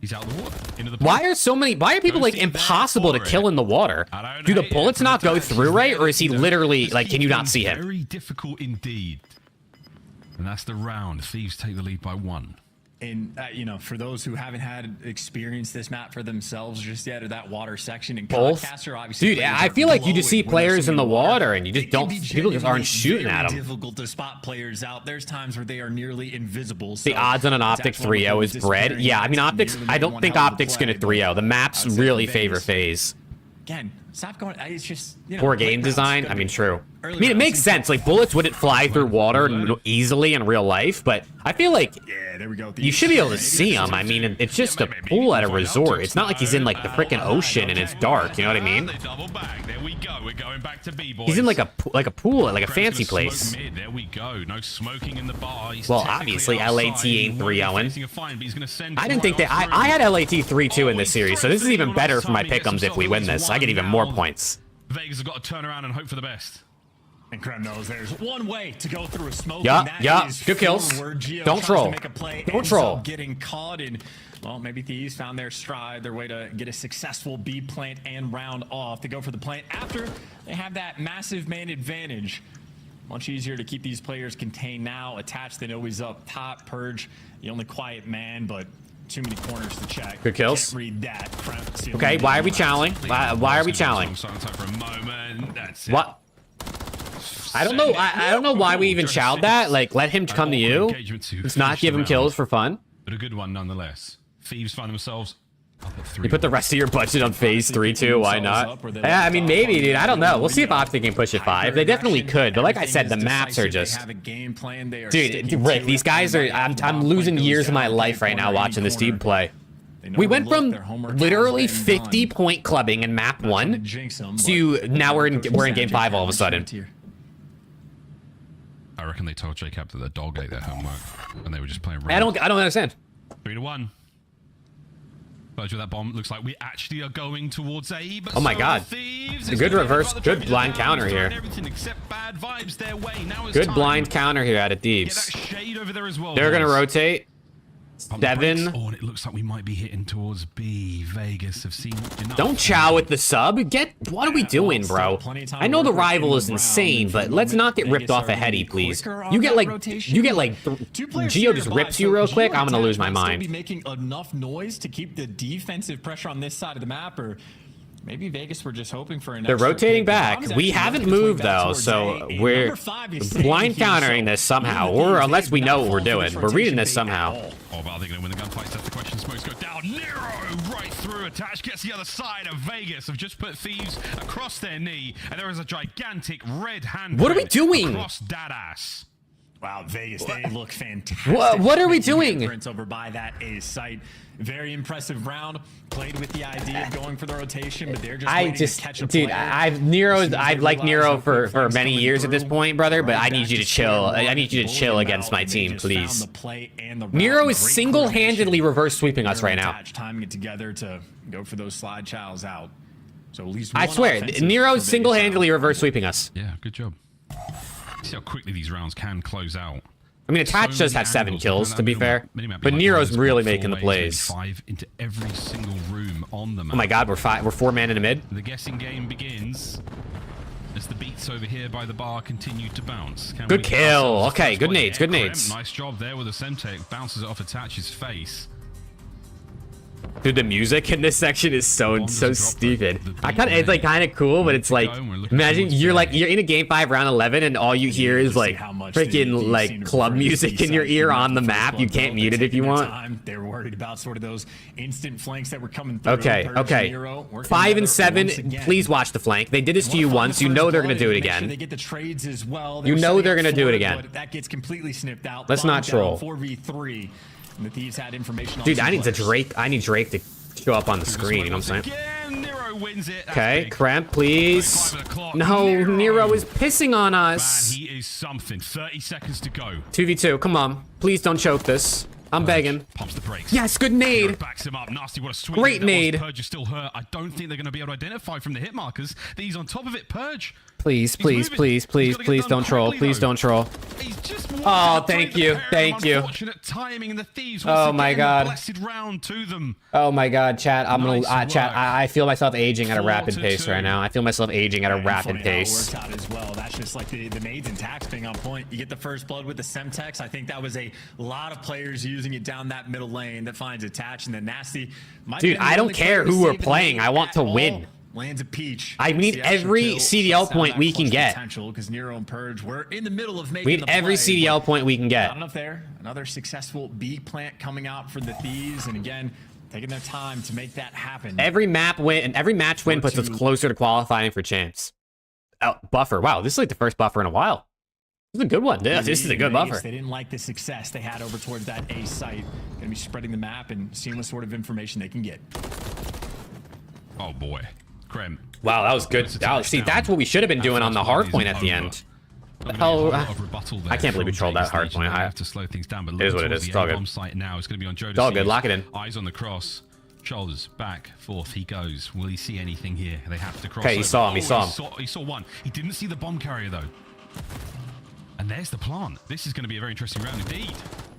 He's out of the water. Into the why are people like impossible to kill in the water? Do the bullets not go through right, or is he literally like, can you not see him? Very difficult indeed. And that's the round. Thieves take the lead by 1. And you know, for those who haven't had experienced this map for themselves just yet, or that water section in both, obviously, dude, I feel like you just see players in the water and you just don't. People just aren't shooting at them. Difficult to spot players out. There's times where they are nearly invisible. The odds on an Optic 3-0 is bred. Yeah, I mean Optics. I don't think Optics gonna 3-0. The maps really favor FaZe. Again, stop going. It's just, you know, poor game design. I mean, true. I mean, it makes sense. Like, bullets wouldn't fly through water easily in real life, but I feel like you should be able to see him. I mean, it's just a pool at a resort. It's not like he's in, like, the freaking ocean and it's dark, you know what I mean? There we go. We're going back to B, boys. He's in, like a pool at, like, a fancy place. There we go. No smoking in the bar. Well, obviously, LAT ain't 3-0. I didn't think that... I had LAT 3-2 in this series, so this is even better for my pick'ems if we win this. I get even more points. Vegas have got to turn around and hope for the best. And Krem knows there's one way to go through a smoke. Yeah. Good kills. Don't troll. Don't troll. Getting caught in, well, maybe Thieves found their stride, their way to get a successful B plant and round off. They go for the plant after they have that massive man advantage. Much easier to keep these players contained now. Attached, they know he's up top. Purge, the only quiet man, but too many corners to check. Good kills. Can't read that. Okay, why are we chowing? Why are we chowing? What? I don't know. I don't know why we even chowed that. Like, let him come to you. Let's not give him kills for fun. But a good one nonetheless. Thieves find themselves up at 3. You put the rest of your budget on phase 3 too. Why not? Yeah, I mean, maybe, dude. I don't know. We'll see if OPTIC can push it 5. They definitely could. But like I said, the maps are just... Dude, Rick, these guys are... I'm losing years of my life right now watching this team play. We went from literally 50-point clubbing in map 1 to now we're in game 5 all of a sudden. I reckon they told JCap that the dog ate their homework and they were just playing. I don't understand. 3-1. Purge with that bomb. Looks like we actually are going towards A. Oh my god. It's a good reverse, good blind counter here. Good blind counter here out of Thieves. They're gonna rotate. 7. Oh, and it looks like we might be hitting towards B. Vegas have seen enough. Don't chow with the sub. What are we doing, bro? I know the rival is insane, but let's not get ripped off a heady, please. You get like Geo just rips you real quick. I'm gonna lose my mind. Making enough noise to keep the defensive pressure on this side of the map, or maybe Vegas were just hoping for an. They're rotating back. We haven't moved though, so we're blind countering this somehow, or unless we know what we're doing, we're reading this somehow. Oh, but are they going to win the gunfight? That's the question. Smokes go down. Nero right through. Attach gets the other side of Vegas. Have just put Thieves across their knee, and there is a gigantic red hand. What are we doing? Across that ass. Wow, Vegas, they look fantastic. What are we doing? Over by that A site. Very impressive round. Played with the idea of going for the rotation, but they're just to catch a dude, I've liked Nero for many years at this point, brother, but I need you to chill. I need you to chill against my team, please. Nero is single-handedly reverse sweeping us right now. Timing it together to go for those slide chows out. So at least I swear, Nero's single-handedly reverse sweeping us. Yeah, good job. See how quickly these rounds can close out. I mean, Attach does have 7 kills, to be fair, but Nero's really making the plays. 5 into every single room on the map. Oh my god, we're 4-man in the mid. The guessing game begins as the beats over here by the bar continue to bounce. Good kill. Okay, good nades, good nades. Nice job there with the Semtech. Bounces it off Attach's face. Dude, the music in this section is so stupid. It's like kind of cool, but it's like, imagine you're in a game 5 round 11 and all you hear is like freaking like club music in your ear on the map. You can't mute it if you want. They were worried about sort of those instant flanks that were coming through. Okay. 5 and 7, please watch the flank. They did this to you once. You know they're gonna do it again. They get the trades as well. You know they're gonna do it again. That gets completely snipped out. Let's not troll. 4v3. And the Thieves had information on dude, I need Drake to show up on the screen, you know what I'm saying? Okay, Cramp, please. No, Nero is pissing on us. Man, he is something. 30 seconds to go. 2v2, come on. Please don't choke this. I'm begging. Pumps the brakes. Yes, good nade. Backs him up. Nasty, what a swing. Great nade. Purge is still hurt. I don't think they're going to be able to identify from the hit markers that he's on top of it. Purge. Please don't troll. Please don't troll. Oh, thank you. Timing and the Thieves oh my god. Blessed round to them. Oh my god, chat. I'm gonna chat. I feel myself aging at a rapid pace right now. I feel myself aging at a rapid pace. Worked out as well. That's just like the nades and tax being on point. You get the first blood with the Semtex. I think that was a lot of players using it down that middle lane that finds Attach, and then Nasty. Dude, I don't care who we're playing. I want to win. Lands a peach. I need every CDL point we can get. Because Nero and Purge were in the middle of making we need every CDL point we can get. Not enough there. Another successful B plant coming out for the Thieves, and again, taking their time to make that happen. Every map win and every match win puts us closer to qualifying for champs. buffer. Wow, this is like the first buffer in a while. This is a good one. Yeah, this is a good buffer. They didn't like the success they had over towards that A site. Going to be spreading the map and seeing what sort of information they can get. Oh boy, Krem. Wow, that was good. See, that's what we should have been doing on the hard point at the end. Oh, I can't believe we trolled that hard point. I have to slow things down, but it is what it is. It's all good. Now it's going to be on Joe. It's all good. Lock it in. Eyes on the cross. Shoulders back, forth he goes. Will he see anything here? They have to cross. Okay, he saw him. He saw him. He saw one. He didn't see the bomb carrier though. And there's the plant. This is going to be a very interesting round indeed.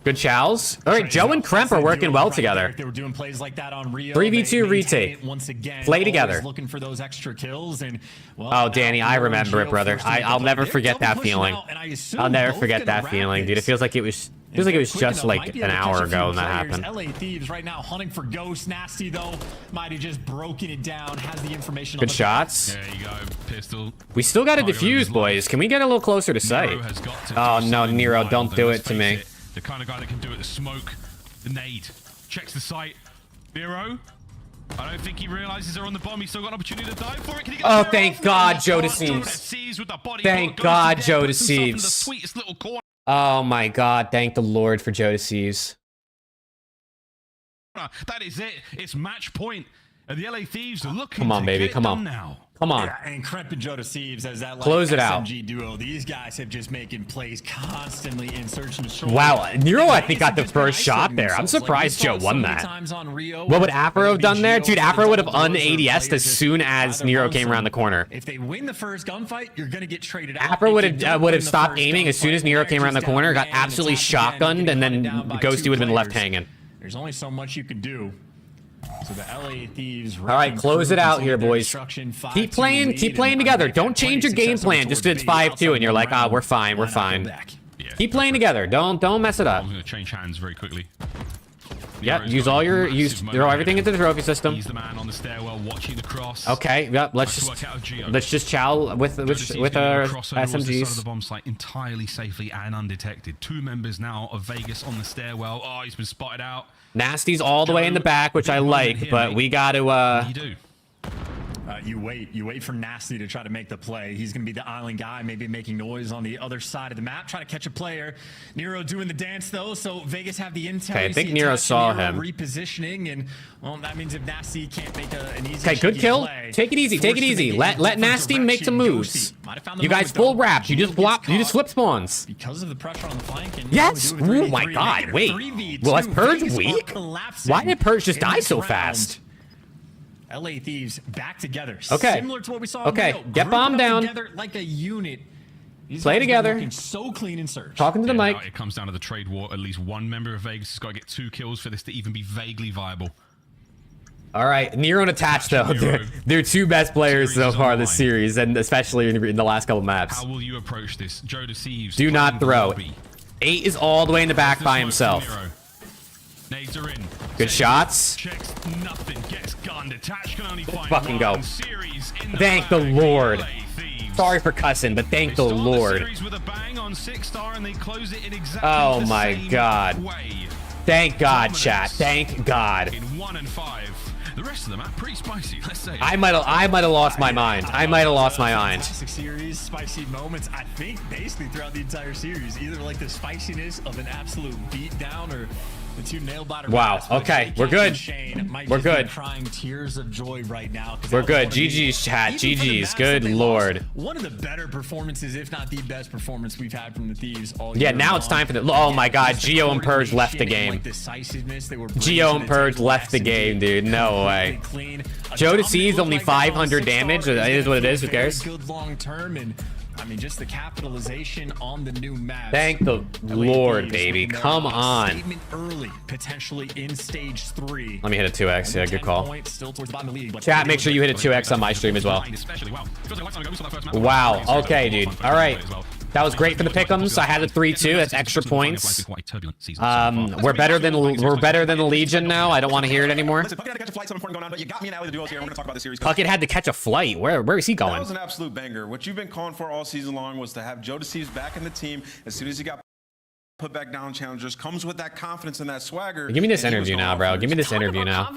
Good chows. All right, Joe and Kremp are working well together. They were doing plays like that on Rio. 3v2 retake. Once again, play together. Looking for those extra kills and well, oh, Danny, I remember it, brother. I'll never forget that feeling. I'll never forget that feeling, dude. It feels like it was. Feels like it was just like an hour ago when that happened. LA Thieves right now hunting for ghosts. Nasty though might have just broken it down. Has the information. Good shots. There you go, pistol. We still got to defuse, boys. Can we get a little closer to sight? Oh no, Nero, don't do it to me. The kind of guy that can do it. The smoke, the nade, checks the site. Nero. I don't think he realizes they're on the bomb. He's still got an opportunity to dive for it. Can he get oh, thank God, Joe Deceives. Thank God, Joe Deceives. Oh my God, thank the Lord for Joe Deceives. That is it. It's match point. And the LA Thieves are looking. Come on, to baby. get Come it on. done now. Come on. Yeah, and Kremp and Joe Deceives as that close it out. SMG duo. These guys have just making plays constantly in search and destroy. Wow, Nero I think got the first shot there. I'm surprised Joe won that. What would Afro have done there? Dude, Afro would have un-ADS'd as soon as Nero came around the corner. If they win the first gunfight, you're going to get traded out. Afro would have stopped aiming as soon as Nero came around the corner, got absolutely shotgunned, and then Ghosty would have been left hanging. There's only so much you can do. So the LA Thieves. All right, close it out here, boys. Keep playing together. Don't change your game plan just because it's 5-2 and you're like, ah, we're fine, we're fine. Keep playing together. Don't mess it up. I'm going to change hands very quickly. Yep, throw everything into the trophy system. He's the man on the stairwell watching the cross. Okay, yep, let's just chow with our SMGs. The bomb site entirely safely and undetected. 2 members now of Vegas on the stairwell. Oh, he's been spotted out. Nasty's all the way in the back, which I like, but we got to. You wait for Nasty to try to make the play. He's going to be the island guy, maybe making noise on the other side of the map, trying to catch a player. Nero doing the dance though, so Vegas have the intel. Okay, I think Nero saw him. Repositioning, and well, that means if Nasty can't make an easy. Okay, good kill. Take it easy. Take it easy. Let Nasty make some moves. You guys full wrap. You just flip spawns. Because of the pressure on the flank. And yes. Oh my God. Wait. Was Purge weak? Why did Purge just die so fast? LA Thieves back together. Okay. Similar to what we saw. Okay. Get bomb down. Together like a unit. Play together. Looking so clean in search. Talking to the mic. It comes down to the trade war. At least one member of Vegas has got to get 2 kills for this to even be vaguely viable. All right, Nero and Attach though. They're 2 best players so far this series, and especially in the last couple maps. How will you approach this? Joe Deceives. Do not throw. 8 is all the way in the back by himself. Nades are in. Good shots. Checks nothing. Gets gunned. Attach can only find fucking go. Thank the Lord. Sorry for cussing, but thank the Lord. Oh my God. Thank God, chat. Thank God. In 1 and 5. The rest of them are pretty spicy, let's say. I might have lost my mind. I might have lost my mind. Classic series, spicy moments, I think, basically throughout the entire series. Either like the spiciness of an absolute beatdown or the 2 nail-biter. Wow, okay, we're good. We're good. Crying tears of joy right now. We're good. GG's, chat. GG's. Good Lord. One of the better performances, if not the best performance we've had from the Thieves all year. Yeah, now it's time for the... Oh my God, Geo and Purge left the game. Geo and Purge left the game, dude. No way. Joe Deceives only 500 damage. It is what it is. Who cares? Good long term, and I mean, just the capitalization on the new map. Thank the Lord, baby. Come on. Statement early, potentially in stage 3. Let me hit a 2x. Yeah, good call. Chat, make sure you hit a 2x on my stream as well. Wow. Okay, dude. All right. That was great for the pick'ems. I had a 3-2. That's extra points. We're better than the Legion now. I don't want to hear it anymore. Puckett had to catch a flight. Where is he going? That was an absolute banger. What you've been calling for all season long was to have Joe Deceives back in the team as soon as he got put back down challengers. Comes with that confidence and that swagger. Give me this interview now, bro. Give me this interview now.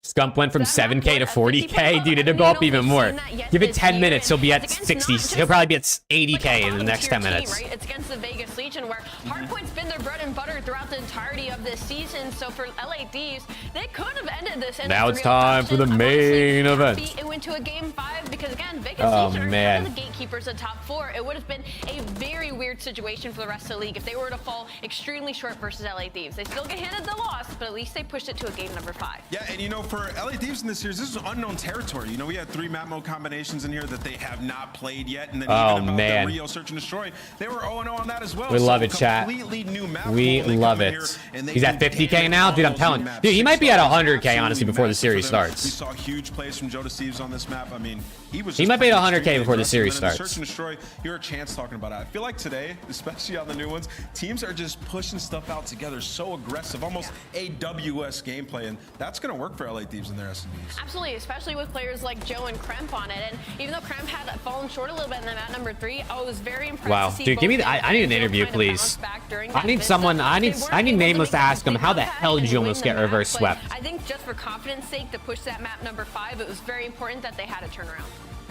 Scump went from 7K to 40K. Dude, it'll go up even more. Give it 10 minutes, he'll be at 60. He'll probably be at 80K in the next 10 minutes. Right? It's against the Vegas Legion, where hardpoint's been their bread and butter throughout the entirety of this season. So for LA Thieves, they could have ended this. Now it's time for the main event. It went to a game 5 because again, Vegas Legion are kind of the gatekeepers at top 4. It would have been a very weird situation for the rest of the league if they were to fall extremely short versus LA Thieves. They still get handed the loss, but at least they pushed it to a game number 5. Yeah, and you know, for LA Thieves in this series, this is unknown territory. You know, we had 3 map mode combinations in here that they have not played yet, and then even about the Rio Search and Destroy, they were 0-0 on that as well. We love it, chat. We love it. He's at 50K now, dude. I'm telling you, dude, he might be at 100K honestly before the series starts. We saw huge plays from Joe Deceives on this map. I mean, he might be at 100K before the series starts. Search and Destroy, you're a chance talking about it. I feel like today, especially on the new ones, teams are just pushing stuff out together, so aggressive, almost AWS gameplay, and that's going to work for LA Thieves and their SMBs. Absolutely, especially with players like Joe and Kremp on it. And even though Kremp had fallen short a little bit in the map number 3, I was very impressed. Wow, to see dude, give me. I need an interview, please. I need someone. I need Nameless to ask him how the hell did you almost get reverse swept? I think just for confidence sake to push that map number 5, it was very important that they had a turnaround.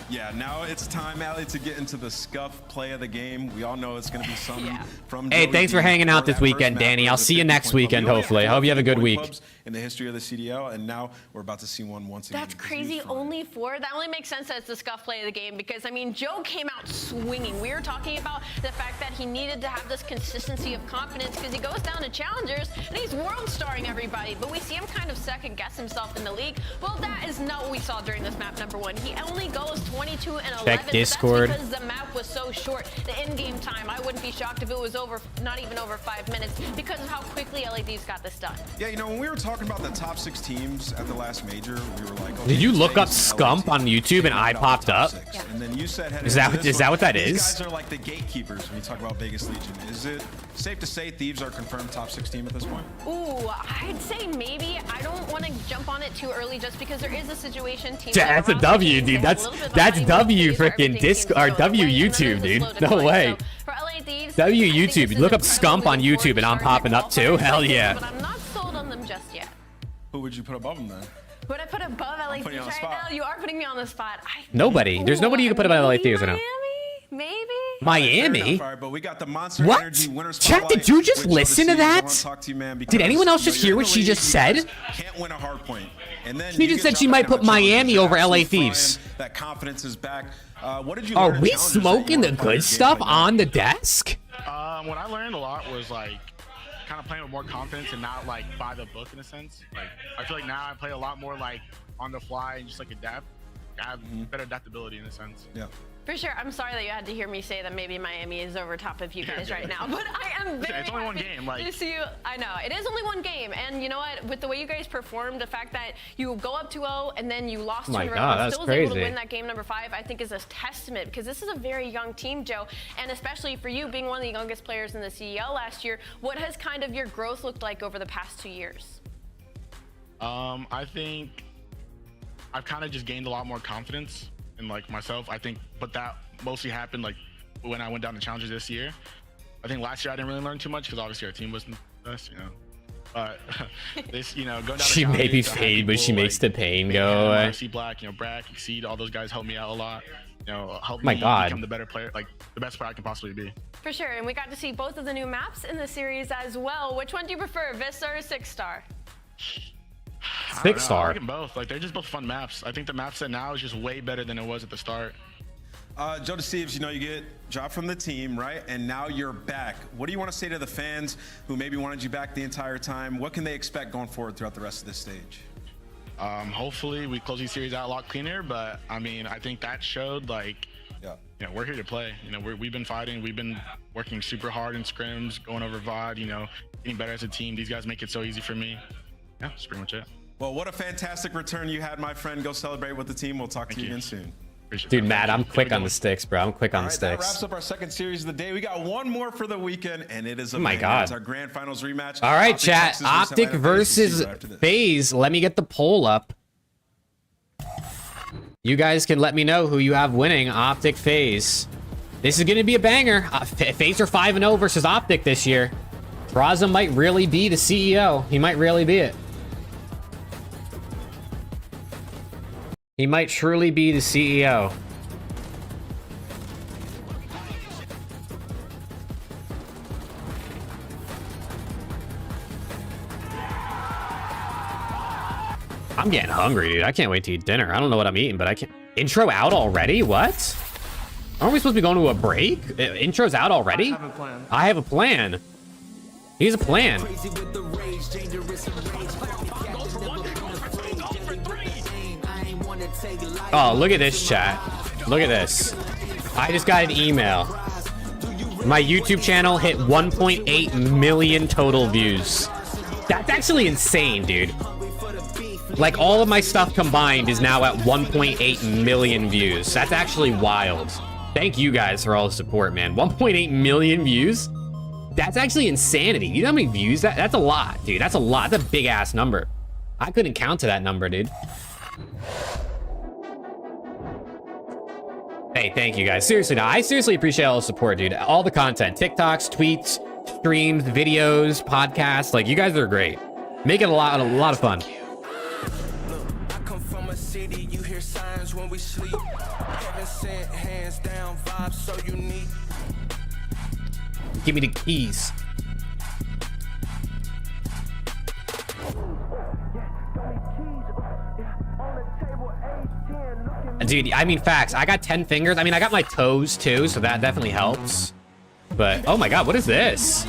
Yeah, now it's time, Allie, to get into the scuff play of the game. We all know it's going to be something from Hey, thanks for hanging out this weekend, Danny. I'll see you next weekend, hopefully. I hope you have a good week. In the history of the CDL, and now we're about to see one once again. That's crazy. Only 4. That only makes sense that it's the scuff play of the game because, I mean, Joe came out swinging. We were talking about the fact that he needed to have this consistency of confidence because he goes down to challengers and he's world starring everybody, but we see him kind of second guess himself in the league. Well, that is not what we saw during this map number 1. He only goes 22 and 11. Check Discord. That's because the map was so short. The in-game time, I wouldn't be shocked if it was over, not even over 5 minutes because of how quickly LA Thieves got this done. Yeah, you know, when we were talking about the top 6 teams at the last major, we were like, did you look up Scump on YouTube and I popped up? Yeah. And then you said, is that what that is? These guys are like the gatekeepers when you talk about Vegas Legion. Is it safe to say Thieves are confirmed top 6 team at this point? Ooh, I'd say maybe. I don't want to jump on it too early just because there is a situation. That's a W, dude. That's W freaking Discord or W YouTube, dude. No way. W YouTube. Look up Scump on YouTube and I'm popping up too. Hell yeah. But I'm not sold on them just yet. Who would you put above them then? Would I put above LA Thieves right now? You are putting me on the spot. Nobody. There's nobody you can put above LA Thieves right now. Maybe? Miami? But we got the Monster what? Energy winner Chat, did you just listen to that? Did anyone else just hear what she just said? Can't win a hard point. And then she just said she might put Miami over LA Thieves. That confidence is back. What did you Are we smoking the good stuff on the desk? What I learned a lot was like kind of playing with more confidence and not like by the book in a sense. Like I feel like now I play a lot more like on the fly and just like adapt. I have better adaptability in a sense. Yeah. For sure. I'm sorry that you had to hear me say that maybe Miami is over top of you guys right now, but I am very It's only one game. Like, to see you. I know. It is only one game, and you know what? With the way you guys performed, the fact that you go up 2-0 and then you lost 2 in a row and still was able to win that game number 5, I think is a testament because this is a very young team, Joe, and especially for you being one of the youngest players in the CDL last year, what has kind of your growth looked like over the past 2 years? I think I've kind of just gained a lot more confidence in like myself. I think, but that mostly happened like when I went down to challenges this year. I think last year I didn't really learn too much because obviously our team wasn't the best, you know. But this, you know, going down to she may be fade, but she makes the pain go away. See Black, you know, Brack, Exceed, all those guys helped me out a lot. You know, help me become the better player, like the best player I can possibly be. For sure, and we got to see both of the new maps in the series as well. Which one do you prefer, Vista or 6-star? 6-star. I like them both. Like they're just both fun maps. I think the map set now is just way better than it was at the start. Joe Deceives, you know, you get dropped from the team, right? And now you're back. What do you want to say to the fans who maybe wanted you back the entire time? What can they expect going forward throughout the rest of this stage? Hopefully we close these series out a lot cleaner, but I mean, I think that showed like, you know, we're here to play. You know, we've been fighting, we've been working super hard in scrims, going over VOD, you know, getting better as a team. These guys make it so easy for me. Yeah, that's pretty much it. Well, what a fantastic return you had, my friend. Go celebrate with the team. We'll talk to you again soon. Dude, Matt, I'm quick on the sticks, bro. I'm quick on the sticks. That wraps up our second series of the day. We got one more for the weekend, and it is oh my god, it's our grand finals rematch. All right, chat. OPTIC versus FaZe. Let me get the poll up. You guys can let me know who you have winning OPTIC FaZe. This is going to be a banger. FaZe are 5-0 versus OPTIC this year. WARZONE might really be the CEO. He might really be it. He might truly be the CEO. I'm getting hungry, dude. I can't wait to eat dinner. I don't know what I'm eating, but I can't. Intro out already? What? Aren't we supposed to be going to a break? Intro's out already? I have a plan. I have a plan. He has a plan. Oh, look at this chat. Look at this. I just got an email. My YouTube channel hit 1.8 million total views. That's actually insane, dude. Like, all of my stuff combined is now at 1.8 million views. That's actually wild. Thank you guys for all the support, man. 1.8 million views? That's actually insanity. You know how many views that's a lot, dude. That's a lot. That's a big ass number. I couldn't count to that number, dude. Hey, thank you guys. Seriously, now I seriously appreciate all the support, dude. All the content, TikToks, tweets, streams, videos, podcasts. Like, you guys are great. Make it a lot of fun. You hear signs when we sleep. Heaven sent, hands down, vibes so unique. Give me the keys. Dude, I mean, facts. I got 10 fingers. I mean, I got my toes too, so that definitely helps. But oh my god, what is this?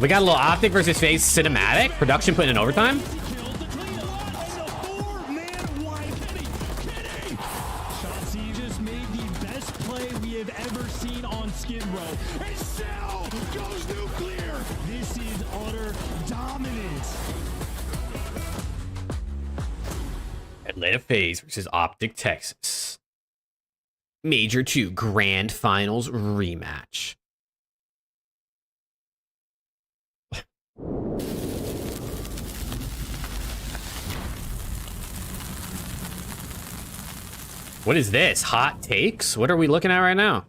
We got a little OPTIC versus FaZe cinematic. Production putting in overtime. Atlanta FaZe versus OPTIC Texas. Major 2 Grand Finals rematch. What is this? Hot takes? What are we looking at right now?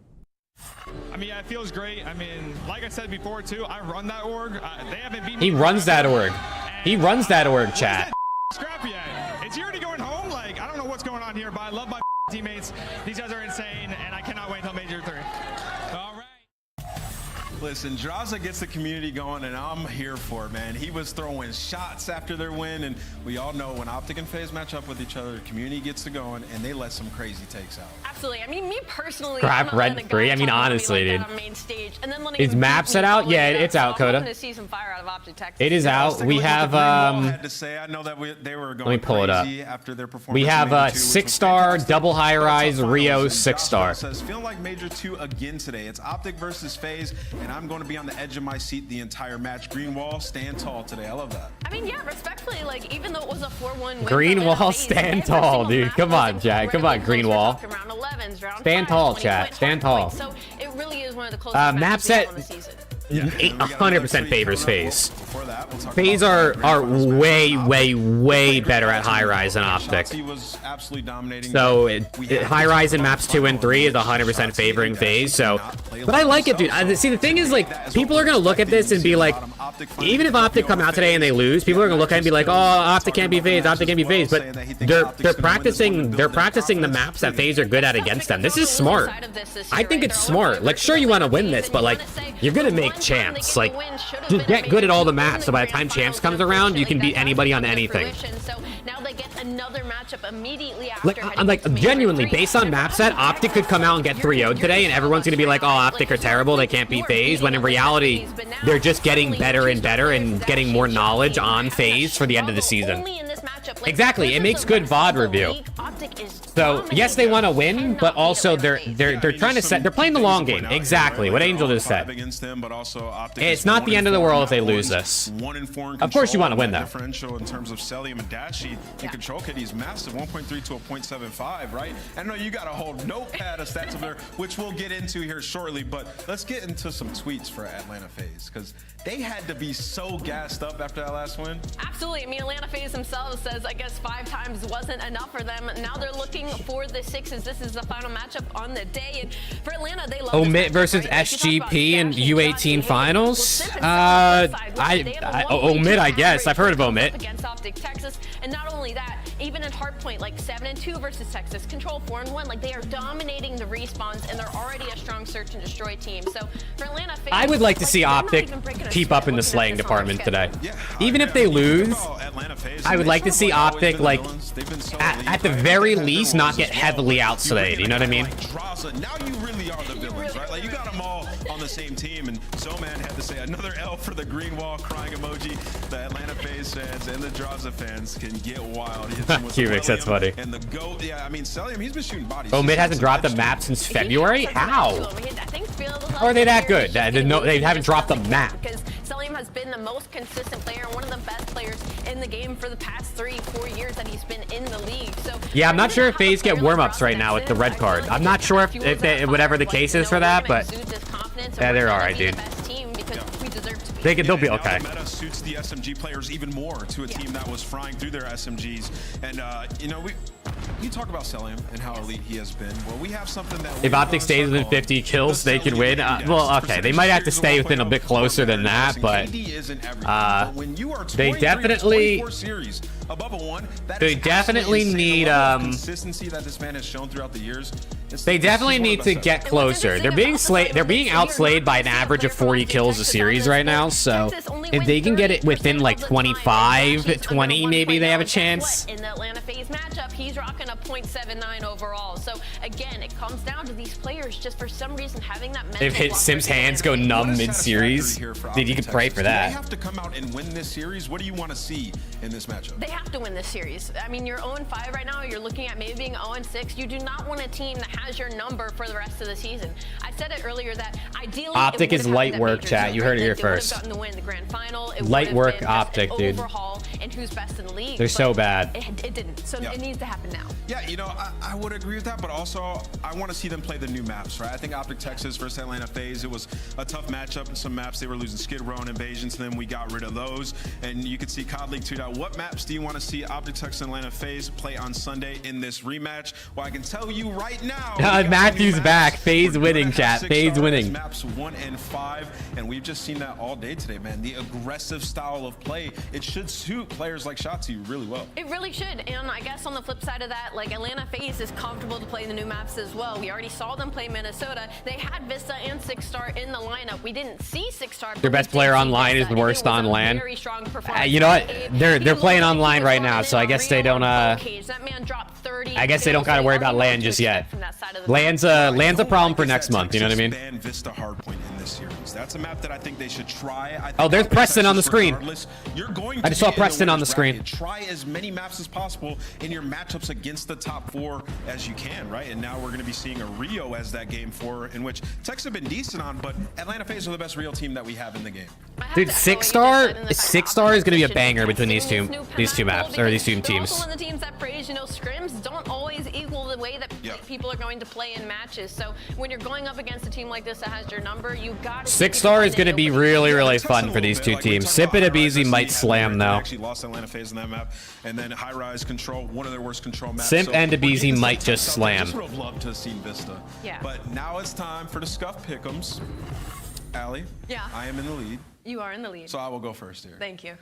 I mean, it feels great. I mean, like I said before, too, I run that org. They haven't beat me. He runs that org. He runs that org, chat. Scrappy at? Is he already going home? Like, I don't know what's going on here, but I love my teammates. These guys are insane, and I cannot wait until Major 3. All right. Listen, Draza gets the community going, and I'm here for it, man. He was throwing shots after their win, and we all know when OPTIC and FaZe match up with each other, the community gets to going, and they let some crazy takes out. Absolutely. I mean, me personally, Scrap rent free. I mean, honestly, dude. Is map set out? Yeah, it's out, Coda. It is out. We have had to say, I know that they were going let me pull it up. After their performance. We have a 6-star double high rise Rio 6-star. Says feeling like Major 2 again today. It's OPTIC versus FaZe, and I'm going to be on the edge of my seat the entire match. Green wall, stand tall today. I love that. I mean, yeah, respectfully, like, even though it was a 4-1 win. Green wall, stand tall, dude. Come on, Jack. Come on, green wall. Stand tall, chat. Stand tall. So it really is one of the closest map set. 100% favors FaZe. FaZe are way better at high rise than OPTIC. So high rise in maps 2 and 3 is 100% favoring FaZe. So, but I like it, dude. See, the thing is, like, people are gonna look at this and be like, even if OPTIC come out today and they lose, people are gonna look at it and be like, oh, OPTIC can't be FaZe, OPTIC can't be FaZe. But they're practicing the maps that FaZe are good at against them. This is smart. I think it's smart. Like, sure, you want to win this, but like, you're gonna make champs. Like, just get good at all the maps, so by the time champs comes around, you can beat anybody on anything. Like, I'm like, genuinely, based on map set, OPTIC could come out and get 3-0'd today, and everyone's gonna be like, oh, OPTIC are terrible, they can't beat FaZe, when in reality, they're just getting better and better and getting more knowledge on FaZe for the end of the season. Exactly, it makes good VOD review. So, yes, they want to win, but also they're trying to they're playing the long game. Exactly, what Angel just said. It's not the end of the world if they lose this. Of course you want to win, though. Differential in terms of Celium and Dashi in control kit, he's massive, 1.3 to a 0.75, right? I know you got a whole notepad of stats up there, which we'll get into here shortly, but let's get into some tweets for Atlanta FaZe, because they had to be so gassed up after that last win. Absolutely. I mean, Atlanta FaZe themselves says, I guess 5 times wasn't enough for them. Now they're looking for the 6s. This is the final matchup on the day. And for Atlanta, they love Omit versus SGP in U18 finals. Omit, I guess. I've heard of Omit. Against OPTIC Texas, and not only that, even in Hardpoint, like 7-2 versus Texas, Control 4-1, like they are dominating the respawns, and they're already a strong search and destroy team. So for Atlanta, I would like to see Optic keep up in the slaying department today. Even if they lose, I would like to see Optic, like, at the very least, not get heavily outslayed. You know what I mean? Now you really are the villains, right? Like, you got them all on the same team, and Zoman had to say another L for the green wall crying emoji. The Atlanta FaZe fans and the Draza fans can get wild. Cubics, that's funny. And the GOAT, yeah, I mean, Celium, he's been shooting bodies. Oh, Mid hasn't dropped a map since February? How? Or are they that good? They haven't dropped a map. Because Celium has been the most consistent player and one of the best players in the game for the past 3-4 years that he's been in the league. So yeah, I'm not sure if FaZe get warm-ups right now with the red card. I'm not sure if they, whatever the case is for that, but yeah, they're all right, dude. They'll be okay. Meta suits the SMG players even more to a team that was frying through their SMGs. And, you know, you talk about Celium and how elite he has been. Well, we have something that... If Optic stays within 50 kills, they could win. Well, okay, they might have to stay within a bit closer than that, but they definitely... They definitely need... consistency that this man has shown throughout the years. They definitely need to get closer. They're being outslayed by an average of 40 kills a series right now, so if they can get it within like 25, 20, maybe they have a chance. In the Atlanta FaZe matchup, he's rocking a .79 overall. So again, it comes down to these players just for some reason having that mental They've hit block. Sim's hands go numb mid-series. Dude, you could pray for that. They have to come out and win this series. What do you want to see in this matchup? They have to win this series. I mean, you're 0-5 right now. You're looking at maybe being 0-6. You do not want a team that has your number for the rest of the season. I said it earlier that ideally Optic is light work, chat. You heard it here first. Gotten the win, the grand final. Light work Optic, dude. Overhaul and who's best in the league. They're so bad. It didn't. So it needs to happen now. Yeah, you know, I would agree with that, but also I want to see them play the new maps, right? I think Optic Texas versus Atlanta FaZe, it was a tough matchup in some maps. They were losing Skid Row and Invasions, and then we got rid of those. And you can see COD League 2. What maps do you want to see Optic Texas and Atlanta FaZe play on Sunday in this rematch? Well, I can tell you right now. Matthew's back. FaZe winning, chat. FaZe winning. Maps 1 and 5, and we've just seen that all day today, man. The aggressive style of play, it should suit players like Shotzi really well. It really should, and I guess on the flip side of that, like Atlanta FaZe is comfortable to play the new maps as well. We already saw them play Minnesota. They had Vista and 6-Star in the lineup. We didn't see 6-Star. Their best player online is the worst on LAN. You know what? They're playing online right now, so I guess they don't. I guess they don't gotta worry about LAN just yet. LAN's a problem for next month. You know what I mean? Ban Vista Hardpoint in this series. That's a map that I think they should try. Oh, there's Preston on the screen. I just saw Preston on the screen. Try as many maps as possible in your matchups against the top 4 as you can, right? And now we're going to be seeing a Rio as that game 4, in which Texas have been decent on, but Atlanta FaZe are the best real team that we have in the game. Dude, 6-Star is going to be a banger between these two maps, or these two teams. Also, the teams that praise, you know, scrims don't always equal the way that people are going to play in matches. So when you're going up against a team like this that has your number, you got to. 6-Star is going to be really, really fun for these two teams. Sip and Abizi might slam though. Actually lost Atlanta FaZe in that map, and then High Rise Control, one of their worst control maps. Simp and Abizi might just slam. I just would have loved to have seen Vista. Yeah. But now it's time for the Scuff Pick'ems. Allie. Yeah. I am in the lead. You are in the lead. So I will go first here. Thank you.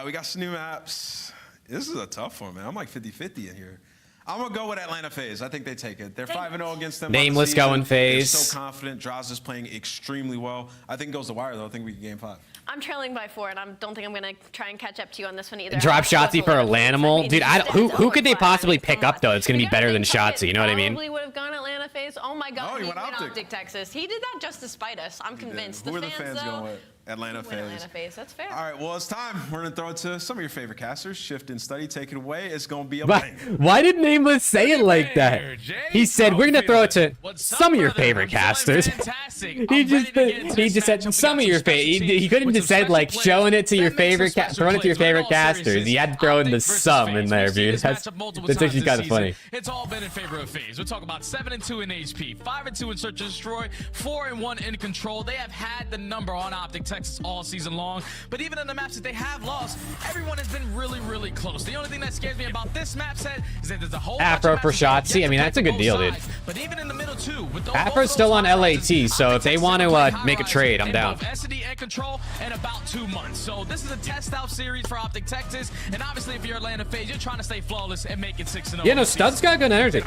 We got some new maps. This is a tough one, man. I'm like 50-50 in here. I'm going to go with Atlanta FaZe. I think they take it. They're 5-0 against them. Nameless going FaZe. They're so confident. Draws is playing extremely well. I think it goes to wire, though. I think we can game 5. I'm trailing by 4, and I don't think I'm going to try and catch up to you on this one either. Drop Shotzi for a Lanimal? Dude, who could they possibly pick up, though? It's going to be better than Shotzi. You know what I mean? Probably would have gone Atlanta FaZe. Oh, my God. Oh, he went Optic Texas. He did that just to spite us. I'm convinced. Who are the fans going with? Atlanta FaZe. Atlanta FaZe. That's fair. All right, well, it's time. We're going to throw it to some of your favorite casters. Shift and Study, take it away. It's going to be a bang. Why did Nameless say it like that? He said, we're going to throw it to some of your favorite casters. He just said some of your favorite. He couldn't just said, like, showing it to your favorite, throwing it to your favorite casters. He had to throw in the some in there, dude. That's actually kind of funny. It's all been in favor of FaZe. We're talking about 7-2 in HP, 5-2 in Search and Destroy, 4-1 in Control. They have had the number on Optic Texas Texas all season long. But even in the maps that they have lost, everyone has been really, really close. The only thing that scares me about this map set is that there's a whole Afro for Shotzi. I mean, that's a good deal, dude. But even in the middle too, with Afro's still on LAT, so if they want to make a trade, I'm down. SD and control in about 2 months. So this is a test out series for Optic Texas, and obviously if you're Atlanta FaZe, you're trying to stay flawless and make it 6-0. Yeah, no, Stud's got good energy.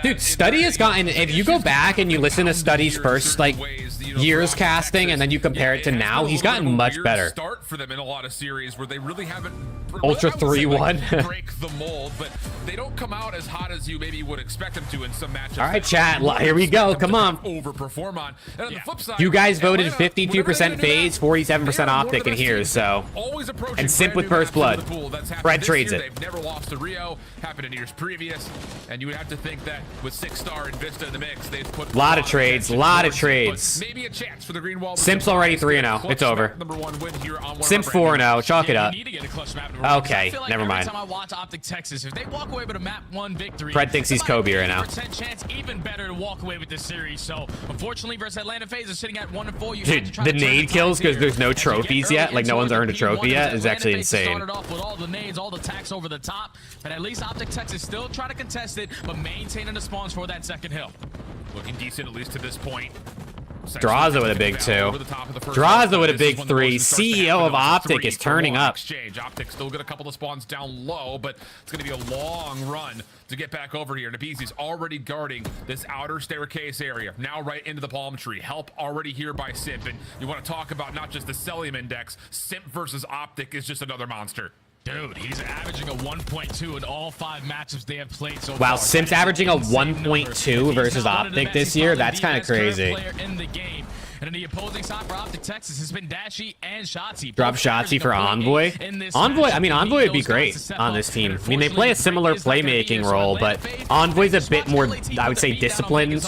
Dude, Studdy has gotten, if you go back and you listen to Studdy's first, like, years casting, and then you compare it to now, he's gotten much better. Start for them in a lot of series where they really haven't Ultra 3-1. break the mold, but they don't come out as hot as you maybe would expect them to in some matchups. All right, chat, here we go. Come on. Overperform on. And on the flip side, You guys voted 52% FaZe, 47% Optic in here, so. always approaching And Simp with brand new first blood. maps into the pool. That's happened Fred this trades year. it. They've never lost to Rio. Happened in years previous, and you would have to think that with 6-star and Vista in the mix, they've put Lot of trades, lot of attention trades. towards it. Maybe a chance for the Green Wall. Simp's already 3-0. It's over. Simp's 4-0. Chalk it up. Okay, never mind. Every time I watch Optic Texas, if they walk away with a map 1 victory, Fred thinks he's Kobe right now. chance even better to walk away with this series. So unfortunately versus Atlanta FaZe is sitting at 1-4. You Dude, the nade kills because there's no trophies yet, like no one's earned a trophy yet, is actually insane. Started off with all the nades, all the attacks over the top, but at least Optic Texas still try to contest it, but maintaining the spawns for that second hill. Looking decent at least to this point. Draza with a big 2. Draza with a big 3. CEO of Optic is turning up. Exchange. Optic still got a couple of spawns down low, but it's going to be a long run to get back over here. Nabizi's already guarding this outer staircase area. Now right into the palm tree. Help already here by Simp. And you want to talk about not just the Celium index. Simp versus Optic is just another monster. Dude, he's averaging a 1.2 in all 5 matchups they have played so far. Wow, Simp's averaging a 1.2 versus Optic this year. That's kind of crazy. And in the opposing side for Optic Texas has been Dashy and Shotzi. Drop Shotzi for Envoy. Envoy, I mean, Envoy would be great on this team. I mean, they play a similar playmaking role, but Envoy's a bit more, I would say, disciplined.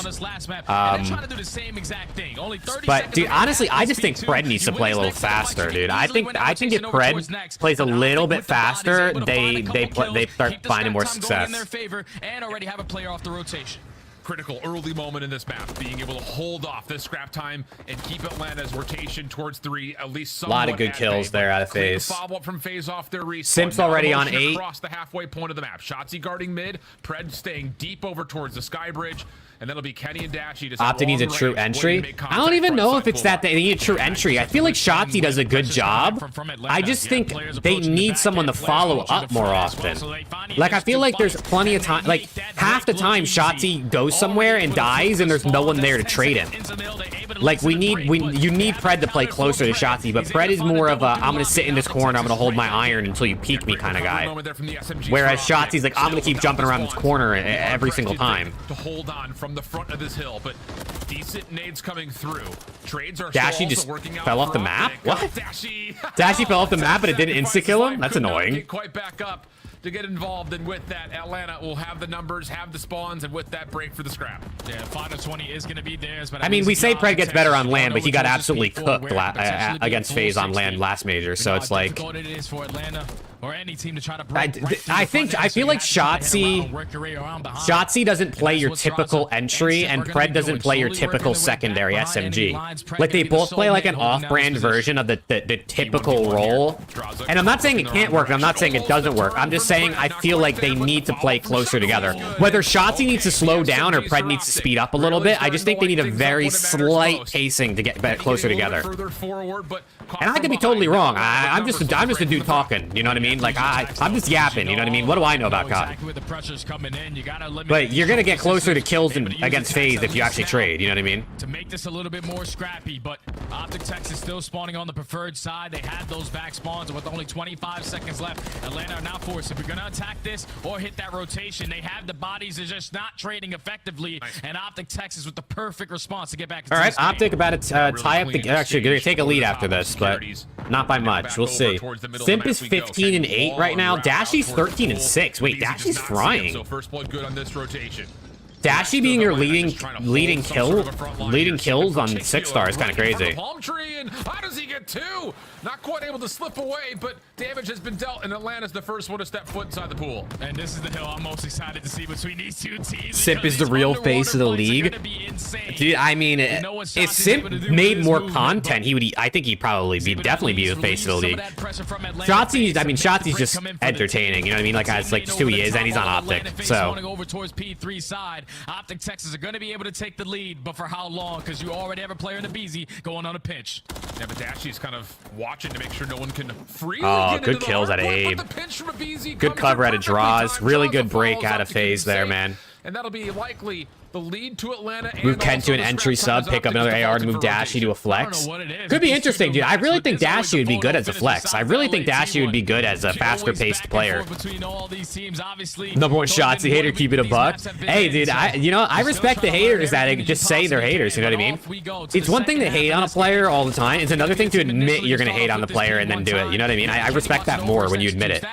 But, dude, honestly, I just think Fred needs to play a little faster, dude. I think if Fred plays a little bit faster, they start finding more success. And already have a player off the rotation. Critical early moment in this map, being able to hold off this scrap time and keep Atlanta's rotation towards 3, at least somewhat. A lot of good kills there out of FaZe. Follow up from FaZe off their respawn. Simp's already on 8. Across the halfway point of the map. Shotzi guarding mid, Pred staying deep over towards the sky bridge. And that'll be Kenny and Dashy. Optic needs a true entry. I don't even know if it's that they need a true entry. I feel like Shotzi does a good job. I just think they need someone to follow up more often. Like, I feel like there's plenty of time. Like, half the time Shotzi goes somewhere and dies and there's no one there to trade him. Like, you need Pred to play closer to Shotzi, but Pred is more of a, I'm going to sit in this corner, I'm going to hold my iron until you peek me kind of guy. Whereas Shotzi's like, I'm going to keep jumping around this corner every single time. To hold on from the front of this hill, but decent nades coming through. Trades are Dashy just working out fell off the map? What? Dashy fell off the map, but it didn't insta-kill him? That's annoying. Quite back up to get involved, and with that, Atlanta will have the numbers, have the spawns, and with that, break for the scrap. Yeah, 5-20 is going to be theirs. But I mean, we say Pred gets better on land, but he got absolutely cooked against FaZe on land last major, so it's like... It is for Atlanta or any team to try to I feel like Shotzi doesn't play your typical entry, and Pred doesn't play your typical secondary SMG. Like, they both play like an off-brand version of the typical role. And I'm not saying it can't work, I'm not saying it doesn't work. I'm just saying I feel like they need to play closer together. Whether Shotzi needs to slow down or Pred needs to speed up a little bit, I just think they need a very slight pacing to get closer together. And I could be totally wrong. I'm just a dude talking, you know what I mean? Like, I'm just yapping, you know what I mean? What do I know about COD? But you're gonna get closer to kills against FaZe if you actually trade, you know what I mean? To make this a little bit more scrappy, but Optic Texas still spawning on the preferred side. They had those back spawns with only 25 seconds left. Atlanta are now forced. If we're gonna attack this or hit that rotation, they have the bodies. They're just not trading effectively. And Optic Texas with the perfect response to get back. All right, Optic about to tie up the. Actually, they're gonna take a lead after this, but not by much. We'll see. Simp is 15-8 right now. Dashy's 13-6. Wait, Dashy's frying. So first blood good on this rotation. Dashy being your leading kills on 6 star is kind of crazy. Palm tree, and how does he get get 2. Not quite able to slip away, but damage has been dealt, and Atlanta's the first one to step foot inside the pool. And this is the hill I'm most excited to see between these two teams. Simp is the real face of the league. Dude, I mean, if Simp made more content, I think he'd probably definitely be the face of the league. Shotzi, I mean, Shotzi's just entertaining, you know what I mean? Like, that's like just who he is, and he's on Optic, so. Over towards P3 side, Optic Texas are going to be able to take the lead, but for how long? Because you already have a player in the BZ going on a pinch. Yeah, but Dashy's kind of watching to make sure no one can freely Oh, get good into kills the out of hardpoint, Abe. but the pinch from a BZ Good comes cover in out of perfectly draws. timed. Really Jaws good break follows out up of to keep phase him there, safe, man. And that'll be likely the lead to Atlanta. Move Ken to an entry sub, pick up another AR to move Dashy to a flex. Could be interesting, dude. I really think Dashy would be good as a flex. I really think Dashy would be good as a faster paced player. Number one Shotzi hater, keep it a buck. Hey, dude, I respect the haters that just say they're haters, you know what I mean? It's one thing to hate on a player all the time. It's another thing to admit you're going to hate on the player and then do it, you know what I mean? I respect that more when you admit it.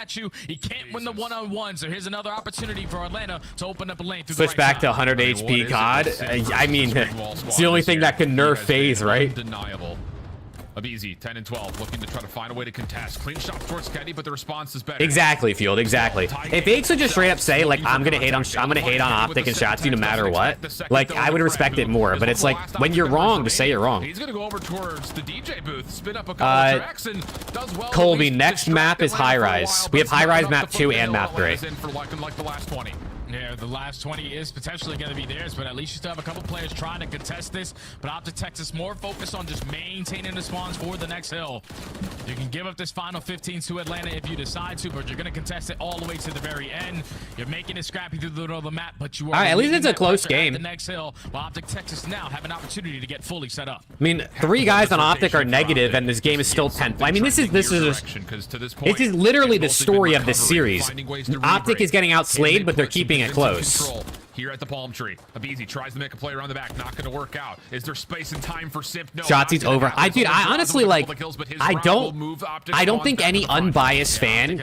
He can't win the one-on-one, so here's another opportunity for Atlanta to open up a lane through Switch back to 100 HP COD. I mean, it's the only thing that can nerf phase, right? Undeniable. Abizi, 10 and 12, looking to try to find a way to contest. Clean shot towards Kenny, but the response is better. Exactly, Field. Exactly. If Aix would just straight up say like I'm gonna hate on Optic and Shotzi no matter what, like I would respect it more. But it's like when you're wrong, to say you're wrong. He's gonna go over towards the DJ booth, spin up a couple of tracks, and does well. Colby, next map is High Rise. We have High Rise map 2 and map 3. For like the last 20. Yeah, the last 20 is potentially going to be theirs, but at least you still have a couple players trying to contest this. But Optic Texas more focused on just maintaining the spawns for the next hill. You can give up this final 15 to Atlanta if you decide to, but you're going to contest it all the way to the very end. You're making it scrappy through the middle of the map, but you are. All right, at least it's a close game. The next hill, while Optic Texas now have an opportunity to get fully set up. I mean, 3 guys on Optic are negative, and this game is still 10. I mean, this is literally the story of this series. Optic is getting outslayed, but they're keeping it close. Here at the palm tree, Abizi tries to make a play around the back, not going to work out. Is there space and time for Simp? No. Shotzi's over. Dude, I honestly like. I don't think any unbiased fan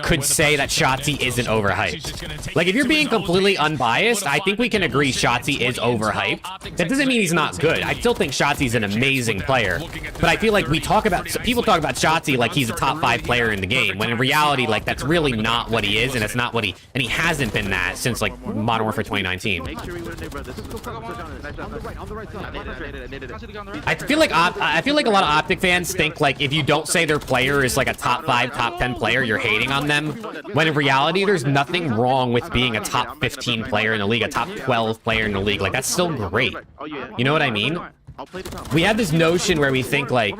could say that Shotzi isn't overhyped. Like, if you're being completely unbiased, I think we can agree Shotzi is overhyped. That doesn't mean he's not good. I still think Shotzi's an amazing player. But I feel like people talk about Shotzi like he's a top 5 player in the game, when in reality, like that's really not what he is, and it's not what he hasn't been that since like Modern Warfare 2019. I feel like a lot of Optic fans think like if you don't say their player is like a top 5, top 10 player, you're hating on them. When in reality, there's nothing wrong with being a top 15 player in the league, a top 12 player in the league. Like that's still great. You know what I mean? We have this notion where we think like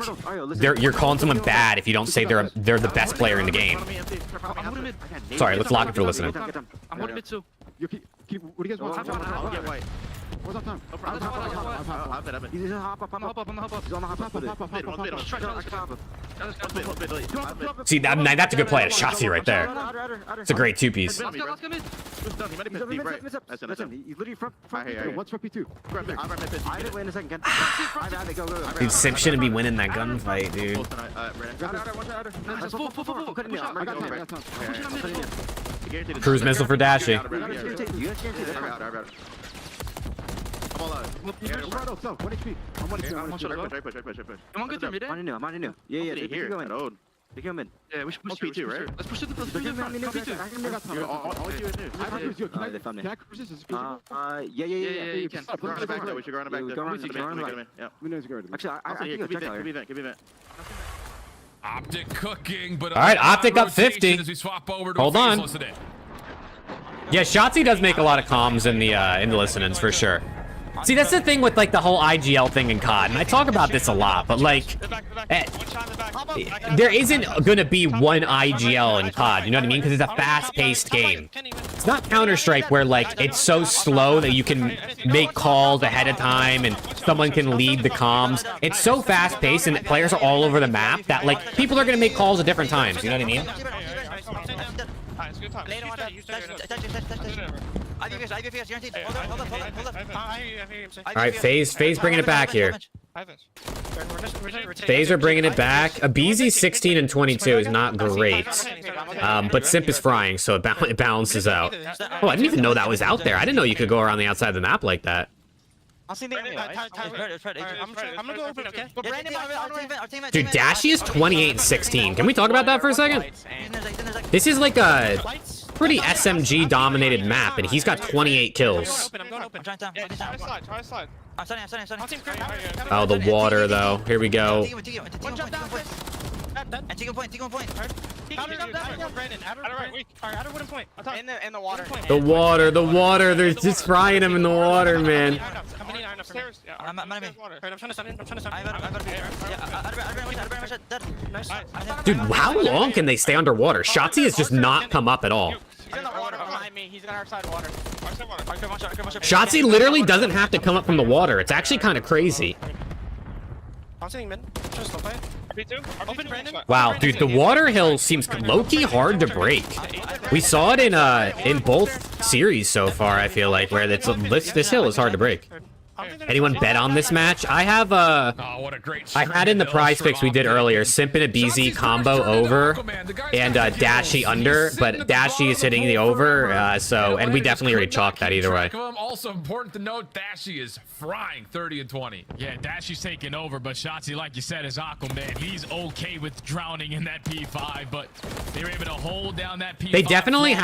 you're calling someone bad if you don't say they're the best player in the game. Sorry, let's lock it for listening. I'm holding mid too. What do you guys want? What's up, time? He's hop up. He's on the hop up. See, that's a good play. Shotzi right there. It's a great 2-piece. He's literally front. What's front P2? I didn't win a second. Dude, Simp shouldn't be winning that gunfight, dude. Cruise missile for Dashy. Yeah, we should push P2, right? Let's push it to the P2. Yeah, you can. We should go on the back. Actually, I give me that. Optic cooking, but all right, Optic up 50. As we swap over to Hold on. Today. Yeah, Shotzi does make a lot of comms in the listenings for sure. See, that's the thing with like the whole IGL thing in COD, and I talk about this a lot, but like, there isn't gonna be one IGL in COD, you know what I mean? Because it's a fast-paced game. It's not Counter-Strike where like it's so slow that you can make calls ahead of time and someone can lead the comms. It's so fast-paced and players are all over the map that like people are gonna make calls at different times, you know what I mean? All right, FaZe bringing it back here. FaZe are bringing it back. Abizi 16 and 22 is not great, but Simp is frying, so it balances out. Oh, I didn't even know that was out there. I didn't know you could go around the outside of the map like that. I'll see the enemy. I'm gonna go open, okay? Dude, Dashy is 28-16. Can we talk about that for a second? This is like a pretty SMG dominated map, and he's got 28 kills. I'm going open. Try slide. I'm starting. Oh, the water though. Here we go. One jump down, Chris. And take a point. In the water. The water. They're just frying him in the water, man. I'm trying to stun in. Dude, how long can they stay underwater? Shotzzy has just not come up at all. He's in the water behind me. He's in our side water. Shotzzy literally doesn't have to come up from the water. It's actually kind of crazy. I'm sitting mid. Open Brandon. Wow, dude, the water hill seems low-key hard to break. We saw it in both series so far, I feel like, where this hill is hard to break. Anyone bet on this match? I have I had in the prize picks we did earlier, Simp and a BZ combo over and Dashy under, but Dashy is hitting the over, and we definitely already chalked that either way. Also important to note, Dashy is frying 30 and 20. Yeah, Dashy's taking over, but Shotzzy, like you said, is Aquaman. He's okay with drowning in that P5, but they were able to hold down that P5. They definitely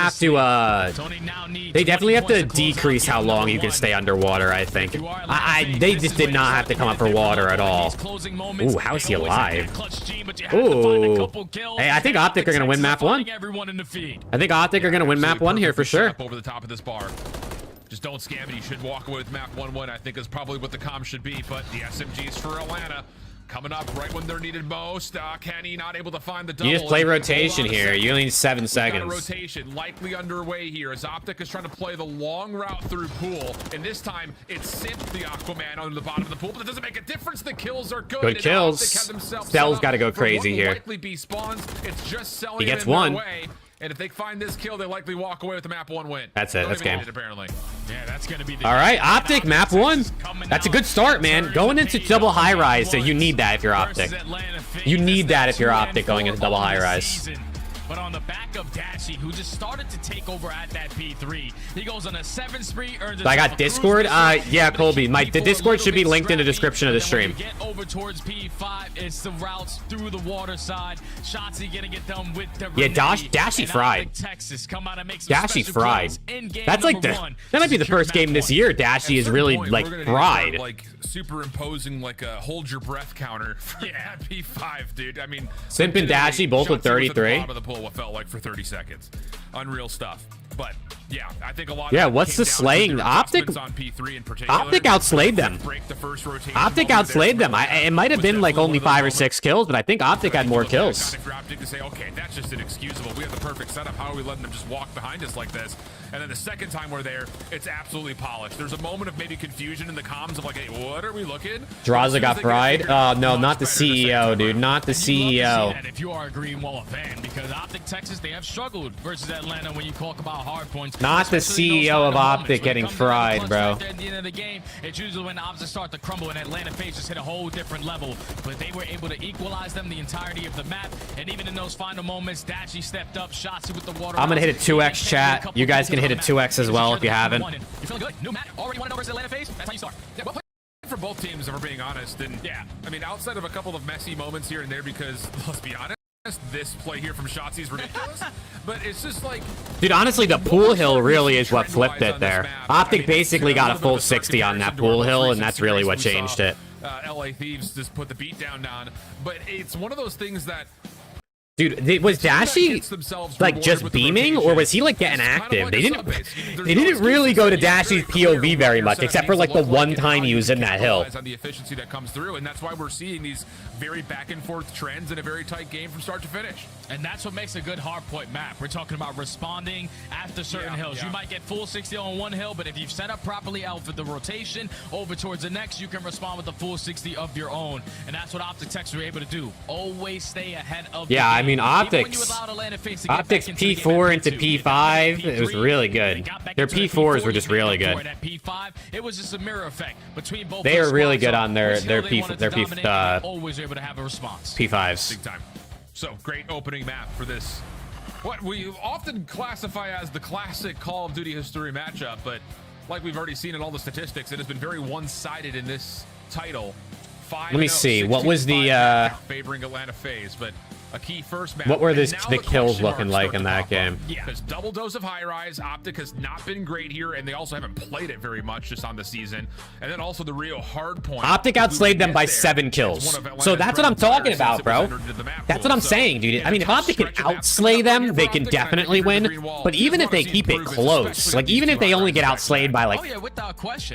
have to decrease how long you can stay underwater, I think. They just did not have to come up for water at all. Ooh, how is he alive? Ooh. Hey, I think OPTIC are going to win map 1. I think OPTIC are going to win map 1 here for sure. Over the top of this bar. Just don't scam it. You should walk away with map 1-1, I think is probably what the comm should be, but the SMGs for Atlanta coming up right when they're needed most. Kenny not able to find the double. You just play rotation here. You only need 7 seconds. Rotation likely underway here as OPTIC is trying to play the long route through pool, and this time it's Simp the Aquaman on the bottom of the pool, but it doesn't make a difference. The kills are good. Good kills. Cell's got to go crazy here. Likely be spawns. It's just selling. He gets one. And if they find this kill, they likely walk away with the map 1 win. That's it. That's game. Apparently. Yeah, that's gonna be the all right, OPTIC map 1. That's a good start, man. Going into double high rise, so you need that if you're OPTIC. You need that if you're OPTIC going into double high rise. But on the back of Dashy, who just started to take over at that P3, he goes on a 7 spree. I got Discord. Yeah, Colby. The Discord should be linked in the description of the stream. Get over towards P5. It's the routes through the water side. Shotzzy getting it done with the Dashy fried. Texas come out and make some Dashy fried. That's like that might be the first game this year. Dashy is really like fried. Like superimposing like a hold your breath counter for P5, dude. I mean, Simp and Dashy both with 33. What felt like for 30 seconds. Unreal stuff. But yeah, I think a lot what's the slaying? OPTIC outslayed them. OPTIC outslayed them. It might have been like only 5 or 6 kills, but I think OPTIC had more kills. For OPTIC to say, okay, that's just inexcusable. We have the perfect setup. How are we letting them just walk behind us like this? And then the second time we're there, it's absolutely polished. There's a moment of maybe confusion in the comms of like, hey, what are we looking? Draza got fried. Oh no, not the CEO, dude. Not the CEO. And if you are a Green Wall fan, because OPTIC Texas, they have struggled versus Atlanta when you talk about hard points. Not the CEO of OPTIC getting fried, bro. At the end of the game, it's usually when the opposites start to crumble and Atlanta FaZe just hit a whole different level. But they were able to equalize them the entirety of the map. And even in those final moments, Dashy stepped up, Shotzzy with the water. I'm gonna hit a 2x chat. You guys can hit a 2x as well if you haven't. You're feeling good. New map. Already 1-0 versus Atlanta FaZe. That's how you start. Yeah, well played for both teams, if we're being honest. And yeah, I mean, outside of a couple of messy moments here and there, because let's be honest, this play here from Shotzzy is ridiculous. But it's just like, dude, honestly, the pool hill really is what flipped it there. OPTIC basically got a full 60 on that pool hill, and that's really what changed it. LA Thieves just put the beat down on. But it's one of those things that, dude, was Dashy like just beaming, or was he like getting active? They didn't really go to Dashy's POV very much, except for like the one time he was in that hill. On the efficiency that comes through, and that's why we're seeing these very back and forth trends in a very tight game from start to finish. And that's what makes a good hardpoint map. We're talking about responding after certain hills. You might get full 60 on one hill, but if you've set up properly out for the rotation over towards the next, you can respond with the full 60 of your own. And that's what OPTIC Techs were able to do. Always stay ahead of the game. I mean, OPTIC's P4 into P5, it was really good. Their P4s were just really good. It was just a mirror effect between both. They are really good on their always able to have a response. P5s. Big time. So great opening map for this, what we often classify as the classic Call of Duty history matchup, but like we've already seen in all the statistics, it has been very one-sided in this title. Let me see. What was the favoring Atlanta FaZe, but a key first match. what were the kills looking like in that game? Yeah, because double dose of high rise. OPTIC has not been great here, and they also haven't played it very much just on the season. And then also the real hard point. OPTIC outslayed them by 7 kills. So that's what I'm talking about, bro. That's what I'm saying, dude. I mean, if OPTIC can outslay them, they can definitely win. But even if they keep it close, like even if they only get outslayed by like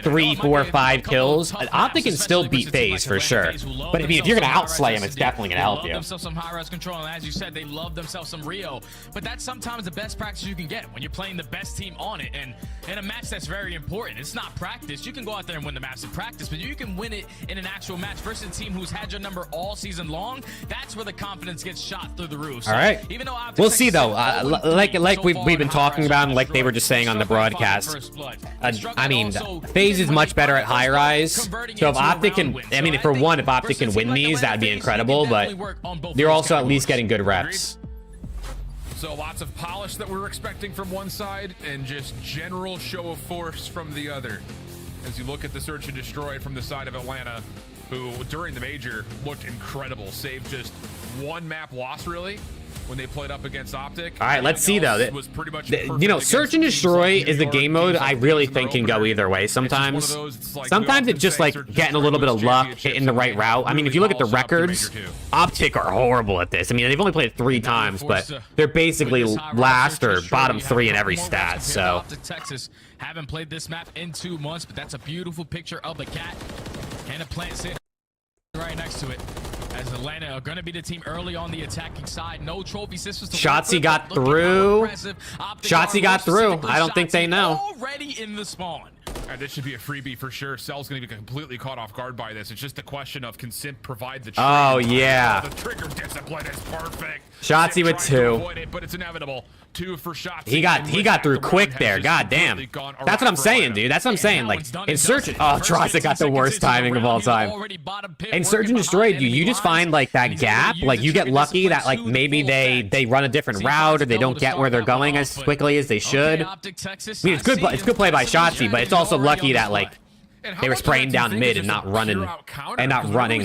3, 4, 5 kills, OPTIC can still beat FaZe for sure. But I mean, if you're gonna outslay them, it's definitely gonna help you. Some high-res control, and as you said, they love themselves some Rio, but that's sometimes the best practice you can get when you're playing the best team on it. And in a match, that's very important. It's not practice. You can go out there and win the match in practice, but you can win it in an actual match versus a team who's had your number all season long. That's where the confidence gets shot through the roof. So, all right, even though we'll see though. Like we've been talking about, and like they were just saying on the broadcast. I mean, FaZe is much better at high rise. So if OPTIC can, I mean, for one, if OPTIC can win these, that'd be incredible. But they're also at least getting good reps. So lots of polish that we're expecting from one side and just general show of force from the other. As you look at the search and destroy from the side of Atlanta, who during the major looked incredible, saved just one map loss really when they played up against OPTIC. All right, let's see though. You know, search and destroy is a game mode I really think can go either way. Sometimes it's just like getting a little bit of luck, hitting the right route. I mean, if you look at the records, OPTIC are horrible at this. I mean, they've only played 3 times, but they're basically last or bottom 3 in every stat. So OPTIC Texas haven't played this map in 2 months, but that's a beautiful picture of the cat and a plant sitting right next to it. As Atlanta are going to be the team early on the attacking side. No trophy systems. Shotzzy got through. Shotzzy got through. I don't think they know. Already in the spawn. And this should be a freebie for sure. Cell's going to be completely caught off guard by this. It's just a question of can Simp provide the trigger. Oh, yeah. The trigger discipline is perfect. Shotzzy with 2. It, but it's inevitable. 2 for Shotzzy. He got through quick there. God damn. That's what I'm saying, dude. That's what I'm saying. Like in search, Draza got the worst timing of all time. In search and destroy, you just find like that gap. Like you get lucky that like maybe they run a different route or they don't get where they're going as quickly as they should. I mean, it's good play by Shotzzy, but it's also lucky that like they were spraying down mid and not running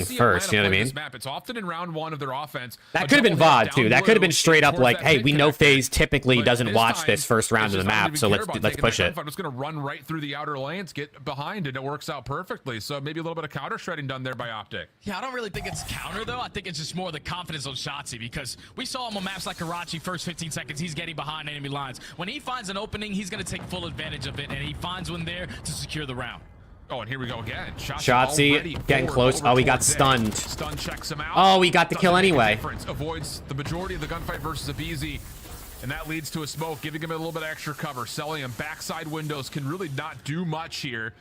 first. You know what I mean? It's often in round 1 of their offense. That could have been VOD too. That could have been straight up like, hey, we know FaZe typically doesn't watch this first round of the map, so let's push it. I'm just gonna run right through the outer lanes, get behind, and it works out perfectly. So maybe a little bit of counter shredding done there by OPTIC. Yeah, I don't really think it's counter though. I think it's just more the confidence of Shotzzy, because we saw him on maps like Karachi. First 15 seconds, he's getting behind enemy lines. When he finds an opening, he's gonna take full advantage of it, and he finds one there to secure the round. Oh, and here we go again. Shotzzy getting close. Oh, he got stunned. Stun checks him out. Oh, he got the kill anyway. Avoids the majority of the gunfight versus aBeZy. And that leads to a smoke, giving him a little bit of extra cover. Selling him backside windows can really not do much here.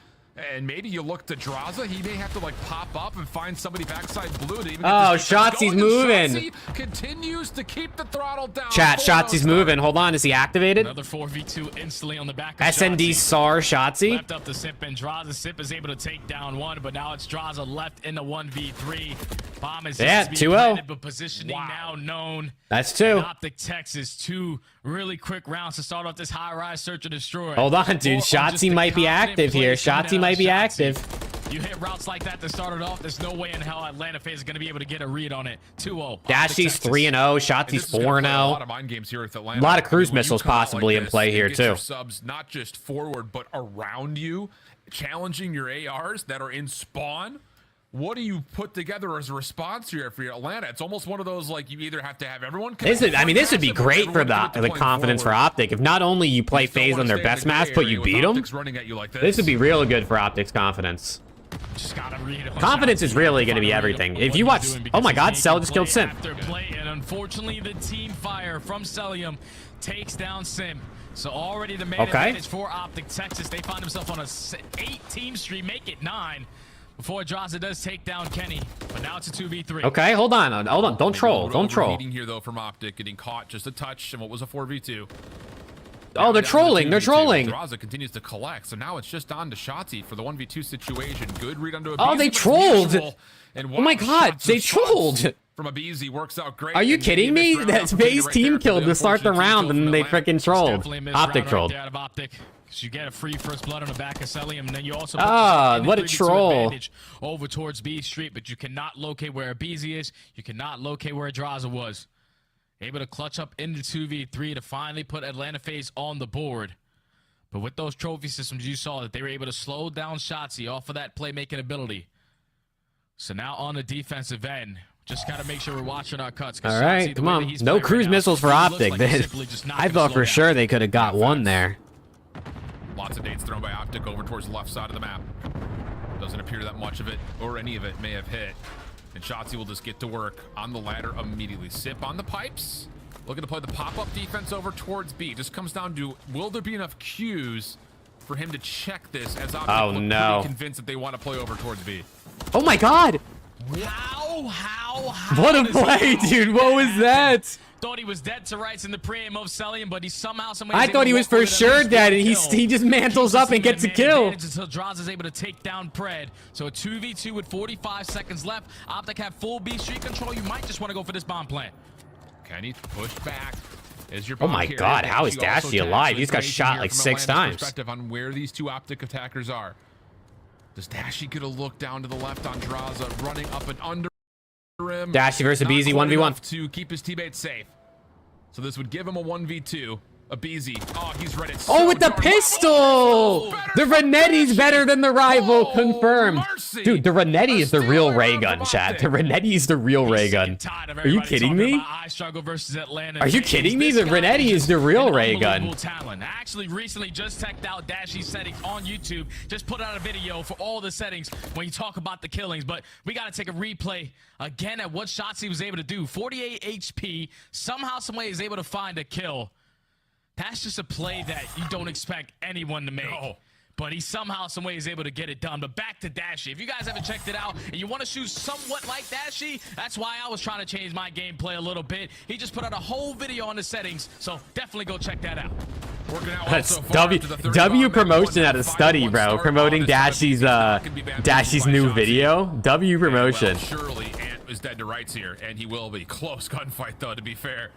And maybe you look to Draza, he may have to like pop up and find somebody backside blue to even Shotzi's moving. Shotzzy continues to keep the throttle down. Chat, Shotzi's moving. Hold on, is he activated? Another 4v2 instantly on the back of SND SAR Shotzzy. Left up the Simp and Draza. Simp is able to take down 1, but now it's Draza left in the 1v3. Bomb is 2-0. but positioning now known. That's 2. OPTIC Texas, 2 really quick rounds to start off this high-rise search and destroy. Hold on, dude. Shotzzy might be active here. Shotzzy might be active. You hit routes like that to start it off. There's no way in hell Atlanta FaZe is going to be able to get a read on it. 2-0. Dashy's 3-0. Shotzzy's 4-0. A lot of mind games here with Atlanta. A lot of cruise missiles possibly in play here too. Subs not just forward but around you, challenging your ARs that are in spawn. What do you put together as a response here for your Atlanta? It's almost one of those like you either have to have everyone. This would be great for the confidence for OPTIC. If not only you play FaZe on their best maps, but you beat them. This would be real good for OPTIC's confidence. Confidence is really going to be everything. If you watch, oh my God, Cell just killed Simp. And unfortunately, the team fire from Celium takes down Simp. So already the main advantage for OPTIC Texas. They find themselves on a 8-team streak, make it 9. Before Draza does take down Kenny, but now it's a 2v3. Okay, hold on. Don't troll. Don't troll. Here though from OPTIC, getting caught just a touch in what was a 4v2. Oh, they're trolling. They're trolling. Draza continues to collect, so now it's just on to Shotzzy for the 1v2 situation. Good read onto aBeZy. Oh, they trolled. Oh my God, they trolled. From aBeZy works out great. Are you kidding me? That FaZe team killed to start the round, and they freaking trolled. OPTIC trolled. Because you get a free first blood on the back of Celium, and then you also what a troll over towards B Street, but you cannot locate where Abizi is. You cannot locate where Draza was. Able to clutch up into 2v3 to finally put Atlanta FaZe on the board. But with those trophy systems, you saw that they were able to slow down Shotzzy off of that playmaking ability. So now on the defensive end, just got to make sure we're watching our cuts. All right, come on. No cruise missiles for Optic. I thought for sure they could have got one there. Lots of nades thrown by Optic over towards the left side of the map. Doesn't appear that much of it, or any of it, may have hit. And Shotzzy will just get to work on the ladder immediately. Sip on the pipes. Looking to play the pop-up defense over towards B. Just comes down to, will there be enough cues for him to check this as Optic look pretty convinced that they want to play over towards B. Oh my god! How what a play, dude! What was that? Thought he was dead to rights in the pre-aim of Celium, but he somehow, I thought he was for sure dead, and he just mantles up and gets a kill. Until Draza is able to take down Pred. So a 2v2 with 45 seconds left. Optic have full B Street control. You might just want to go for this bomb plant. Kenny pushed back. Oh my god, how is Dashy alive? He's got shot like 6 times. Perspective on where these two Optic attackers are. Does Dashy get a look down to the left on Draza, running up and under him? Dashy versus Abizi 1v1 to keep his teammates safe. So this would give him a 1v2. Abizi. Oh, he's ready. Oh, with the pistol! The Renetti's better than the rival, confirmed. Dude, the Renetti is the real ray gun, chat. The Renetti is the real ray gun. Are you kidding me? Are you kidding me? The Renetti is the real ray gun. I actually recently just checked out Dashy's settings on YouTube. Just put out a video for all the settings when you talk about the killings. But we got to take a replay again at what shots he was able to do. 48 HP. Somehow, some way, he's able to find a kill. That's just a play that you don't expect anyone to make. No. But he somehow, some way is able to get it done. But back to Dashy. If you guys haven't checked it out and you want to shoot somewhat like Dashy, that's why I was trying to change my gameplay a little bit. He just put out a whole video on the settings, so definitely go check that out. That's W promotion at a study, bro. Promoting Dashy's new video. W promotion. Well, surely Ant is dead to rights here, and he will be. Close gunfight, though, to be fair.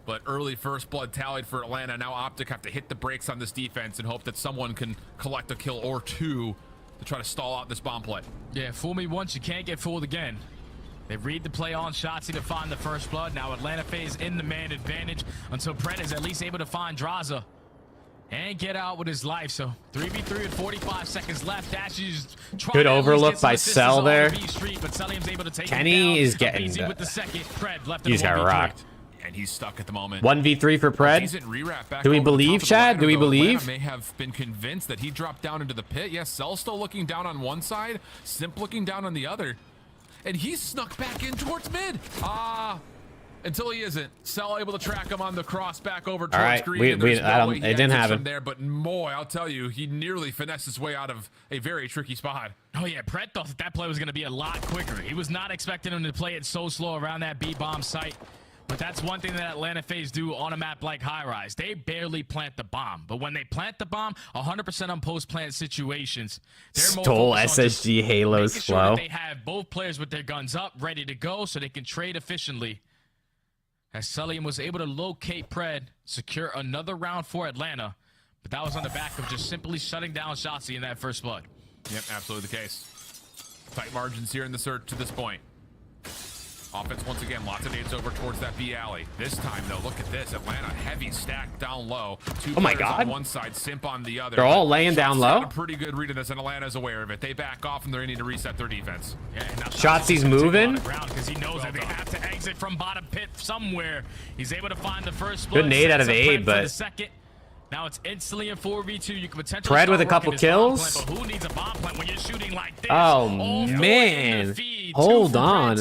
But early first blood tallied for Atlanta. Now Optic have to hit the brakes on this defense and hope that someone can collect a kill or two to try to stall out this bomb play. Yeah, fool me once, you can't get fooled again. They read the play on Shotzzy to find the first blood. Now Atlanta FaZe in the man advantage until Pred is at least able to find Draza and get out with his life. So 3v3 with 45 seconds left. Dashy's good overlook by Cell there. The Kenny is getting with the second. Pred left. He's got rocked. And he's stuck at the moment. 1v3 for Pred. Do we believe, Chad? Do we believe? May have been convinced that he dropped down into the pit. Yes, Cell still looking down on one side, Simp looking down on the other. And he's snuck back in towards mid. Until he isn't. Cell able to track him on the cross back over towards green. It didn't happen there, but boy, I'll tell you, he nearly finessed his way out of a very tricky spot. Oh yeah, Pred thought that play was going to be a lot quicker. He was not expecting him to play it so slow around that B-bomb site. But that's one thing that Atlanta FaZe do on a map like High Rise. They barely plant the bomb. But when they plant the bomb, 100% on post-plant situations. Stole SSG Halo's flow. Sure they have both players with their guns up, ready to go, so they can trade efficiently. As Celium was able to locate Pred, secure another round for Atlanta. But that was on the back of just simply shutting down Shotzzy in that first blood. Yep, absolutely the case. Tight margins here in the search to this point. Offense once again, lots of nades over towards that B alley. This time though, look at this. Atlanta heavy stack down low. Two players on one side, Simp on the other. They're all laying down low. A pretty good read of this, and Atlanta's aware of it. They back off and they're going to reset their defense. Yeah, Shotzzy's moving. Because he knows that they have to exit from bottom pit somewhere. He's able to find the first good nade out of Abe, but now it's instantly in 4v2. You can potentially Pred with a couple kills. Plant, but who needs a bomb plant when you're shooting like this? Oh man, hold on.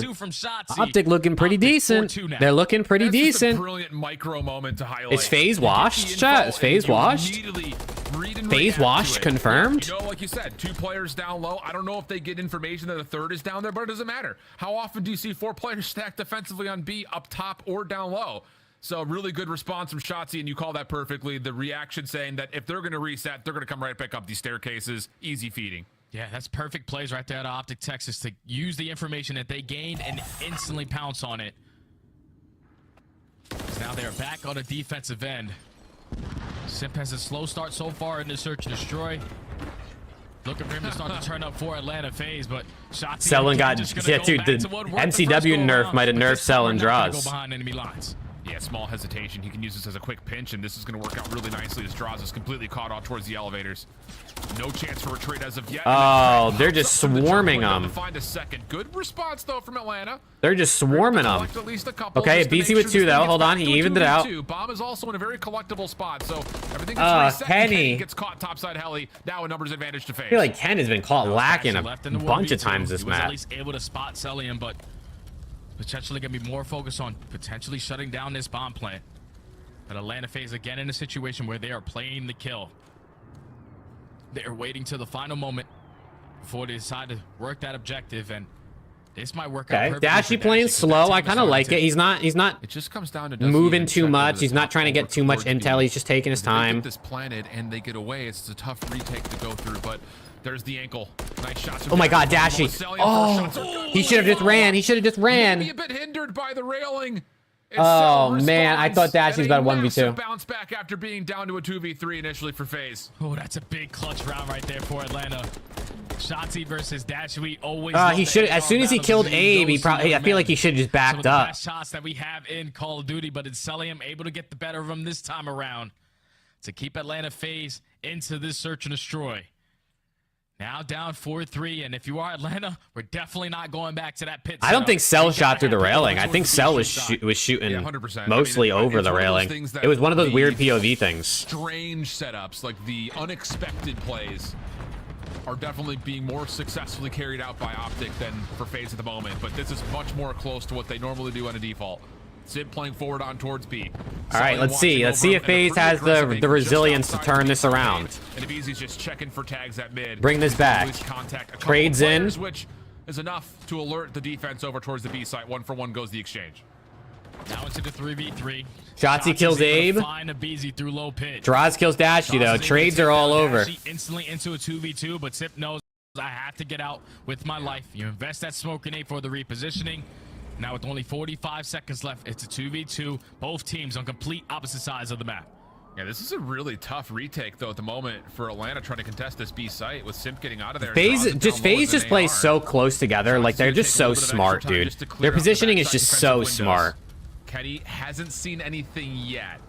Optic looking pretty decent. They're looking pretty decent. A brilliant micro moment to highlight. Is FaZe washed, chat? Is FaZe washed? FaZe washed confirmed. You know, like you said, two players down low. I don't know if they get information that a third is down there, but it doesn't matter. How often do you see 4 players stacked defensively on B, up top or down low? So really good response from Shotzzy, and you call that perfectly. The reaction saying that if they're going to reset, they're going to come right back up these staircases. Easy feeding. Yeah, that's perfect plays right there at Optic Texas to use the information that they gained and instantly pounce on it. So now they're back on the defensive end. Simp has a slow start so far in the search and destroy. Looking for him to start to turn up for Atlanta FaZe, but shots. Selling got, yeah, dude, the MCW nerf might have nerfed selling draws. Behind enemy lines. Yeah, small hesitation. He can use this as a quick pinch, and this is going to work out really nicely as Draws is completely caught off towards the elevators. No chance for retreat as of yet. Oh, they're just swarming them. Find a second. Good response, though, from Atlanta. They're just swarming them. Okay, BZ with 2, though. Hold on, he evened it out. Bomb is also in a very collectible spot, so everything that's Kenny gets caught topside heli. Now a numbers advantage to FaZe. I feel like Ken has been caught lacking a bunch of times this He was map. at least able to spot Celium, but potentially gonna be more focused on potentially shutting down this bomb plant. But Atlanta FaZe again in a situation where they are playing the kill. They are waiting till the final moment before they decide to work that objective, and this might work out perfectly. Dashy playing slow. I kind of like it. He's not It just comes down to moving too much. He's not trying to get too much intel. He's just taking his time. They get this planted and they get away. It's a tough retake to go through, but there's the ankle. Nice shots. Oh my God, Dashy. Oh, he should have just ran. He should have just ran. Maybe a bit hindered by the railing. Oh man, I thought Dashy's about 1v2. Bounce back after being down to a 2v3 initially for FaZe. Oh, that's a big clutch round right there for Atlanta. Shotzi versus Dashy always. He should. As soon as he killed Abe, he probably. I feel like he should have just backed Some of the up. best shots that we have in Call of Duty, but it's Celium able to get the better of him this time around to keep Atlanta FaZe into this search and destroy. Now down 4-3, and if you are Atlanta, we're definitely not going back to that pit. I don't think Cell shot through the railing. I think Cell was shooting 100%. mostly over the railing. It was one of those weird POV things. Strange setups, like the unexpected plays, are definitely being more successfully carried out by Optic than for FaZe at the moment. But this is much more close to what they normally do on a default. Sid playing forward on towards B. All right, let's see. Let's see if FaZe has the resilience to turn this around. And if Easy's just checking for tags at mid. Bring this back. Trades in. Which is enough to alert the defense over towards the B site. 1-for-1 goes the exchange. Now into the 3v3. Shotzzy kills Abe. Find a BZ through low pitch. Draws kills Dashy though. Trades are all over. Instantly into a 2v2, but Sip knows I have to get out with my life. You invest that smoke grenade for the repositioning. Now with only 45 seconds left, it's a 2v2. Both teams on complete opposite sides of the map. Yeah, this is a really tough retake though at the moment for Atlanta trying to contest this B site with Simp getting out of there. FaZe just plays so close together. Like they're just so smart, dude. Their positioning is just so smart. Kenny hasn't seen anything yet,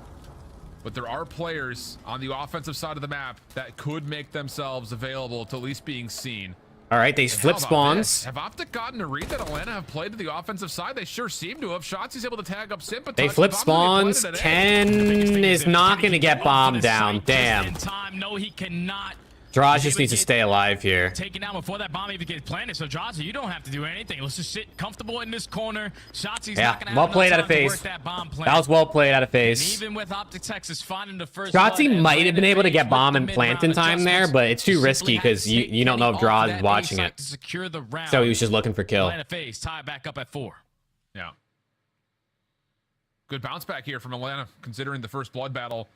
but there are players on the offensive side of the map that could make themselves available to at least being seen. All right, they flip spawns. Have Optic gotten a read that Atlanta have played to the offensive side? They sure seem to have. Shots able to tag up Simp. They flip spawns. Ken is not going to get bombed down. Damn. No, he cannot. Draws just needs to stay alive here. Taken down before that bomb even gets planted. So Draws, you don't have to do anything. Let's just sit comfortable in this corner. Shotzi's not gonna well have played enough out of time to FaZe. work that bomb That was well played out of FaZe. And even with Optic Texas finding the first Shotzi might have been able to get bomb and plant in time there, but it's too risky because you don't know if Draws is watching it. So he was just looking for kill. Atlanta FaZe tie back up at 4. Yeah. Good bounce back here from Atlanta, considering the first blood battle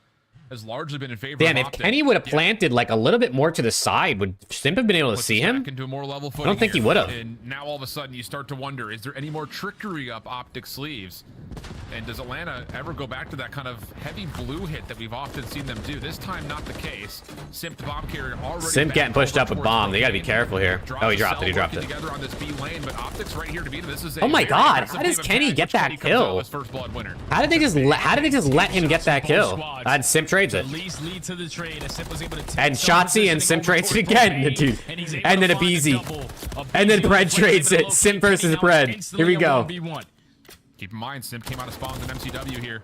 has largely been in favor Damn, of if Optic. Kenny would have planted like a little bit more to the side, would Simp have been able to see him? Into a more level I don't think he would have. And now all of a sudden you start to wonder, is there any more trickery up Optic sleeves? And does Atlanta ever go back to that kind of heavy blue hit that we've often seen them do? This time, not the case. Simp, the bomb carrier, already. Simp getting pushed up with bomb. They got to be careful here. Oh, he dropped it. He dropped it. Together on this B lane, but Optic's right here to beat him. This is Oh my God! How does Kenny get that kill? How did they just let him get that kill? And Simp trades it. To the trade, as Simp was able to And Shotzi and Simp trades it again, dude. And then a BZ. And then Pred trades it. Simp versus Pred. Here we go. Keep in mind, Simp came out of spawns in MCW here.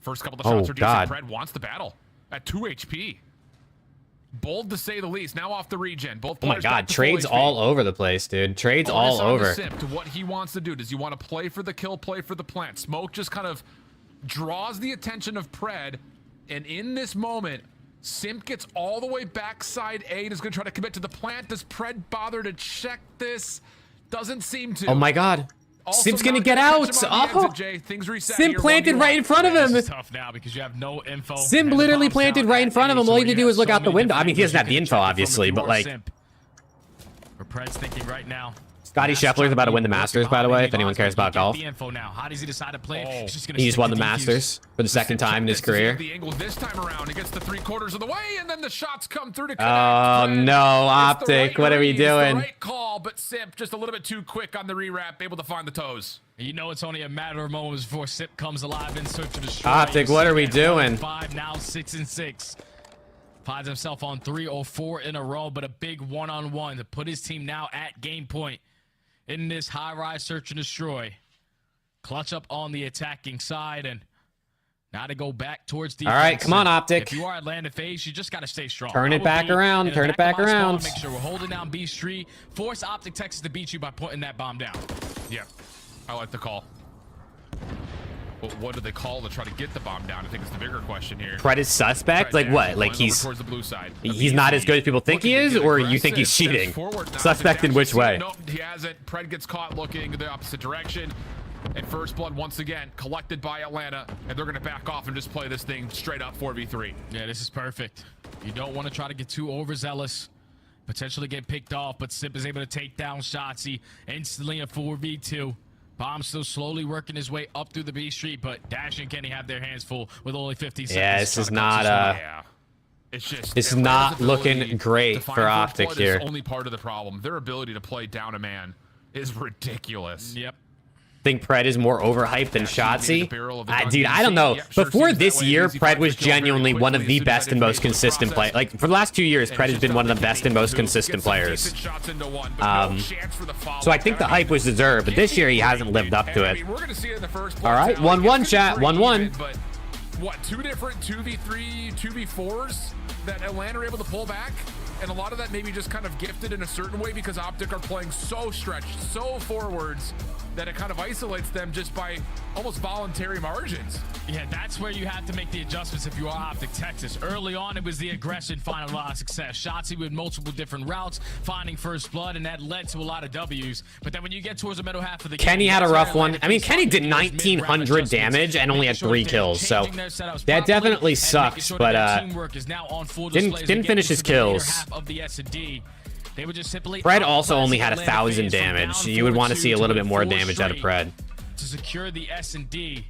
First couple of shots are decent. Pred wants the battle at 2 HP. Bold to say the least. Now off the regen. Both Oh my God, trades all over the place, dude. Trades all over. Simp to what he wants to do. Does he want to play for the kill, play for the plant? Smoke just kind of draws the attention of Pred. And in this moment, Simp gets all the way backside A and is going to try to commit to the plant. Does Pred bother to check this? Doesn't seem to. Oh my God. Also Simp's going to get out. Oh. Simp planted right in front of him. It's tough now because you have no info. Simp literally planted right in front of him. All he had to do was look out the window. I mean, he doesn't have the info, obviously, but like. Pred's thinking right now. Scotty Scheffler's about to win the Masters, by the way, if anyone cares about golf. The info now. How does he decide to play it? He just won the Masters for the second time in his career. The angle this time around, he gets the 3/4 of the way, and then the shots come through to connect. Oh no, Optic, what are we doing? Right call, but Simp just a little bit too quick on the rewrap, able to find the toes. You know it's only a matter of moments before Sip comes alive in search of destroy. Optic, what are we doing? 5 now 6-6. Finds himself on 3 or 4 in a row, but a big one-on-one to put his team now at game point in this high-rise search and destroy. Clutch up on the attacking side, and now to go back towards defense. All right, come on, Optic. If you are Atlanta FaZe, you just got to stay strong. Turn it back around. Turn it back around. Make sure we're holding down B Street. Force Optic Texas to beat you by putting that bomb down. Yeah, I like the call. But what do they call to try to get the bomb down? I think it's the bigger question here. Pred is suspect? Like what? Like he's towards the blue side. He's not as good as people think he is, or you think he's cheating? Suspect in which way? Nope, he hasn't. Pred gets caught looking the opposite direction. And first blood once again collected by Atlanta, and they're going to back off and just play this thing straight up 4v3. Yeah, this is perfect. You don't want to try to get too overzealous, potentially get picked off, but Sip is able to take down Shotzzy instantly a 4v2. Bomb still slowly working his way up through the B Street, but Dash and Kenny have their hands full with only 50 seconds. Yeah, this is not It's just this is not looking great for Optic here. Only part of the problem. Their ability to play down a man is ridiculous. Yep. Think Pred is more overhyped than Shotzzy? Dude, I don't know. Before this year, Pred was genuinely one of the best and most consistent players. Like, for the last 2 years, Pred has been one of the best and most consistent players. So I think the hype was deserved, but this year he hasn't lived up to it. All right, 1-1, chat, 1-1. But what, 2 different 2v3, 2v4s that Atlanta are able to pull back? And a lot of that maybe just kind of gifted in a certain way because Optic are playing so stretched, so forwards, that it kind of isolates them just by almost voluntary margins. Yeah, that's where you have to make the adjustments if you are Optic Texas. Early on, it was the aggression finding a lot of success. Shotzzy with multiple different routes, finding first blood, and that led to a lot of W's. But then when you get towards the middle half of the game, Kenny had a rough one. I mean, Kenny did 1,900 damage and only had 3 kills, so that definitely sucks, but didn't finish his kills. Pred also only had 1,000 damage. You would want to see a little bit more damage out of Pred. To secure the S&D.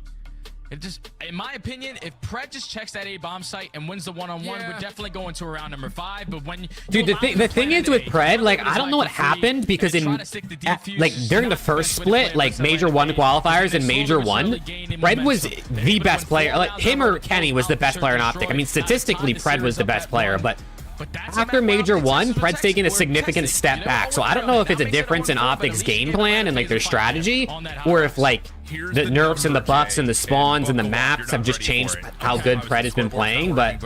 It just, in my opinion, if Pred just checks that A bomb site and wins the one-on-one, we're definitely going to around number 5. But when dude, the thing is with Pred, like I don't know what happened because like during the first split, like Major 1 qualifiers and Major 1, Pred was the best player. Like him or Kenny was the best player in Optic. I mean, statistically, Pred was the best player, but after Major 1, Pred's taking a significant step back. So I don't know if it's a difference in Optic's game plan and like their strategy, or if like the nerfs and the buffs and the spawns and the maps have just changed how good Pred has been playing. But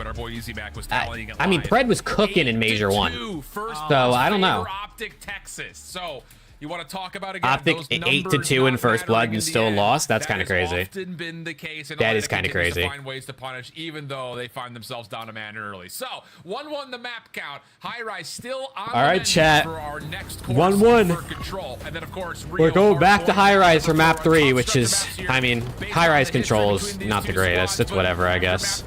I mean, Pred was cooking in Major 1, so I don't know. Optic Texas. So you want to talk about again, Optic 8-2 in first blood and still lost? That's kind of crazy. Often been the case, and that is kind of crazy. Find ways to punish, even though they find themselves down a man early. So 1-1 the map count. High Rise still on. All right, chat. 1-1. Control, and then of course we're going back to High Rise for map 3, which is, I mean, High Rise controls not the greatest. It's whatever, I guess.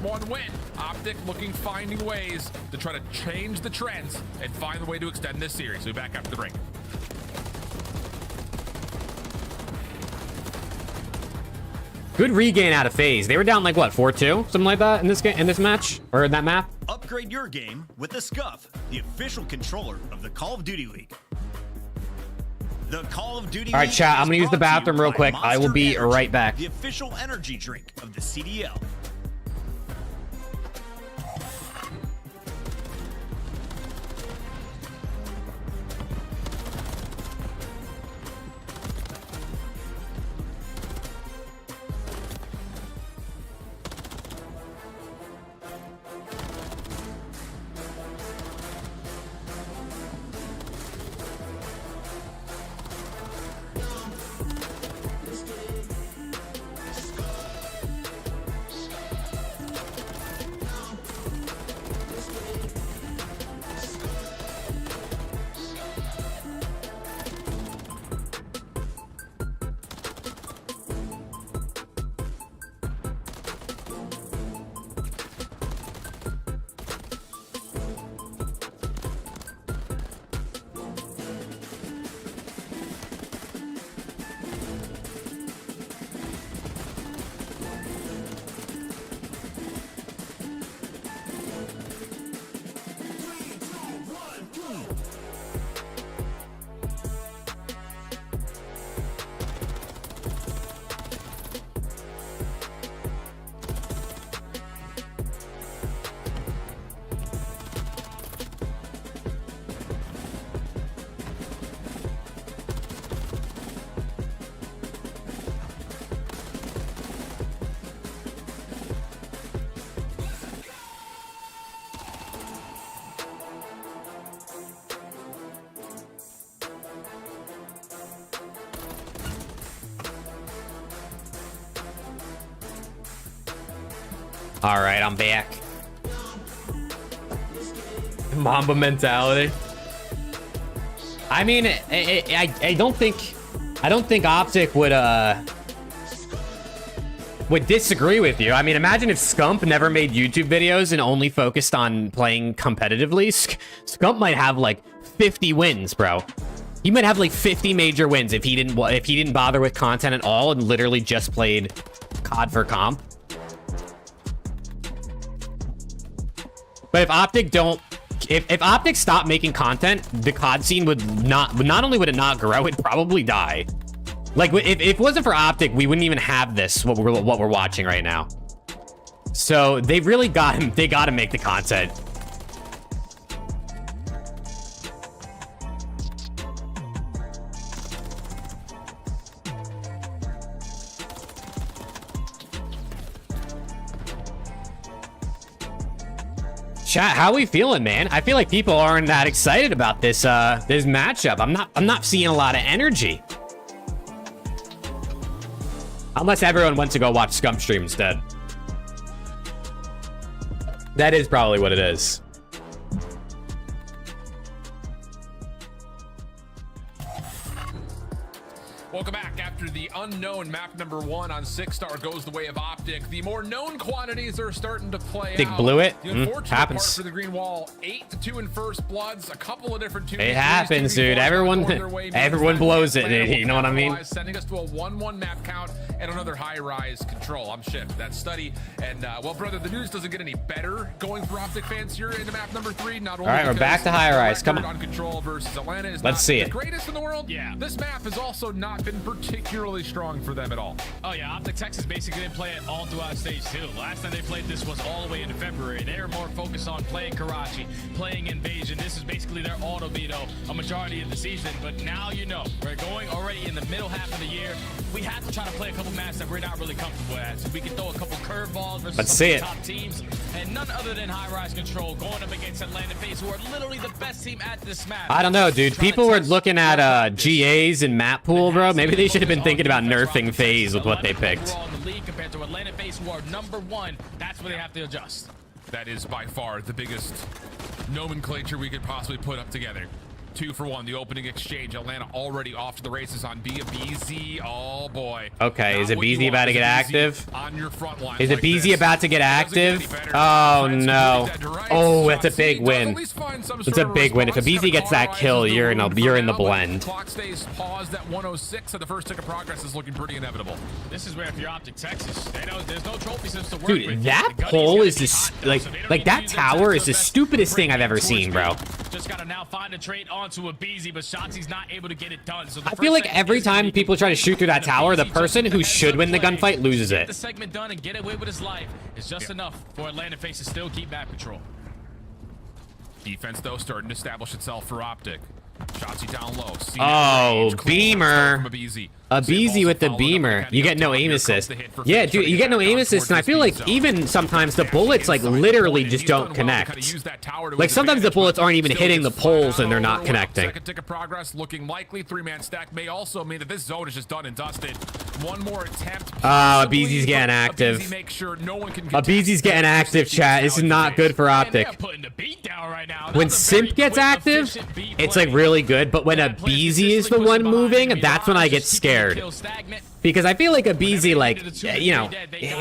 Optic finding ways to try to change the trends and find the way to extend this series. We'll be back after the break. Good regain out of FaZe. They were down like what, 4-2, something like that in this game, in this match, or in that map. Upgrade your game with the SCUMP, the official controller of the Call of Duty League. The Call of Duty. All right, chat. I'm gonna use the bathroom real quick. I will be right back. The official energy drink of the CDL. All right, I'm back. Mamba mentality. I mean, I don't think OPTIC would disagree with you. I mean, imagine if SCUMP never made YouTube videos and only focused on playing competitively. SCUMP might have like 50 wins, bro. He might have like 50 major wins if he didn't bother with content at all and literally just played COD for comp. But if OPTIC if OPTIC stopped making content, the COD scene would not only would it not grow, it'd probably die. Like, if it wasn't for OPTIC, we wouldn't even have this, what we're watching right now. So they really got him. They got to make the content. Chat, how are we feeling, man? I feel like people aren't that excited about this this matchup. I'm not seeing a lot of energy. Unless everyone went to go watch SCUMP stream instead. That is probably what it is. Welcome back. After the unknown map number 1 on 6-star goes the way of OPTIC, the more known quantities are starting to play Big out. blew it. The unfortunate Happens. part for the green wall, 8-2 in first bloods, a couple of different 2v3s. It happens, dude. Everyone blows it. You know what I mean? Sending us to a 1-1 map count and another high-rise control. I'm shift. That study. And, well, brother, the news doesn't get any better going for OPTIC fans here into map number 3. Not only all right, we're back to high-rise. Come on. Control versus Atlanta is Let's see the it. greatest in the world. Yeah. This map has also not been particularly strong for them at all. Oh yeah, OPTIC Texas basically didn't play it all throughout stage 2. Last time they played this was all the way into February. They were more focused on playing Karachi, playing Invasion. This is basically their auto veto a majority of the season. But now you know, we're going already in the middle half of the year. We have to try to play a couple maps that we're not really comfortable at. So we can throw a couple curveballs versus Let's some see of the it. top teams. And none other than high-rise control going up against Atlanta FaZe, who are literally the best team at this map. I don't know, dude. People were looking at GAs and map pool, bro. Maybe they should have been thinking about nerfing FaZe with what they picked. Overall in the league compared to Atlanta FaZe, who are number 1. That's where they have to adjust. That is by far the biggest nomenclature we could possibly put up together. 2 for 1, the opening exchange. Atlanta already off to the races on B. A BZ. Oh boy. Okay, is it BZ about to get active? On your front line Is it BZ about to get active? Oh no. Oh, that's a big win. It's a big win. If a BZ gets that kill, you're in the blend. Clock stays paused at 106, and the first tick of progress is looking pretty inevitable. This is where if you're OPTIC Texas, they know there's no trophy system to work Dude, with. that pole is just like that tower is the stupidest thing I've ever seen, bro. Just gotta now find a trade onto a BZ, but Shotzi's not able to get it done. So I feel like every time people try to shoot through that tower, the person who should win the gunfight loses the it. segment done and get away with his life is just enough for Atlanta FaZe to still keep map control. Defense, though, starting to establish itself for OPTIC. Shotzi down low. Oh, Beamer. A BZ with the Beamer. You get no aim assist. Yeah, dude, you get no aim assist, and I feel like even sometimes the bullets, like, literally just don't connect. Like, sometimes the bullets aren't even hitting the poles and they're not connecting. Second tick of progress looking likely. 3-man stack may also mean that this zone is just done and dusted. One more attempt. Oh, a BZ's getting active. A BZ's getting active, chat. This is not good for OPTIC. When Simp gets active, it's like really good, but when a BZ is the one moving, that's when I get scared. Because I feel like a BZ, like, you know,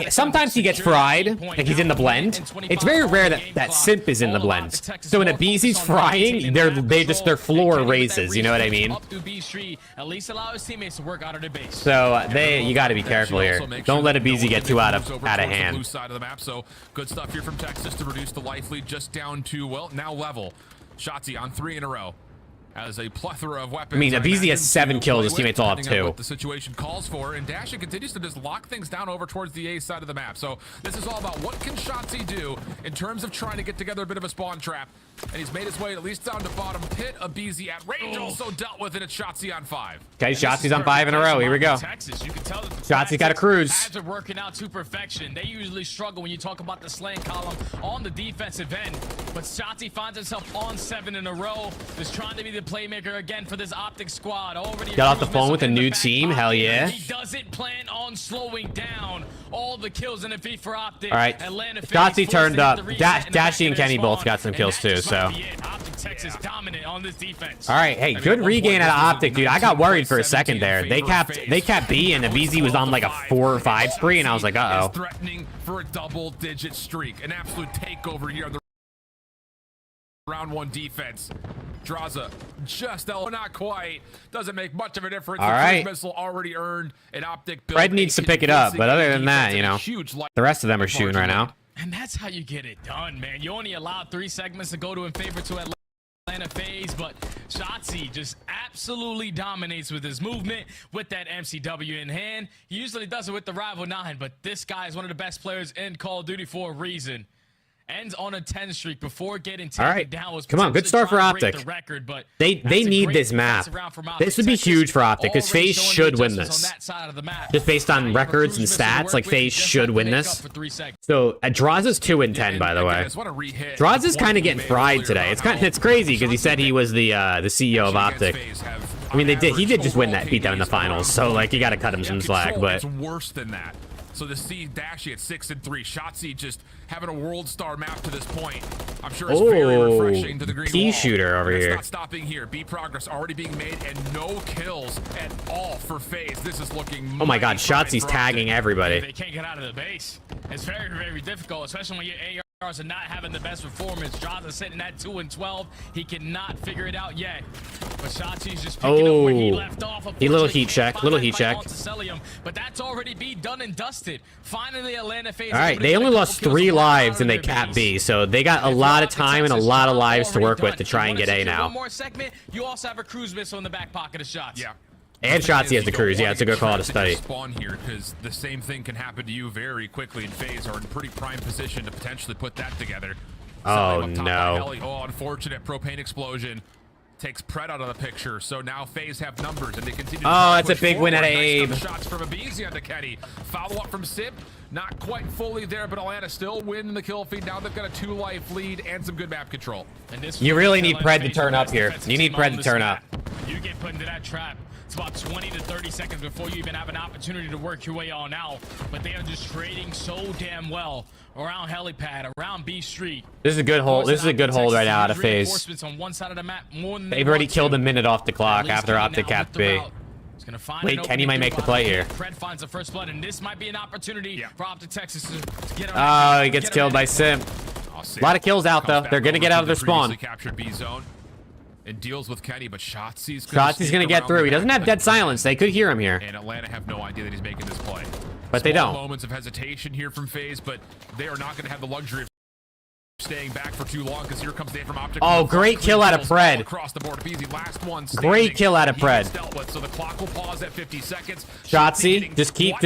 sometimes he gets fried, like he's in the blend. It's very rare that Simp is in the blend. So when a BZ's frying, their floor raises, you know what I mean? So you got to be careful here. Don't let a BZ get too out of hand. So good stuff here from Texas to reduce the life lead just down to, well, now level. Shotzi on 3 in a row. As a plethora of weapons. I mean, BZ has 7 kills, his teammates all have 2. What the situation calls for, and Dasha continues to just lock things down over towards the A side of the map. So this is all about what can Shotzi do in terms of trying to get together a bit of a spawn trap. And he's made his way at least down to bottom pit. A BZ at range also dealt with it at Shotzi on 5. Okay, Shotzi's on 5 in a row. Here we go. Shotzi got a cruise. Ads are working out to perfection. They usually struggle when you talk about the slaying column on the defensive end. But Shotzi finds himself on 7 in a row. Just trying to be the playmaker again for this OPTIC squad. Already got off the phone with a new team. Hell yeah. He doesn't plan on slowing down. all the kills in the feed for Optic. All right, Atlanta Shotzzy turned up. Dashy and Kenny both got some kills too, so. Optic Texas dominant on this defense. All right, hey, good regain out of Optic, dude. I got worried for a second there. They kept B, and the VZ was on like a 4 or 5 spree, and I was like, uh-oh. Threatening for a double-digit streak. An absolute takeover here on the round 1 defense. Draza just not quite. Doesn't make much of a difference. All right. Missile already earned an Optic build. Fred needs to pick it up, but other than that, you know, the rest of them are shooting right now. And that's how you get it done, man. You only allowed 3 segments to go to in favor to Atlanta FaZe, but Shotzzy just absolutely dominates with his movement, with that MCW in hand. He usually does it with the Rival 9, but this guy is one of the best players in Call of Duty for a reason. Ends on a 10 streak before getting taken down. Was come on, good start for Optic. The record, but they need this map. This would be huge for Optic because FaZe should win this. Just based on records and stats, like FaZe should win this. So Draza's 2-10, by the way. Draza's kind of getting fried today. It's crazy because he said he was the CEO of Optic. I mean, he did just beat them in the finals. So like, you got to cut him some slack. But it's worse than that. So to see Dashy at 6-3, Shotzzy just having a world star map to this point, I'm sure it's very refreshing to the green wall. Shooter over here. It's not stopping here. B progress already being made and no kills at all for FaZe. This is looking. Oh my God, Shotzi's tagging everybody. They can't get out of the base. It's very, very difficult, especially when your ARs are not having the best performance. Draza sitting at 2-12. He cannot figure it out yet. But Shotzzy's just picking up where he left off. He little heat check. But that's already be done and dusted. Finally, Atlanta FaZe. All right, they only lost 3 lives and they capped B, so they got a lot of time and a lot of lives to work with to try and get A now. One more segment. You also have a cruise missile in the back pocket of Shots. Yeah. And Shotzzy has the cruise. Yeah, it's a good call to study. Spawn here because the same thing can happen to you very quickly, and FaZe are in pretty prime position to potentially put that together. Oh no! Oh, unfortunate propane explosion. Takes Pred out of the picture, so now FaZe have numbers and they continue to that's a big win out of Abe. Shots from Abizi onto Kenny. Follow up from Sip, not quite fully there, but Atlanta still winning the kill feed. Now they've got a 2-life lead and some good map control. You really need Pred to turn up here. You need Pred to turn up. You get put into that trap. It's about 20 to 30 seconds before you even have an opportunity to work your way on out. But they are just trading so damn well around helipad, around B Street. This is a good hold. This is a good hold right now out of FaZe. On one side of the map, more than they've already killed a minute off the clock after Optic capped B. Wait, Kenny might make the play here. Fred finds the first blood, and this might be an opportunity for Optic Texas to get he gets killed by Sim. A lot of kills out though. They're gonna get out of their spawn. Captured B zone. And deals with Kenny, but Shotzzy's gonna get through. He doesn't have dead silence. They could hear him here. And Atlanta have no idea that he's making this play. But they don't. Moments of hesitation here from FaZe, but they are not going to have the luxury of staying back for too long because here comes Dave from Optic. Oh, great kill out of Pred. Across the board. Easy. Last one. Great kill out of Pred. So the clock will pause at 50 seconds. Shotzzy, just keep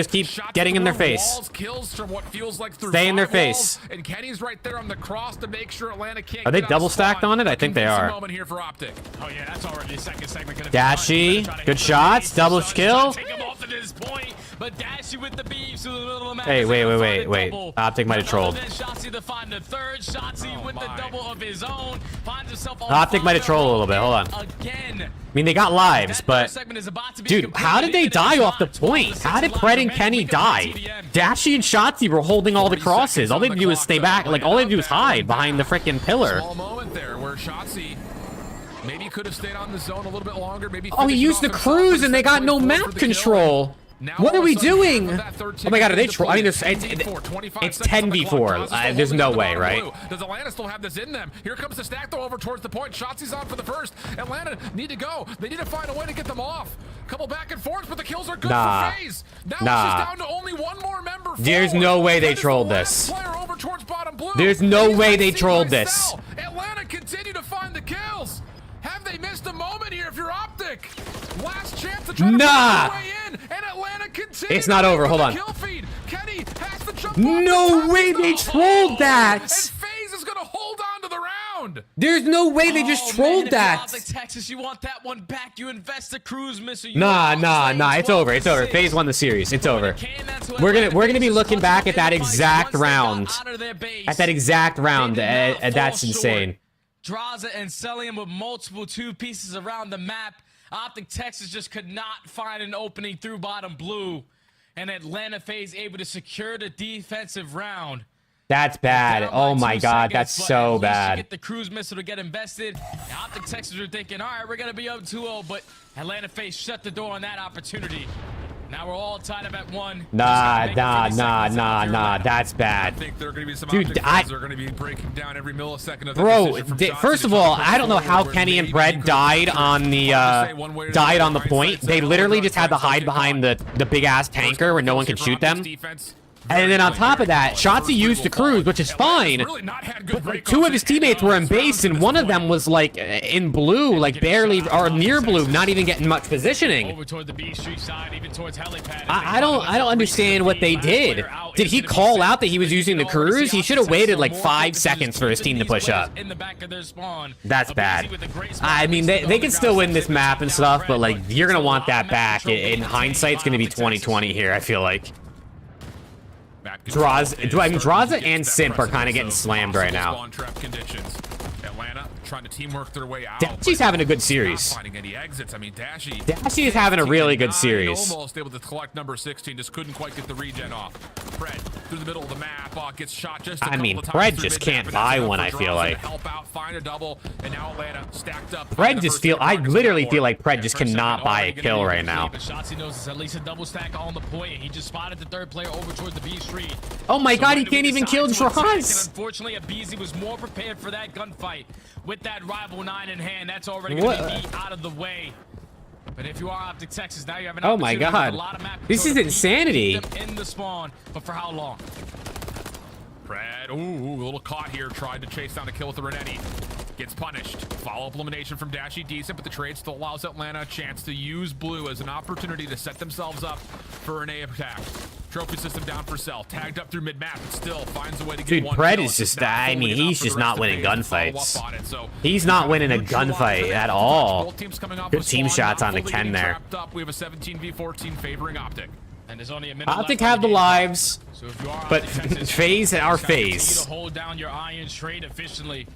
getting in their face. Kills from what feels like stay in their face. And Kenny's right there on the cross to make sure Atlanta can't. Are they double stacked on it? I think they are. Moment here for Optic. Oh yeah, that's already the second segment. Dashy, good shots, double kill. Take him off at this point, but Dashy with the beams to the middle of the map. Hey, wait. Optic might have trolled. Shotzzy to find the third. Shotzzy with the double of his own. Finds himself on Optic might have trolled a little bit. Hold on. Again. I mean, they got lives, but dude, how did they die off the point? How did Pred and Kenny die? Dashy and Shotzzy were holding all the crosses. All they had to do was stay back. Like all they had to do was hide behind the freaking pillar. Small moment there where Shotzzy maybe could have stayed on the zone a little bit longer. Maybe. Oh, he used the cruise and they got no map control. What are we doing? Oh my God, are they trolling? I mean, it's 10v4. There's no way, right? Does Atlanta still have this in them? Here comes the stack though over towards the point. Shotzi's on for the first. Atlanta need to go. They need to find a way to get them off. Couple back and forths, but the kills are good for FaZe. Now it's just down to only one more member. There's no way they trolled this. There's no way they trolled this. Atlanta continue to find the kills. Have they missed a moment here if you're Optic? Last chance to try to find way in, and Atlanta continues. It's not over. Hold on. Kenny has to jump no way they trolled that. And FaZe is going to hold on to the round. There's no way they just trolled that. Optic Texas, you want that one back? You invest the cruise missile. Nah. It's over. It's over. FaZe won the series. It's over. We're gonna be looking back at that exact round. That's insane. Draza and Celium with multiple 2 pieces around the map. Optic Texas just could not find an opening through bottom blue. and Atlanta FaZe able to secure the defensive round. That's bad. Oh my God, that's so You bad. get the cruise missile to get invested. And OPTIC Texas were thinking, all right, we're going to be up 2-0, but Atlanta FaZe shut the door on that opportunity. Now we're all tied up at 1. Nah. That's bad. I think there are going to be some Dude, they're going to be breaking down every millisecond of the Bro, decision from shots first to of all, push I don't know how forward, Kenny where and maybe Brett you could died on the died on the point. They literally just had to hide hindsight, behind the big ass tanker where no one could shoot them. And then on top of that, Shotzzy used the cruise, which is fine. But 2 of his teammates were in base, and 1 of them was like in blue, like barely or near blue, not even getting much positioning. Over toward the B Street side, even towards helipad. I don't understand what they did. Did he call out that he was using the cruise? He should have waited like 5 seconds for his team to push up. In the back of their spawn. That's bad. I mean, they can still win this map and stuff, but like you're gonna want that back. In hindsight, it's gonna be 2020 here. I feel like. Draza and Simp are kind of getting slammed right now. Atlanta trying to teamwork their way out. Dashy's having a good series. Finding any exits. I mean, Dashy is having a really good series. Almost able to collect number 16, just couldn't quite get the regen off. Pred through the middle of the map, gets shot just a couple of times. Pred just can't buy one, I feel like. Help out, find a double, and now Atlanta stacked up. I literally feel like Pred just cannot buy a kill right now. But Shotzzy knows it's at least a double stack on the point. He just spotted the 3rd player over towards the B Street. Oh my God, he can't even kill Draz. Unfortunately, Abizi was more prepared for that gunfight. With that rival 9 in hand, that's already going to be out of the way. But if you are OPTIC Texas, now you have an opportunity with a lot of map This is insanity. in the spawn, but for how long? Pred, ooh, a little caught here, tried to chase down a kill with the Renetti. Gets punished. Follow-up elimination from Dashy decent, but the trade still allows Atlanta a chance to use blue as an opportunity to set themselves up for an A attack. Trophy system down for Cell. Tagged up through mid-map, but still finds a way to get one. Dude, Pred is just, I mean, he's just not winning gunfights. He's not winning a gunfight at all. Good team shots on the Ken there. We have a 17v14 favoring OPTIC. And there's only a minute OPTIC have the lives, but FaZe are FaZe. To hold down your iron trade efficiently.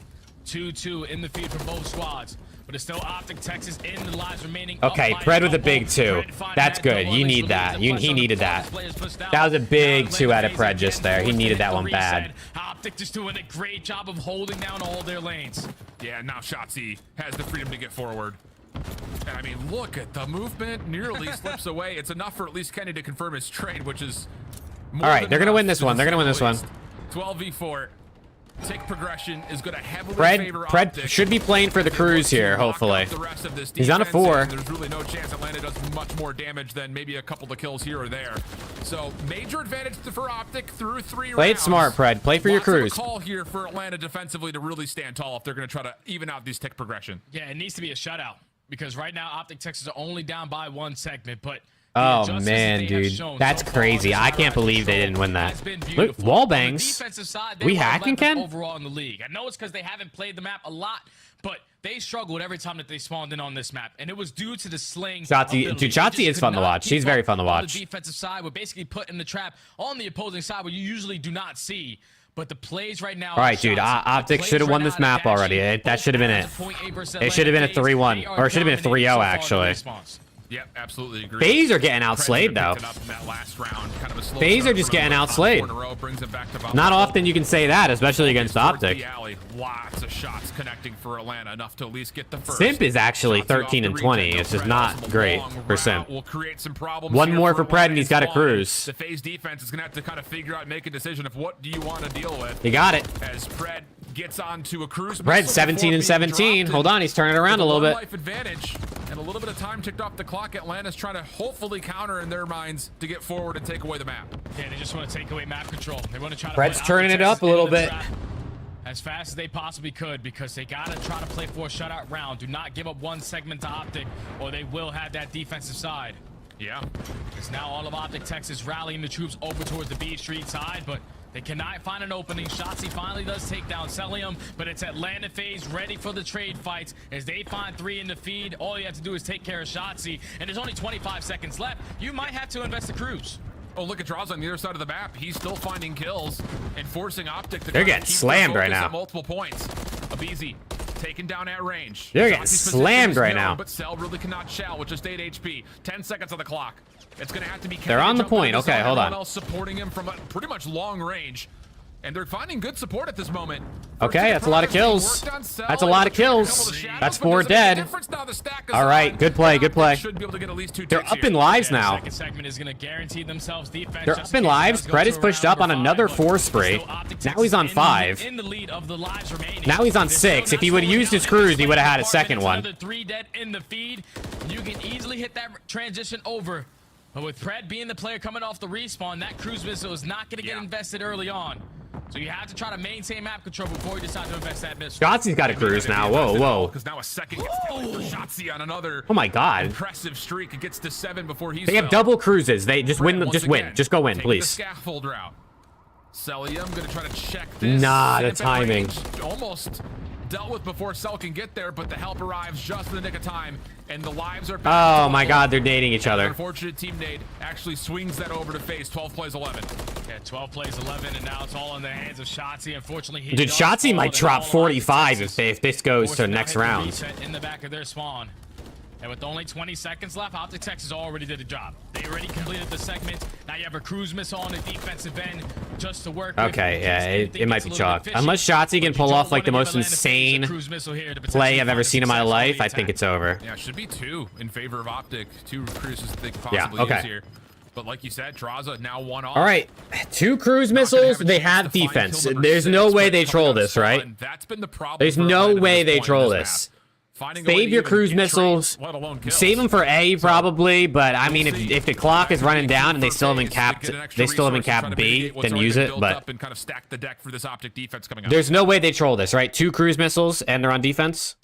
2-2 in the feed for both squads. But it's still OPTIC Texas in the lives remaining. Okay, Pred with a big 2. That's good. You need that. He needed that. That was a big 2 out of Pred just there. He needed that one bad. OPTIC just doing a great job of holding down all their lanes. Yeah, now Shotzzy has the freedom to get forward. And I mean, look at the movement. Nearly slips away. It's enough for at least Kenny to confirm his trade, which is more. All right, they're gonna win this one. They're gonna win this one. 12v4. Tick progression is going to heavily favor Pred should be playing for the cruise here, hopefully. He's on a 4. There's really no chance Atlanta does much more damage than maybe a couple of kills here or there. So major advantage for OPTIC through 3 rounds. Play it smart, Pred. Play for your cruise. Call here for Atlanta defensively to really stand tall if they're going to try to even out these tick progression. Yeah, it needs to be a shutout because right now OPTIC Texas are only down by 1 segment, but oh man, dude, that's crazy. I can't believe they didn't win that. Look, wall bangs. We hacking, Ken? Overall in the league. I know it's because they haven't played the map a lot, but they struggled every time that they spawned in on this map, and it was due to the sling. Shotzzy, dude, Shotzzy is fun to watch. She's very fun to watch. The defensive side would basically put in the trap on the opposing side where you usually do not see. But the plays right now. All right, dude. OPTIC should have won this map already. That should have been it. It should have been a 3-1, or it should have been a 3-0 actually. Yep, absolutely agree. FaZe are getting outslayed though. FaZe are just getting outslayed. Not often you can say that, especially against OPTIC. Lots of shots connecting for Atlanta, enough to at least get the first. Simp is actually 13 and 20. It's just not great for Simp. Will create some problems. One more for Pred, and he's got a cruise. The FaZe defense is gonna have to kind of figure out, make a decision of what do you want to deal with. He got it. As Pred gets onto a cruise. Pred 17 and 17. Hold on, he's turning around a little bit. Life advantage and a little bit of time ticked off the clock. Atlanta's trying to hopefully counter in their minds to get forward and take away the map. Yeah, they just want to take away map control. They want to try to. Pred's turning it up a little bit. As fast as they possibly could because they got to try to play for a shutout round. Do not give up 1 segment to OPTIC or they will have that defensive side. Yeah. It's now all of OPTIC Texas rallying the troops over towards the B Street side, but they cannot find an opening. Shotzzy finally does take down Celium, but it's Atlanta FaZe ready for the trade fights as they find 3 in the feed. All you have to do is take care of Shotzzy, and there's only 25 seconds left. You might have to invest the cruise. Oh, look at Draws on the other side of the map. He's still finding kills and forcing OPTIC to They're getting slammed right now. At multiple points. Abizi Taken down at range. They're getting Shotzi's slammed position is right known, now. But Cell really cannot shell with just 8 HP. 10 seconds on the clock. It's going to have to be. They're on the point. Okay, hold on. Everyone else supporting him from a pretty much long range. And they're finding good support at this moment. Okay, that's a lot of kills. That's a lot of kills. That's 4 dead. All right, good play, good play. They're up in lives now. Second segment is going to guarantee themselves defense. They're up in lives. Pred is pushed up on another 4 spray. Now he's on 5. In the lead of the lives remaining. Now he's on 6. If he would have used his cruise, he would have had a second one. Another 3 dead in the feed. You can easily hit that transition over. But with Pred being the player coming off the respawn, that cruise missile is not going to get invested early on. So you have to try to maintain map control before you decide to invest that missile. Shotzi's got a cruise now. Whoa, whoa. Because now a second gets for Shotzi on another. Oh my God. Impressive streak. It gets to 7 before he's. They have double cruises. They just win. Just win. Just go in, please. The scaffold route. Celium gonna try to check this. Nah, the timing. Almost dealt with before Cell can get there, but the help arrives just in the nick of time, and the lives are back. Oh my God, they're dating each other. Unfortunate team nade actually swings that over to FaZe. 12 plays 11. Yeah, 12 plays 11, and now it's all in the hands of Shotzi. Unfortunately, he Dude, Shotzi might drop 45 if this goes to the next round. In the back of their spawn. And with only 20 seconds left, OPTIC Texas already did a job. They already completed the segment. Now you have a cruise missile on the defensive end just to work. Okay, yeah, it might be chalked. Unless Shotzi can pull off like the most insane play I've ever seen in my life, I think it's over. Yeah, it should be 2 in favor of OPTIC. 2 cruises they could possibly use here. But like you said, Draza now 1 off. All right, 2 cruise missiles. They have defense. There's no way they troll this, right? That's been the problem. There's no way they troll this. Save your cruise missiles. Save them for A probably, but I mean, if the clock is running down and they still haven't capped B, then use it. But there's no way they troll this, right? 2 cruise missiles and they're on defense.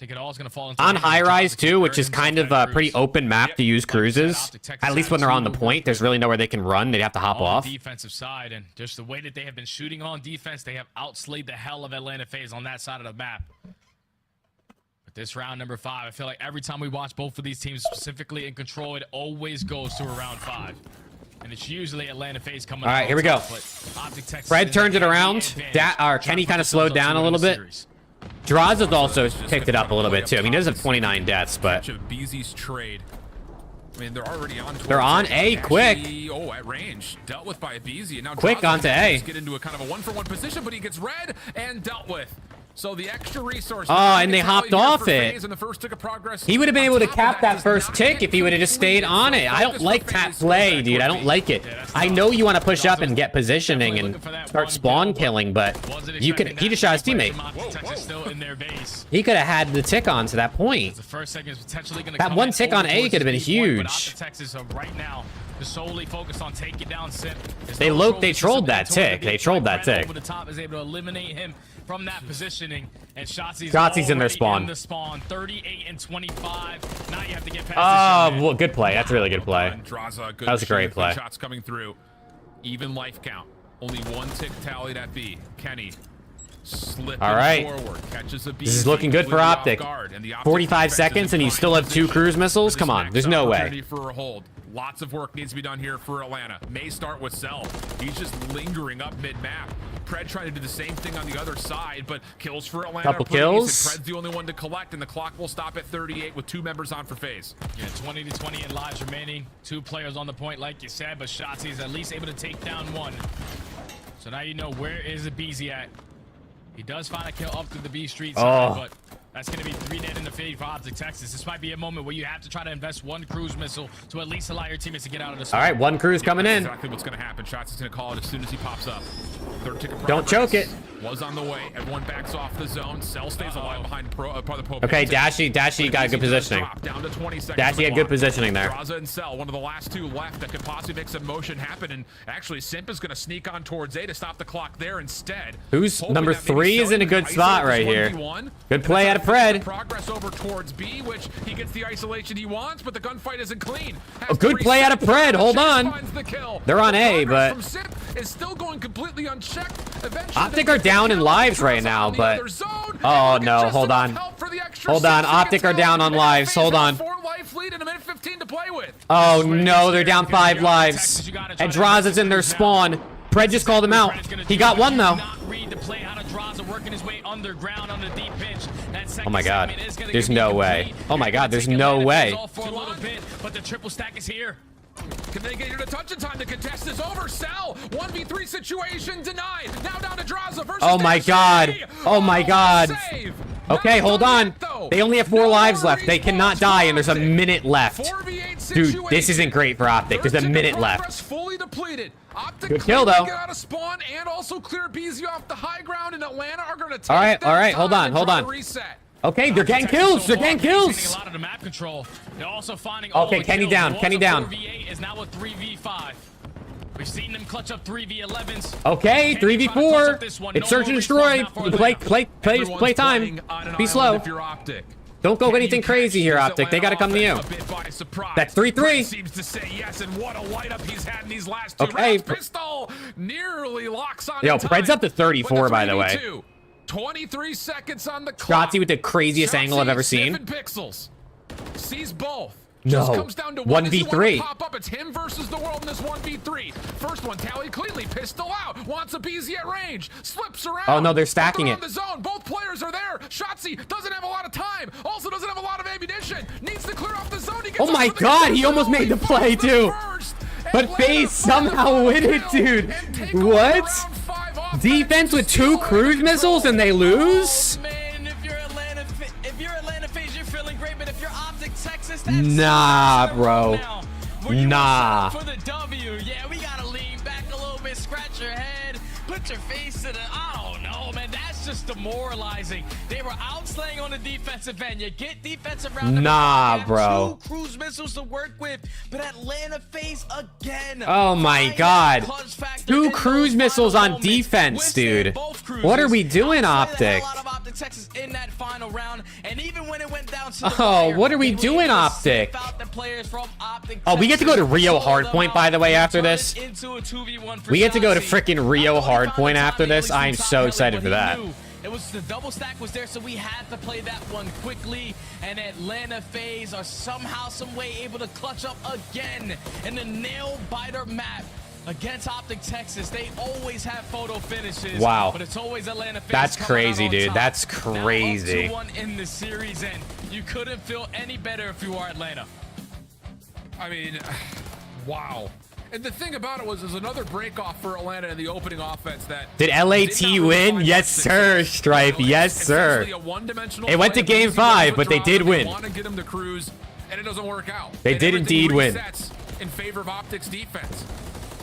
On high rise too, which is kind of a pretty open map to use cruises. At least when they're on the point, there's really nowhere they can run. They'd have to hop off. Defensive side, and just the way that they have been shooting on defense, they have outslayed the hell of Atlanta FaZe on that side of the map. This round number 5, I feel like every time we watch both of these teams specifically in control, it always goes to a round 5. And it's usually Atlanta FaZe coming. All right, here we go. Fred turned it around. Kenny kind of slowed down a little bit. Draza's also picked it up a little bit too. I mean, he does have 29 deaths, but BZ's trade. I mean, they're already on. They're on A quick. Oh, at range, dealt with by a BZ. And now quick onto A. Get into a kind of a 1-for-1 position, but he gets red and dealt with. So the extra resource. Oh, and they hopped off it. He would have been able to cap that first tick if he would have just stayed on it. I don't like that play, dude. I don't like it. I know you want to push up and get positioning and start spawn killing, but you could. He just shot his teammate. He could have had the tick on to that point. That one tick on A could have been huge. Solely focused on taking down Simp. They trolled that tick. They trolled that tick. Over the top is able to eliminate him from that positioning, and Shotzi's in their spawn. 38 and 25. Now you have to get past. Oh, well, good play. That's a really good play. That was a great play. Shots coming through. Even life count. Only 1 tick tallied at B. Kenny slipping forward. Catches a B. This is looking good for OPTIC. 45 seconds and you still have 2 cruise missiles? Come on, there's no way. For a hold. Lots of work needs to be done here for Atlanta. May start with Cell. He's just lingering up mid-map. Pred trying to do the same thing on the other side, but kills for Atlanta. Couple kills. Pred's the only one to collect, and the clock will stop at 38 with 2 members on for FaZe. Yeah, 20 to 20 in lives remaining. 2 players on the point, like you said, but Shotzi's at least able to take down 1. So now you know where is the BZ at. He does find a kill up through the B Street side, but that's going to be 3 dead in the fade for OPTIC Texas. This might be a moment where you have to try to invest 1 cruise missile to at least allow your teammates to get out of the spawn. All right, 1 cruise coming in. Exactly what's going to happen. Shots is going to call it as soon as he pops up. Third tick of Don't choke it. Was on the way. Everyone backs off the zone. Cell stays alive behind the Okay, Dashy got good positioning. Down to 20 seconds. Dashy had good positioning there. Draza and Cell, one of the last 2 left that could possibly make some motion happen. And actually, Simp is going to sneak on towards A to stop the clock there instead. Who's number 3 is in a good spot right here. Good play out of Pred. Progress over towards B, which he gets the isolation he wants, but the gunfight isn't clean. A good play out of Pred. Hold on. They're on A, but is still going completely unchecked. OPTIC are down in lives right now, but oh no, hold on. Hold on, OPTIC are down on lives. Hold on. Oh no, they're down 5 lives. And Draza's in their spawn. Pred just called him out. He got 1 though. working his way underground on the deep pinch. That second Oh my God. segment is gonna There's be no complete. way. Oh my God, there's Taking no Atlanta way. Phase off for a little bit, but the triple stack is here. Can they get into touch in time? The contest is over. Sal, 1v3 situation denied. Now down to Draza versus Oh my God. Oh my God. save. Okay, hold on. They only have 4 lives left. They cannot die, and there's a minute left. Dude, this isn't great for Optic. There's a minute left. Fully depleted. Optic Good kill, though. Get out of spawn and also clear BZ off the high ground, and Atlanta are going to take All right, hold on, hold on. Okay, they're getting kills. They're getting kills. A lot of the map control. They're also finding Okay, Kenny down. Kenny down. 4v8 is now a 3v5. We've seen them clutch up 3v11s. Okay, 3v4. It's search and destroy. Play time. Be slow. Don't go anything crazy here, Optic. They got to come to you. That's 3-3. Seems to say yes, and what a light up he's had in these last 2 Okay. rounds. Pistol nearly locks on. Yo, in time Fred's up to 34, with the by the way. 3v2. 23 seconds on the clock. Shotzi with the craziest angle I've ever seen. Pixels. Sees both. No. Just comes down to one. 1v3. Pop up. It's him versus the world in this 1v3. First one tallied cleanly. Pistol out. Wants a BZ at range. Slips around. Oh, no, they're stacking They're it. on the zone. Both players are there. Shotzi doesn't have a lot of time. Also doesn't have a lot of ammunition. Needs to clear off the zone. He gets Oh my off with God, he almost made the play too. But FaZe somehow win it, dude. What? Defense with 2 cruise missiles and they lose? Man, if you're Atlanta FaZe, you're feeling great, but if you're Optic Texas, that's Nah, bro. Nah. for the W. Yeah, we gotta lean back a little bit, scratch your head, put your face to the, I don't know, man. That's just demoralizing. They were outslaying on the defensive end. You get defensive round. Nah, you have bro. 2 cruise missiles to work with, but Atlanta FaZe again. Oh my God. 2 cruise missiles on defense, dude. What are we doing, Optic? Texas in that final round, and even when it went down to the Oh, wire, what are we they were doing, able to Optic? sniff out the players from Optic Oh, we get to go to Texas, Rio sold them Hardpoint, out, by the way, after turn it this. into a 2v1 for We get to go to Shotzi. freaking Rio Hardpoint after this. I am so excited for that. It was the double stack was there, so we had to play that one quickly. And Atlanta FaZe are somehow, some way able to clutch up again in the nail biter map. Against Optic Texas, they always have photo finishes. Wow. But it's always Atlanta FaZe. That's coming out crazy, on dude. top. That's crazy. Now up 2-1 in the series, and you couldn't feel any better if you are Atlanta. I mean, wow. And the thing about it was, there's another break off for Atlanta in the opening offense that Did LAT win? Yes, sir, Stripe. Yes, sir. It went to game 5, but they did win. Want to get him to cruise, and it doesn't work out. They did indeed win. In favor of Optic's defense.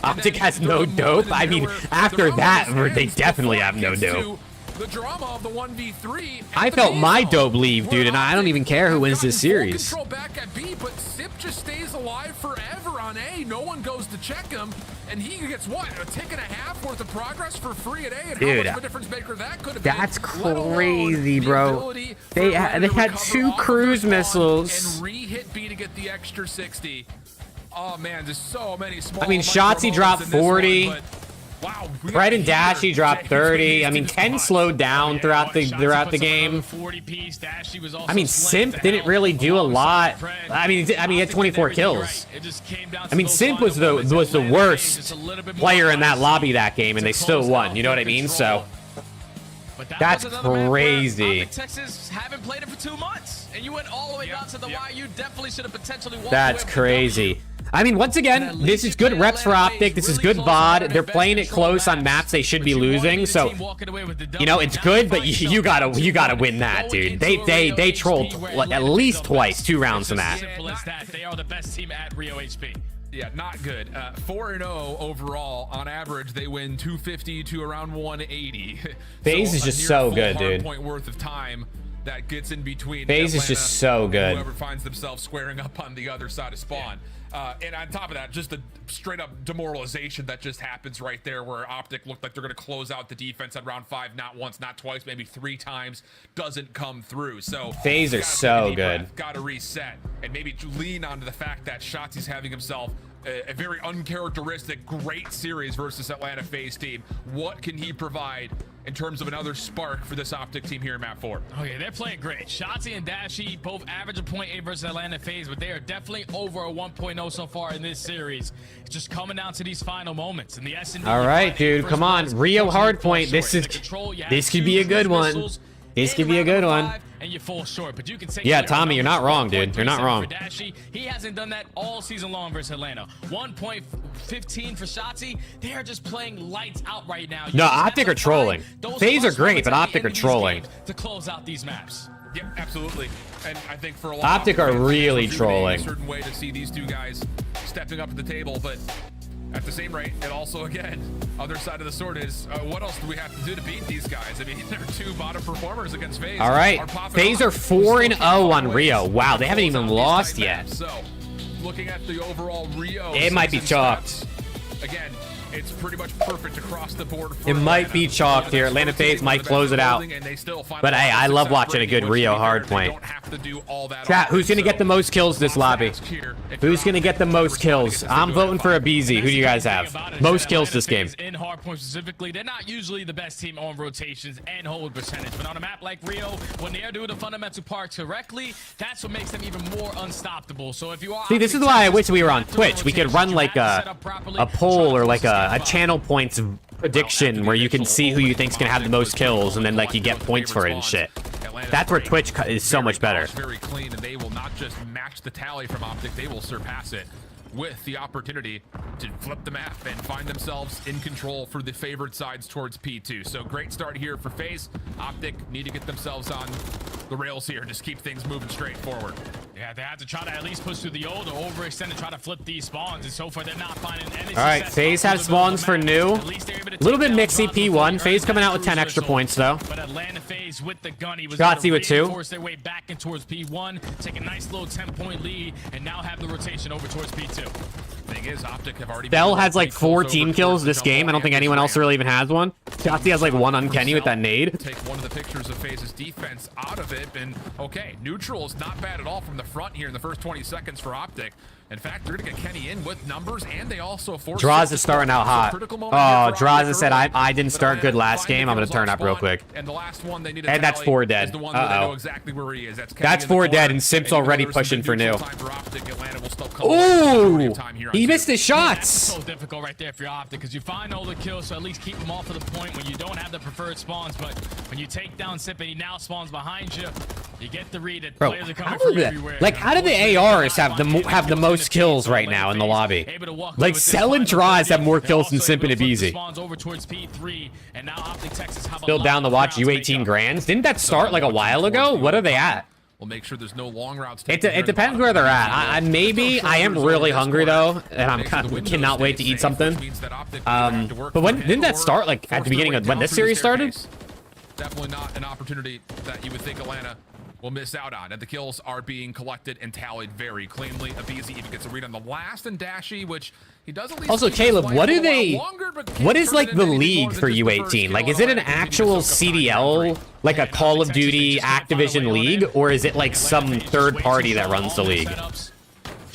Optic has no dope. I mean, after that, they definitely have no dope. The drama of the 1v3. I felt my dope leave, dude, and I don't even care who wins this series. Control back at B, but Sip just stays alive forever on A. No one goes to check him, and he gets what, a tick and a half worth of progress for free at A. And Dude, how much of a difference maker that could have been. That's crazy, bro. They had 2 cruise missiles. And re-hit B to get the extra 60. Oh man, there's so many small. I mean, Shotzi dropped 40. One, wow, Fred and Dashy dropped 30. I mean, 10 slowed down throughout the game. I mean, Simp didn't really do a lot. I mean, he had 24 kills. I mean, Simp was the worst player in that lobby that game, and they still won. You know what I mean? So that's crazy. Texas haven't played it for 2 months, and you went all the way down to the wire. You definitely should have potentially won. That's crazy. I mean, once again, this is good reps for Optic. This is good VOD. They're playing it close on maps they should be losing. So, you know, it's good, but you gotta win that, dude. They trolled at least twice, 2 rounds from that. Simple as that. They are the best team at Rio HP. Yeah, not good. 4-0 overall. On average, they win 250 to around 180. FaZe is just so good, dude. Point worth of time that gets in between. FaZe is just so good. Whoever finds themselves squaring up on the other side of spawn. And on top of that, just the straight up demoralization that just happens right there, where Optic looked like they're going to close out the defense at round 5, not once, not twice, maybe 3 times, doesn't come through. So FaZe are so good. Got to reset and maybe lean onto the fact that Shotzi's having himself a very uncharacteristic, great series versus Atlanta FaZe team. What can he provide in terms of another spark for this Optic team here in map 4? Oh yeah, they're playing great. Shotzzy and Dashy both average a 0.8 versus Atlanta FaZe, but they are definitely over a 1.0 so far in this series. It's just coming down to these final moments. And the S&D. All right, dude, come on, Rio hardpoint. This could be a good one. This could be a good one. And you fall short, but you can take Tommy, you're not wrong, dude. You're not wrong. He hasn't done that all season long versus Atlanta. 1.15 for Shotzzy. They are just playing lights out right now. No, Optic are trolling. FaZe are great, but Optic are trolling. To close out these maps. Yep, absolutely. And I think for a lot Optic are really trolling. A certain way to see these two guys stepping up at the table, but at the same rate, it also, again, other side of the sword is, what else do we have to do to beat these guys? I mean, they're two bottom performers against FaZe. All right, FaZe are 4-0 on Rio. Wow, they haven't even lost yet. So, looking at the overall Rio, it might be chalked. Stats, again, it's pretty much perfect across the board. It might be chalked here. Atlanta FaZe might close it out. But hey, I love watching a good Rio hardpoint. Chat, who's going to get the most kills this lobby? Who's going to get the most kills? I'm voting for a BZ. Who do you guys have? Most kills this game. In hardpoint specifically, they're not usually the best team on rotations and hold percentage. But on a map like Rio, when they are doing the fundamental part correctly, that's what makes them even more unstoppable. So if you are... See, this is why I wish we were on Twitch. We could run like a poll or like a channel points prediction where you can see who you think's gonna have the most kills, and then like you get points for it and shit. That's where Twitch is so much better. Very clean, and they will not just match the tally from Optic, they will surpass it with the opportunity to flip the map and find themselves in control for the favored sides towards P2. So great start here for FaZe. Optic need to get themselves on the rails here, just keep things moving straight forward. Yeah, they have to try to at least push through the old or overextend and try to flip these spawns, and so far they're not finding any. All right, FaZe have spawns for new. A little bit mixy P1. FaZe coming out with 10 extra points though. But Atlanta FaZe with the gun, he was Shotzzy with 2. Force their way back in towards P1, take a nice little 10-point lead, and now have the rotation over towards P2. Thing is, Optic have already Bell has like 4 team kills this game. I don't think anyone else really even has one. Shotzzy has like 1 on Kenny with that nade. Take one of the pictures of FaZe's defense out of it, and okay, neutral is not bad at all from the front here in the first 20 seconds for Optic. In fact, they're gonna get Kenny in with numbers, and they also force. Draws is starting out hot. Oh, Draws said I didn't start good last game. I'm gonna turn up real quick. And the last one they need. And that's 4 dead. Uh-oh. Exactly where he is. That's 4 dead, and Simp's already pushing for new. Ooh, he missed his shots. That's so difficult right there for your Optic, because you find all the kills, so at least keep them off of the point when you don't have the preferred spawns. But when you take down Simp and he now spawns behind you, you get the read that players are coming from everywhere. Like, how do the ARs have the most kills right now in the lobby? Like, Cell and Draws have more kills than Simp and Abizi. Still down to watch U18 Grands. Didn't that start like a while ago? What are they at? We'll make sure there's no long routes. It depends where they're at. I am really hungry though, and I cannot wait to eat something. But when didn't that start? Like at the beginning of when this series started? Definitely not an opportunity that you would think Atlanta will miss out on, and the kills are being collected and tallied very cleanly. Abizi even gets a read on the last, and Dashy, which he does at least. Also, Caleb, what do they? What is like the league for U18? Like, is it an actual CDL, like a Call of Duty Activision league, or is it like some third party that runs the league?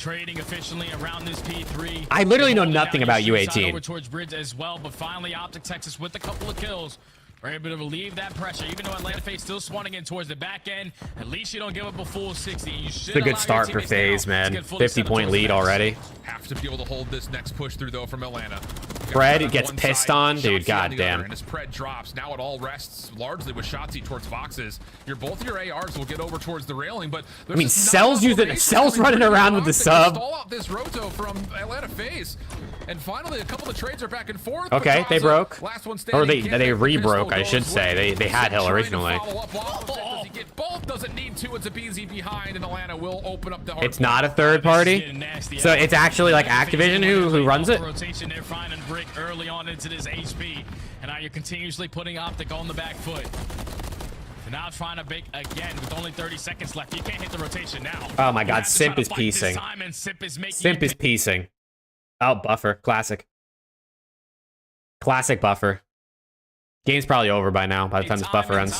Trading efficiently around this P3. I literally know nothing about U18. Over towards Bridge as well, but finally Optic Texas with a couple of kills. We're able to relieve that pressure, even though Atlanta FaZe still spawning in towards the back end. At least you don't give up a full 60. You should. It's a good start for FaZe, man. 50-point lead already. Have to be able to hold this next push through though from Atlanta. Fred gets pissed on, dude. Goddamn. And as Fred drops, now it all rests largely with Shotzzy towards Foxes. Both of your ARs will get over towards the railing, but I mean, Cell's running around with the sub. Stall out this roto from Atlanta FaZe. And finally, a couple of trades are back and forth. Okay, they broke. Last one or they re-broke, I should say. They had Hill originally. Does he get both? Doesn't need to. It's Abizi behind, and Atlanta will open up the hard. It's not a third party, so it's actually like Activision who runs it. Rotation, they're finding Brick early on into this HP, and now you're continuously putting Optic on the back foot. Now trying to bake again with only 30 seconds left. You can't hit the rotation now. Oh my God, Simp is piecing. Simp is piecing. Oh, buffer. Classic. Classic buffer. Game's probably over by now, by the time this buffer ends.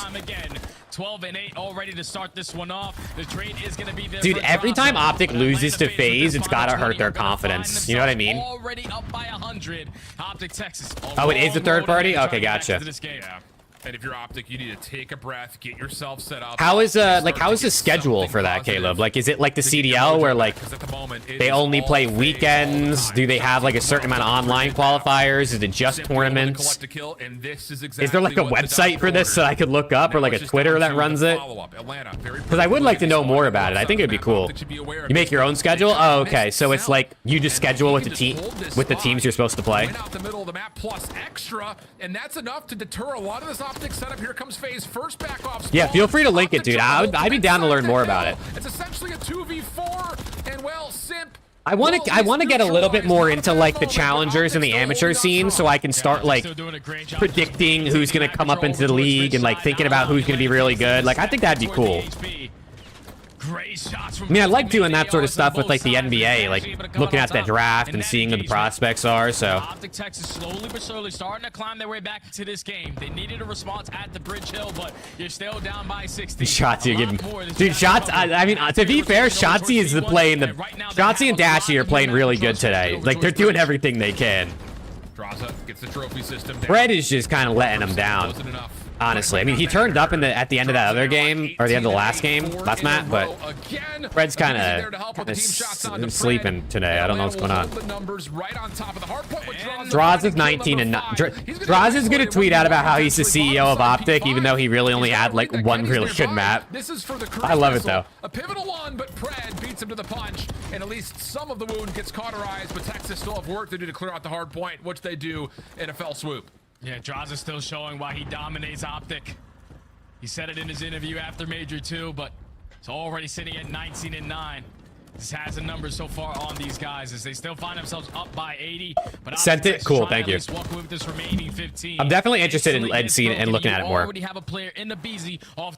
12-8 all ready to start this one off. The trade is going to be there. Dude, every time OPTIC loses to FaZe, it's gotta hurt their confidence. You know what I mean? Already up by 100. OPTIC Texas. Oh, it is a third party? Okay, gotcha. Yeah. And if you're OPTIC, you need to take a breath, get yourself set up. How is the schedule for that, Caleb? Like, is it like the CDL where like they only play weekends? Do they have like a certain amount of online qualifiers? Is it just tournaments? Is there like a website for this that I could look up, or like a Twitter that runs it? Because I would like to know more about it. I think it'd be cool. You make your own schedule? Oh, okay. So it's like you just schedule with the teams you're supposed to play. Out the middle of the map plus extra, and that's enough to deter a lot of this OPTIC setup. Here comes FaZe, first back off. Yeah, feel free to link it, dude. I'd be down to learn more about it. It's essentially a 2v4, and well, Simp. I want to get a little bit more into like the challengers and the amateur scene, so I can start like predicting who's gonna come up into the league and like thinking about who's gonna be really good. Like I think that'd be cool. I mean, I like doing that sort of stuff with like the NBA, like looking at that draft and seeing who the prospects are. So OPTIC Texas slowly but surely starting to climb their way back into this game. They needed a response at the Bridge Hill, but you're still down by 60. Shotzi are giving, dude. Shots. I mean, to be fair, Shotzi is playing the. Shotzi and Dashy are playing really good today. Like they're doing everything they can. Draza gets the trophy system. Fred is just kind of letting them down. Honestly, I mean, he turned up at the end of that other game, or the end of the last map, but Fred's kind of sleeping today. I don't know what's going on. Draws is 19 and Draws is gonna tweet out about how he's the CEO of OPTIC, even though he really only had like one really good map. I love it though. A pivotal one, but Fred beats him to the punch, and at least some of the wound gets cauterized. But Texas still have work to do to clear out the hard point, which they do in a fell swoop. Yeah, Draza still showing why he dominates OPTIC. He said it in his interview after Major 2, but it's already sitting at 19 and 9. This has a number so far on these guys as they still find themselves up by 80. But sent it. Cool, thank you. I'm definitely interested in seeing it and looking at it more.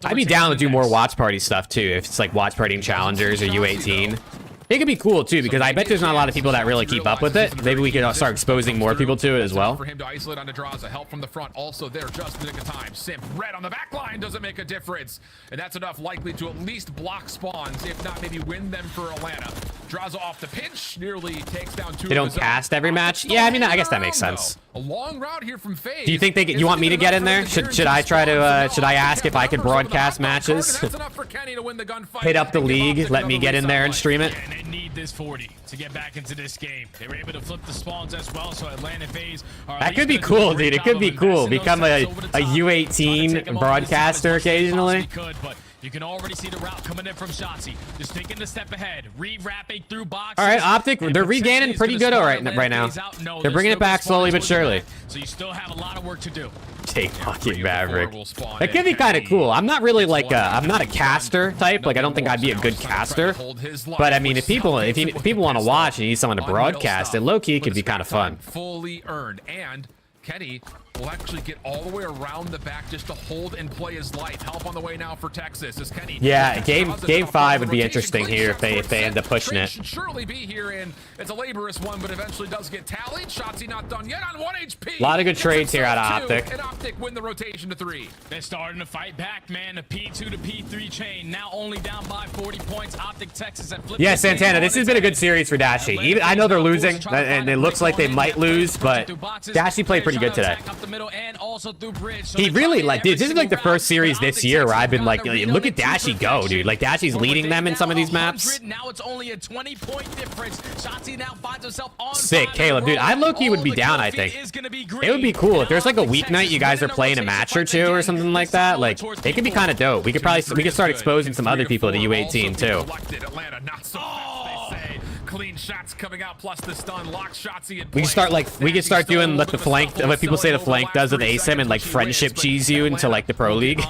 I'd be down to do more watch party stuff too, if it's like watch partying challengers or U18. It could be cool too, because I bet there's not a lot of people that really keep up with it. Maybe we could start exposing more people to it as well. For him to isolate onto Draza, help from the front, also there just in the nick of time. Simp red on the back line doesn't make a difference, and that's enough likely to at least block spawns, if not maybe win them for Atlanta. Draza off the pinch, nearly takes down two. They don't cast every match. Yeah, I mean, I guess that makes sense. A long route here from FaZe. Do you think you want me to get in there? Should I try to? Should I ask if I could broadcast matches? Hit up the league, let me get in there and stream it. And they need this 40 to get back into this game. They were able to flip the spawns as well, so Atlanta FaZe are that could be cool, dude. It could be cool. Become a U18 broadcaster occasionally. You can already see the route coming in from Shotzi. Just taking the step ahead, re-wrapping through boxes. All right, OPTIC, they're regaining pretty good right now. They're bringing it back slowly but surely. So you still have a lot of work to do. Take fucking Maverik. That could be kind of cool. I'm not really like I'm not a caster type. Like I don't think I'd be a good caster. But I mean, if people want to watch and you need someone to broadcast it, low key could be kind of fun. Fully earned, and Kenny will actually get all the way around the back just to hold and play his life. Help on the way now for Texas. As Kenny, yeah, game 5 would be interesting here if they end up pushing it. Should surely be here, and it's a laborious one, but eventually does get tallied. Shotzi not done yet on 1 HP. A lot of good trades here out of OPTIC. And OPTIC win the rotation to 3. They're starting to fight back, man. The P2 to P3 chain now only down by 40 points. OPTIC Texas at flip. Yeah, Santana, this has been a good series for Dashy. Even I know they're losing, and it looks like they might lose, but Dashy played pretty good today. He really, like, dude, this is like the first series this year where I've been like, look at Dashy go, dude. Like, Dashy's leading them in some of these maps. Now it's only a 20-point difference. Shotzi now finds himself on sick, Caleb, dude. I low-key would be down, I think. It would be cool if there's like a weeknight you guys are playing a match or two or something like that. Like, it could be kind of dope. We could start exposing some other people to U18 too. Clean shots coming out plus the stun lock Shotzi in place. We could start doing like the flank, what people say the flank does with ASIM, and like friendship cheese you into like the pro league.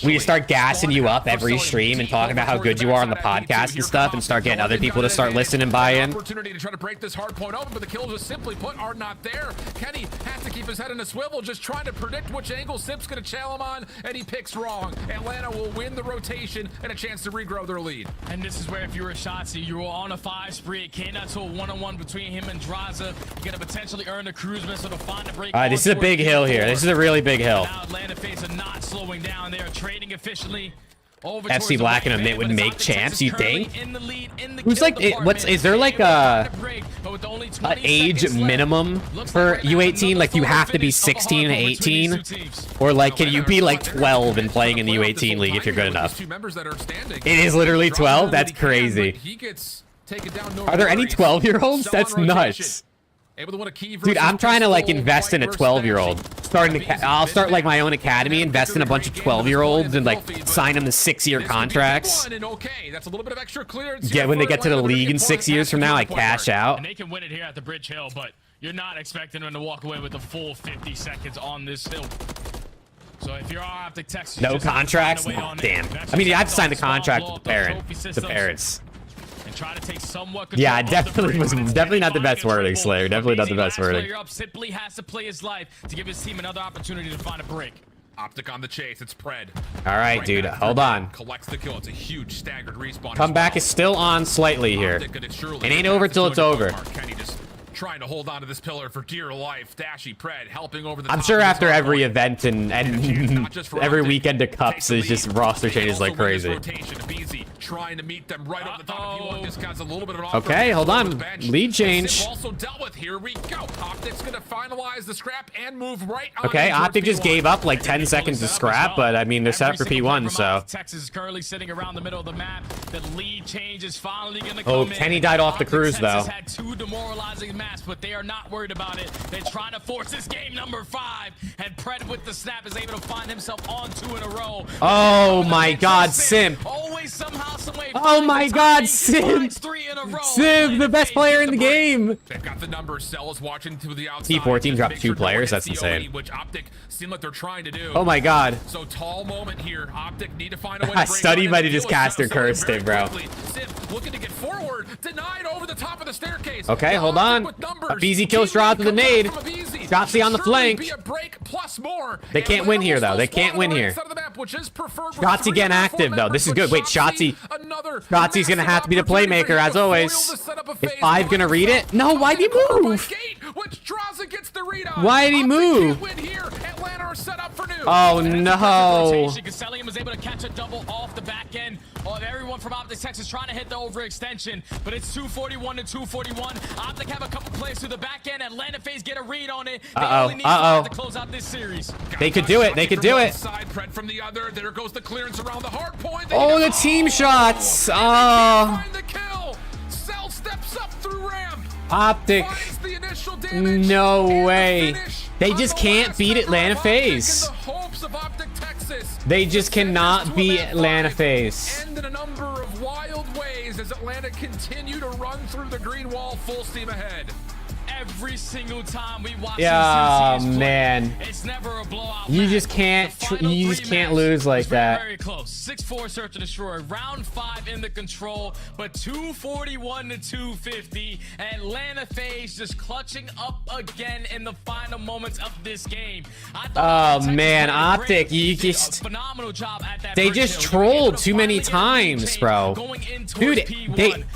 We just start gassing you up every stream and talking about how good you are on the podcast and stuff, and start getting other people to start listening and buy in. Opportunity to try to break this hard point open, but the kills just simply put are not there. Kenny has to keep his head in a swivel, just trying to predict which angle Simp's gonna challenge him on, and he picks wrong. Atlanta will win the rotation and a chance to regrow their lead. And this is where if you were Shotzi, you were on a 5 revive spree. It came down to a one-on-one between him and Draza. You're gonna potentially earn the cruise missile to find the break. All right, this is a big hill here. This is a really big hill. Now Atlanta FaZe are not slowing down. They are trading efficiently. FC Black and a mid would make champs, you think? Who's like, is there like a age minimum for U18? Like you have to be 16 and 18? Or like, can you be like 12 and playing in the U18 league if you're good enough? It is literally 12? That's crazy. Are there any 12-year-olds? That's nuts. Dude, I'm trying to like invest in a 12-year-old. I'll start like my own academy, invest in a bunch of 12-year-olds and like sign them to 6-year contracts. Yeah, when they get to the league in 6 years from now, I cash out. And they can win it here at the Bridge Hill, but you're not expecting them to walk away with the full 50 seconds on this hill. So if you're Optic Texas, no contracts? Oh, damn. I mean, I've signed a contract with the parents. Try to take somewhat yeah, definitely not the best wording, Slayer. Definitely not the best wording. Simply has to play his life to give his team another opportunity to find a break. Optic on the chase. It's Pred. All right, dude. Hold on. Collects the kill. It's a huge staggered respawn. Comeback is still on slightly here. It ain't over till it's over. Kenny just trying to hold on to this pillar for dear life. Dashy Pred helping over the I'm sure after every event and every weekend of cups is just roster changes like crazy. Trying to meet them right on the top of this guy's a little bit of an okay, hold on. Lead change. Also dealt with. Here we go. Optic's gonna finalize the scrap and move right on. Okay, Optic just gave up like 10 seconds to scrap, but I mean they're set up for P1, so. Texas is currently sitting around the middle of the map. The lead change is finally gonna come in. Kenny died off the cruise though. Texas had 2 demoralizing maps, but they are not worried about it. They're trying to force this game number 5, and Pred with the snap is able to find himself on 2 in a row. Oh my God, Simp. Always somehow, some way. Oh my God, Sim! Sim, the best player in the game. They've got the numbers. Cell is watching to the outside. T14 dropped 2 players. That's insane. Which Optic seem like they're trying to do. Oh my God. So tall moment here. Optic need to find a way. Study might have just cast her cursed it, bro. Sim looking to get forward. Denied over the top of the staircase. Okay, hold on. A easy kill straw to the nade. Dropsy on the flank. They can't win here though. They can't win here. Shotzzy getting active though. This is good. Wait, Shotzi's gonna have to be the playmaker as always. Is 5 gonna read it? No, why'd he move? Why'd he move? Oh no. Casellium was able to catch a double off the back end of everyone from Optic Texas trying to hit the overextension, but it's 241 to 241. Optic have a couple plays to the back end. Atlanta FaZe get a read on it. To close out this series. They could do it. They could do it. Side Pred from the other. There goes the clearance around the hard point. Oh, the team shots. Oh. Cell steps up through ramp. Optic. No way. They just can't beat Atlanta FaZe. They just cannot beat Atlanta FaZe. And in a number of wild ways as Atlanta continue to run through the green wall full steam ahead. Every single time we watch man, it's never a blowout. You just can't lose like that. Very close. 6-4 search and destroy. Round 5 in the control, but 241 to 250. Atlanta FaZe just clutching up again in the final moments of this game. Oh man, Optic, you just phenomenal job at that. They just trolled too many times, bro. Dude,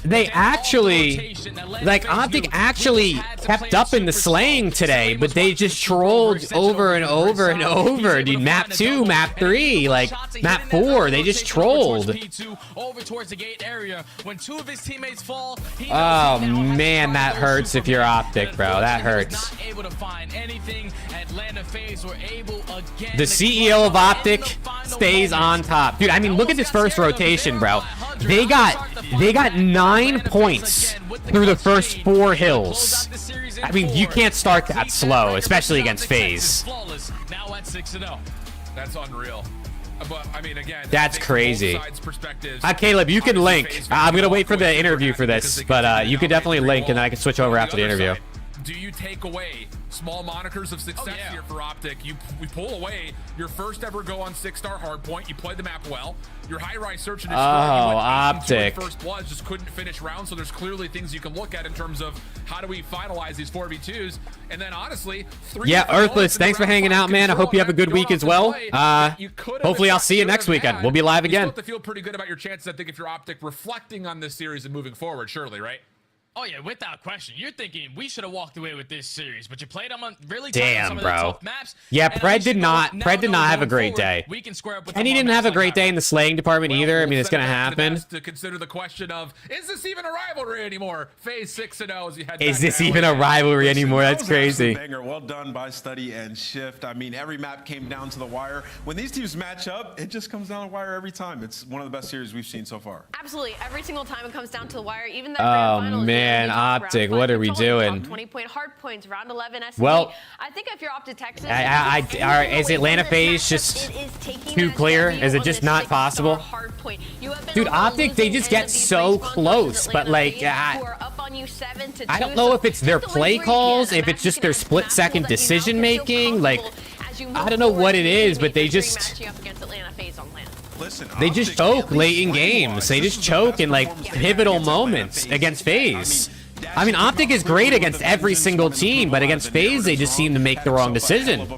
they actually, like, Optic actually kept up in the slaying today, but they just trolled over and over and over, dude. Map 2, map 3, like map 4, they just trolled. Over towards the gate area. When 2 of his teammates fall, oh man, that hurts if you're Optic, bro. That hurts. Able to find anything. Atlanta FaZe were able again. The CEO of Optic stays on top, dude. I mean, look at this first rotation, bro. They got 9 points through the first 4 hills. I mean, you can't start that slow, especially against FaZe. Now at 6-0. That's unreal. But I mean, again, that's crazy. Caleb, you can link. I'm gonna wait for the interview for this, but you could definitely link, and then I can switch over after the interview. do you take away small monikers of success here for Optic? We pull away your first ever go on 6-star hardpoint. You played the map well. Your high-rise search and destroy. Optic. First blood just couldn't finish round. So there's clearly things you can look at in terms of how do we finalize these 4v2s. And then honestly, Earthless, thanks for hanging out, man. I hope you have a good week as well. Hopefully I'll see you next weekend. We'll be live again. You still have to feel pretty good about your chances, I think, if you're Optic, reflecting on this series and moving forward, surely, right? Oh yeah, without question. You're thinking we should have walked away with this series, but you played them on really damn, tough, bro. tough maps. Yeah, Pred did not have a great day. We can square up with And he didn't have a great day in the slaying department either. I mean, it's gonna happen. To consider the question of, is this even a rivalry anymore? FaZe 6-0 as you head. Is this even a rivalry anymore? That's crazy. Banger. Well done by Study and Shift. I mean, every map came down to the wire. When these teams match up, it just comes down to the wire every time. It's one of the best series we've seen so far. Absolutely, every single time it comes down to the wire. Even that Oh grand final, man, Optic, what are we doing? 20-point hard points, round 11 SC. Well, I think if you're Optic Texas, is Atlanta FaZe just too clear? Is it just not possible? Dude, Optic, they just get so close, but like, I don't know if it's their play calls, if it's just their split-second decision making. Like, I don't know what it is, but they just. They just choke late in games. They just choke in like pivotal moments against FaZe. I mean, Optic is great against every single team, but against FaZe, they just seem to make the wrong decision.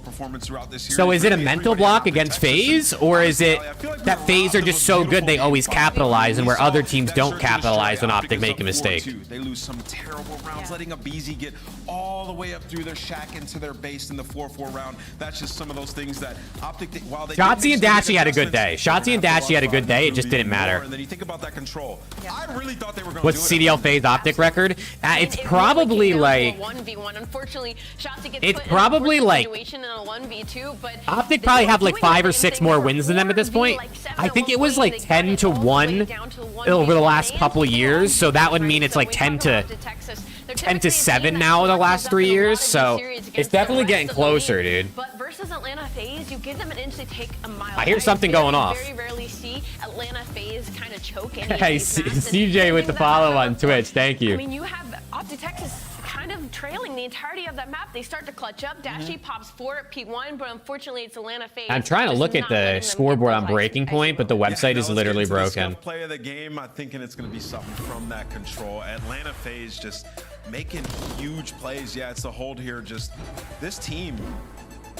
So is it a mental block against FaZe, or is it that FaZe are just so good they always capitalize, and where other teams don't capitalize when Optic make a mistake? They lose some terrible rounds, letting a BZ get all the way up through their shack into their base in the 4-4 round. That's just some of those things that Optic, while they Shotzi and Dashy had a good day. Shotzi and Dashy had a good day. It just didn't matter. And then you think about that control. I really thought they were going What's CDL FaZe Optic record? It's probably like. 1v1. Unfortunately, Shotzi gets It's put probably in a like. situation in a 1v2, but Optic probably have like 5 or 6 more wins than them at this point. I think it was like 10-1 over the last couple years, so that would mean it's like 10-7 now in the last 3 years. So it's definitely getting closer, dude. But versus Atlanta FaZe, you give them an inch, they take a mile. I hear something going off. Very rarely see Atlanta FaZe kind of choke. Hey, CJ with the follow on Twitch. Thank you. I mean, you have Optic Texas kind of trailing the entirety of that map. They start to clutch up. Dashy pops 4 at P1, but unfortunately it's Atlanta FaZe. I'm trying to look at the scoreboard on Breaking Point, but the website is literally broken. Play of the game, I'm thinking it's going to be something from that control. Atlanta FaZe just making huge plays. Yeah, it's the hold here. Just this team,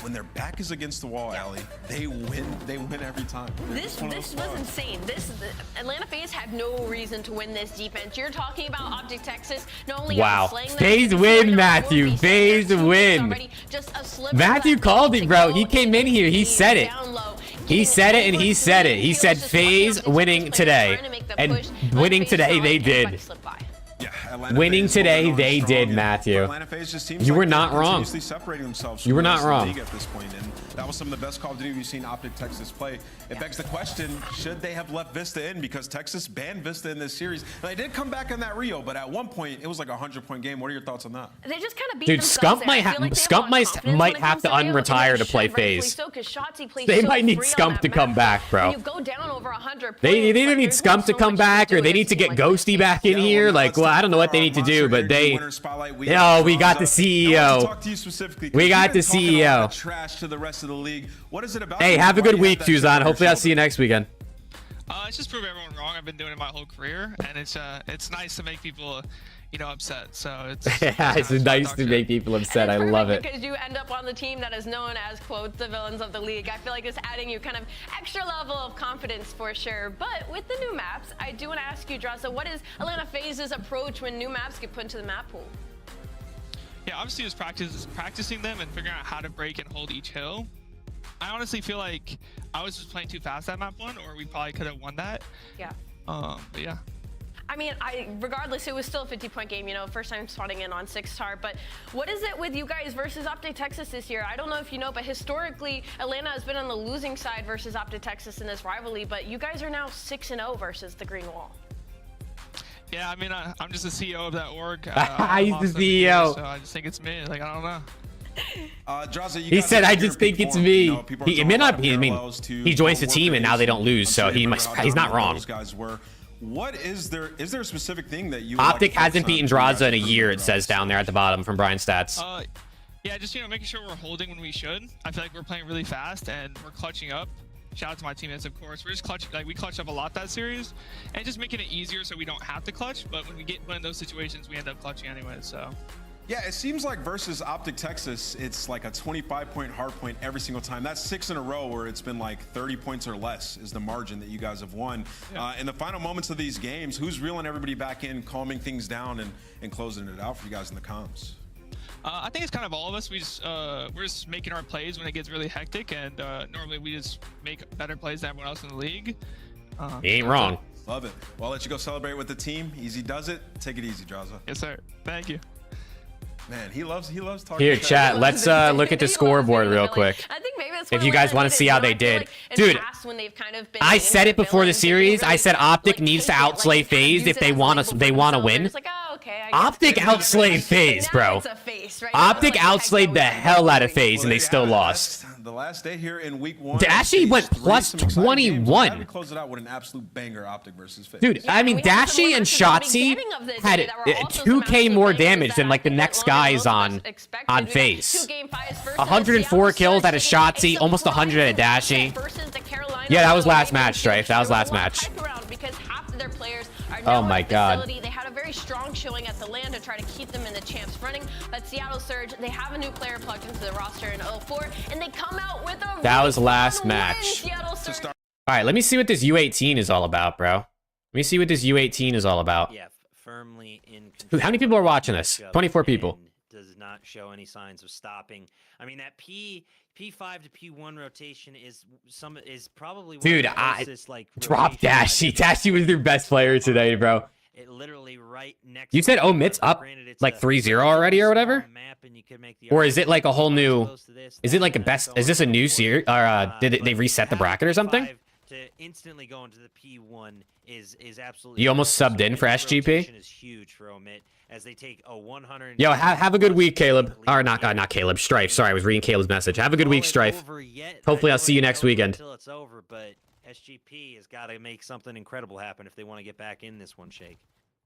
when their back is against the wall, Allie, they win every time. This was insane. Atlanta FaZe had no reason to win this defense. You're talking about Optic Texas not only slaying them, FaZe win, Matthew. FaZe win. Matthew called it, bro. He came in here. He said it. He said it and he said it. He said FaZe winning today. And winning today, they did. Winning today, they did, Matthew. You were not wrong. You were not wrong. At this point, and that was some of the best Call of Duty we've seen Optic Texas play. It begs the question, should they have left Vista in? Because Texas banned Vista in this series. And they did come back in that Rio, but at one point, it was like a 100-point game. What are your thoughts on that? They just kind of beat Dude, themselves SCUMP might have to unretire to play FaZe. They might need SCUMP to come back, bro. They either need SCUMP to come back, or they need to get Ghosty back in here. Like, well, I don't know what they need to do, but they. Oh, we got the CEO. We got the CEO. Hey, have a good week, Tuzan. Hopefully, I'll see you next weekend. It's just prove everyone wrong. I've been doing it my whole career, and it's nice to make people, upset. So it's yeah, it's nice to make people upset. I love it. Because you end up on the team that is known as, quote, the villains of the league. I feel like it's adding you kind of extra level of confidence for sure. But with the new maps, I do want to ask you, Draza, what is Atlanta FaZe's approach when new maps get put into the map pool? Yeah, obviously it's practicing them and figuring out how to break and hold each hill. I honestly feel like I was just playing too fast at map 1, or we probably could have won that. Yeah. But yeah. I mean, regardless, it was still a 50-point game, first time spotting in on 6-star. But what is it with you guys versus Optic Texas this year? I don't know if you know, but historically, Atlanta has been on the losing side versus Optic Texas in this rivalry. But you guys are now 6-0 versus the Green Wall. Yeah, I mean, I'm just the CEO of that org. He's the CEO. So I just think it's me. Like, I don't know. He said, "I just think it's me." He may not be. I mean, he joins the team and now they don't lose, so he's not wrong. What is there a specific thing that you OPTIC hasn't beaten Draza in a year, it says down there at the bottom from Brian Stats. Yeah, just, you know, making sure we're holding when we should. I feel like we're playing really fast and we're clutching up. Shout out to my teammates, of course. We're just clutching, like, we clutched up a lot that series, and just making it easier so we don't have to clutch. But when we get put in those situations, we end up clutching anyway. So. Yeah, it seems like versus OPTIC Texas, it's like a 25-point hard point every single time. That's 6 in a row where it's been like 30 points or less is the margin that you guys have won. Yeah. In the final moments of these games, who's reeling everybody back in, calming things down, and closing it out for you guys in the comms? I think it's kind of all of us. We're just making our plays when it gets really hectic, and normally we just make better plays than everyone else in the league. He ain't wrong. Love it. Well, I'll let you go celebrate with the team. Easy does it. Take it easy, Draza. Yes, sir. Thank you. Man, he loves talking. Here, chat. Let's look at the scoreboard real quick. I think maybe that's if you guys want to see how they did. Dude, I said it before the series. I said OPTIC needs to outslay FaZe if they want to win. OPTIC outslayed FaZe, bro. OPTIC outslayed the hell out of FaZe, and they still lost. The last day here in week 1. Dashy went plus 21. Close it out with an absolute banger, OPTIC versus FaZe. Dude, I mean, Dashy and Shotzzy had 2k more damage than like the next guys on FaZe. 104 kills at a Shotzzy, almost 100 at a Dashy. Yeah, that was last match, Strife. That was last match. Oh my god. They had a very strong showing at the LAN to try to keep them in the champs running, but Seattle Surge, they have a new player plugged into the roster in 04, and they come out with a that was last match. All right, let me see what this U18 is all about, bro. Let me see what this U18 is all about. Yeah, firmly in control. How many people are watching this? 24 people. Does not show any signs of stopping. I mean, that P5 to P1 rotation is probably one dude. of the closest, like, drop Dashy. Dashy was their best player today, bro. It literally right next. You said Omit's up like 3-0 already or whatever, or is it like a whole new? Is it like a best? Is this a new series? Or did they reset the bracket or something? To instantly go into the P1 is absolutely. You almost subbed in for SGP. Is huge for Omit as they take a 100. Yo, have a good week, Caleb. Or not Caleb. Strife. Sorry, I was reading Caleb's message. Have a good week, Strife. Hopefully, I'll see you next weekend. Until it's over, but SGP has got to make something incredible happen if they want to get back in this one, Shake.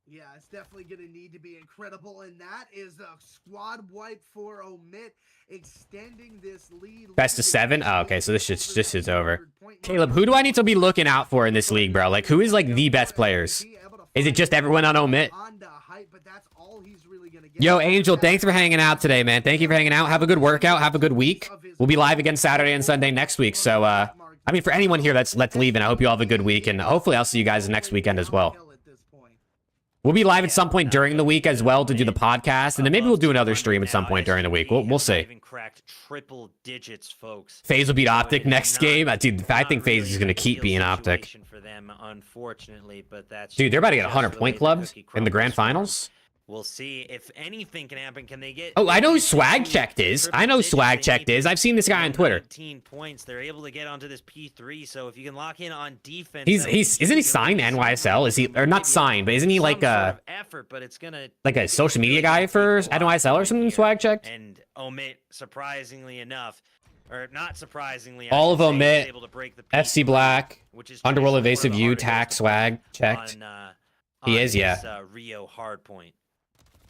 Yeah, it's definitely going to need to be incredible, and that is a squad wipe for Omit, extending this lead. Best of 7? Oh, okay, so this is over. Caleb, who do I need to be looking out for in this league, bro? Like, who is, like, the best players? Is it just everyone on Omit? Yo, Angel, thanks for hanging out today, man. Thank you for hanging out. Have a good workout. Have a good week. We'll be live again Saturday and Sunday next week, so, I mean, for anyone here that's leaving, I hope you all have a good week, and hopefully I'll see you guys next weekend as well. We'll be live at some point during the week as well to do the podcast, and then maybe we'll do another stream at some point during the week. We'll see. Triple digits, folks. FaZe will beat OPTIC next game. Dude, I think FaZe is going to keep beating OPTIC. For them, unfortunately, but that's dude, they're about to get 100-point clubs in the grand finals. We'll see if anything can happen. Can they get? Oh, I know who Swag Checked is. I know who Swag Checked is. I've seen this guy on Twitter. 19 points. They're able to get onto this P3. So if you can lock in on defense, isn't he signed to NYSL? Is he or not signed? But isn't he like a effort? But it's gonna like a social media guy for NYSL or something? Swag Checked. And Omit, surprisingly enough, or not surprisingly, all of Omit, FC Black, Underworld Evasive U, Tac, Swag Checked. He is, yeah. Rio Hardpoint.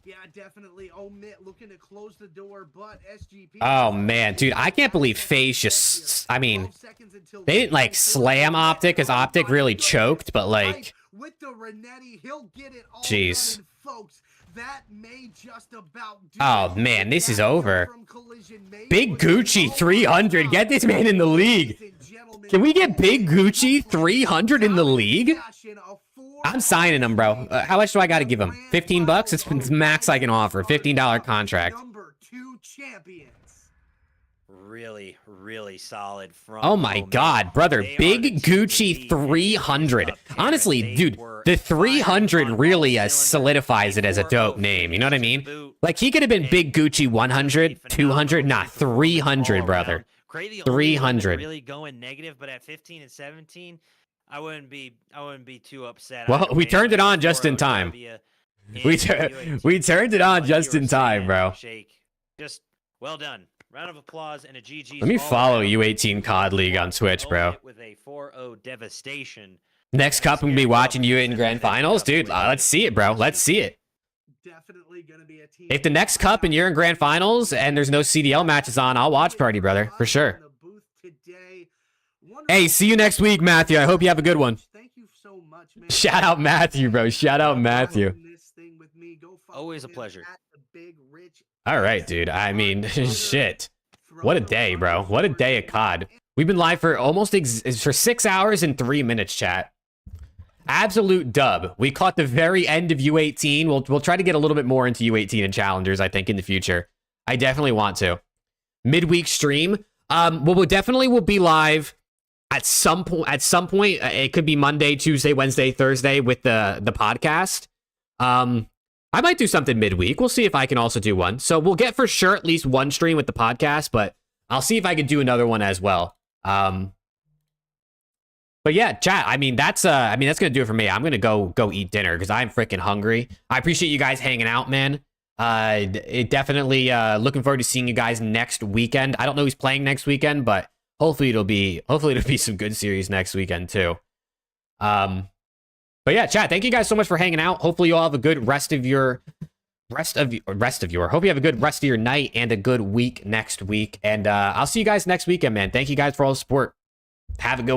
Yeah, definitely. Omit looking to close the door, but SGP. Oh man, dude, I can't believe FaZe just. I mean, they didn't like slam OPTIC because OPTIC really choked, but like. With the Renetti, he'll get it all jeez. Done, folks. That may just about do oh man, this is over. Big Gucci 300. Get this man in the league. Can we get Big Gucci 300 in the league? I'm signing him, bro. How much do I got to give him? 15 bucks? It's max I can offer. $15 contract. Number 2 champions. Really, really solid from oh my god, brother. Big Gucci 300. Honestly, dude, the 300 really solidifies it as a dope name. You know what I mean? Like, he could have been Big Gucci 100, 200, not 300, brother. 300. Really going negative, but at 15 and 17, I wouldn't be too upset. Well, we turned it on just in time. We turned it on just in time, bro. Just well done. Round of applause and a GG. Let me follow U18 COD League on Twitch, bro. With a 4-0 devastation Next cup, I'm gonna be watching you in grand finals, dude. Let's see it, bro. Let's see it. Definitely gonna be a team. If the next cup and you're in grand finals and there's no CDL matches on, I'll watch party, brother, for sure. Hey, see you next week, Matthew. I hope you have a good one. Thank you so much, man. Shout out Matthew, bro. Shout out Matthew. Always a pleasure. All right, dude. I mean, shit. What a day, bro. What a day of COD. We've been live for almost for 6 hours and 3 minutes, chat. Absolute dub. We caught the very end of U18. We'll try to get a little bit more into U18 and challengers, I think, in the future. I definitely want to. Midweek stream. Well, we definitely will be live at some point. At some point, it could be Monday, Tuesday, Wednesday, Thursday with the podcast. I might do something midweek. We'll see if I can also do one. So we'll get for sure at least one stream with the podcast, but I'll see if I can do another one as well. But yeah, chat. I mean, that's gonna do it for me. I'm gonna go eat dinner because I'm freaking hungry. I appreciate you guys hanging out, man. It definitely looking forward to seeing you guys next weekend. I don't know who's playing next weekend, but hopefully it'll be some good series next weekend too. But yeah, chat, thank you guys so much for hanging out. Hopefully you all have a good rest of your hope you have a good rest of your night and a good week next week. And I'll see you guys next weekend, man. Thank you guys for all the support. Have a good one.